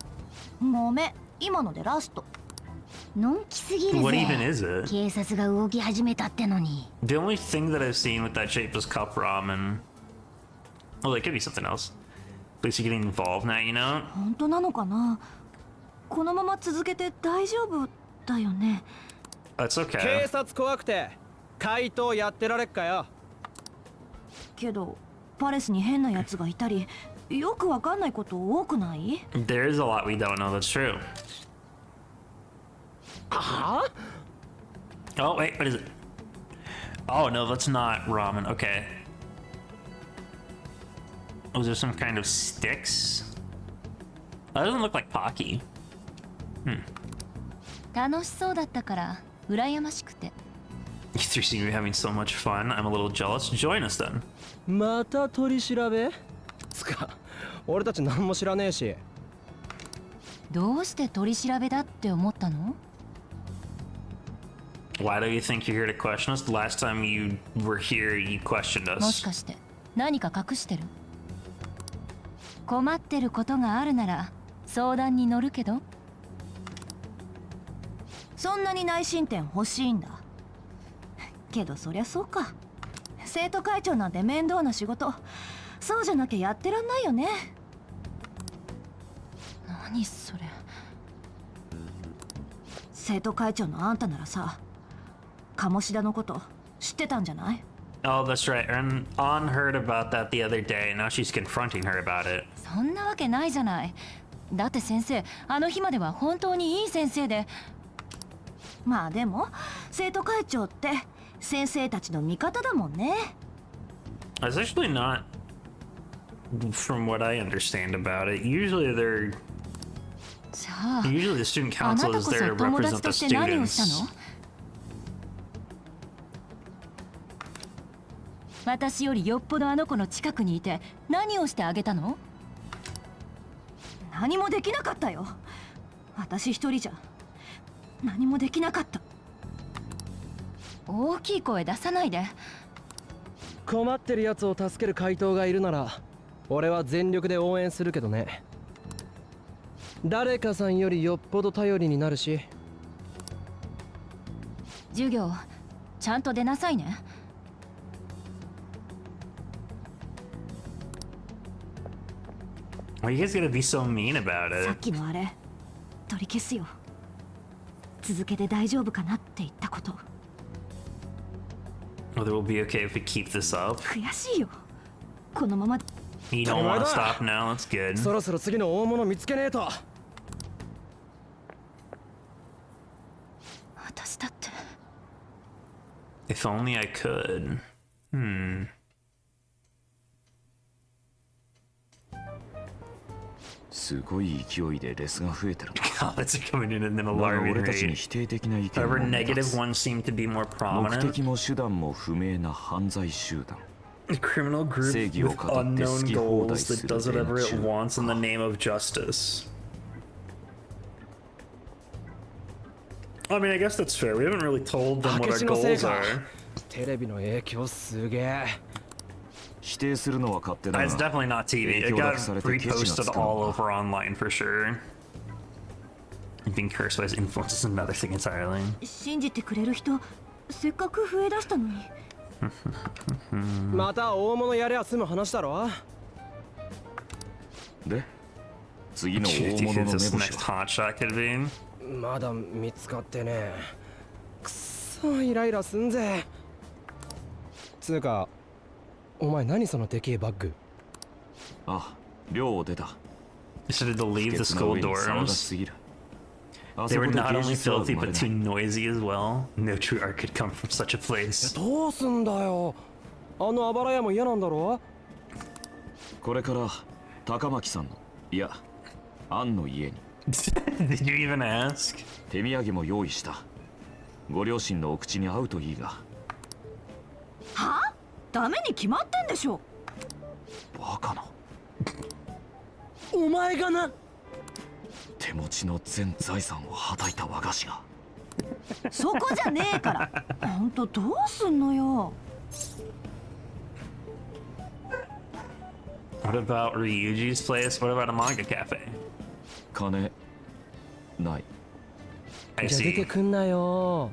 ごめん、今のでラスト。のんきすぎる What ぜ even is it? 警察が動き始めたってのに The only thing that I've seen with that shape is cup ramen. Well, it could be something else. At least you're getting involved now, you know? 本当なのかな。このまま続けて大丈夫だよね。 That's 警 okay. 察怖くて怪盗やってられっかよ。けどパレスに変なやつがいたり、よくわかんないこと多くない？ There is a lot we don't know that's true. は Oh, wait, what is it? Oh, no, that's not ramen. Okay. Was there some kind of sticks? That doesn't look like Pocky. Hmm. 楽しそうだったから羨ましくて。 You three seem to be having so much fun. I'm a little jealous. Join us then. また取り調べつか俺たち何も知らねえし。どうして取り調べだって思ったの？ Why do you think you're here to question us? The last time you were here, you questioned もし us. かして何か隠してる？困ってることがあるなら相談に乗るけど。そんなに内申点欲しいんだ。けどそりゃそうか。生徒会長なんて面倒な仕事、そうじゃなきゃやってらんないよね。何それ。生徒会長のあんたならさ、鴨志田のこと知ってたんじゃない？ Oh, that's right. And An heard about that the other day. Now she's confronting her about it. そんなわけないじゃない。だって先生、あの日までは本当にいい先生で。まあでも生徒会長って先生たちの味方だもんね。 That's actually not, from what I understand about it. Usually they're じゃあ usually the student あな council た is こ there そ to 友 represent 達 the として何をした students. の？私よりよっぽどあの子の近くにいて何をしてあげたの？何もできなかったよ。私一人じゃ何もできなかった。大きい声出さないで。困ってるやつを助ける怪盗がいるなら俺は全力で応援するけどね。誰かさんよりよっぽど頼りになるし。授業ちゃんと出なさいね。Why are you guys gonna be so mean about さ it? っきのあれ取り消すよ。続けて大丈夫かなって言ったこと。 Whether we'll be okay if we keep this up. 悔しいよ。このまま You don't want to stop now. That's good. そろそろ次の大物見つけねえと。私だって。 If only I could. Hmm. すごい勢いでレスが増えてる。 Comments are coming in at an だが alarming 俺たちに rate. 否定的な意見を However, 持た negative す ones seem to be more 目 prominent. 的も手段も不明な犯罪集団。 A criminal group 正義を with 語って好 unknown き放題 goals す that る does 連 whatever it 中。 wants in the name of justice. I mean, I guess that's fair. We haven't really told them what 明 our 智のせい goals か are. テレビの影響すげえ。否定するのは勝手だ It's が definitely not TV. 影 It 響だ got けされてケチがつ reposted か all ん over online for sure. Being cursed by his influence is another thing entirely. 信じてくれる人せっかく増え出したのに。また大物やりゃ済む話だろ。で次の Do you 大 think 物の目 this 星 next は hotshot could be? まだ見つかってねえ。くっそイライラすんぜ。つうかお前何そのでけえバッグ。あ、寮を出た。 Decided to leave the school 騒が dorms. しすぎる。 They were not only そこで filthy 芸術は生まれ but ない too noisy as well. No true art could come from such a place. どうすんだよ。あのあばら屋も嫌なんだろ。これから高巻さんの、いや、アンの家に。Did you even ask? 手土産も用意した。ご両親のお口に合うといいが。はあ？ダメに決まってんでしょ。バカな。お前がな。手持ちの全財産をはたいた和菓子が。そこじゃねえから。ほんとどうすんのよ。What about Ryuji's place? What about a manga cafe? 金ない。じゃあ出てくんなよ。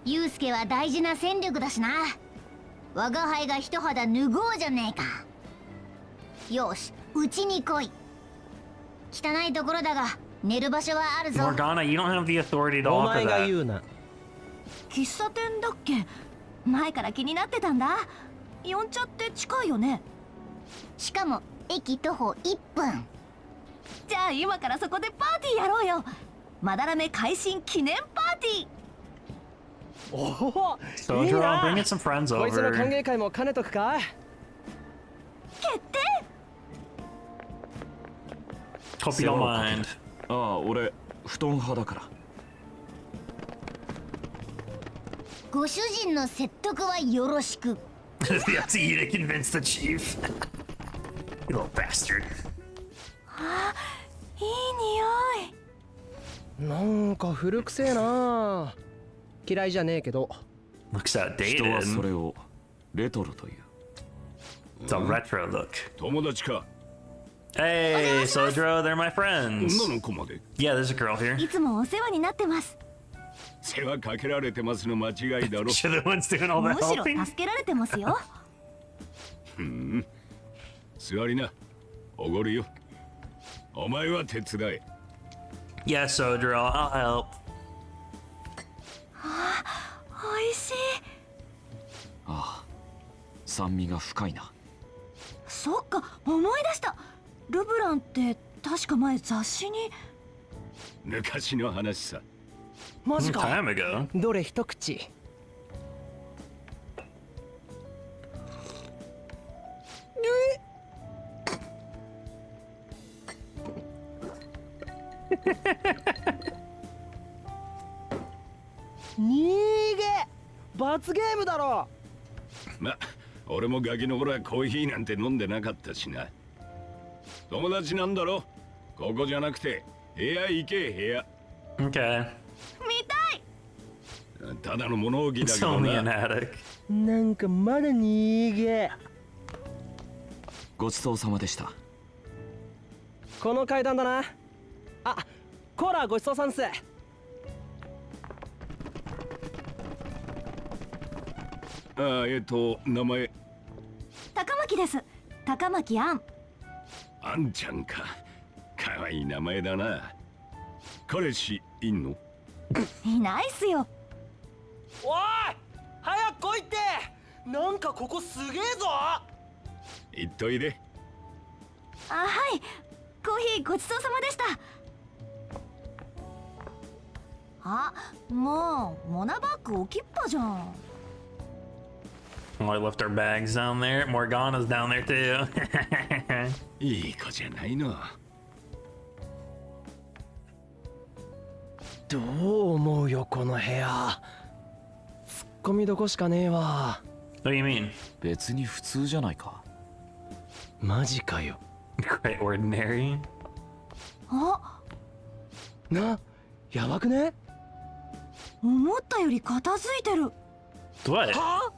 ユウスケは大事な戦力だしな。我が輩が一肌脱ごうじゃねえか。よし、うちに来い。汚いところだが寝る場所はあるぞ。 Morgana, you don't have the authority to お offer 前が that. 言うな。喫茶店だっけ？前から気になってたんだ。呼んちゃって近いよね。しかも駅徒歩1分。じゃあ今からそこでパーティーやろうよ。マダラメ改新記念パーティー。おお、 So, いい Joel, な。 bring in some friends こいつの歓 over. 迎会も兼ねとくか。決定。 Hope you don't mind. ああ、俺布団派だから。ご主人の説得はよろしく。That's you to convince the chief. You little bastard. あ、いい匂い。なんか古くせえな。嫌いじゃねえけど。Looks 人はそ outdated. れをレトロという。 It's a retro look. 友達か。 Hey, Sojiro, they're my friends. 女の子まで。Yeah, there's a girl here. いつもお世話になってます。世話かけられてますの間違いだろ。You're the ones doing all む that しろ helping. 助けられてますよ。座りな。おごるよ。お前は手伝え。Yeah, Sojiro, I'll help. あ、美味しい。ああ、酸味が深いな。そっか、思い出した。ルブランって確か前雑誌に。昔の話さ。マジか。 Time ago. どれ一口。逃げ。罰ゲームだろ。ま、俺もガキの頃はコーヒーなんて飲んでなかったしな。友達なんだろ。ここじゃなくて部屋行け。部屋。 Okay. 見たい。ただの物置だ It's けど only an な。 attic. なんかまだ逃げ。ごちそうさまでした。この階段だな。あ、コーラごちそうさんっす。ああ、名前。高巻です。高巻杏。あんちゃんか。かわいい名前だな。彼氏いんの？いないっすよ。おい、早く来いって。なんかここすげえぞ。言っといで。あ、はい。コーヒーごちそうさまでした。あ、もうモナバッグ置きっぱじゃん。Well, I left our bags down there. Morgana's down there too. いい子じゃないの。どう思うよこの部屋。ツッコミどこしかねえわ。 What do you mean? 別に普通じゃないか。マジかよ。Quite ordinary. あ、な、やばくね？思ったより片付いてる。 What? は？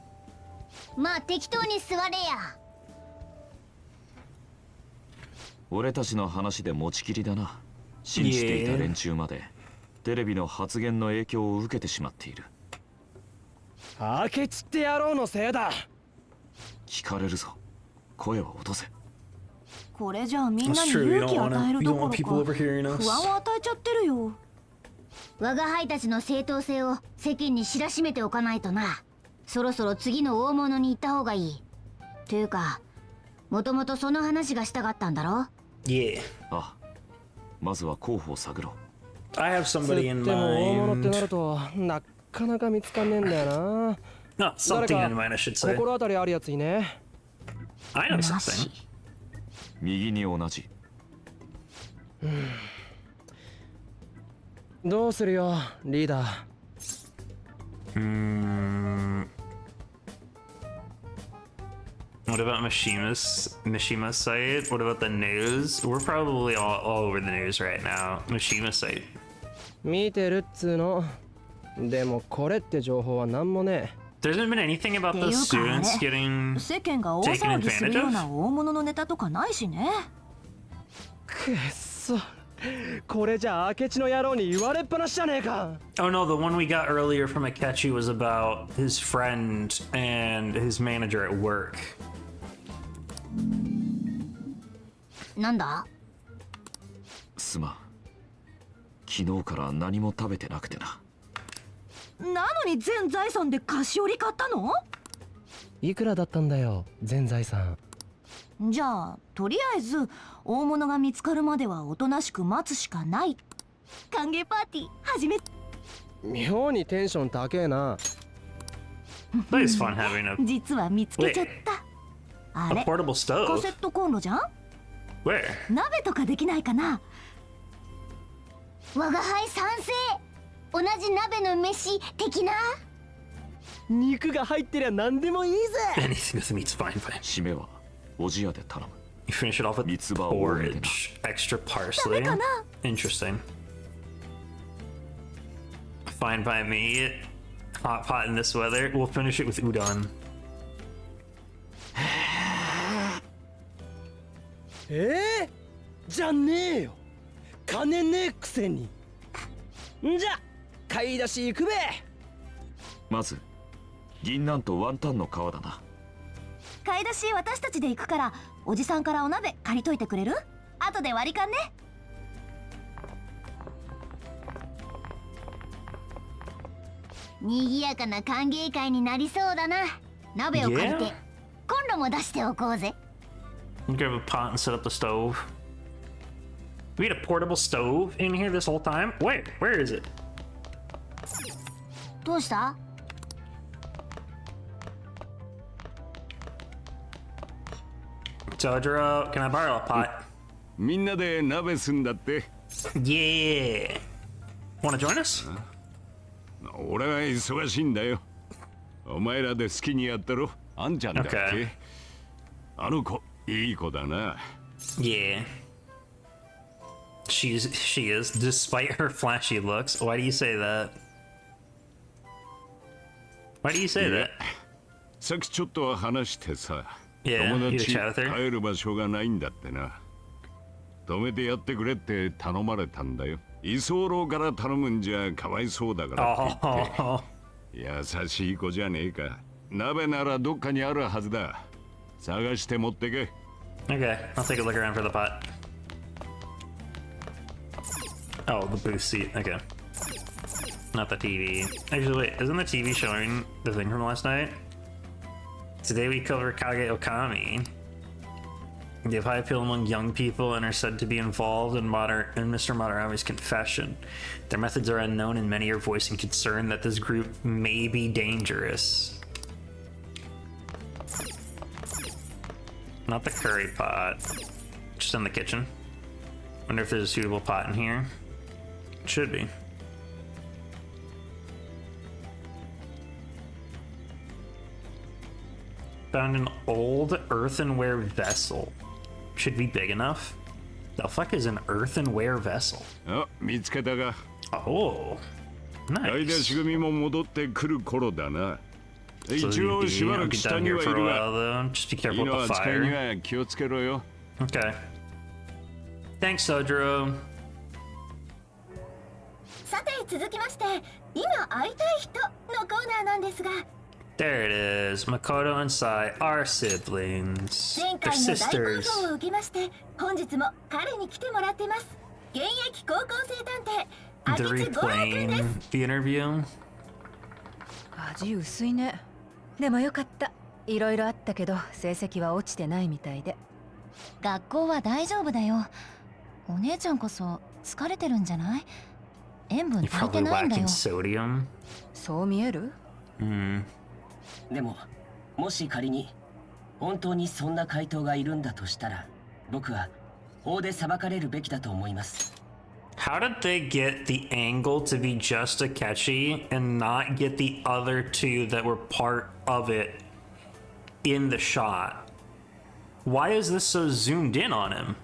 まあ適当に座れや。俺たちの話で持ちきりだな。信じていた連中までテレビの発言の影響を受けてしまっている。明智って野郎のせいだ。聞かれるぞ。声を落とせ。これじゃあみんなに勇気を与えるどころか不安を与えちゃってるよ。我が輩たちの正当性を世間に知らしめておかないとな。そろそろ次の大物に行った方がいい。というか、もともとその話がしたかったんだろ？ Yeah. あ、まずは候補を探ろう。I have somebody in でも大物ってな mind. るとなかなか見つかんねえんだよな。 No, something in mind, I should say. 心当たりあるやついね。I know something. 右に同じ。どうするよ、リーダー。What about Mishima's site? What about the news? We're probably all over the news right now. Mishima's site. 見てるっつーの。でもこれって情報はなんもねえ。There hasn't been anything about the students getting 世間が大 taken 騒ぎする advantage よう of? な大物のネタとかないしね。くっそ。これじゃ明智の野郎に言われっぱなしじゃねえか。Oh no, the one we got earlier from Akechi was about his friend and his manager at work. なんだ？すまん。昨日から何も食べてなくてな。なのに全財産で菓子折り買ったの？いくらだったんだよ、全財産。じゃあとりあえず大物が見つかるまではおとなしく待つしかない。歓迎パーティー始め。妙にテンション高えな。It's fun having a 実は見つけちゃった。あれ、 portable stove? カセットコンロじゃん？ Where? 鍋とかできないかな？我が輩賛成。同じ鍋の飯的な。肉が入ってりゃ何でもいいぜ。 Anything with meat's fine, fine. 締めはおじやで頼む。You finish it off with porridge, extra parsley. Interesting. Fine by me. Hot pot in this weather. We'll finish it with udon. じゃねえよ。金ねえくせに。んじゃ買い出し行くべ。まず銀杏とワンタンの皮だな。買い出し私たちで行くからおじさんからお鍋借りといてくれる？後で割り勘ね。賑やかな歓迎会になりそうだな。鍋を借りて、コンロも出しておこうぜ。Grab a pot and set up the stove. We had a portable stove in here this whole time? Where is it? どうした？ Jodro, can I borrow a pot? みんなで鍋すんだって。Yeah. Wanna join us? 俺は忙しいんだよ。お前らで好きにやったろ。あんちゃんだっけ？ Okay. あの子、いい子だな。Yeah. She is, despite her flashy looks. Why do you say that? Why do you say that? さっきちょっと話してさ。Yeah, 友 you 達 chat with her? 帰る場所がないんだってな。止めてやってくれって頼まれたんだよ。居候から頼むんじゃかわいそうだからって言って。優しい子じゃねえか。鍋ならどっかにあるはずだ。探して持ってけ。Okay, I'll take a look around for the pot. Oh, the booth seat. Okay. Not the TV. Actually, wait, isn't the TV showing the thing from last night? Today we cover Kage Okami. They have high appeal among young people and are said to be involved in Mr. Madarame's confession. Their methods are unknown and many are voicing concern that this group may be dangerous. Not the curry pot. Just in the kitchen. Wonder if there's a suitable pot in here. It should be. Found an old earthenware vessel. Should be big enough. The fuck is an earthenware vessel? あ、見つけたが。Oh, 買い出 nice. し組も戻ってくる頃だな。 So 一応しばら I'll く get 下 down に here はい for a る while が、 though. Just be careful 火の with the 扱いに fire. は気をつけろよ。 Okay. Thanks, Sojiro. さて続きまして今会いたい人のコーナーなんですが、 There it is. Makoto and Sai are siblings. 前 They're 回の大好 sisters. 評を受けまして本日も彼に来てもらってます。現役高校生探偵 They're 明智五郎君です。 replaying the interview. 味薄いね。でもよかった。いろいろあったけど成績は落ちてないみたいで。学校は大丈夫だよ。お姉ちゃんこそ疲れてるんじゃない？塩分 You're 足りて probably ないんだ lacking よ。 sodium. そう見える？でももし仮に本当にそんな回答がいるんだとしたら僕は法で裁かれるべきだと思います。 How did they get the angle to be just Akechi and not get the other two that were part of it in the shot? Why is this so zoomed in on him?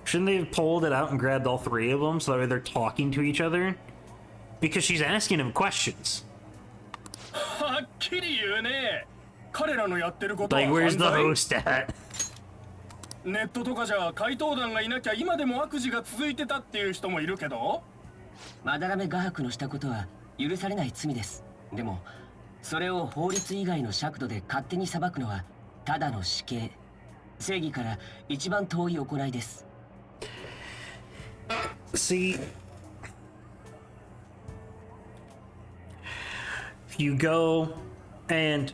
Shouldn't they have pulled it out and grabbed all three of them so that way they're talking to each other? Because she's asking him questions. Like, where's the host at? ネットとかじゃ怪盗団がいなきゃ今でも悪事が続いてたっていう人もいるけど、マダラメ画伯のしたことは許されない罪です。でもそれを法律以外の尺度で勝手に裁くのはただの死刑。正義から一番遠い行いです。 See, if you go and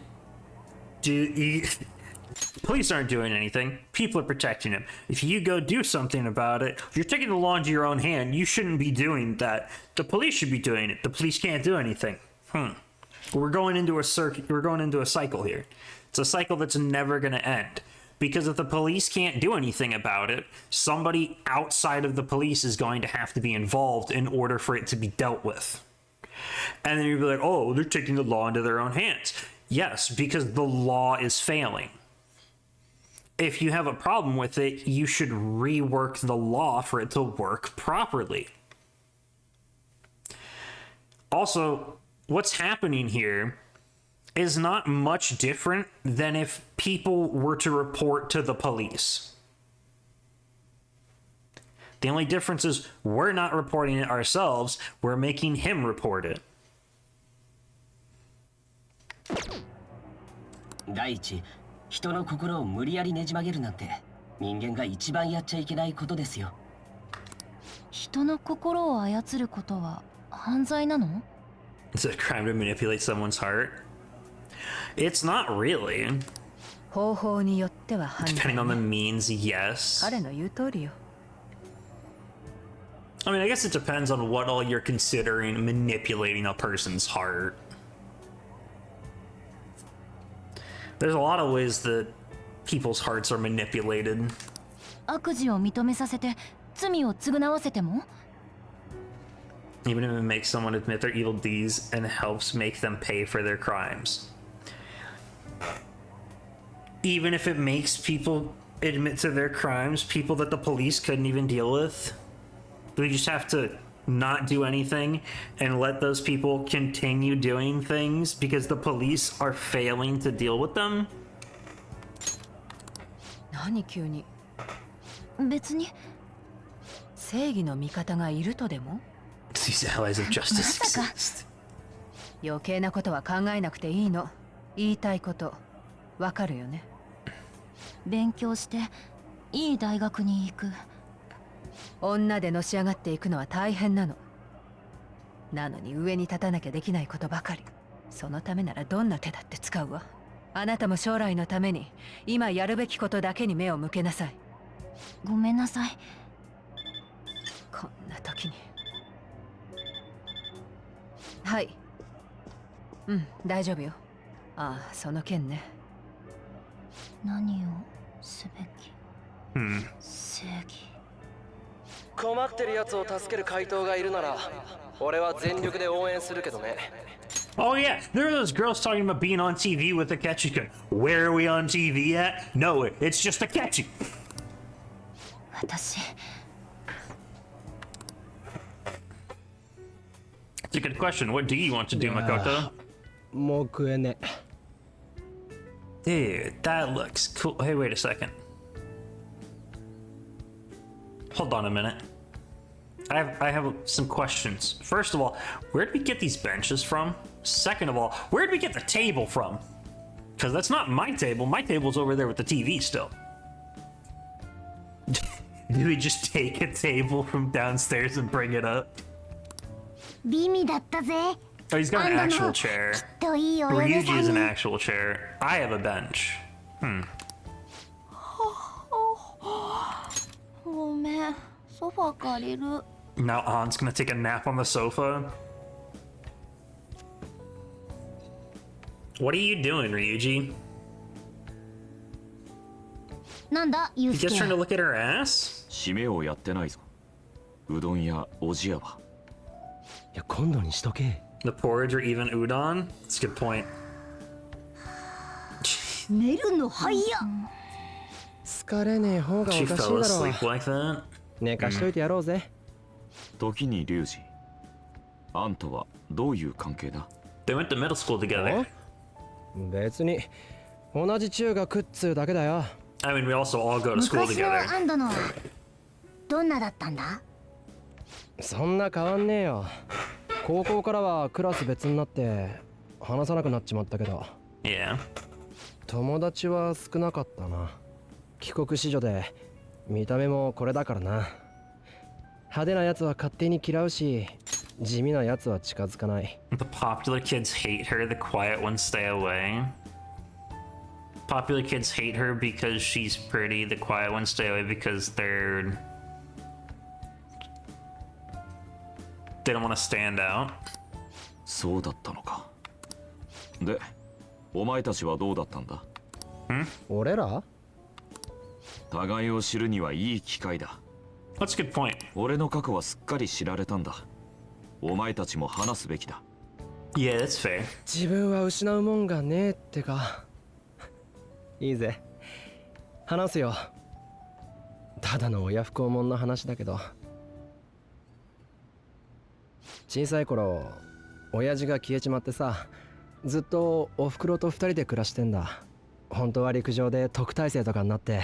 police aren't doing anything. People are protecting him. If you go do something about it, if you're taking the law into your own hand, you shouldn't be doing that. The police should be doing it. The police can't do anything. We're going into a circuit. We're going into a cycle here. It's a cycle that's never going to end. Because if the police can't do anything about it, somebody outside of the police is going to have to be involved in order for it to be dealt with. And then you'd be like, oh, they're taking the law into their own hands. Yes, because the law is failing. If you have a problem with it, you should rework the law for it to work properly. Also, what's happening here is not much different than if people were to report to the police. The only difference is we're not reporting it ourselves, we're making him report it. 第一、人の心を無理やりねじ曲げるなんて人間が一番やっちゃいけないことですよ。人の心を操ることは犯罪なの？ Is it a crime to manipulate someone's heart? It's not really. 方法によっては犯罪。 Depending on the means, yes. 彼の言う通りよ。 I mean, I guess it depends on what all you're considering manipulating a person's heart. There's a lot of ways that people's hearts are manipulated. 悪事を認めさせて罪を償わせても？ Even if it makes someone admit their evil deeds and helps make them pay for their crimes. Even if it makes people admit to their crimes, people that the police couldn't even deal with. We just have to not do anything and let those people continue doing things because the police are failing to deal with them. 何急に？別に。正義の味方がいるとでも？ These allies of justice exist. 余計なことは考えなくていいの。言いたいこと、わかるよね。勉強していい大学に行く。女でのし上がっていくのは大変なの。なのに上に立たなきゃできないことばかり。そのためならどんな手だって使うわ。あなたも将来のために今やるべきことだけに目を向けなさい。ごめんなさい。こんな時に。はい。うん、大丈夫よ。ああ、その件ね。何をすべき？正義。困ってる奴を助ける怪盗がいるなら、俺は全力で応援するけどね。Oh yeah, there are those girls talking about being on TV with Akechi. Where are we on TV at? No, it's just Akechi. 私。It's a good question. What do you want to do, Makoto? もう食えね。 Dude, that looks cool. Hey, wait a second. Hold on a minute. I have some questions. First of all, where did we get these benches from? Second of all, where did we get the table from? Because that's not my table. My table's over there with the TV still. Did we just take a table from downstairs and bring it up? 美味だったぜ。 Oh, he's got an actual chair. Ryuji's an actual chair. I have a bench. ごめん、ソファ借りる。 Now An's gonna take a nap on the sofa. What are you doing, Ryuji? なんだ、ユウ You スケ。 just trying to look at her ass? 締めをやってないぞ。うどんやおじやは。いや、今度にしとけ。The porridge or even udon? That's a good point. 寝るの早っ。疲れねえ方がおかしい She だ fell ろ asleep like that? 寝かしといてやろうぜ。時にリュウジ、あんたはどういう関係だ？ They went to middle school together. 別に同じ中学っつうだけだよ。I mean, we also all go to school 昔の together. アンドのどんなだったんだ？そんな変わんねえよ。高校からはクラス別になって話さなくなっちまったけど。Yeah. 友達は少なかったな。帰国子女で見た目もこれだからな。派手なやつは勝手に嫌うし、地味なやつは近づかない。The popular kids hate her, the quiet ones stay away. Popular kids hate her because she's pretty, the quiet ones stay away because they don't want to stand out. そうだったのか。で、お前たちはどうだったんだ？俺ら？互いを知るにはいい機会だ。That's a good point. 俺の過去はすっかり知られたんだ。お前たちも話すべきだ。Yeah, that's fair. 自分は失うもんがねえってか。いいぜ。話すよ。ただの親不孝者の話だけど。小さい頃、親父が消えちまってさ、ずっとおふくろと2人で暮らしてんだ。本当は陸上で特待生とかになって、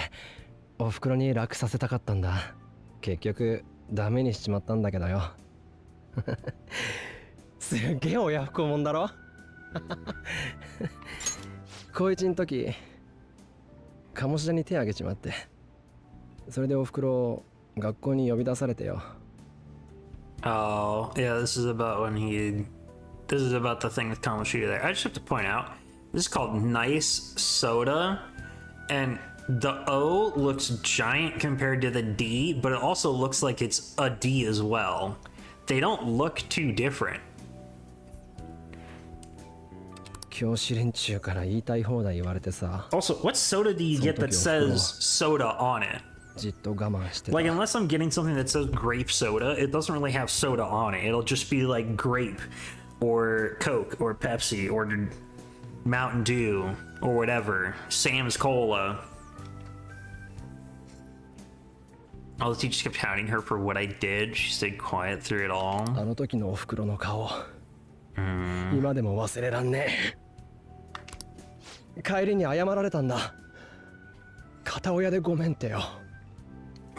おふくろに楽させたかったんだ。結局ダメにしちまったんだけどよ。すっげえ親不孝者だろ。高一の時鴨志田に手あげちまって、それでおふくろ学校に呼び出されてよ。Oh, yeah, this is about the thing with Kamoshida there. I just have to point out, this is called Nice Soda, and the O looks giant compared to the D, but it also looks like it's a D as well. They don't look too different. 教師連中から言いたい放題言われてさ。Also, what soda do you get that says soda on it? じっと我慢してた。 Like, unless I'm getting something that says grape soda, it doesn't really have soda on it. It'll just be like grape, or Coke, or Pepsi, or Mountain Dew, or whatever. Sam's Cola. All the teachers kept hounding her for what I did. She stayed quiet through it all. あの時のおふくろの顔、今でも忘れらんねえ。帰りに謝られたんだ。片親でごめんってよ。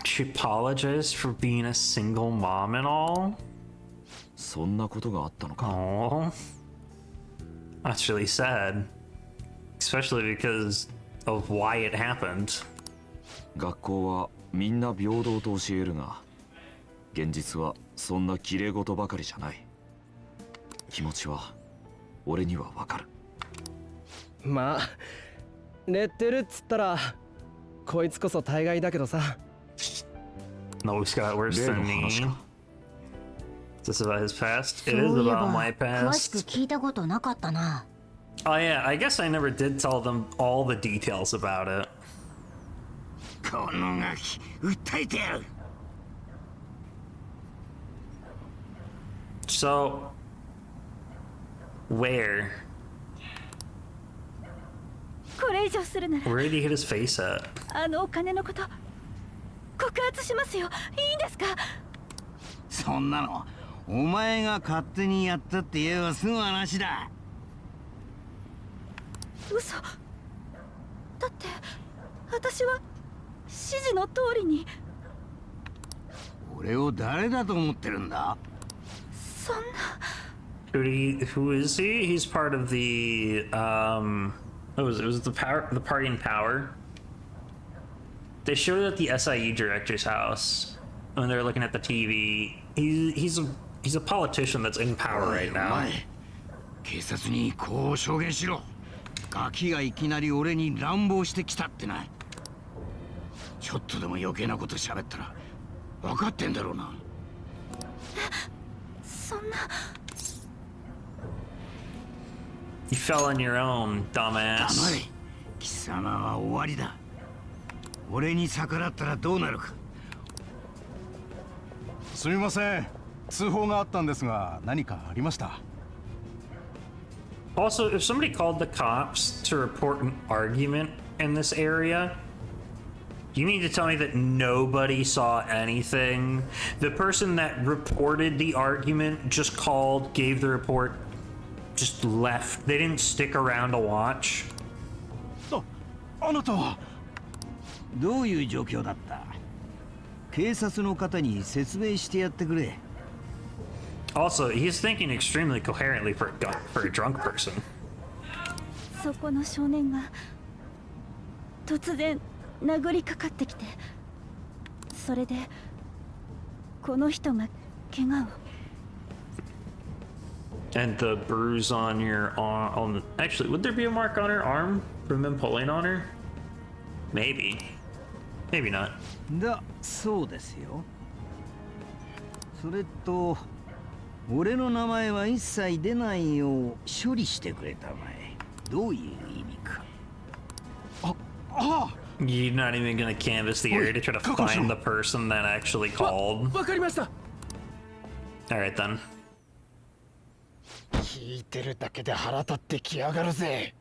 She apologized for being a single mom and all. そんなことがあったのか。Oh, that's really sad, especially because of why it happened. 学校はみんな平等と教えるが、現実はそんな綺麗事ばかりじゃない。気持ちは俺にはわかる。まあ、レッテルっつったらこいつこそ大概だけどさ。No, he's got worse than me. Is this about his past? It is about my 詳し past. く聞いたことなかったな。Oh yeah, I guess I never did tell them all the details about it. このガキ、訴えてやる。So, where? これ以上するなら Where did he hit his face at? あのお金のこと告発しますよ。いいんですか？そんなのお前が勝手にやったって言えばすぐ話だ。嘘だって私は指示の通りに。俺を誰だと思ってるんだ？そんな。Who is he? He's part of the it was the party in power. They showed it at the SIE director's house when they were looking at the TV. He's a politician that's in power right now. 警察にこう証言しろ。ガキがいきなり俺に乱暴してきたってな。ちょっとでも余計なこと喋ったら分かってんだろうな。そんな。You fell on your own, dumbass. 黙れ。貴様は終わりだ。俺に逆らったらどうなるか。すみません、通報があったんですが何かありました？ Also, if somebody called the cops to report an argument in this area, you mean to tell me that nobody saw anything? The person that reported the argument just called, gave the report, just left. They didn't stick around to watch. あなたはどういう状況だった？警察の方に説明してやってくれ。Also, he's thinking extremely coherently for a drunk person. そこの少年が突然殴りかかってきて、それでこの人が怪我を。And the bruise on your arm. Actually, would there be a mark on her arm from him pulling on her? Maybe. Maybe not. そうですよ。それと俺の名前は一切出ないよう処理してくれたまえ。どういう意味か。You're not even gonna canvass the area to try to find the person that actually called. わかりました。Alright then. 聞いてるだけで腹立ってきやがるぜ。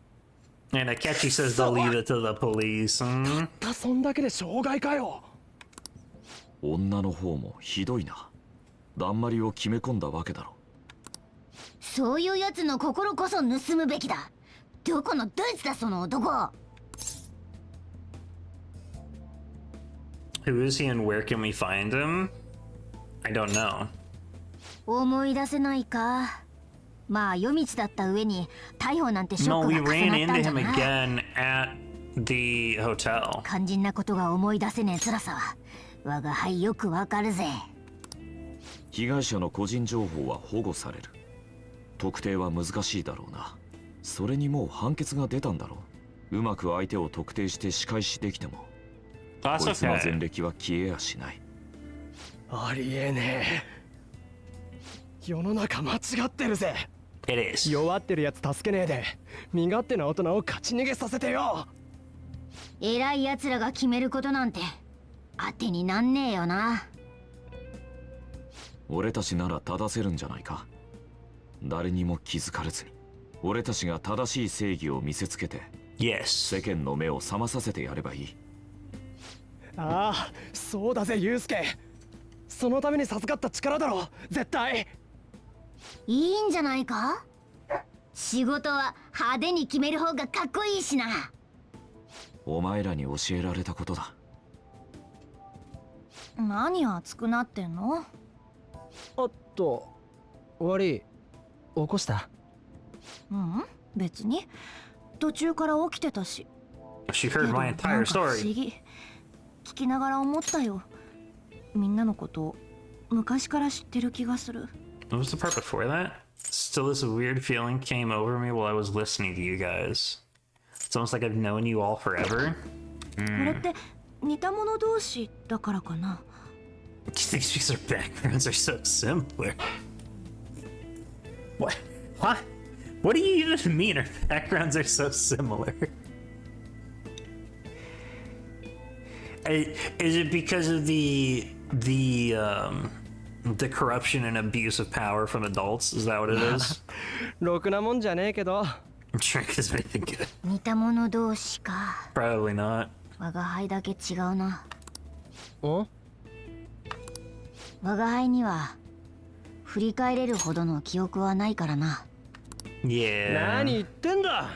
And Akechi says they'll leave it to the police. たそんだけで傷害かよ。女の方もひどいな。だんまりを決め込んだわけだろ。そういうやつの心こそ盗むべきだ。どこのどいつだその男。Who is he and where can we find him? I don't know. 思い出せないか。まあ夜道だった上に逮捕なんてショッ No, ク we が重 ran なったん into じゃ him ない。 again at the hotel. 肝心なことが思い出せねえ辛さは我が輩よくわかるぜ。被害者の個人情報は保護される。特定は難しいだろうな。それにもう判決が出たんだろう。うまく相手を特定して仕返しできても、こいつの前歴は消えやしない。ありえねえ。世の中間違ってるぜ。It is. 弱ってるやつ助けねえで身勝手な大人を勝ち逃げさせてよ。偉い奴らが決めることなんて当てになんねえよな。俺たちなら正せるんじゃないか。誰にも気づかれずに俺たちが正しい正義を見せつけて、世間の目を覚まさせてやればいい。ああ、そうだぜユウスケ。そのために授かった力だろ絶対。いいんじゃないか。仕事は派手に決める方がかっこいいしな。お前らに教えられたことだ。何熱くなってんの？おっと、悪い。起こした？うん、別に。途中から起きてたし。She heard my entire story. 聞きながら思ったよ。みんなのこと昔から知ってる気がする。What was the part before that? Still, this weird feeling came over me while I was listening to you guys. It's almost like I've known you all forever. これって似た者同士だからかな。Just because their backgrounds are so similar. What? What? What do you even mean our backgrounds are so similar? Is it because of the corruption and abuse of power from adults? Is that what it is? ろくなもんじゃねえけど。I'm trying to say anything good. 似た者同士か。 Probably not. 我が輩だけ違うな。お？我が輩には振り返れるほどの記憶はないからな。Yeah. 何言ってんだ。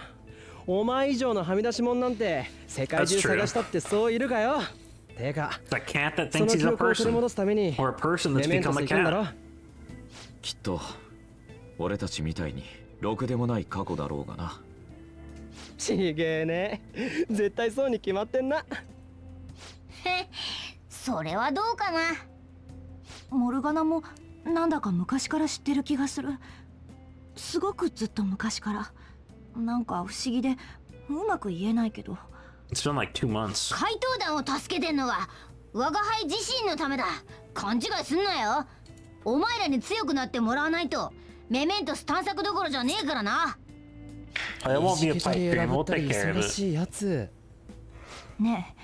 お前以上のはみ出し者なんて世界中探したってそういるかよ。てか、The cat that その thinks 記 he's a 憶を取り戻すために person, or a person that's メメント become ス a 行くんだろ。 cat. きっと俺たちみたいにろくでもない過去だろうがな。ちげえね。絶対そうに決まってんな。へ、それはどうかな。モルガナもなんだか昔から知ってる気がする。すごくずっと昔から。なんか不思議でうまく言えないけど。It's been like 2 months. 怪盗団を助けてんのは我が輩自身のためだ。勘違いすんなよ。お前らに強くなってもらわないとメメントス探索どころじゃねえからな。It won't be a pipe dream. We'll take care of 忙しいやつ。ね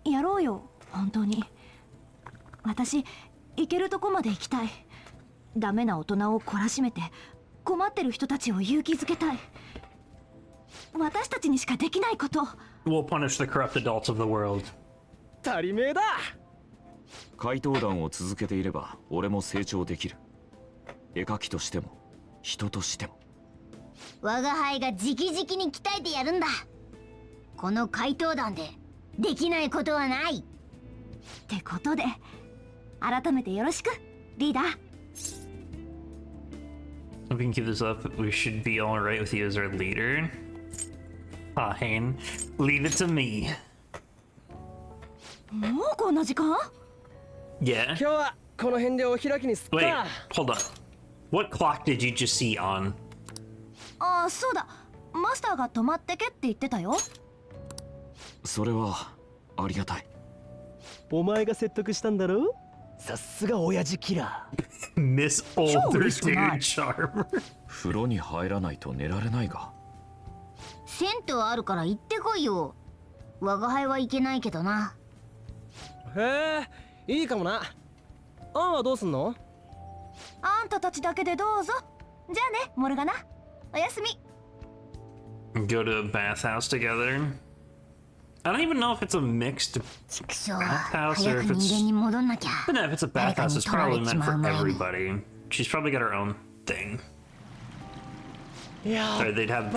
え、やろうよ、本当に。私、行けるとこまで行きたい。ダメな大人を懲らしめて、困ってる人たちを勇気づけたい。私たちにしかできないこと。We'll punish the corrupt adults of the world. 足りめえだ。怪盗団を続けていれば俺も成長できる。絵描きとしても人としても。我が輩が直々に鍛えてやるんだ。この怪盗団でできないことはない。ってことで、改めてよろしく、リーダー。If we can keep this up, we should be alright with you as our leader. Fine. Leave it to me. もうこんな時間？ Yeah. 今日はこの辺でお開きにすっか。 Wait, hold on. What clock did you just see on? ああ、そうだ。マスターが泊まってけって言ってたよ。それはありがたい。お前が説得したんだろ？さすが親父キラー。Miss Older Dude Charmer。風呂に入らないと寝られないが。銭湯あるから行ってこいよ。我が輩は行けないけどな。へえ、いいかもな。アンはどうすんの？あんたたちだけでどうぞ。じゃあね、モルガナ。おやすみ。Go to a bathhouse together. I don't even know if it's a mixed bathhouse or if it's. But no, if it's a bathhouse, it's probably meant for everybody. She's probably got her own thing. Or they'd have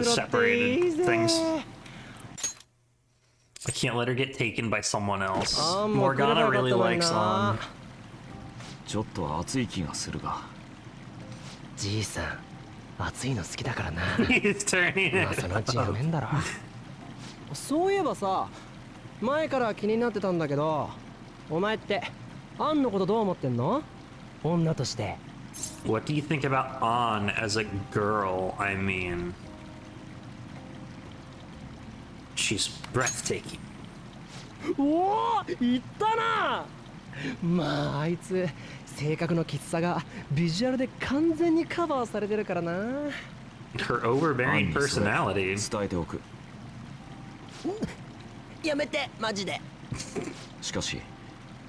separated things. I can't let her get taken by someone else. Morgana really likes on. ちょっと暑い気がするが。じいさん、暑いの好きだからな。He's turning it. まあそのうちやめんだろ。そういえばさ、前から気になってたんだけど、お前ってアンのことどう思ってんの？女として。What do you think about An as a girl? I mean, she's breathtaking. おお、言ったな。まああいつ性格のきつさがビジュアルで完全にカバーされてるからな。Her overbearing personality. 伝えておく。やめて、マジで。しかし、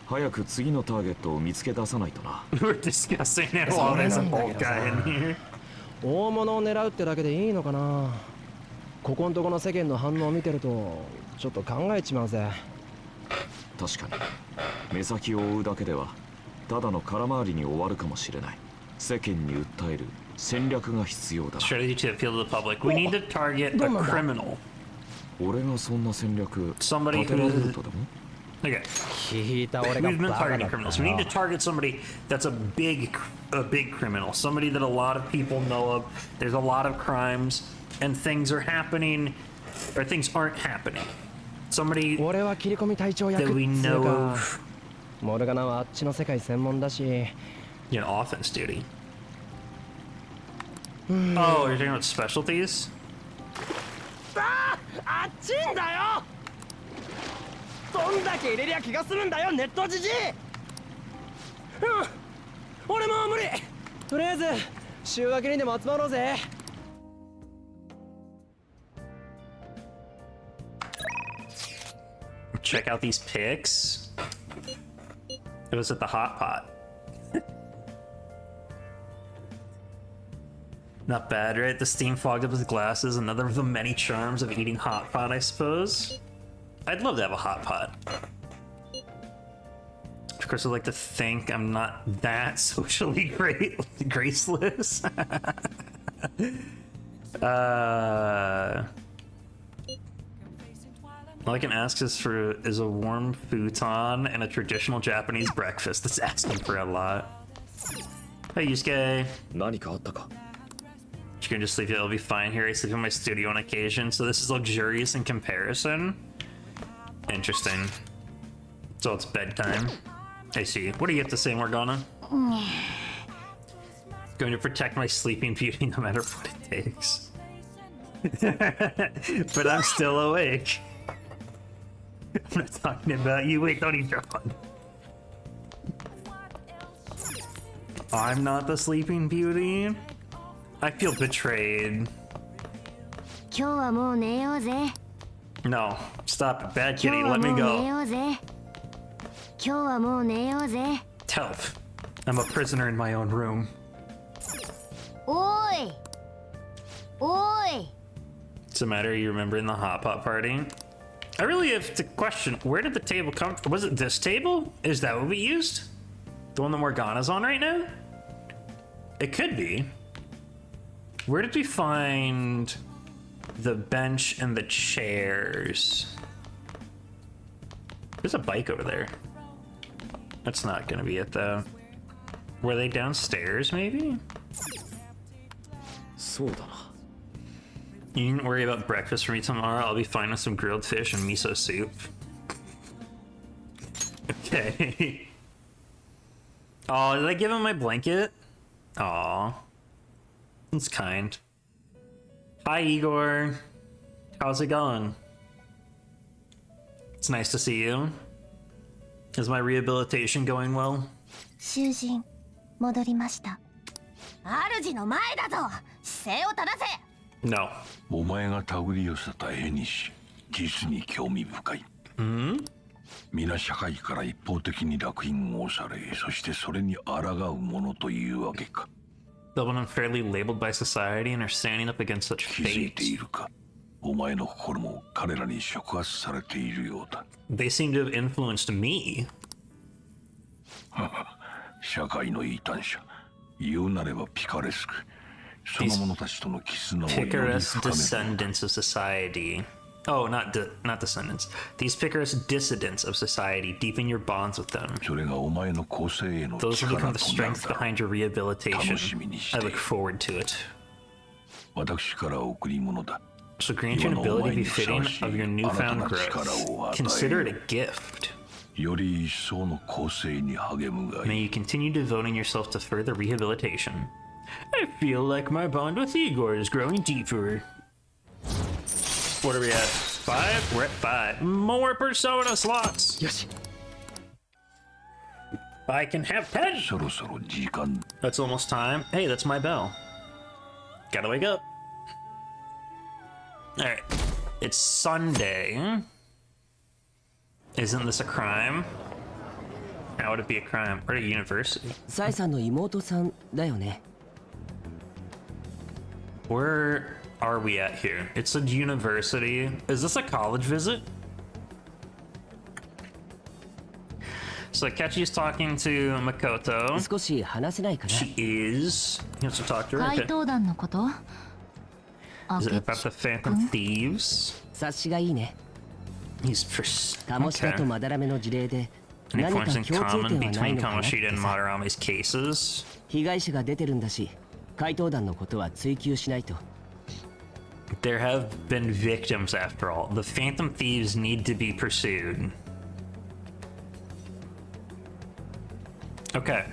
早く次のターゲットを見つけ出さないとな。We're discussing it while there's a bald guy in here. 大物を狙うってだけでいいのかな。ここんとこの世間の反応を見てるとちょっと考えちまうぜ。確かに目先を追うだけではただの空回りに終わるかもしれない。世間に訴える戦略が必要だ。Strategy to appeal to the public. We need to target a criminal. 俺がそんな戦略 Somebody 立てられるとでも？ Okay. We've been targeting criminals. We need to target somebody that's a big criminal. Somebody that a lot of people know of. There's a lot of crimes and things are happening or things aren't happening. Somebody that we know of. モルガナはあっちの世界専門だし。You know, offense duty. Oh, you're talking about specialties? あっちんだよ。どんだけ入れりゃ気がするんだよ、ネットじじい。俺も無理。とりあえず週明けにでも集まろうぜ。Check out these pics. It was at the hot pot. Not bad, right? The steam fogged up his glasses. Another of the many charms of eating hot pot, I suppose. I'd love to have a hot pot. Of course, I'd like to think I'm not that socially graceless. All I can ask is a warm futon and a traditional Japanese breakfast. That's asking for a lot. Hey, Yusuke. 何かあったか? You can just sleep. It'll be fine here. I sleep in my studio on occasion, so this is luxurious in comparison. Interesting. So it's bedtime. I see. What do you have to say, Morgana? Going to protect my sleeping beauty no matter what it takes. But I'm still awake. I'm not talking about you. Wait, don't eat your fun. I'm not the sleeping beauty. I feel betrayed. 今日はもう寝ようぜ。No, stop it. Bad kitty, let me go. Help. I'm a prisoner in my own room. Oi! Oi! What's the matter? You remembering the hot pot party? I really have to question, where did the table come from? Was it this table? Is that what we used? The one that Morgana's on right now? It could be. Where did we find the bench and the chairs? There's a bike over there. That's not gonna be it though. Were they downstairs maybe? You needn't worry about breakfast for me tomorrow. I'll be fine with some grilled fish and miso soup. Okay. Oh, did I give him my blanket? Aw. That's kind. Hi, Igor. How's it going? It's nice to see you. Is my rehabilitation going well? 囚人、戻りました。主の前だぞ。姿勢を正せ。No. お前が手繰り寄せた絵にし、実に興味深い。皆社会から一方的に烙印を押され、そしてそれに抗うものというわけか。They've been unfairly labeled by society and are standing up against such fate. 気づいているか？お前の心も彼らに触発されているようだ。They seem to have influenced me. 社会の異端者、言うなればピカレスク。その者たちとの絆をより深める。Picaresque descendants of society. Oh, not descendants. These Picaresque dissidents of society. Deepen your bonds with them. それがお前の構成への Those will 力 become と the なる strength だろう。 behind your rehabilitation. 楽しみにしてい I る。 look forward to it. 私から贈り物だ。 So grant you an ability befitting of your newfound growth. Consider it a gift. より一層の構成に励むがいい。 May you continue devoting yourself to further rehabilitation. I feel like my bond with Igor is growing deeper. What are we at? 5? We're at 5. More Persona slots! Yes. I can have 10! そろそろ時間。 That's almost time. Hey, that's my bell. Gotta wake up. Alright. It's Sunday. Isn't this a crime? How would it be a crime? We're at a university. サイさんの妹さんだよね。 Where are we at here? It's a university. Is this a college visit? So Kechi's talking to Makoto. 少し話せないかな。 She is. He wants to talk to her. 怪 Okay. 盗団のこと Is it about the Phantom Thieves? 察しがいいね。 He's pers- 鴨志田と okay. マダラメの事例で Any 何か points in 共通 common 点はない between のかなって Kamoshida and さ。 Madarame's cases? 被害者が出てるんだし、怪盗団のことは追及しないと。 There have been victims after all. The Phantom Thieves need to be pursued. Okay.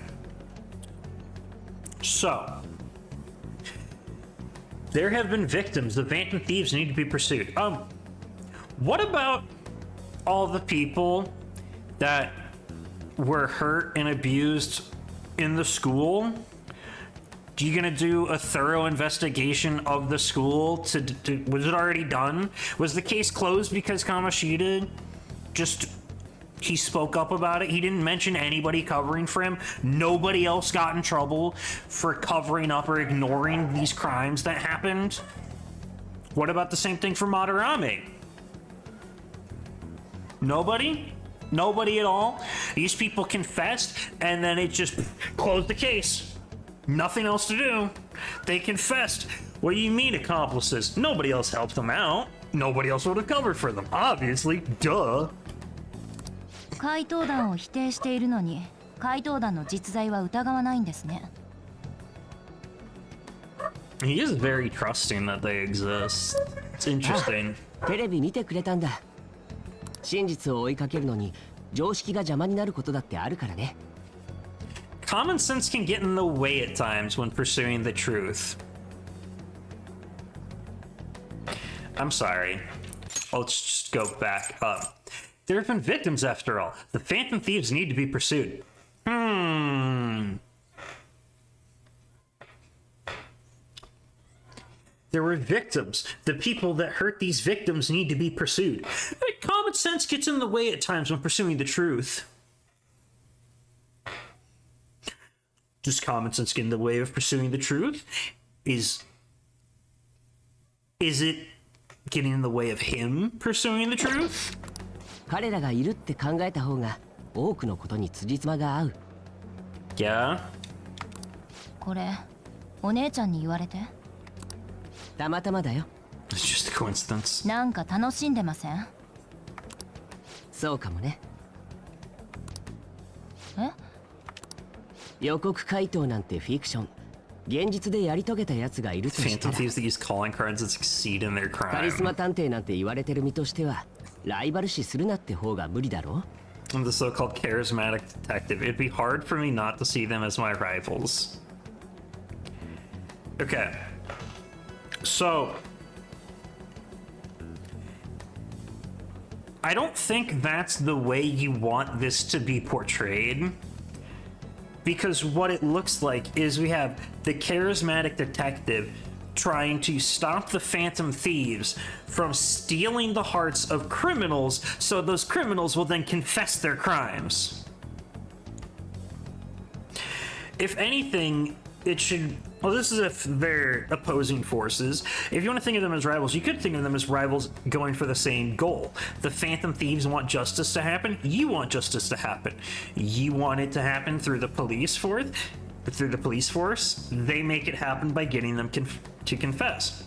So, there have been victims. The Phantom Thieves need to be pursued. What about all the people that were hurt and abused in the school? You gonna do a thorough investigation of the school? Was it already done? Was the case closed because Kamoshida he spoke up about it? He didn't mention anybody covering for him. Nobody else got in trouble for covering up or ignoring these crimes that happened. What about the same thing for Madarame? Nobody? Nobody at all? These people confessed and then it just closed the case. Nothing else to do. They confessed. What do you mean accomplices? Nobody else helped them out. Nobody else would have covered for them. Obviously, duh. 怪盗団を否定しているのに怪盗団の実在は疑わないんですね。 He is very trusting that they exist. It's interesting. テレビ見てくれたんだ。真実を追いかけるのに常識が邪魔になることだってあるからね。 Common sense can get in the way at times when pursuing the truth. I'm sorry. Let's just go back up. There have been victims after all. The Phantom Thieves need to be pursued. There were victims. The people that hurt these victims need to be pursued. Common sense gets in the way at times when pursuing the truth. Does common sense get in the way of pursuing the truth? Is it getting in the way of him pursuing the truth? 彼らがいるって考えた方が多くのことに辻褄が合う。Yeah. これお姉ちゃんに言われて。たまたまだよ。It's just a coincidence. なんか楽しんでません？そうかもね。え？予告回答なんてフィクション。現実でやり遂げたやつがいるとしたら。Phantom thieves that use calling cards that succeed in their crime. カリスマ探偵なんて言われてる身としては、ライバル視するなって方が無理だろ。I'm the so-called charismatic detective. It'd be hard for me not to see them as my rivals. Okay. So, I don't think that's the way you want this to be portrayed. Because what it looks like is we have the charismatic detective trying to stop the Phantom Thieves from stealing the hearts of criminals, so those criminals will then confess their crimes. If anything, it should... Well, this is if they're opposing forces. If you want to think of them as rivals, you could think of them as rivals going for the same goal. The Phantom Thieves want justice to happen. You want justice to happen. You want it to happen through the police force. They make it happen by getting them to confess.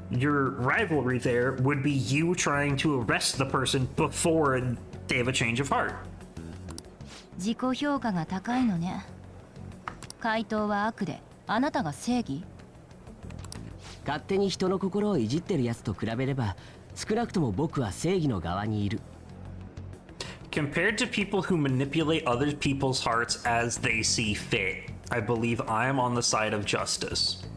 Your rivalry there would be you trying to arrest the person before they have a change of heart. 自己評価が高いのね。回答は悪で。あなたが正義？勝手に人の心をいじってるやつと比べれば少なくとも僕は正義の側にいる。Compared to people who manipulate other people's hearts as they see fit, I believe I am on the side of justice.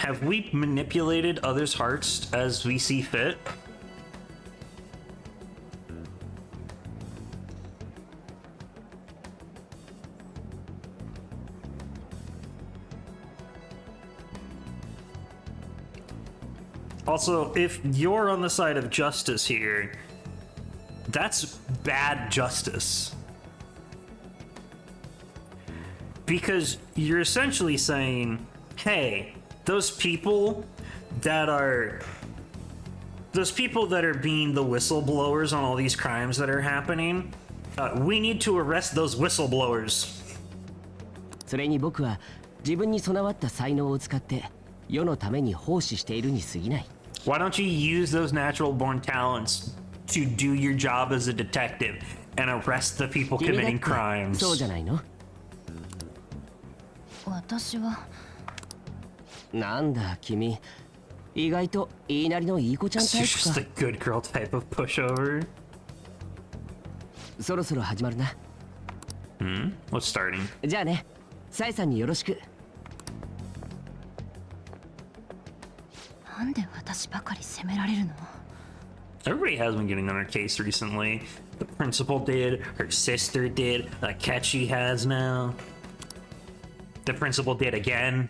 Have we manipulated others' hearts as we see fit? Also, if you're on the side of justice here, that's bad justice. Because you're essentially saying, hey, those people that are being the whistleblowers on all these crimes that are happening, we need to arrest those whistleblowers. それに僕は自分に備わった才能を使って世のために奉仕しているに過ぎない。Why don't you use those natural born talents to do your job as a detective and arrest the people committing crimes? そうじゃないの？私は。なんだ君、意外と言いなりのいい子ちゃんタイプか。You're just a good girl type of pushover. そろそろ始まるな。What's starting? じゃあね、サイさんによろしく。なんで私ばかり責められるの？ Everybody has been getting on her case recently. The principal did, her sister did, Akechi has now. The principal did again.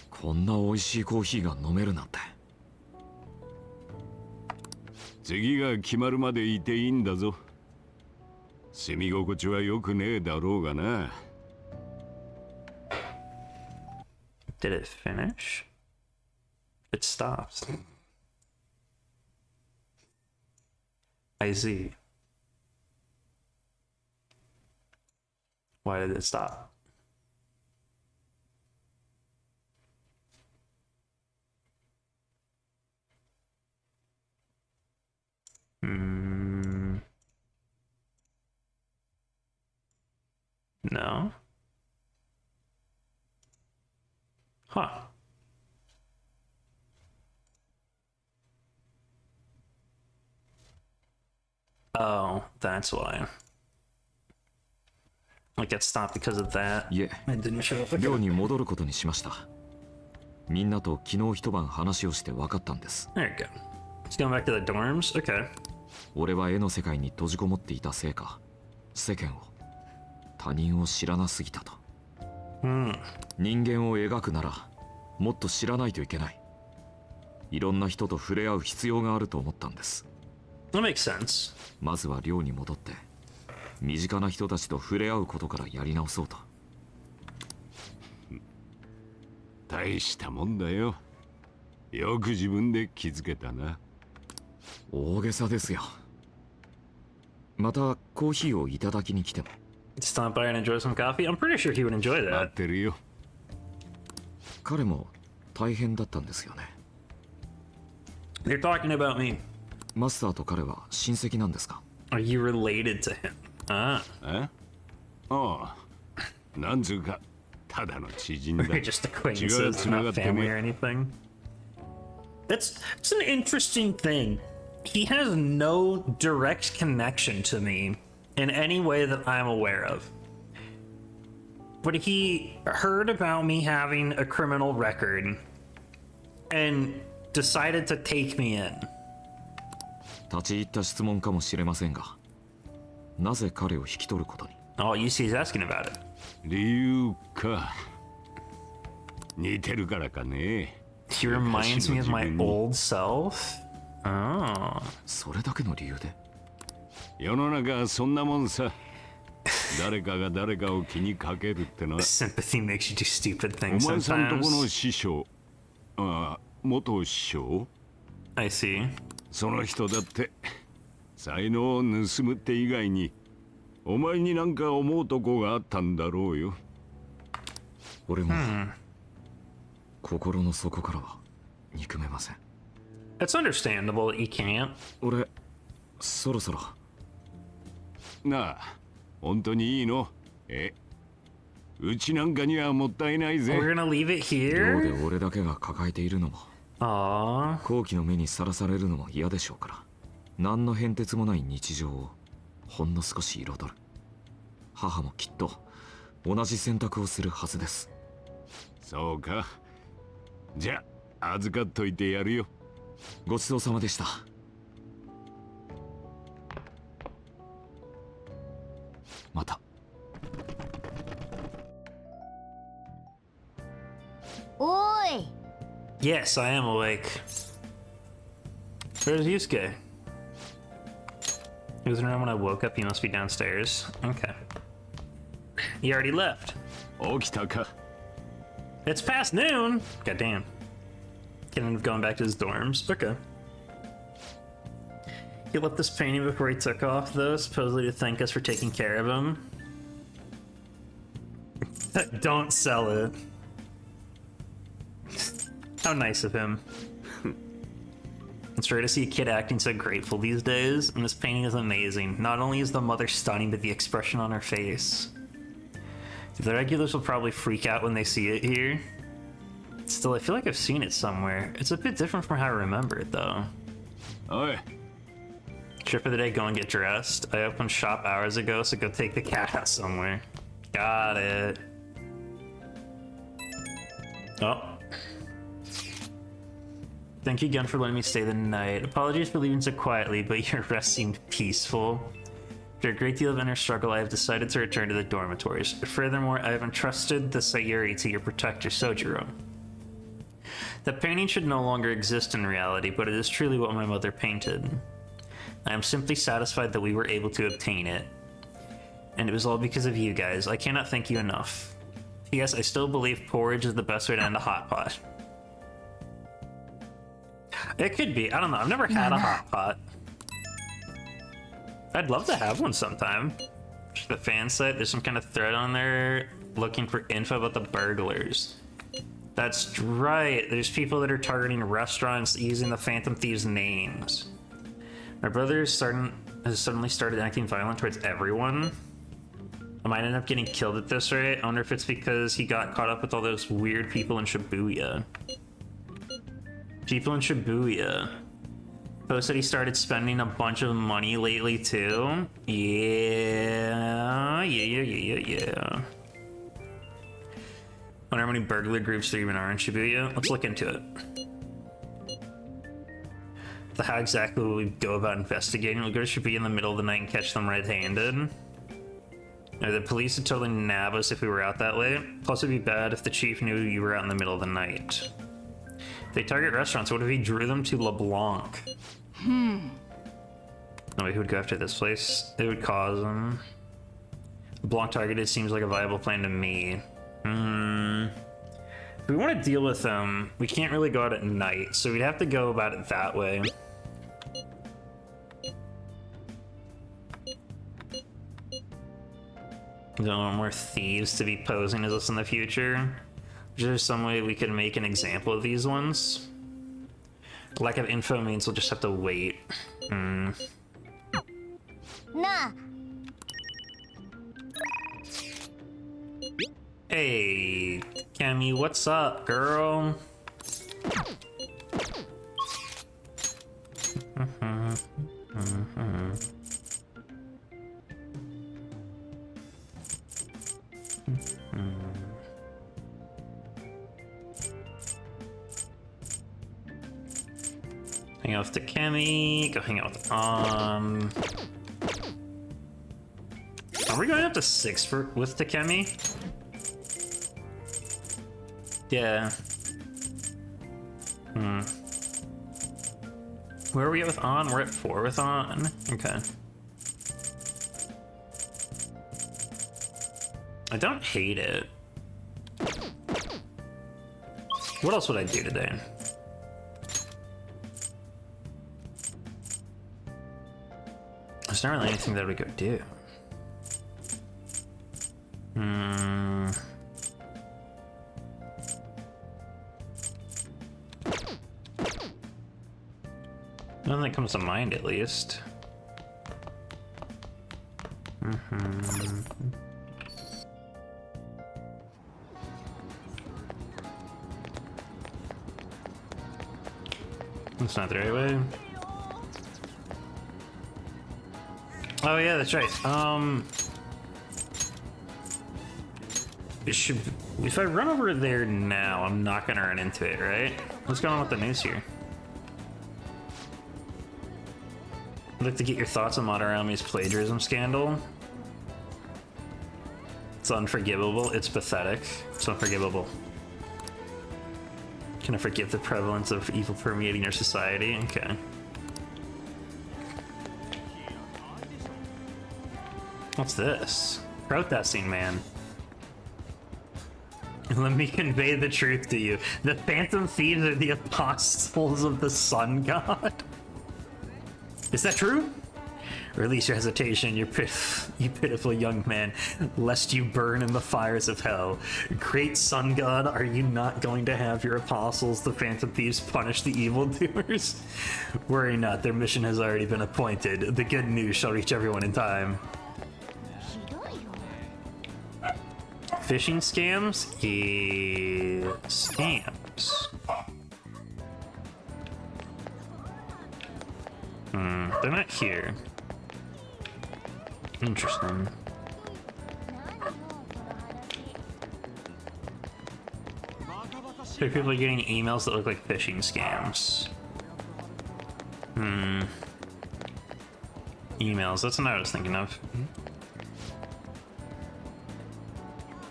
こんな美味しいコーヒーが飲めるなんて。次が決まるまでいていいんだぞ。住み心地は良くねえだろうがな。Did it finish? It stops. I see. Why did it stop? No. Huh. Oh, that's why. Like it stopped because of that. いえ、寮に戻ることにしました。みんなと昨日一晩話をして分かったんです。There you go. Just going back to the dorms? Okay. 俺は絵の世界に閉じこもっていたせいか、世間を、他人を知らなすぎたと。Hmm. 人間を描くならもっと知らないといけない。いろんな人と触れ合う必要があると思ったんです。That makes sense. まずは寮に戻って身近な人たちと触れ合うことからやり直そうと。大したもんだよ。よく自分で気づけたな。大げさですよ。またコーヒーをいただきに来ても。Stop by and enjoy some coffee? I'm pretty sure he would enjoy that. 待ってるよ。彼も大変だったんですよね。You're talking about me. マスターと彼は親戚なんですか？ Are you related to him? ああ。なんつうか、ただの知人だ。 We're just acquaintances, not family or anything. That's an interesting thing. He has no direct connection to me in any way that I'm aware of. But he heard about me having a criminal record and decided to take me in. 立ち入った質問かもしれませんが、なぜ彼を引き取ることに？ Oh, you see, he's asking about it. 理由か。似てるからかね。He reminds me of my old self? Oh. それだけの理由で？世の中はそんなもんさ。誰かが誰かを気にかけるってのは。Sympathy makes you do stupid things お前さんとこの sometimes. 師匠、元師匠 I see. その人だって才能を盗むって以外にお前になんか思うとこがあったんだろうよ。俺も心の底からは憎めません。 It's understandable that you can't. 俺そろそろ。なあ、本当にいいの？うちなんかにはもったいないぜ。 We're gonna leave it 寮 here? で俺だけが抱えているのも、好奇の目にさらされるのも嫌でしょうから、何の変哲もない日常をほんの少し彩る。母もきっと同じ選択をするはずです。そうか。じゃあ預かっといてやるよ。ごちそうさまでした。また。おーい。 Yes, I am awake. Where's Yusuke? He was around when I woke up. He must be downstairs. Okay. He already left. 起きたか。 It's past noon. God damn. Can end up going back to his dorms. Okay. He left this painting before he took off, though, supposedly to thank us for taking care of him. Don't sell it. How nice of him. It's rare to see a kid acting so grateful these days, and this painting is amazing. Not only is the mother stunning, but the expression on her face. The regulars will probably freak out when they see it here. Still, I feel like I've seen it somewhere. It's a bit different from how I remember it, though. Oi. Trip of the day, go and get dressed. I opened shop hours ago, so go take the cat out somewhere. Got it. Oh. Thank you again for letting me stay the night. Apologies for leaving so quietly, but your rest seemed peaceful. After a great deal of inner struggle, I have decided to return to the dormitories. Furthermore, I have entrusted the Sayuri to your protector, Sojiro. The painting should no longer exist in reality, but it is truly what my mother painted. I am simply satisfied that we were able to obtain it. And it was all because of you guys. I cannot thank you enough. Yes, I still believe porridge is the best way to end a hot pot. It could be. I don't know. I've never had a hot pot. I'd love to have one sometime. The fan site, there's some kind of thread on there looking for info about the burglars. That's right. There's people that are targeting restaurants using the Phantom Thieves' names. My brother has suddenly started acting violent towards everyone. I might end up getting killed at this rate. I wonder if it's because he got caught up with all those weird people in Shibuya. People in Shibuya. Posted he started spending a bunch of money lately too. Yeah. Wonder how many burglar groups there even are in Shibuya. Let's look into it. So how exactly will we go about investigating? We'll go to Shibuya in the middle of the night and catch them red-handed. The police would totally nab us if we were out that late. Plus, it'd be bad if the chief knew you were out in the middle of the night. If they target restaurants, what if he drew them to LeBlanc? No, wait, who would go after this place? It would cause them. LeBlanc targeted seems like a viable plan to me. If we want to deal with them, we can't really go out at night, so we'd have to go about it that way. We don't want more thieves to be posing as us in the future. Is there some way we could make an example of these ones? Lack of info means we'll just have to wait. Nah. Hey, Cammy, what's up, girl? Hang out with the Cammy, go hang out with Are we going up to 6 with the Cammy? Yeah. Where are we at with On? We're at 4 with On. Okay. I don't hate it. What else would I do today? There's not really anything that we could do. Nothing that comes to mind, at least. That's not the right way. Oh yeah, that's right. If I run over there now, I'm not gonna run into it, right? What's going on with the news here? I'd like to get your thoughts on Madarame's plagiarism scandal. It's unforgivable. It's pathetic. It's unforgivable. Can I forgive the prevalence of evil permeating our society? Okay. What's this? Protesting man. Let me convey the truth to you. The Phantom Thieves are the apostles of the Sun God. Is that true? Release your hesitation, you pitiful young man, lest you burn in the fires of hell. Great Sun God, are you not going to have your apostles, the Phantom Thieves, punish the evildoers? Worry not, their mission has already been appointed. The good news shall reach everyone in time. Phishing scams? Yeah, scams. They're not here. Interesting. So people are getting emails that look like phishing scams. Emails, that's what I was thinking of.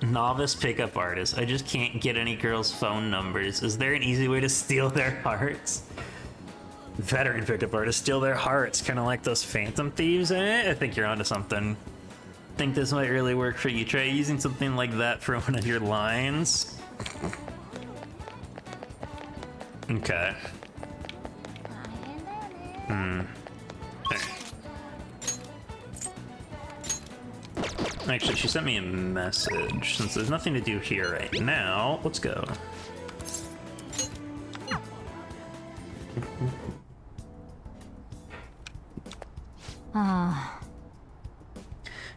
Novice pickup artist. I just can't get any girls' phone numbers. Is there an easy way to steal their hearts? Veteran pickup artist, steal their hearts, kind of like those Phantom Thieves. I think you're onto something. Think this might really work for you. Try using something like that for one of your lines. Okay. Actually, she sent me a message. Since there's nothing to do here right now, let's go.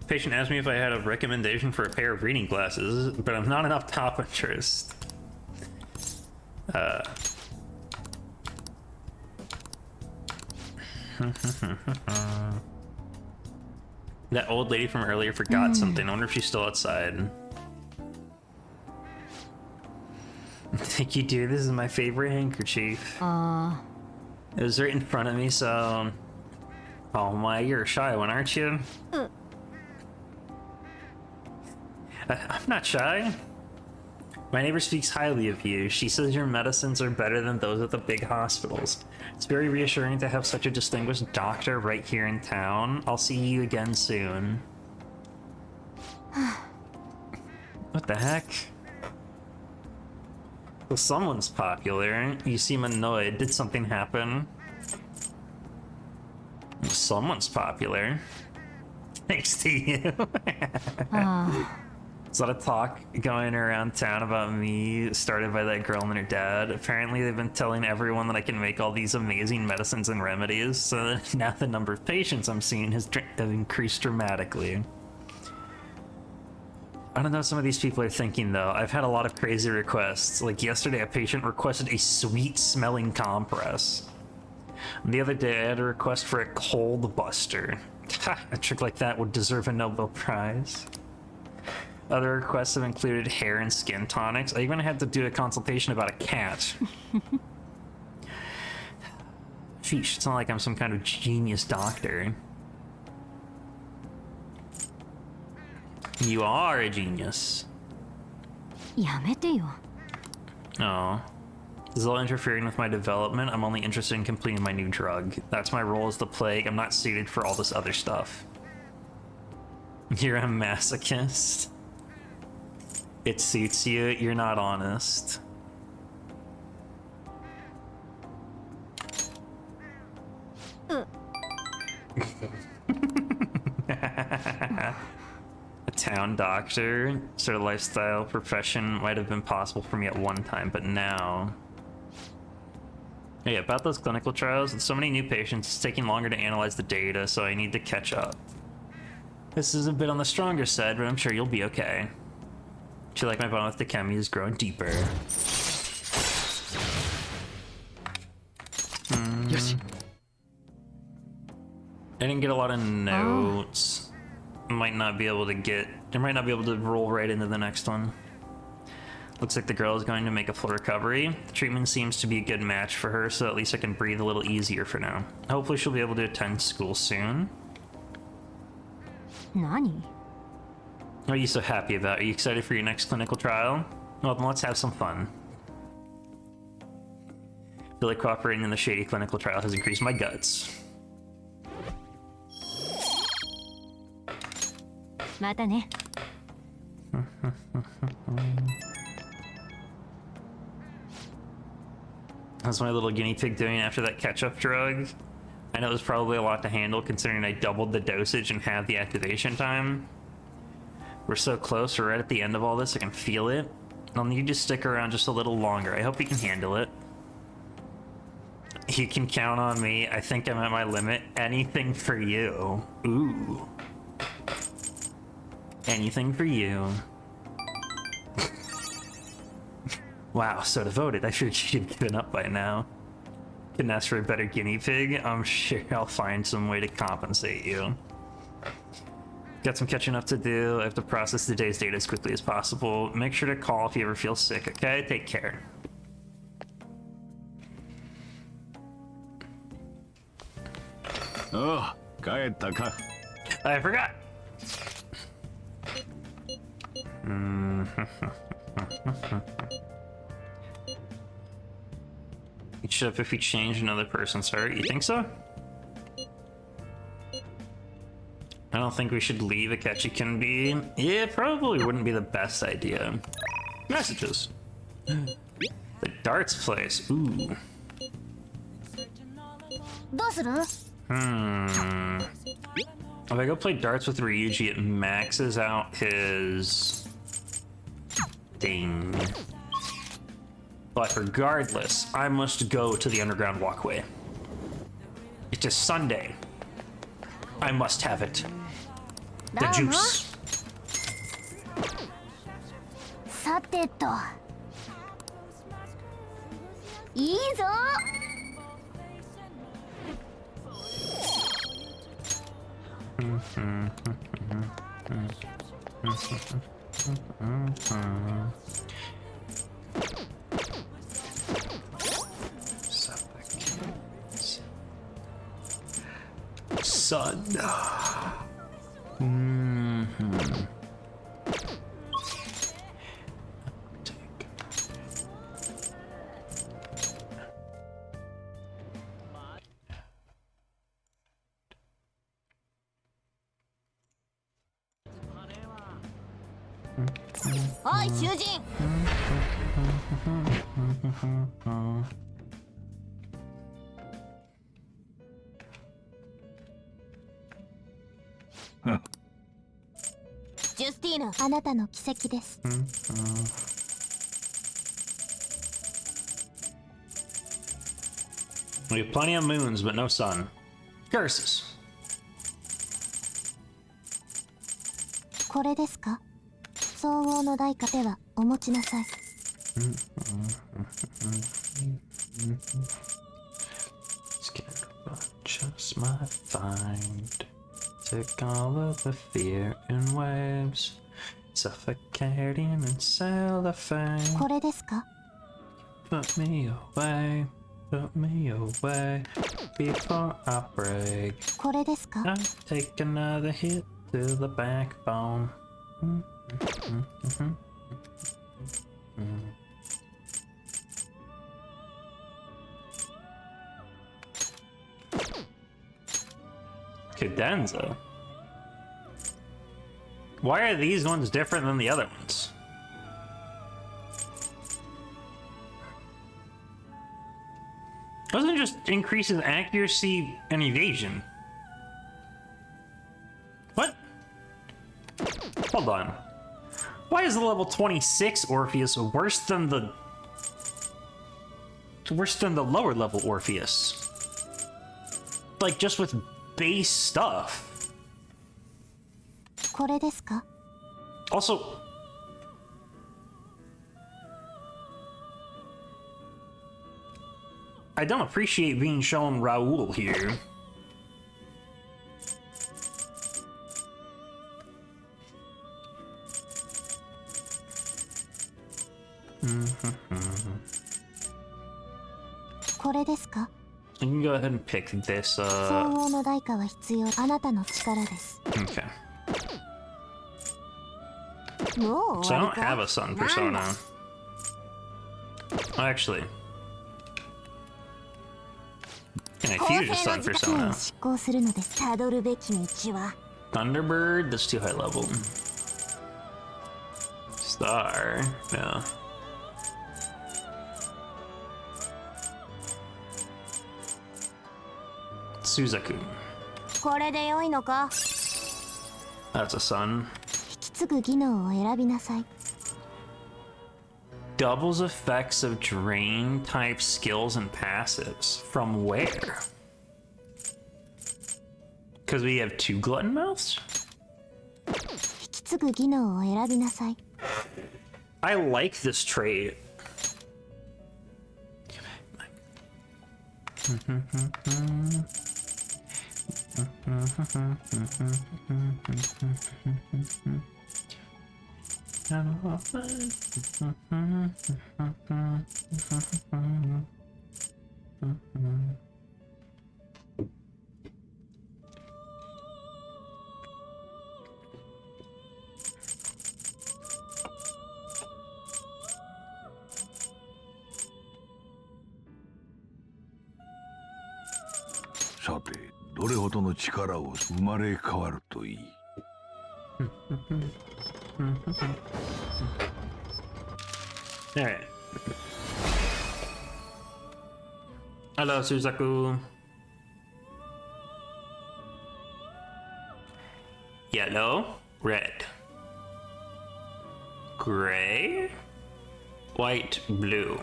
Patient asked me if I had a recommendation for a pair of reading glasses, but I'm not an optometrist. That old lady from earlier forgot something. I wonder if she's still outside. Thank you, dear. This is my favorite handkerchief. It was right in front of me, so... Oh my, you're a shy one, aren't you? I'm not shy. My neighbor speaks highly of you. She says your medicines are better than those at the big hospitals. It's very reassuring to have such a distinguished doctor right here in town. I'll see you again soon. What the heck? Well, someone's popular. You seem annoyed. Did something happen? Someone's popular. Thanks to you. There's a lot of talk going around town about me, started by that girl and her dad. Apparently they've been telling everyone that I can make all these amazing medicines and remedies, so now the number of patients I'm seeing has increased dramatically. I don't know what some of these people are thinking though. I've had a lot of crazy requests. Like yesterday a patient requested a sweet smelling compress. And the other day I had a request for a cold buster. A trick like that would deserve a Nobel Prize. Other requests have included hair and skin tonics. I even had to do a consultation about a cat. Sheesh, it's not like I'm some kind of genius doctor. You are a genius. やめてよ. Oh. This is all interfering with my development. I'm only interested in completing my new drug. That's my role as the plague. I'm not suited for all this other stuff. You're a masochist. It suits you. You're not honest. A town doctor, sort of lifestyle profession might have been possible for me at one time, but now... Hey, about those clinical trials, with so many new patients, it's taking longer to analyze the data, so I need to catch up. This is a bit on the stronger side, but I'm sure you'll be okay. I feel like my bond with Dikemi is growing deeper. Yes. I didn't get a lot of notes. Might not be able to get... I might not be able to roll right into the next one. Looks like the girl is going to make a full recovery. The treatment seems to be a good match for her, so at least I can breathe a little easier for now. Hopefully she'll be able to attend school soon. Nani? What are you so happy about? Are you excited for your next clinical trial? Well, then let's have some fun. I feel like cooperating in the shady clinical trial has increased my guts. またね. How's my little guinea pig doing after that catch-up drug? I know it was probably a lot to handle considering I doubled the dosage and halved the activation time. We're so close, we're right at the end of all this, I can feel it. I'll need you to stick around just a little longer. I hope you can handle it. You can count on me. I think I'm at my limit. Anything for you. Ooh. Anything for you. Wow, so devoted. I figured she'd have given up by now. Couldn't ask for a better guinea pig. I'm sure I'll find some way to compensate you. Got some catching up to do. I have to process the day's data as quickly as possible. Make sure to call if you ever feel sick, okay? Take care. Oh, 帰ったか. I forgot. You'd shut up if we change another person's heart. You think so? I don't think we should leave Akechi-can-be. Yeah, probably wouldn't be the best idea. Messages. The darts place. Ooh. どうする? If I go play darts with Ryuji, it maxes out his thing. But regardless, I must go to the underground walkway. It is Sunday. I must have it. The juice. さてと。いいぞ。Sun. おい囚人。ジュスティーヌ、あなたの奇跡です。We have plenty of moons, but no sun. Curses. これですか？相応の代価ではお持ちなさい。Just might find. Take all of the fear in waves. Suffocating in cellophane. これですか？ Put me away. Put me away before I break. これですか？ I take another hit to the backbone. Cadenza? Why are these ones different than the other ones? Doesn't it just increases accuracy and evasion? What? Hold on. Why is the level 26 Orpheus worse than the lower level Orpheus? Like just with base stuff. これですか? Also, I don't appreciate being shown Raoul here. You can go ahead and pick this. 相応の代価は必要。あなたの力です。 Okay. もう So I don't have a sun persona. Actually, can I fuse a sun persona? 執行するのです。たどるべき道は。 Thunderbird? That's too high level. Star? No. Suzaku. これで良いのか? That's a sun. 引き継ぐ技能を選びなさい。 Doubles effects of drain type skills and passives. From where? Because we have 2 glutton mouths? 引き継ぐ技能を選びなさい。 I like this trait.さて、どれほどの力を生まれ変わるといい。Alright. Hello, Suzaku. Yellow, red, gray, white, blue.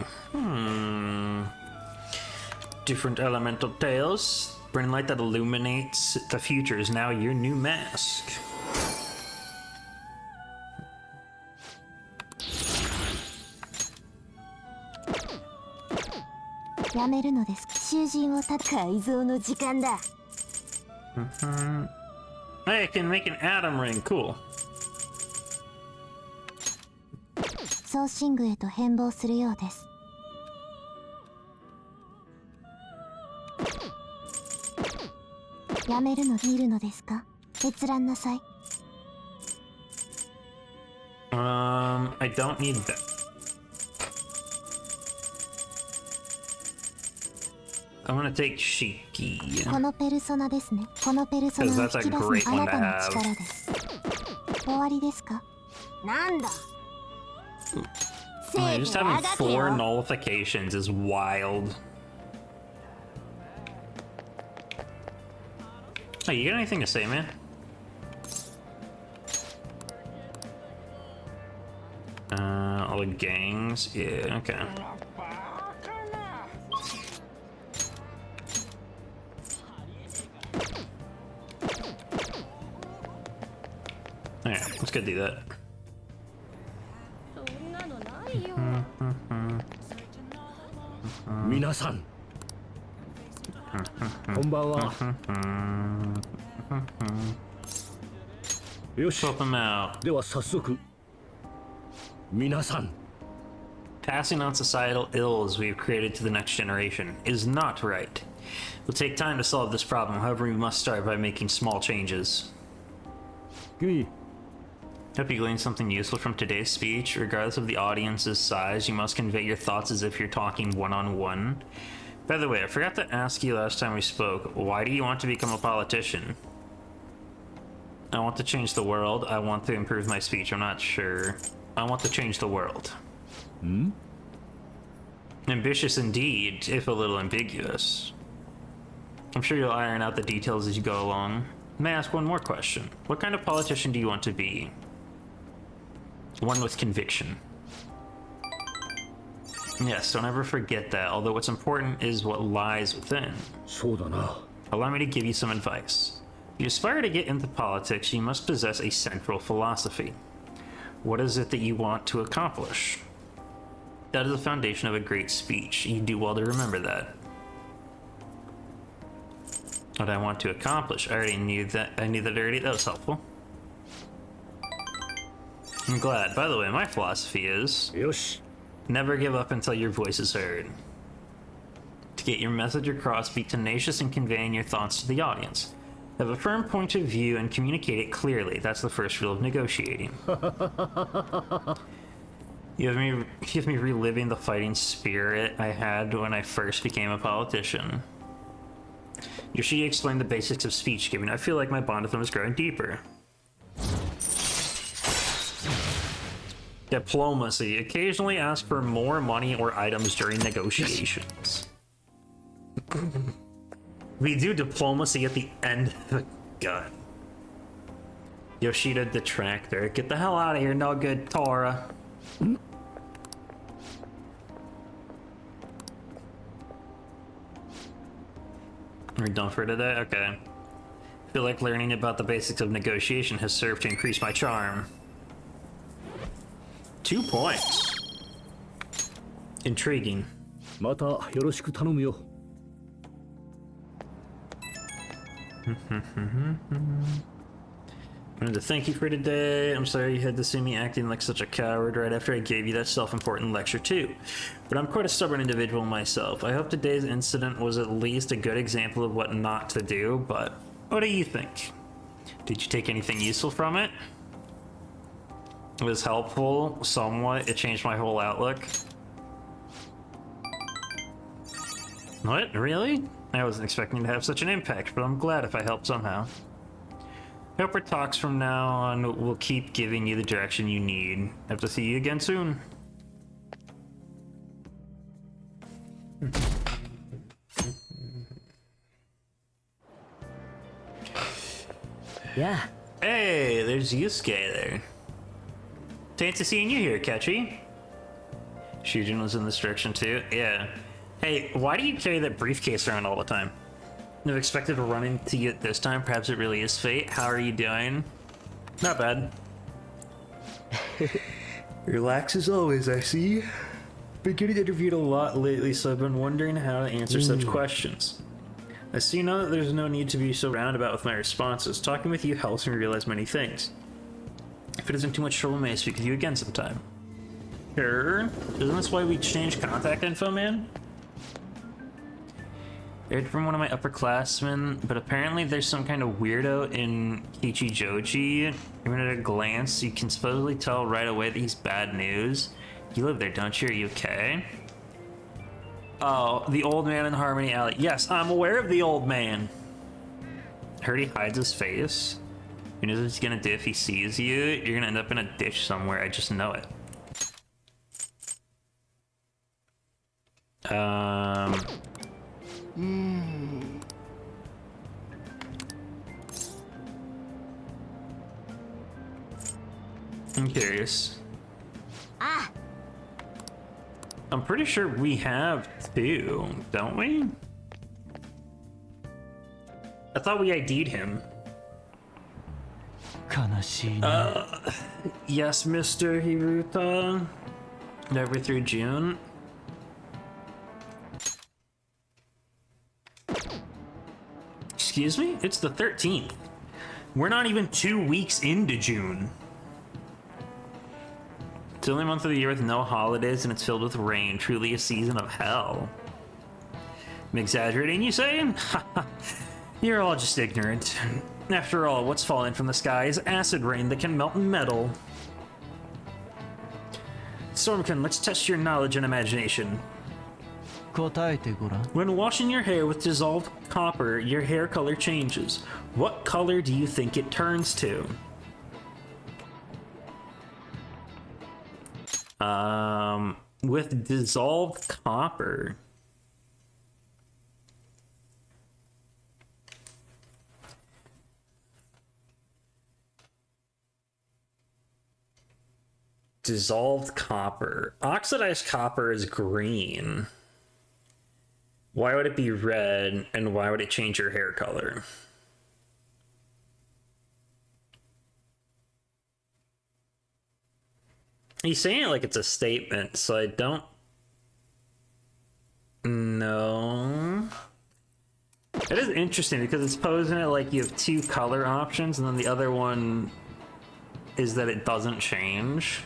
Different elemental tails. Burning light that illuminates the future is now your new mask. Hey, I can make an atom ring. Cool. ソーシングへと変貌するようです。やめるの見るのですか？閲覧なさい。I don't need that. I'm gonna take Shiki. このペルソナですね。このペルソナを引き出すあなたの力です。終わりですか？ Just having 4 nullifications is wild. Oh, you got anything to say, man? All the gangs? Yeah, okay. Alright, let's go do that. Minasan. こんばんは。よし。では早速。皆さん。Passing on societal ills we've created to the next generation is not right. It'll take time to solve this problem, however we must start by making small changes. Hope you gleaned something useful from today's speech. Regardless of the audience's size, you must convey your thoughts as if you're talking one-on-one. By the way, I forgot to ask you last time we spoke, why do you want to become a politician? I want to change the world. I want to improve my speech. I'm not sure. I want to change the world. Ambitious indeed, if a little ambiguous. I'm sure you'll iron out the details as you go along. May I ask one more question? What kind of politician do you want to be? One with conviction. Yes, don't ever forget that, although what's important is what lies within. Allow me to give you some advice. If you aspire to get into politics, you must possess a central philosophy. What is it that you want to accomplish? That is the foundation of a great speech. You do well to remember that. What I want to accomplish. I already knew that. I knew that already. That was helpful. I'm glad. By the way, my philosophy is... never give up until your voice is heard. To get your message across, be tenacious in conveying your thoughts to the audience. Have a firm point of view and communicate it clearly. That's the first rule of negotiating. You have me reliving the fighting spirit I had when I first became a politician. Yoshida explained the basics of speech giving. I feel like my bond with him is growing deeper. Diplomacy. Occasionally ask for more money or items during negotiations. We do diplomacy at the end of the gun. Yoshida detractor. Get the hell out of here, no good, Tora. We're done for today? Okay. I feel like learning about the basics of negotiation has served to increase my charm. 2 points. Intriguing. またよろしく頼むよ。I wanted to thank you for today. I'm sorry you had to see me acting like such a coward right after I gave you that self-important lecture too. But I'm quite a stubborn individual myself. I hope today's incident was at least a good example of what not to do, but what do you think? Did you take anything useful from it? It was helpful, somewhat. It changed my whole outlook. What? Really? I wasn't expecting to have such an impact, but I'm glad if I helped somehow. I hope our talks from now on will keep giving you the direction you need. Have to see you again soon. Yeah. Hey, there's Yusuke there. Fancy seeing you here, Ketchy. Shujin was in this direction too. Yeah. Hey, why do you carry that briefcase around all the time? Never expected to run into you at this time. Perhaps it really is fate. How are you doing? Not bad. Relax as always, I see. Been getting interviewed a lot lately, so I've been wondering how to answer such questions. I see now that there's no need to be so roundabout with my responses. Talking with you helps me realize many things. If it isn't too much trouble, may I speak with you again sometime? Sure. Isn't this why we changed contact info, man? I heard from one of my upperclassmen, but apparently there's some kind of weirdo in Kichijoji. Even at a glance, you can supposedly tell right away that he's bad news. You live there, don't you? Are you okay? Oh, the old man in Harmony Alley. Yes, I'm aware of the old man. I heard he hides his face. Who knows what he's gonna do if he sees you? You're gonna end up in a ditch somewhere. I just know it. I'm curious. I'm pretty sure we have two, don't we? I thought we ID'd him. Yes, Mr. Hiruta. Never through June. Excuse me? It's the 13th. We're not even 2 weeks into June. It's the only month of the year with no holidays and it's filled with rain. Truly a season of hell. I'm exaggerating, you saying? You're all just ignorant. After all, what's falling from the sky is acid rain that can melt metal. Stormkin, let's test your knowledge and imagination. When washing your hair with dissolved copper, your hair color changes. What color do you think it turns to? With dissolved copper. Dissolved copper. Oxidized copper is green. Why would it be red, and why would it change your hair color? He's saying it like it's a statement, so I don't know. It is interesting because it's posing it like you have two color options, and then the other one is that it doesn't change.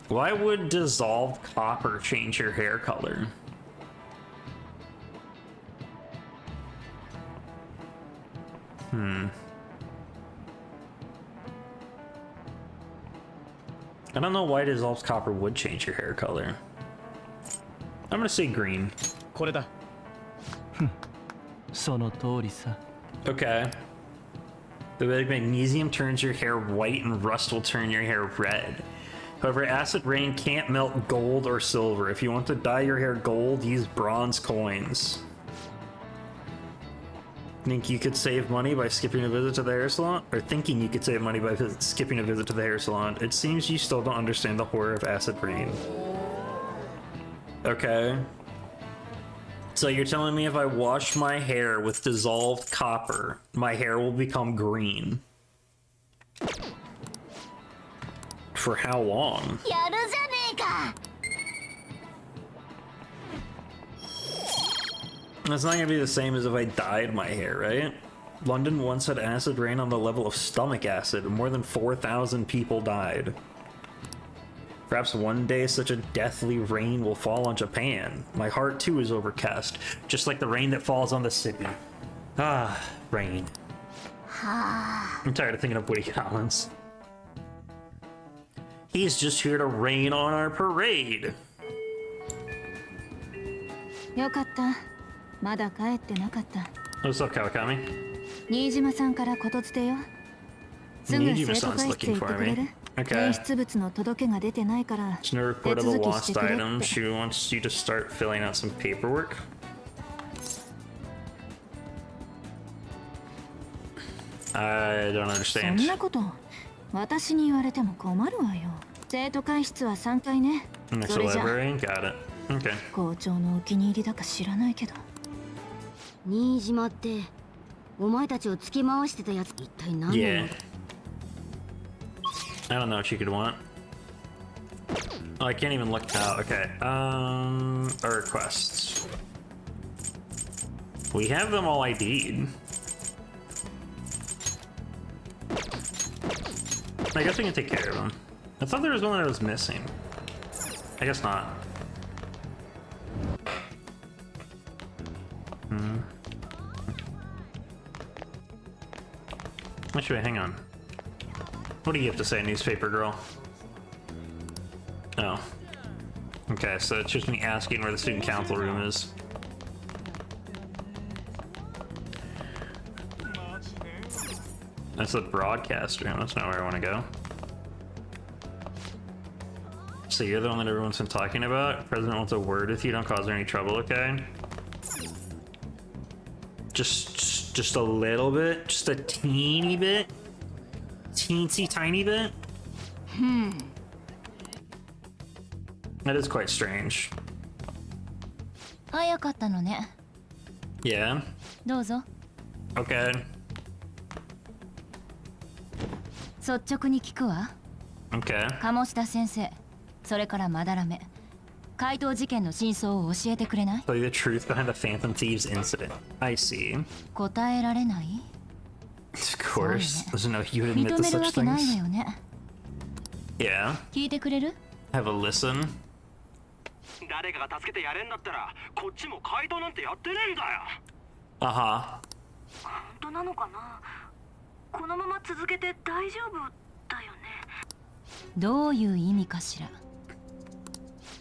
Why would dissolved copper change your hair color? I don't know why dissolved copper would change your hair color. I'm gonna say green. Okay. The way magnesium turns your hair white and rust will turn your hair red. However, acid rain can't melt gold or silver. If you want to dye your hair gold, use bronze coins. Think you could save money by skipping a visit to the hair salon? Or thinking you could save money by skipping a visit to the hair salon. It seems you still don't understand the horror of acid rain. Okay. So you're telling me if I wash my hair with dissolved copper, my hair will become green? For how long? That's not gonna be the same as if I dyed my hair, right? London once had acid rain on the level of stomach acid, and more than 4,000 people died. Perhaps one day such a deathly rain will fall on Japan. My heart too is overcast, just like the rain that falls on the city. Ah, rain. I'm tired of thinking of Woody Collins. He's just here to rain on our parade. よかった。まだ帰ってなかった。What's up, Kawakami? 新島さんからことづてよ。すぐ生徒会室へ行ってくれる？提出物の届けが出てないから。There's no report of a lost item. She wants you to start filling out some paperwork. I don't understand. そんなこと私に言われても困るわよ。生徒会室は3階ね。それじゃ。Got it. Okay. 校長のお気に入りだか知らないけど。新島ってお前たちを突き回してたやつ一体何なの？ Yeah. I don't know what you could want. Oh, I can't even look out. Okay. Our requests. We have them all ID'd. I guess we can take care of them. I thought there was one that was missing. I guess not. Actually, hang on. What do you have to say, newspaper girl? Oh. Okay, so it's just me asking where the student council room is. That's the broadcast room. That's not where I want to go. So you're the one that everyone's been talking about? President wants a word with you. Don't cause her any trouble, okay? Just a little bit? Just a teeny bit? Teensy tiny bit? That is quite strange. 早かったのね。 Yeah? どうぞ。 Okay. 率直に聞くわ。 Okay. 鴨志田先生、それからマダラメ。怪盗事件の真相を教えてくれない？ Tell you the truth behind the Phantom Thieves incident. I see. 答えられない？ Of course. There's no you would admit 認 to めるわ such けないわ things. よね。 Yeah. 聞いてくれる？ Have a listen. 誰かが助けてやれんだったらこっちも怪盗なんてやってねえんだよ。 Uh-huh. 本当なのかな。このまま続けて大丈夫だよね。どういう意味かしら。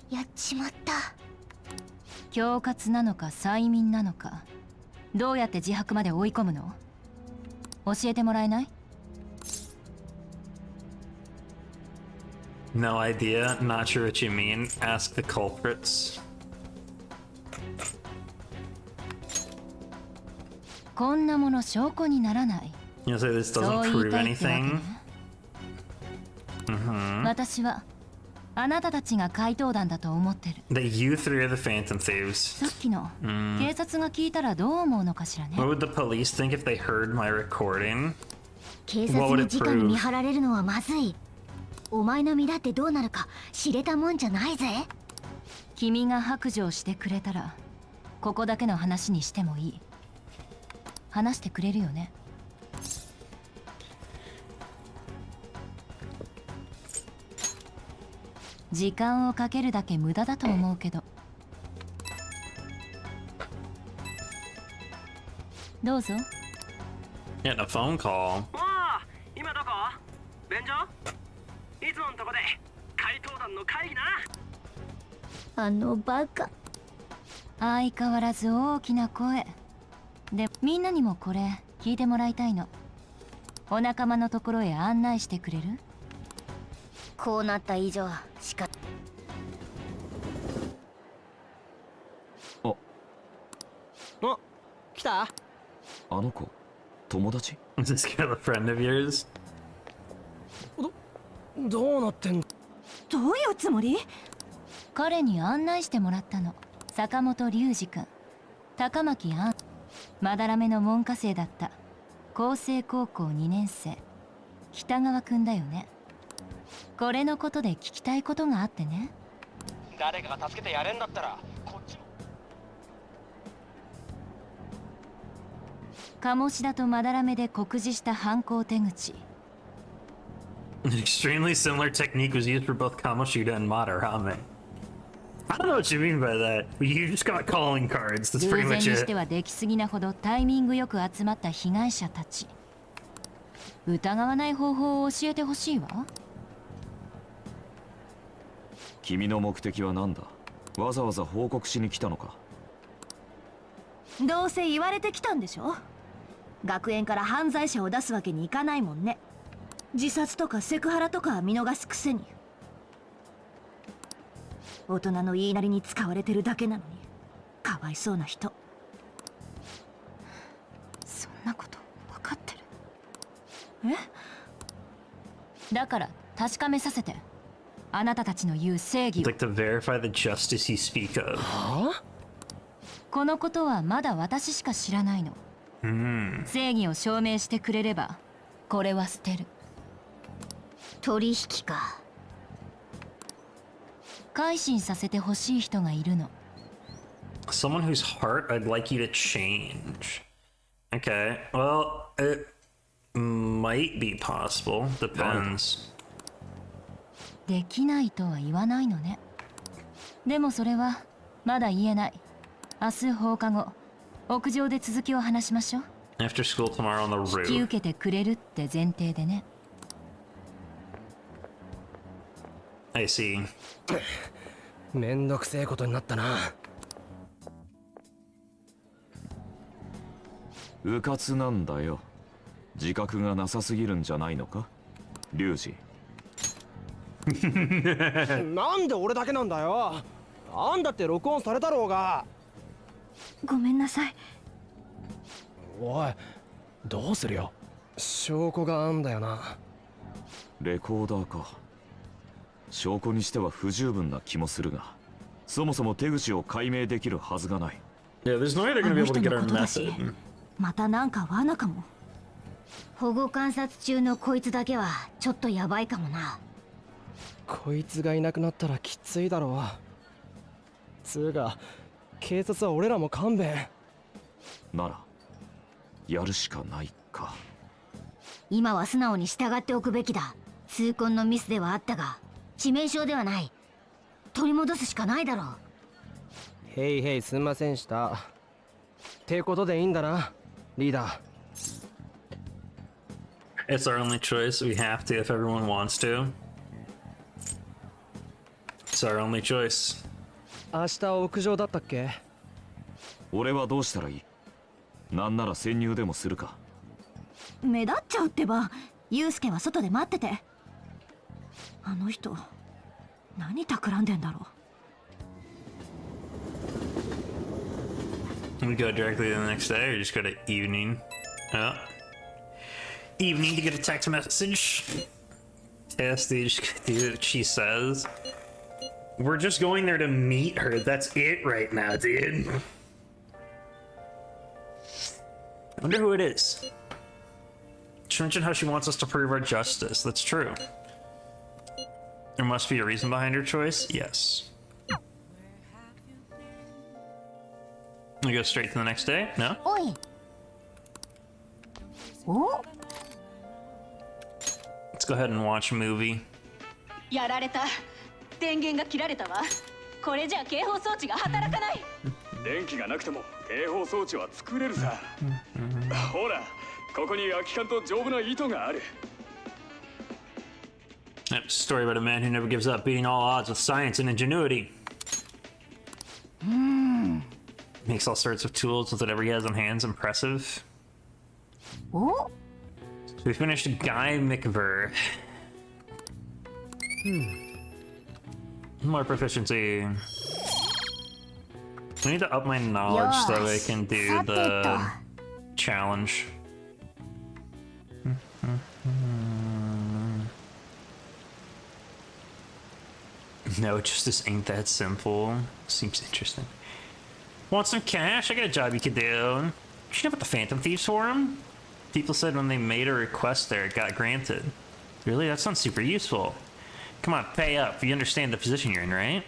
やっちまった。恐喝なのか催眠なのか、どうやって自白まで追い込むの？教えてもらえない？ No idea. Not sure what you mean. Ask the culprits. こんなもの証拠にならない。 You say this そう doesn't 言い prove たいってわけ anything? ね。私はあなたたちが怪盗団だと思ってる。 That you three are the Phantom Thieves. さっきの警察が聞いたらどう思うのかしらね。 What would the police think if they heard my recording? 警察に直に見張られるのはまずい。お前の身だってどうなるか知れたもんじゃないぜ。君が白状してくれたらここだけの話にしてもいい。話してくれるよね。時間をかけるだけ無駄だと思うけど。どうぞ。 Getting a phone call. ああ、今どこ？便所？いつものとこで怪盗団の会議な。あのバカ。相変わらず大きな声。で、みんなにもこれ聞いてもらいたいの。お仲間のところへ案内してくれる？こうなった以上しか。あ、来た？あの子、友達？ Is this girl a friend of yours? どうなってん？どういうつもり？彼に案内してもらったの。坂本龍二君、高巻杏、まだらめの門下生だった厚生高校2年生北川君だよね。これのことで聞きたいことがあってね。誰かが助けてやれんだったらこっちも。鴨志田とまだらめで酷似した犯行手口。 An extremely similar technique was used for both Kamoshida and Madarame. I don't know what you mean by that. You just got calling cards. That's 偶 pretty 然 much にして it. は出来すぎなほどタイミングよく集まった被害者たち。疑わない方法を教えてほしいわ。君の目的は何だ？わざわざ報告しに来たのか？どうせ言われてきたんでしょ。学園から犯罪者を出すわけにいかないもんね。自殺とかセクハラとか見逃すくせに。大人の言いなりに使われてるだけなのにかわいそうな人。そんなこと分かってる？だから確かめさせて。あなたたちの言う正義を。 Like to verify the justice you speak of. このことはまだ私しか知らないの。正義を証明してくれればこれは捨てる。取引か。改心させてほしい人がいるの。 Someone whose heart I'd like you to change. Okay, well, it might be possible. Depends. できないとは言わないのね。でもそれはまだ言えない。明日放課後、屋上で続きを話しましょう。 After school tomorrow on the 引き roof. 受けてくれるって前提でね。I see. めんどくせえことになったな。迂闊なんだよ。自覚がなさすぎるんじゃないのか、リュウジ。なんで俺だけなんだよ。あんだって録音されたろうが。ごめんなさい。おい、どうするよ。証拠があんだよな。レコーダーか。証拠にしては不十分な気もするが、そもそも手口を解明できるはずがない。Yeah, there's no way they're gonna be able to get our method. またなんか罠かも。保護観察中のこいつだけはちょっとやばいかもな。こいつがいなくなったらきついだろう。つうか警察は俺らも勘弁。ならやるしかないか。今は素直に従っておくべきだ。痛恨のミスではあったが致命傷ではない。取り戻すしかないだろう。へいへい、すんませんした。ってことでいいんだな、リーダー。It's our only choice. We have to if everyone wants to. It's our only choice. 明日屋上だったっけ？俺はどうしたらいい？なんなら潜入でもするか。目立っちゃうってば。ユウスケは外で待ってて。あの人何企んでんだろう。We go directly to the next day or just go to evening? Oh. Evening to get a text message. Test, they just do what she says. We're just going there to meet her. That's it right now, dude. I wonder who it is. She mentioned how she wants us to prove our justice. That's true. There must be a reason behind her choice. Yes. We go straight to the next day? No? Oi. Oh? Let's go ahead and watch a movie. やられた。電源が切られたわ。これじゃ警報装置が働かない。電気がなくても警報装置は作れるさ。ほら、ここに空き缶と丈夫な糸がある。Yep, story about a man who never gives up, beating all odds with science and ingenuity. Makes all sorts of tools with whatever he has on hands. Impressive. Oh? So we finished Guy McVer. More proficiency. I need to up my knowledge so that I can do the challenge. No, justice ain't that simple. Seems interesting. Want some cash? I got a job you could do. You know about the Phantom Thieves Forum? People said when they made a request there, it got granted. Really? That sounds super useful. Come on, pay up. You understand the position you're in, right?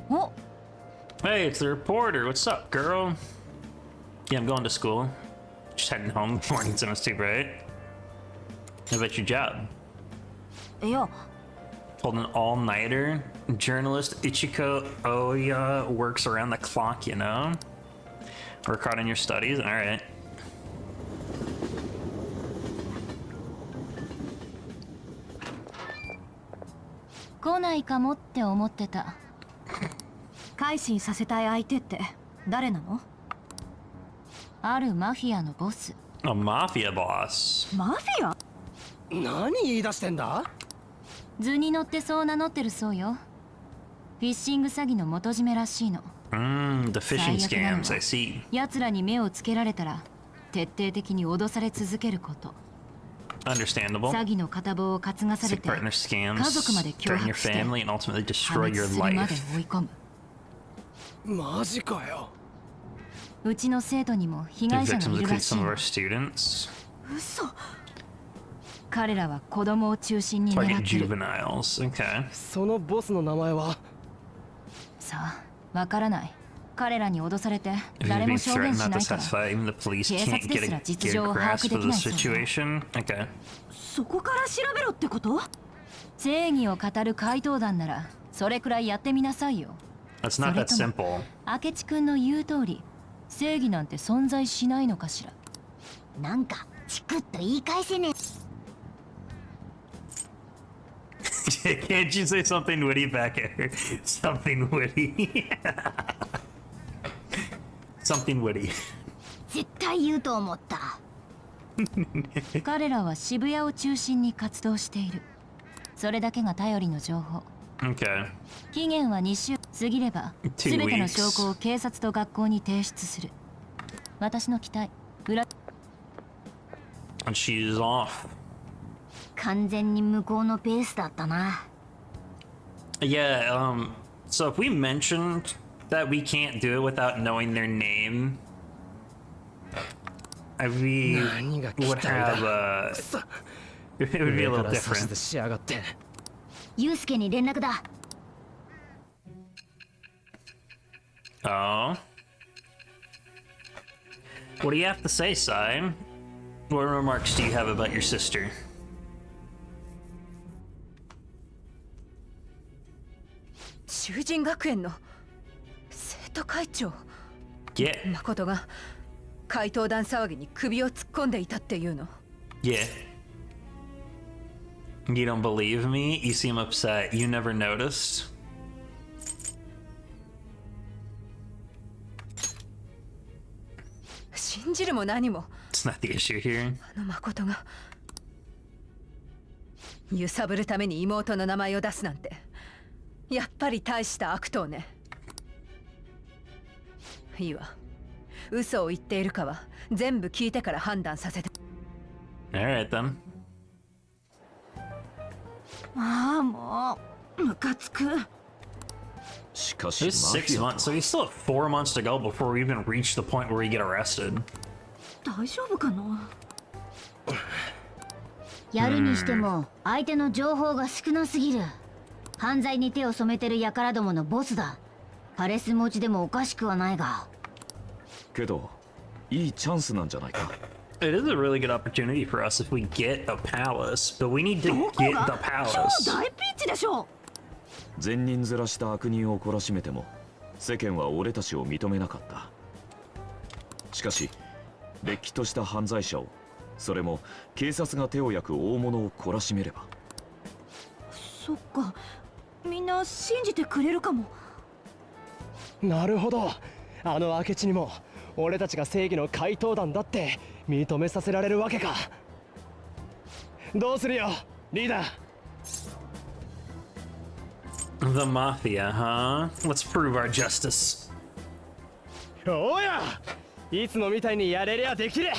Oh. Hey, it's the reporter. What's up, girl? Yeah, I'm going to school. Just heading home. Morning's almost too bright. How about your job? Yeah. Holding an all-nighter. Journalist Ichiko Oya works around the clock, you know? Work hard on your studies? Alright.来ないかもって思ってた。改心させたい相手って誰なの？あるマフィアのボス。A mafia boss. マフィア？何言い出してんだ？図に乗ってそう名乗ってるそうよ。フィッシング詐欺の元締めらしいの。The phishing scams, I see. 奴らに目をつけられたら徹底的に脅され続けること。Understandable. 詐欺の片棒を担がされて、 partner scams, 家族まで脅 threaten your 迫して、 family and ultimately 破 destroy 滅 your するまで life. 追い込む。マジかよ。うちの生徒にも被 The 害者が victims いるら include しい some of の。 our students. 嘘。彼らは子供を中心に狙 Target ってる。 juveniles. Okay. そのボスの名前は？さあ、わからない。彼らに脅されて If he's 誰 being も証 threatened 言し not な to いから。 testify, even the police 警 can't 察ですら get 実 a 情を把 grasp 握で of き the ないそうよ。 situation. Okay. そこから調べろってこと？正義を語る怪盗団ならそれくらいやってみなさいよ。 That's not that simple. 明智くんの言う通り、正義なんて存在しないのかしら。なんかチクッと言い返せねえ。Can't you say something witty back at her? Something witty. Something witty. 絶対言うと思った。彼らは渋谷を中心に活動している。それだけが頼りの情報。Okay. 期限は2週過ぎれば、すべての証拠を警察と学校に提出する。私の期待、And she's off. 完全に向こうのペースだったな。Yeah, so if we mentioned that we can't do it without knowing their name, we would have it would be a little different. ユウスケに連絡だ。Oh. What do you have to say, Sai? What remarks do you have about your sister? 囚人学園の生徒会長。Yeah. 誠が怪盗団騒ぎに首を突っ込んでいたっていうの。Yeah. You don't believe me? You seem upset. You never noticed? 信じるも何も。It's not the issue here. あの誠が揺さぶるために妹の名前を出すなんて、やっぱり大した悪党ね。いいわ。嘘を言っているかは全部聞いてから判断させて。Alright then. ああ、もうムカつく。There's 6 months, so we still have 4 months to go before we even reach the point where we get arrested. 大丈夫かな。やるにしても相手の情報が少なすぎる。犯罪に手を染めてる輩どものボスだ。パレス持ちでもおかしくはないが。けど、いいチャンスなんじゃないか。It is a really good opportunity for us if we get a palace, but we need to get the palace. 超大ピンチでしょ。善人ずらした悪人を懲らしめても世間は俺たちを認めなかった。しかしれっきとした犯罪者を、それも警察が手を焼く大物を懲らしめれば。そっか、みんな信じてくれるかも。なるほど。あの明智にも俺たちが正義の怪盗団だって認めさせられるわけか。どうするよリーダー。The Mafia, huh? Let's prove our justice. おや、いつもみたいにやれりゃできる。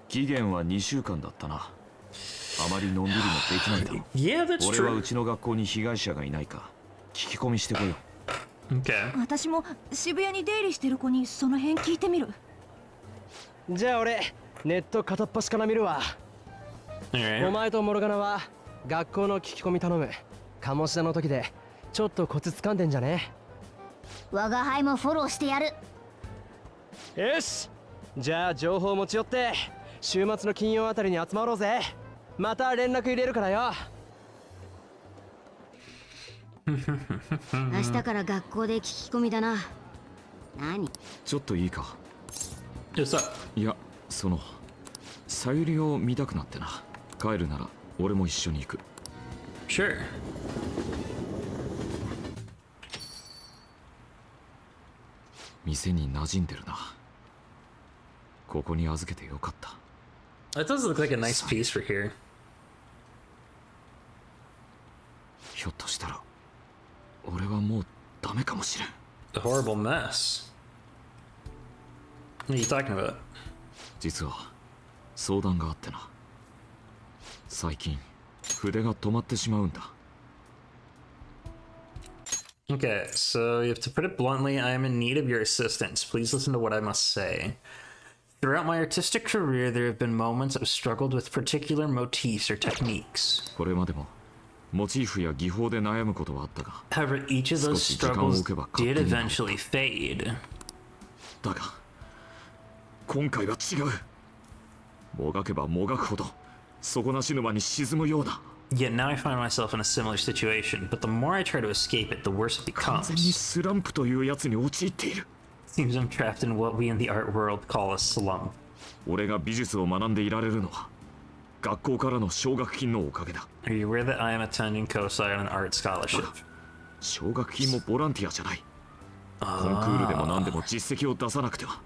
期限は2週間だったな。あまりのんびりもできないだろう。Yeah, that's true. 俺はうちの学校に被害者がいないか聞き込みしてこよう。Okay. 私も渋谷に出入りしてる子にその辺聞いてみる。じゃあ俺ネット片っ端から見るわ。お前とモルガナは学校の聞き込み頼む。鴨志田の時でちょっとコツ掴んでんじゃね。我が輩もフォローしてやる。よし、じゃあ情報持ち寄って週末の金曜あたりに集まろうぜ。また連絡入れるからよ。明日から学校で聞き込みだな。何？ちょっといいか。いや、そのさゆりを見たくなってな。帰るなら俺も一緒に行く。Sure. 店に馴染んでるな。ここに預けてよかった。That does look like a nice piece for here. ひょっとしたら俺はもうダメかもしれん。A horrible mess. What are you talking about? 実は相談があってな。最近筆が止まってしまうんだ。Okay, so you have to put it bluntly, I am in need of your assistance. Please listen to what I must say. Throughout my artistic career, there have been moments I've struggled with particular motifs or techniques. これまでもモチーフや技法で悩むことはあったが、 However, each of those struggles did eventually fade. だが今回は違う。もがけばもがくほど底なし沼に沈むようだ。Yet now I find myself in a similar situation, but the more I try to escape it, the worse it 完全に becomes. スランプというやつに陥っている。 Seems I'm trapped in what we in the art world call a slump. 俺が美術を学んでいられるのは学校からの奨学金のおかげだ。Are you aware that I am attending Kosai on an art scholarship? 奨学金もボランティアじゃない。コンクールでも何でも実績を出さなくては。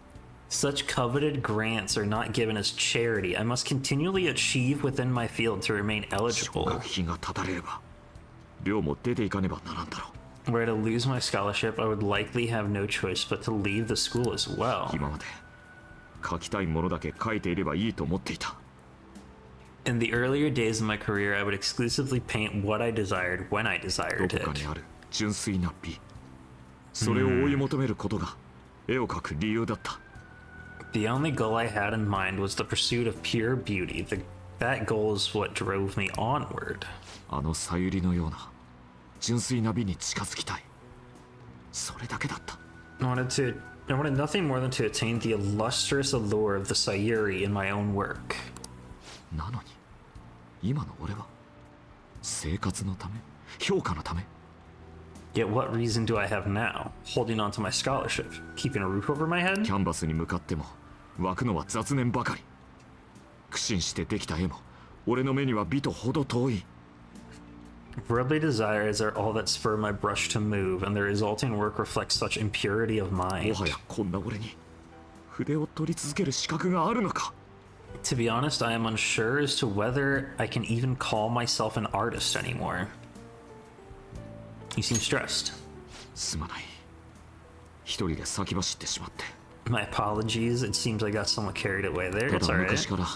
Such coveted grants are not given as charity. I must continually achieve within my field to remain eligible. 奨学金が断たれれば、寮も出ていかねばならんだろう。Were I to lose my scholarship, I would likely have no choice but to leave the school as well. 今まで書きたいものだけ書いていればいいと思っていた。In the earlier days of my career, I would exclusively paint what I desired when I desired どこか it. にある純粋な美。それを追い求めることが絵を描く理由だった。The only goal I had in mind was the pursuit of pure beauty. That goal is what drove me onward. あのさゆりのような純粋な美に近づきたい。それだけだった。I wanted nothing more than to attain the illustrious allure of the Sayuri in my own work. なのに、今の俺は生活のため、評価のため。Yet what reason do I have now? Holding on to my scholarship, keeping a roof over my head? キャンバスに向かっても湧くのは雑念ばかり。苦心してできた絵も俺の目には美とほど遠い。Worldly desires are all that spur my brush to move, and the resulting work reflects such impurity of も mind. はやこんな俺に筆を取り続ける資格があるのか。To be honest, I am unsure as to whether I can even call myself an artist anymore. You seem stressed. すまない。一人で先走ってしまって。My apologies. It seems I got somewhat carried away there. た It's だ alright. 昔から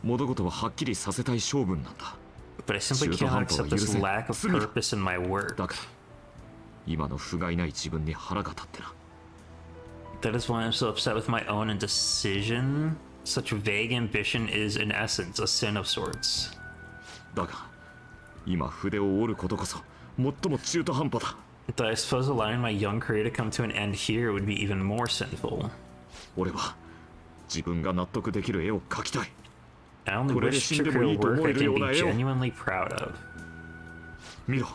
物事ははっきりさせたい性分なんだ。 But I simply cannot accept this lack of purpose in my work. だから今の不甲斐ない自分に腹が立ってな。 That is why I'm so upset with my own indecision. Such vague ambition is, in essence, a sin of sorts. だが今筆を折ることこそ最も中途半端だ。 But I suppose allowing my young career to come to an end here would be even more sinful. 俺は自分が納得できる絵を描きたい。 I only wish to create work I can be genuinely proud of. 見ろ、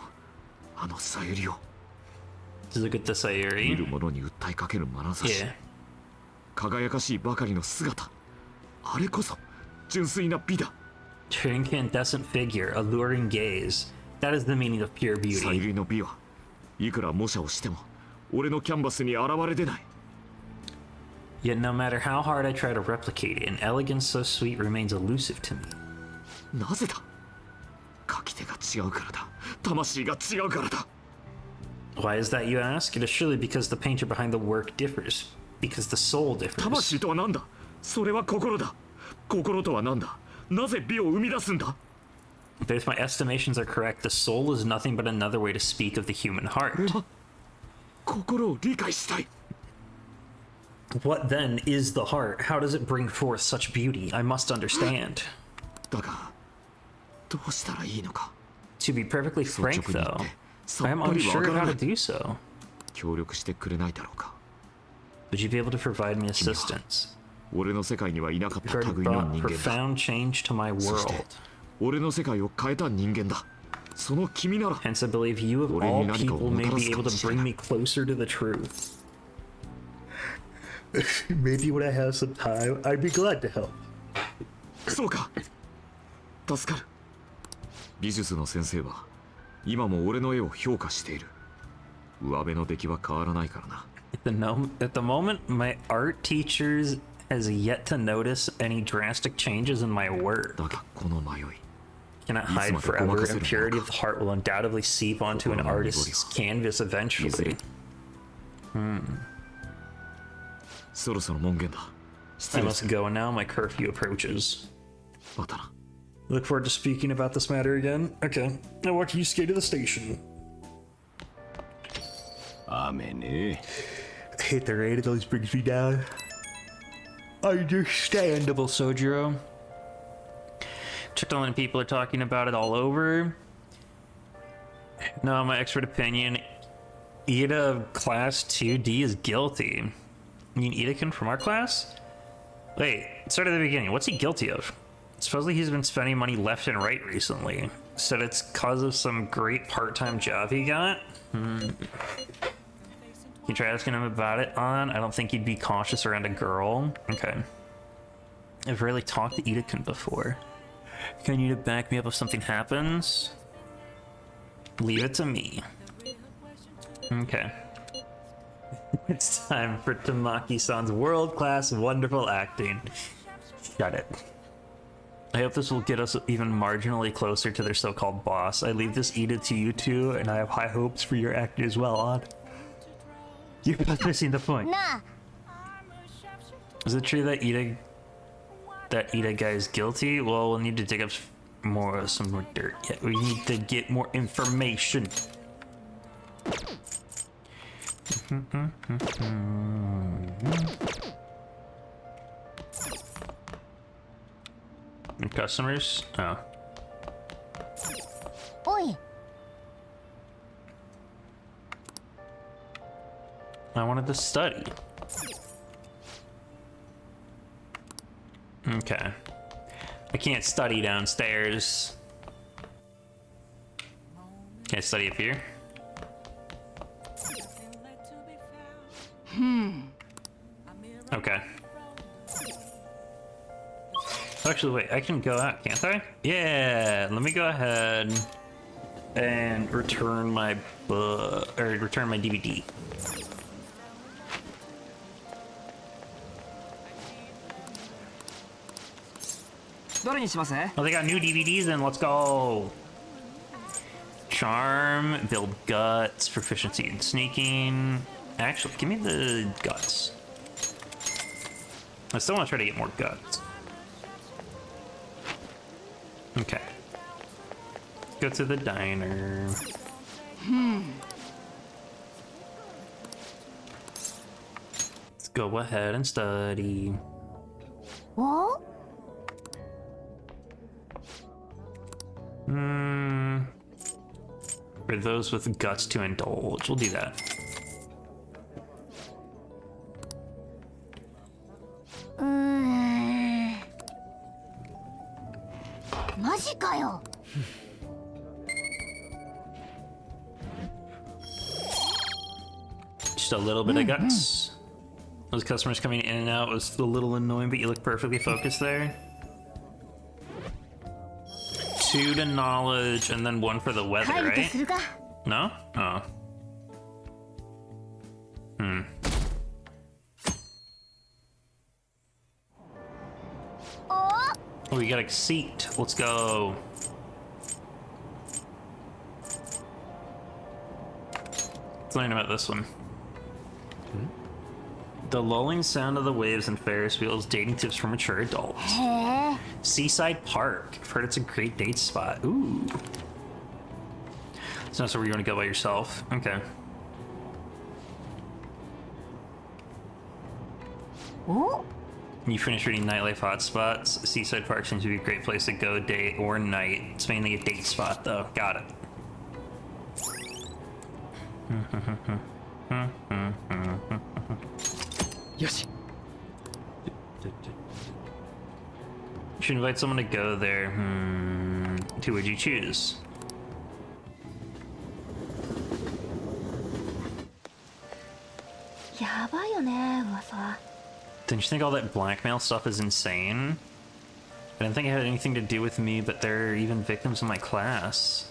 あのさゆりを。 Look at the Sayuri. 見る者に訴えかける眼差し。 Yeah. 輝かしいばかりの姿。あれこそ純粋な美だ。 Incandescent figure, alluring gaze. That is the meaning of pure さゆ beauty. りの美はいくら模写をしても俺のキャンバスに現れ出ない。 Yet no matter how hard I try to replicate it, an elegance so sweet remains elusive to me. なぜだ。描き手が違うからだ。魂が違うからだ。 Why is that, you ask? It is surely because the painter behind the work differs. Because the soul differs. 魂とは何だ。それは心だ。心とは何だ。なぜ美を生み出すんだ。 But if my estimations are correct, the soul is nothing but another way to speak of the human heart. 心を理解したい。 What then is the heart? How does it bring forth such beauty? I must understand. だがどうしたらいいのか。 To be perfectly frank, though, I am unsure of how to do so. 協力してくれないだろうか。 Would you be able to provide me assistance? 俺の世界にはいなかった You've 類の brought 人間だ。 profound change to my そして world. 俺の世界を変えた人間だ。その君なら Hence, I believe you of 俺 all に何かを people も may たら be すか able も to しれ bring ない。 me closer to the truth. Maybe when I have some time, I'd be glad to help. そうか。助かる。美術の先生は今も俺の絵を評価している。上辺の出来は変わらないからな。At the moment, my art teachers has yet to notice any drastic changes in my work. だがこの迷い。 Cannot hide forever. Impurity of the heart will undoubtedly seep onto an artist's canvas eventually. そろそろ門限だ。 I must go now. My curfew approaches. またな。 Look forward to speaking about this matter again. Okay. Now what can you skate to the station? 雨ね。 I hate the rain. It always brings me down. Understandable, Sojiro. Checked on people are talking about it all over. No, my expert opinion, Ida of class 2D is guilty. You mean Ida-kun from our class? Wait, start at the beginning. What's he guilty of? Supposedly he's been spending money left and right recently. Said it's cause of some great part-time job he got? Can you try asking him about it, On? I don't think he'd be cautious around a girl. Okay. I've rarely talked to Ida-kun before. Can you back me up if something happens? Leave it to me. Okay. It's time for Tamaki-san's world-class, wonderful acting. Shut it. I hope this will get us even marginally closer to their so-called boss. I leave this Ida to you two, and I have high hopes for your acting as well, Odd. You're both missing the point. Nah. Is it true that Ida guy is guilty? Well, we'll need to dig up some more dirt. Yeah, we need to get more information. And customers? Oh. Oi. I wanted to study. Okay. I can't study downstairs. Can I study up here? Okay. Actually, wait, I can go out, can't I? Yeah, let me go ahead and return my return my DVD. Oh, they got new DVDs in, let's go! Charm, build guts, proficiency in sneaking. Actually, give me the guts. I still want to try to get more guts. Okay. Go to the diner. Let's go ahead and study. What? For those with guts to indulge, we'll do that. Just a little bit of guts. Those customers coming in and out was a little annoying, but you look perfectly focused there. 2 to knowledge, and then 1 for the weather, right? No? Oh. Oh, we got a seat. Let's go. Let's learn about this one. The lulling sound of the waves and Ferris wheels, dating tips for mature adults. Seaside Park. I've heard it's a great date spot. Ooh. It's not somewhere you want to go by yourself. Okay. Oh? You finish reading Nightlife Hotspots. Seaside Park seems to be a great place to go day or night. It's mainly a date spot, though. Got it. Yoshi. You should invite someone to go there. Who would you choose? Don't you think all that blackmail stuff is insane? I didn't think it had anything to do with me, but they're even victims in my class.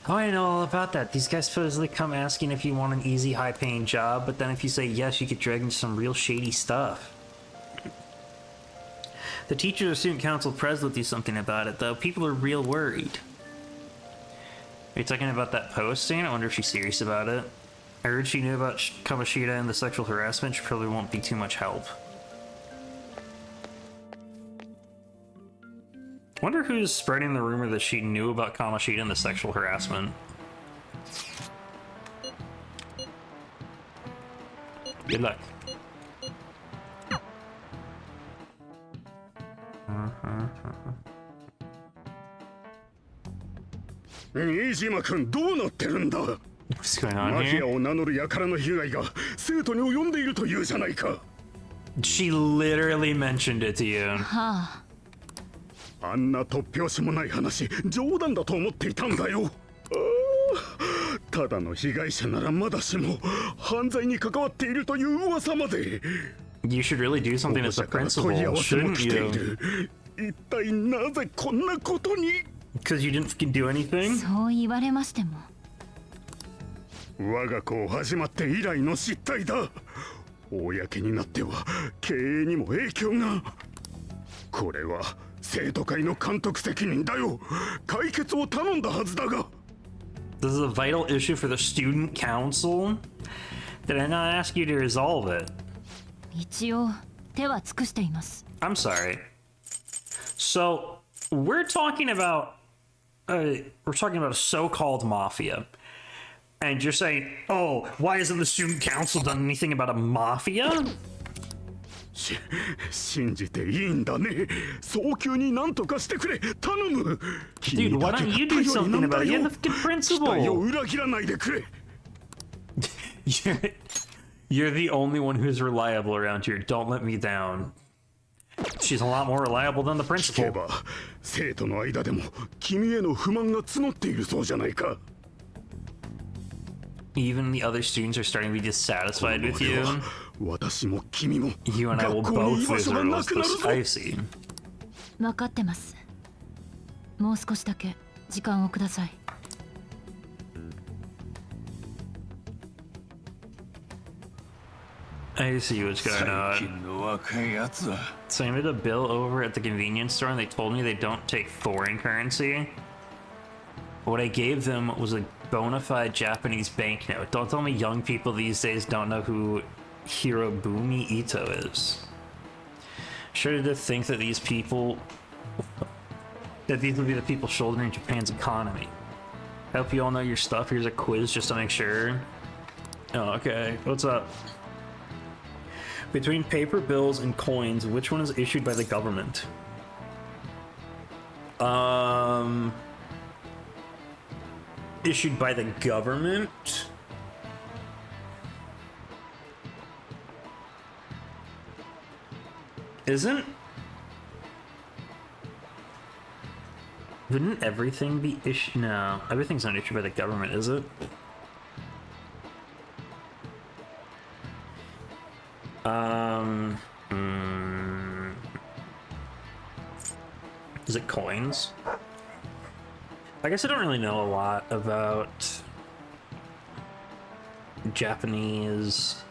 Oh, I know all about that. These guys supposedly come asking if you want an easy, high-paying job, but then if you say yes, you get dragged into some real shady stuff. The teachers or student council pres will do something about it, though. People are real worried. Are you talking about that posting? I wonder if she's serious about it. I heard she knew about Kamoshida and the sexual harassment. She probably won't be too much help. Wonder who's spreading the rumor that she knew about Kamoshida and the sexual harassment. Good luck. Nijima-kun, どうなってるんだ? What's going on マフ here? ィアを名乗る輩の被害が生徒に及んでいるというじゃないか。She literally mentioned it to you. あんな突拍子もない話、冗談だと思っていたんだよ。ただの被害者ならまだしも、犯罪に関わっているという噂まで。You should really do something as a principal, shouldn't you? 一体なぜこんなことに。 Because you didn't fucking do anything? そう言われましても。我が校始まって以来の失態だ。公になっては経営にも影響が。これは生徒会の監督責任だよ。解決を頼んだはずだが。 This is a vital issue for the student council. Did I not ask you to resolve it? 一応手は尽くしています。 I'm sorry. So we're talking about a so-called mafia, and you're saying, "Oh, why hasn't the student council done anything about a mafia?" 信じていいんだね。早急に何とかしてくれ。頼む。 Dude, why don't you do something about it? You're the fucking principal. 期待を裏切らないでくれ。You're the only one who's reliable around here. Don't let me down. She's a lot more reliable than the principal. 聞けば生徒の間でも君への不満が募っているそうじゃないか。 Even the other students are starting to be dissatisfied with you. 私も君も You and I will both lose our roles. I see. 分かってます。もう少しだけ時間をください。I see what's going on. So I made a bill over at the convenience store and they told me they don't take foreign currency. What I gave them was a bona fide Japanese banknote. Don't tell me young people these days don't know who Hirobumi Ito is. Sure to think that these will be the people shouldering Japan's economy. Hope you all know your stuff. Here's a quiz just to make sure. Oh, okay. What's up? Between paper bills and coins, which one is issued by the government? Issued by the government? Wouldn't everything be issued? No, everything's not issued by the government, is it? Is it coins? I guess I don't really know a lot about Japanese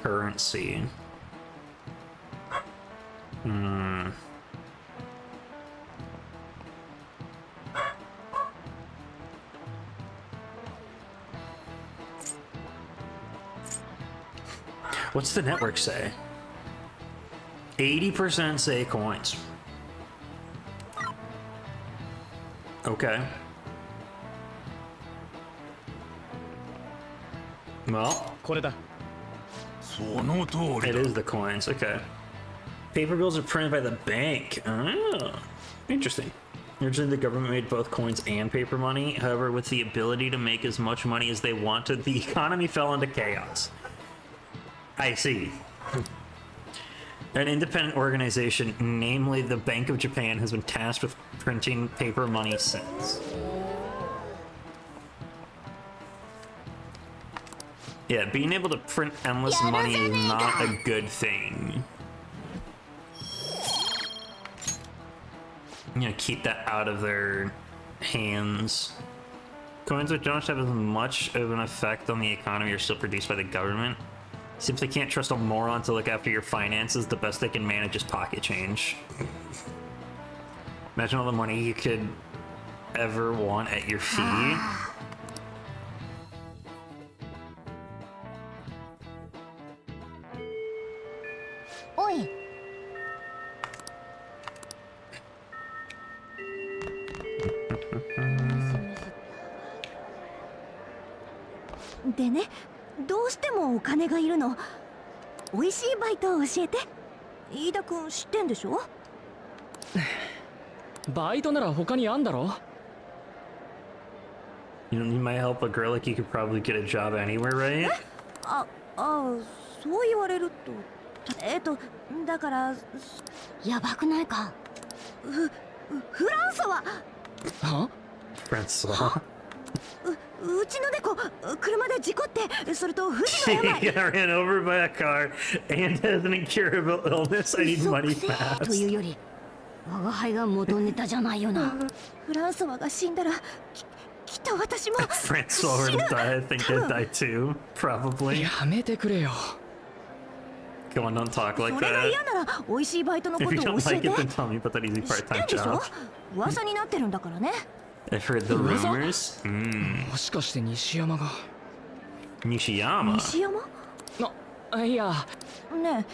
currency. What's the network say? 80% say coins. Okay. Well, it is the coins. Okay. Paper bills are printed by the bank. Oh, interesting. Originally, the government made both coins and paper money. However, with the ability to make as much money as they wanted, the economy fell into chaos. I see. An independent organization, namely the Bank of Japan, has been tasked with printing paper money since. Yeah, being able to print endless money is not a good thing. I'm gonna keep that out of their hands. Coins which don't have as much of an effect on the economy are still produced by the government. Simply can't trust a moron to look after your finances. The best they can manage is pocket change. Imagine all the money you could ever want at your feet. Oi. でね、どうしてもお金がいるの。美味しいバイトを教えて。飯田君知ってんでしょ？バイトなら他にあんだろ。You don't need my help, a girl like you could probably get a job anywhere, right? そう言われると。だから。やばくないか。フランソワ。は？フランソワ。うちの猫、車で事故って、それと不治の病。She got ran over by a car and has an incurable illness. I need money fast. というより、我が輩が元ネタじゃないよな。フランソワが死んだらきっと私も Francois would die. I think I'd die too. Probably. やめてくれよ。 Come on, don't talk like それが that. 嫌なら美味しいバイトのこ If と you を don't 教え like て。 it, then tell me about that easy 知って part-time んでしょ job. 噂になってるんだからね。 I've heard the rumors. もしかして西山が。Nishiyama? 西山？いや。ね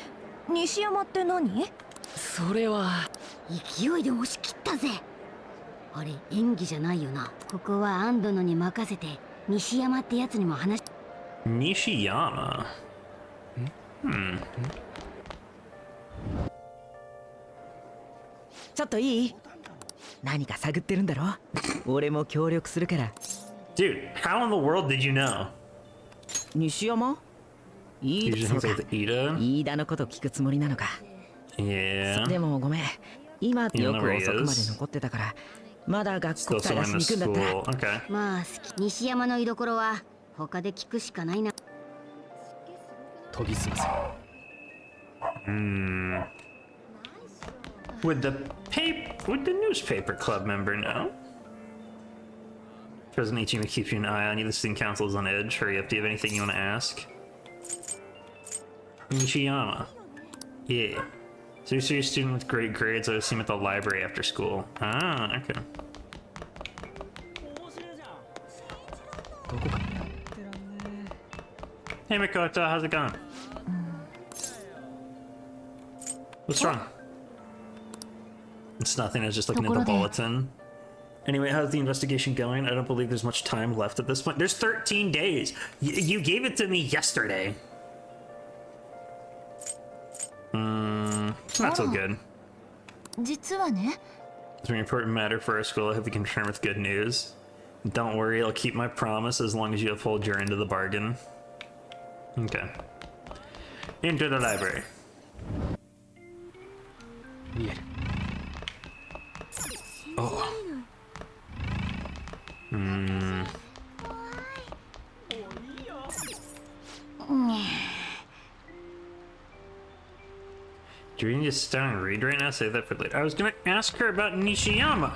え、西山って何？それは。勢いで押し切ったぜ。あれ演技じゃないよな。ここはアンドノに任せて西山ってやつにも話。Nishiyama? Hmm. ちょっといい？何か探ってるんだろ？俺も協力するから。 Dude, how in the world did you know? 西山？飯田のこと聞くつもりなのか。Yeah. でもごめん。今ってよく遅くまで残ってたから、まだ学校探しに行くんだったら。まあ好き。西山の居所は他で聞くしかないな。研ぎ澄ませ。Would the newspaper club member know? President Ichima keeps you an eye on you. The student council is on edge. Hurry up. Do you have anything you want to ask? Nishiyama. Yeah. So you're a student with great grades. I was seen at the library after school. Ah, okay. Hey Makoto, how's it going? What's wrong? It's nothing, I was just looking at the bulletin. Anyway, how's the investigation going? I don't believe there's much time left at this point. There's 13 days! You gave it to me yesterday! Not so good. 実はね。 It's an important matter for our school. I hope you can return with good news. Don't worry, I'll keep my promise as long as you uphold your end of the bargain. Okay. Into the library. Oh. Do you need to sit down and read right now? Save that for later. I was gonna ask her about Nishiyama.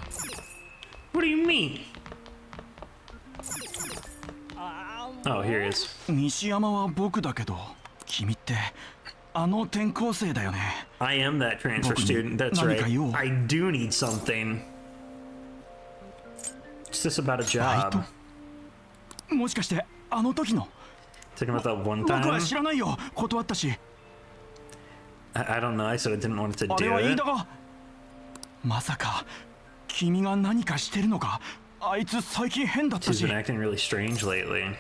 What do you mean? Oh, here he is. 西山は僕だけど、君ってあの転校生だよね。I am that transfer student. That's right. I do need something. Is this about a job? もしかしてあの時の？ Talking about that one 僕は time? 知らないよ。断ったし。I don't know. I said I didn't want to あ do れは飯 it. 田が。まさか君が何かしてるのか？あいつ最近変だった She's し。 been acting really strange lately.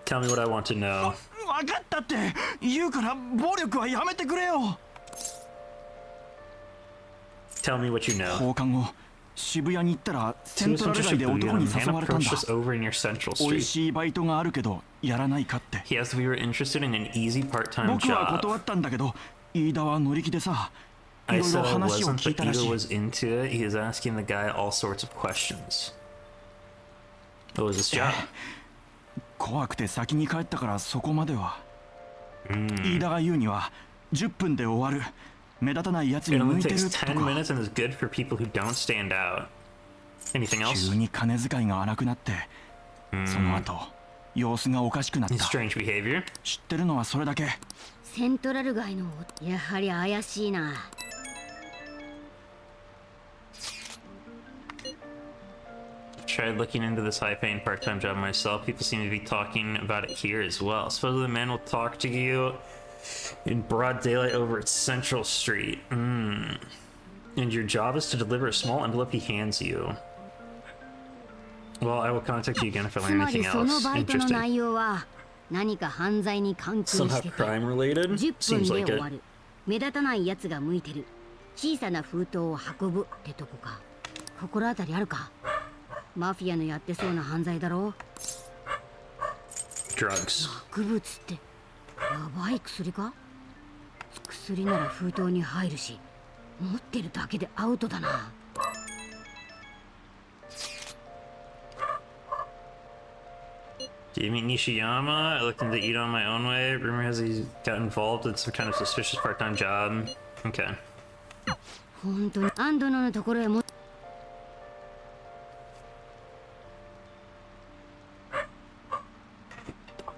Tell me what I want to know. 分かったって言うから暴力はやめてくれよ。 Tell me what you know. 放課後渋谷に行ったらセントラル街で男に誘われたんだ。 over in your Central 美味 Street. しいバイトがあるけどやらないかって。 Yes, we were interested in an easy part-time 僕は job. 断ったんだけど、飯田は乗り気でさ、い I ろい said ろ I 話を wasn't, 聞い but たらし Ida い。 was into it. He was asking the guy all sorts of questions. What was his job? 怖くて先に帰ったからそこまでは。飯田が言うには10分で終わる。目立たないやつ It に only 向いてる takes とか。 10 minutes and is good for people who don't stand out. Anything else? 急に金遣いが荒くなって、その後様子がおかしくなった。 Strange behavior. 知ってるのはそれだけ。セントラル街のやはり怪しいな。Tried looking into this high-paying part-time job myself. People seem to be talking about it here as well. Supposedly the man will talk to you in broad daylight over at Central Street. And your job is to deliver a small envelope he hands you. Well, I will contact you again if I つ learn まり anything その else バイトの interesting. 内容は何か犯罪に関係 Somehow してて crime related? 10 Seems 分 like で終 it. わる。目立たないやつが向いてる。小さな封筒を運ぶってとこか。心当たりあるか？マフィアのやってそうな犯罪だろう。 Drugs. 薬物ってやばい薬か？薬なら封筒に入るし、持ってるだけでアウトだな。Do you meet Nishiyama? I looked into Ito on my own way. Rumor has he got involved in some kind of suspicious part-time job. Okay. 本当にアンドノのところへも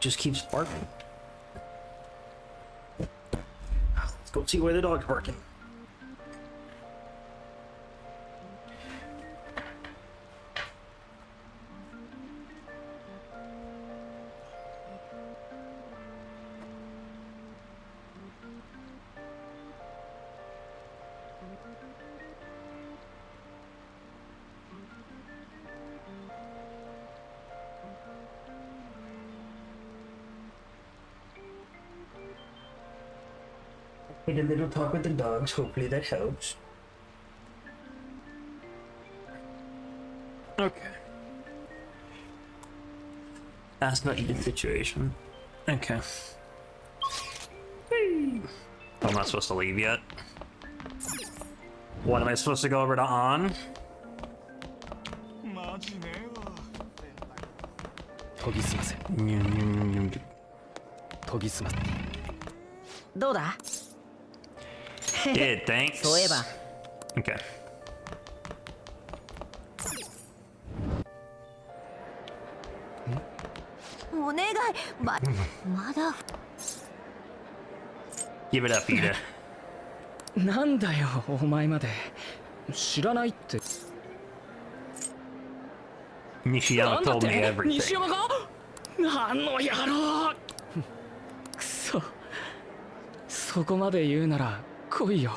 just keeps barking. Let's go see why the dog's barking. Made a little talk with the dogs, hopefully that helps. Okay. Ask about Edith's situation. Okay. Whee! I'm not supposed to leave yet. What am I supposed to go over to On? 研ぎ澄ませ研ぎ澄ませどうだ Yeah, thanks. そういえば Okay. お願いまだ Give it up, Ida. なんだよお前まで知らないって Nishiyama told me 西 everything. 山があの野郎くそそこまで言うなら来いよ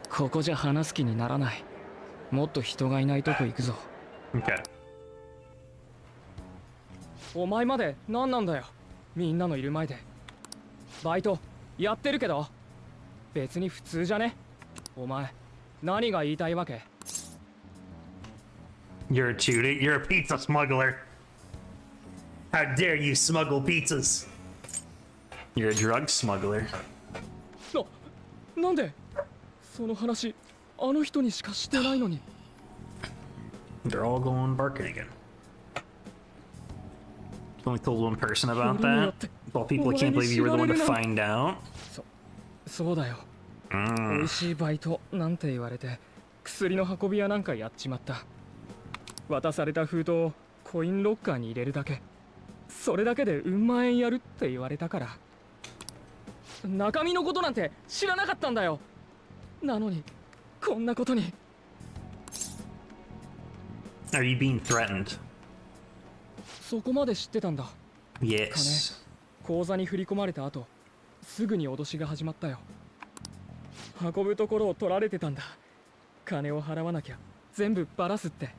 ここじゃ話す気にならないもっと人がいないとこ行くぞ Okay. お前まで何なんだよみんなのいる前でバイトやってるけど別に普通じゃねお前何が言いたいわけ You're a tootie. You're a pizza smuggler. How dare you smuggle pizzas? You're a drug smuggler. なんでその話あの人にしかしてないのに They're all going barking again. Only told one person about that. Well, people can't believe you were the one to find out. そうだよ美味しいバイトなんて言われて薬の運び屋なんかやっちまった渡された封筒をコインロッカーに入れるだけそれだけでうん万円やるって言われたから中身のことなんて知らなかったんだよなのにこんなことに Are you being threatened? そこまで知ってたんだ Yes. 金口座に振り込まれた後すぐに脅しが始まったよ運ぶところを取られてたんだ金を払わなきゃ全部バラすって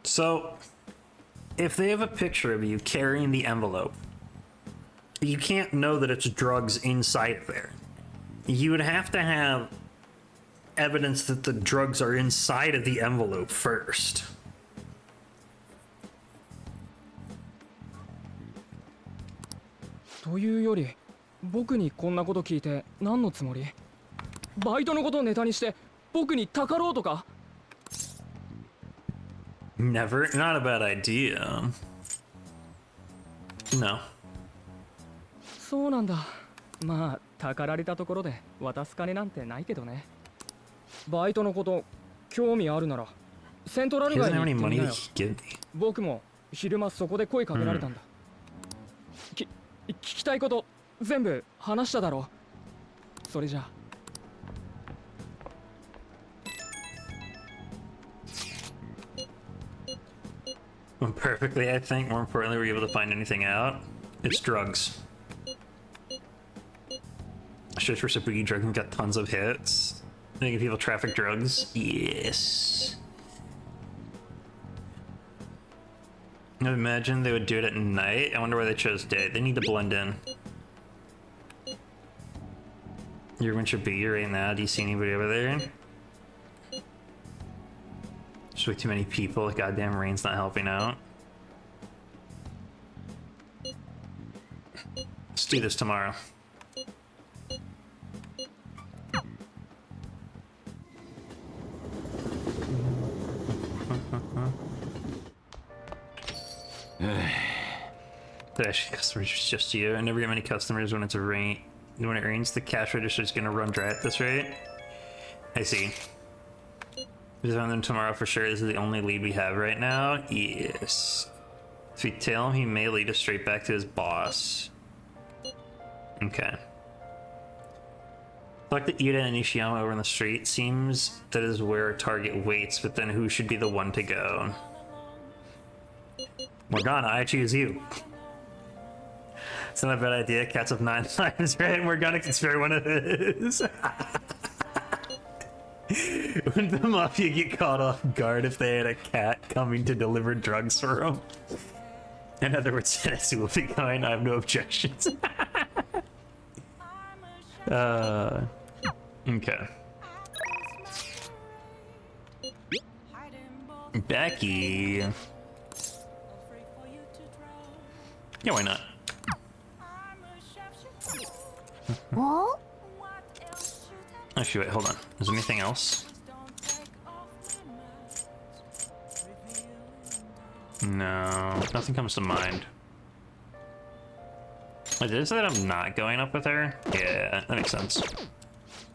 So, if they have a picture of you carrying the envelope, you can't know that it's drugs inside there. You would have to have evidence that the drugs are inside of the envelope first. というより僕にこんなこと聞いて何のつもりバイトのことをネタにして僕にたかろうとか Never. Not a bad idea. No. そうなんだまあたかられたところで渡す金なんてないけどねバイトのこと興味あるならセントラル街に行ってみなよ僕も昼間そこで声かけられたんだ、聞きたいこと全部話しただろそれじゃあ Perfectly, I think. More importantly, were you able to find anything out? It's drugs. Shit for Sabuki drug and got tons of hits. Making people traffic drugs. Yes. I imagine they would do it at night. I wonder why they chose day. They need to blend in. You're in Shibuya right now. Do you see anybody over there? There's way too many people. Goddamn rain's not helping out. Let's do this tomorrow. Actually, customers, it's just you. I never get many customers when it's rain. When it rains, the cash register is gonna run dry at this rate. I see. Just on them tomorrow for sure. This is the only lead we have right now. Yes. If we tail him, he may lead us straight back to his boss. Okay. Like the Ida and Nishiyama over in the street seems that is where our target waits, but then who should be the one to go? Morgana, I choose you. It's not a bad idea. Cats have 9 lives, right? Morgana can spare one of his. Wouldn't the Mafia get caught off guard if they had a cat coming to deliver drugs for them? In other words, Tennessee will be kind. I have no objections. Okay. Becky. Yeah, why not? What? Actually, wait, hold on. Is there anything else? No, nothing comes to mind. Wait, did it say that I'm not going up with her? Yeah, that makes sense.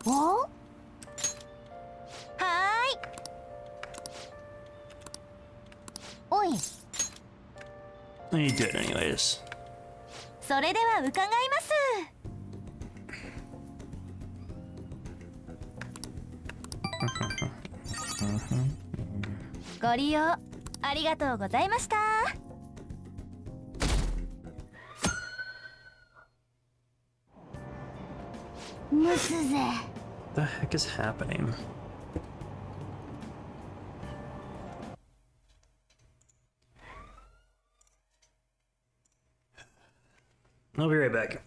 What? Hi. Oi. You do it anyways. それでは伺います。ご利用ありがとうございました。蒸すぜ。 What the heck is happening? I'll be right back.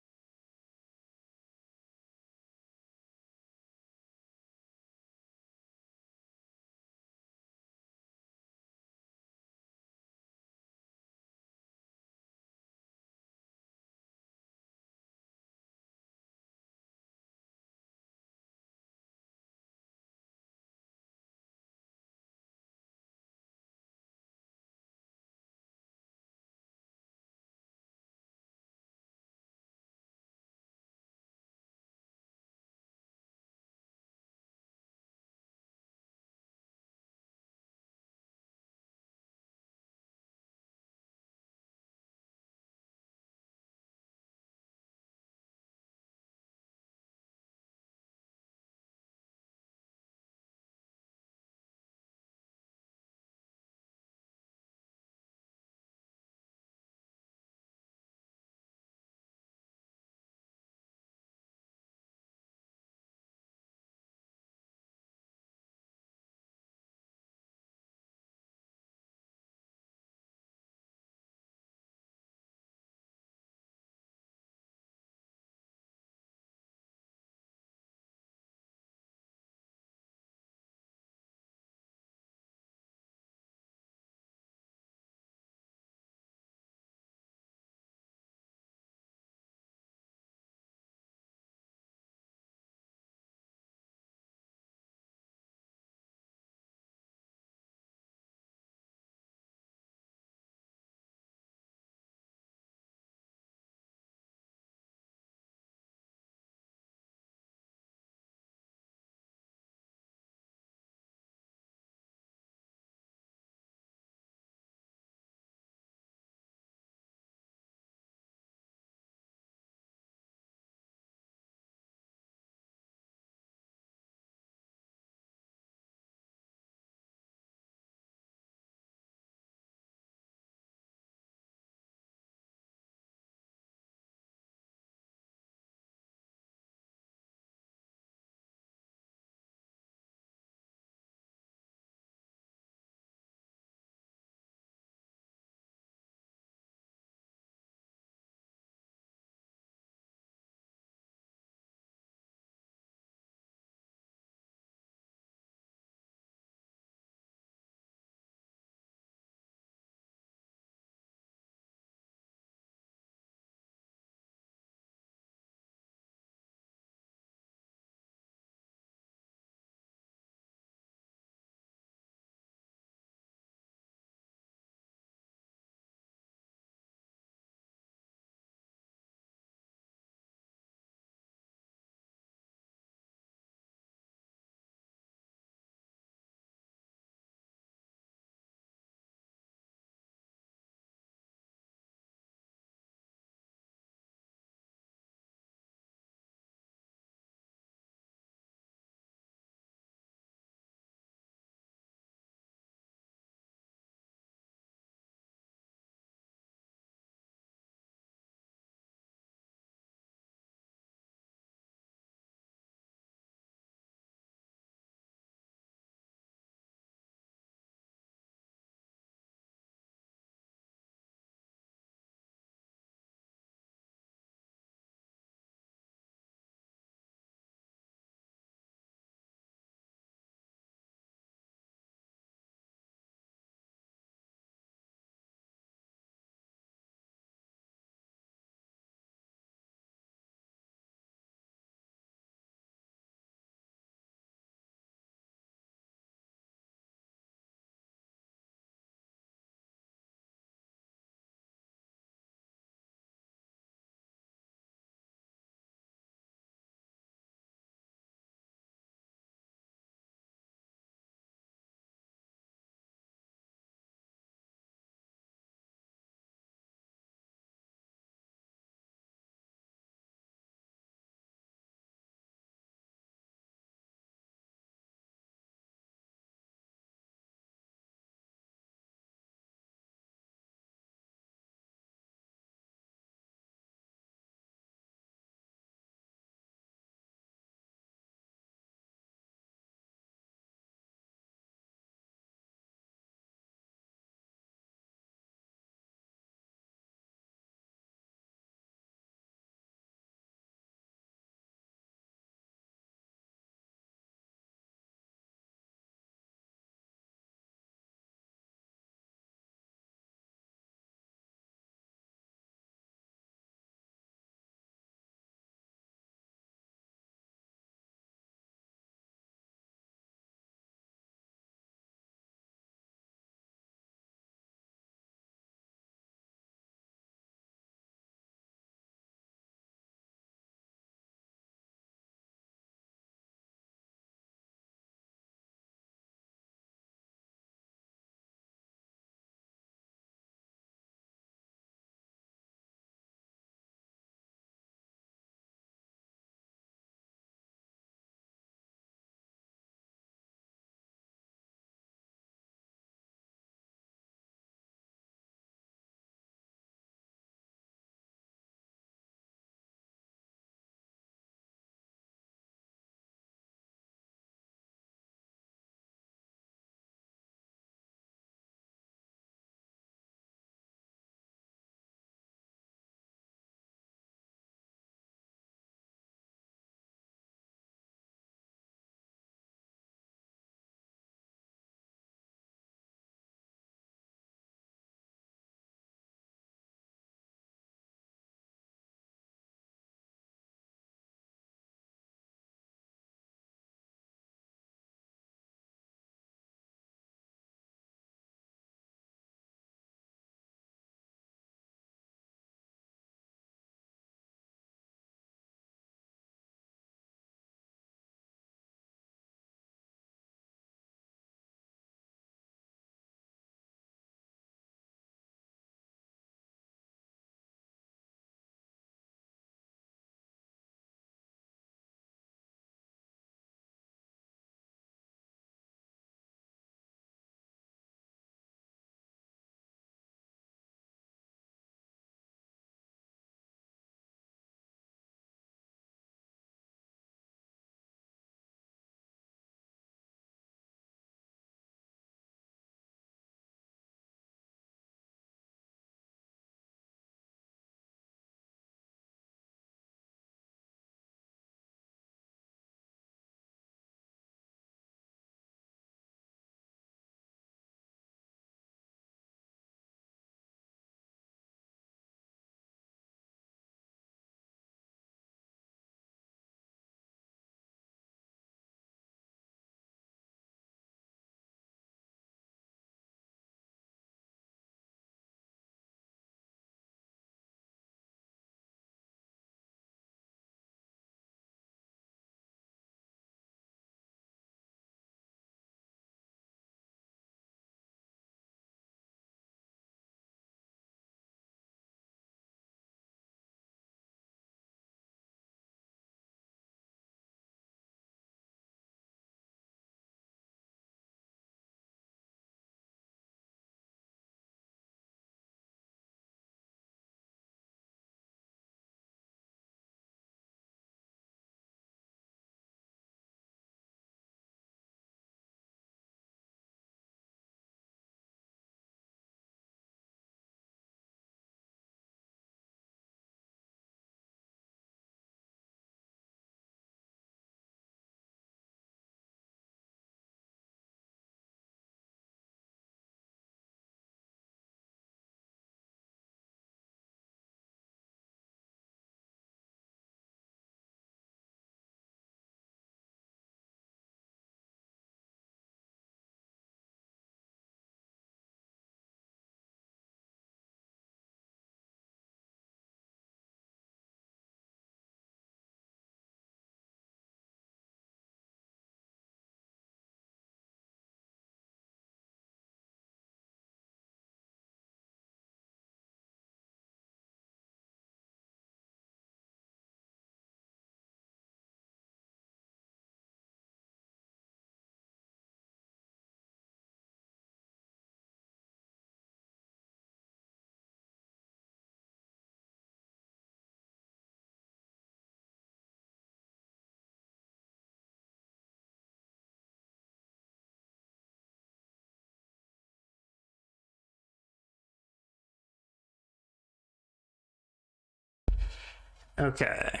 Okay.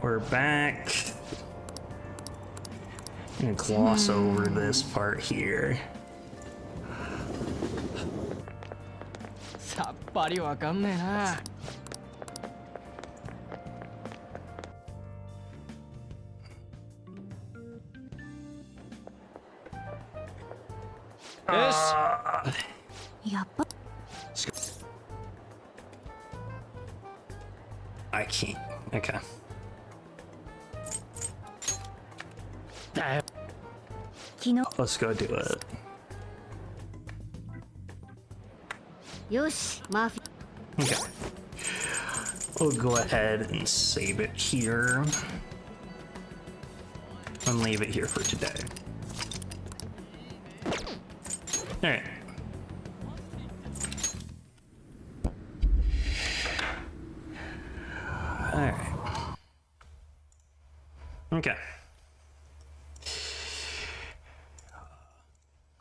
We're back. I'm gonna gloss over this part here. さっぱりわかんねえな。よし。やっぱ。I can't. Okay. Let's go do it. よし、マーフィー。 Okay. We'll go ahead and save it here. And leave it here for today. Alright. Alright. Okay.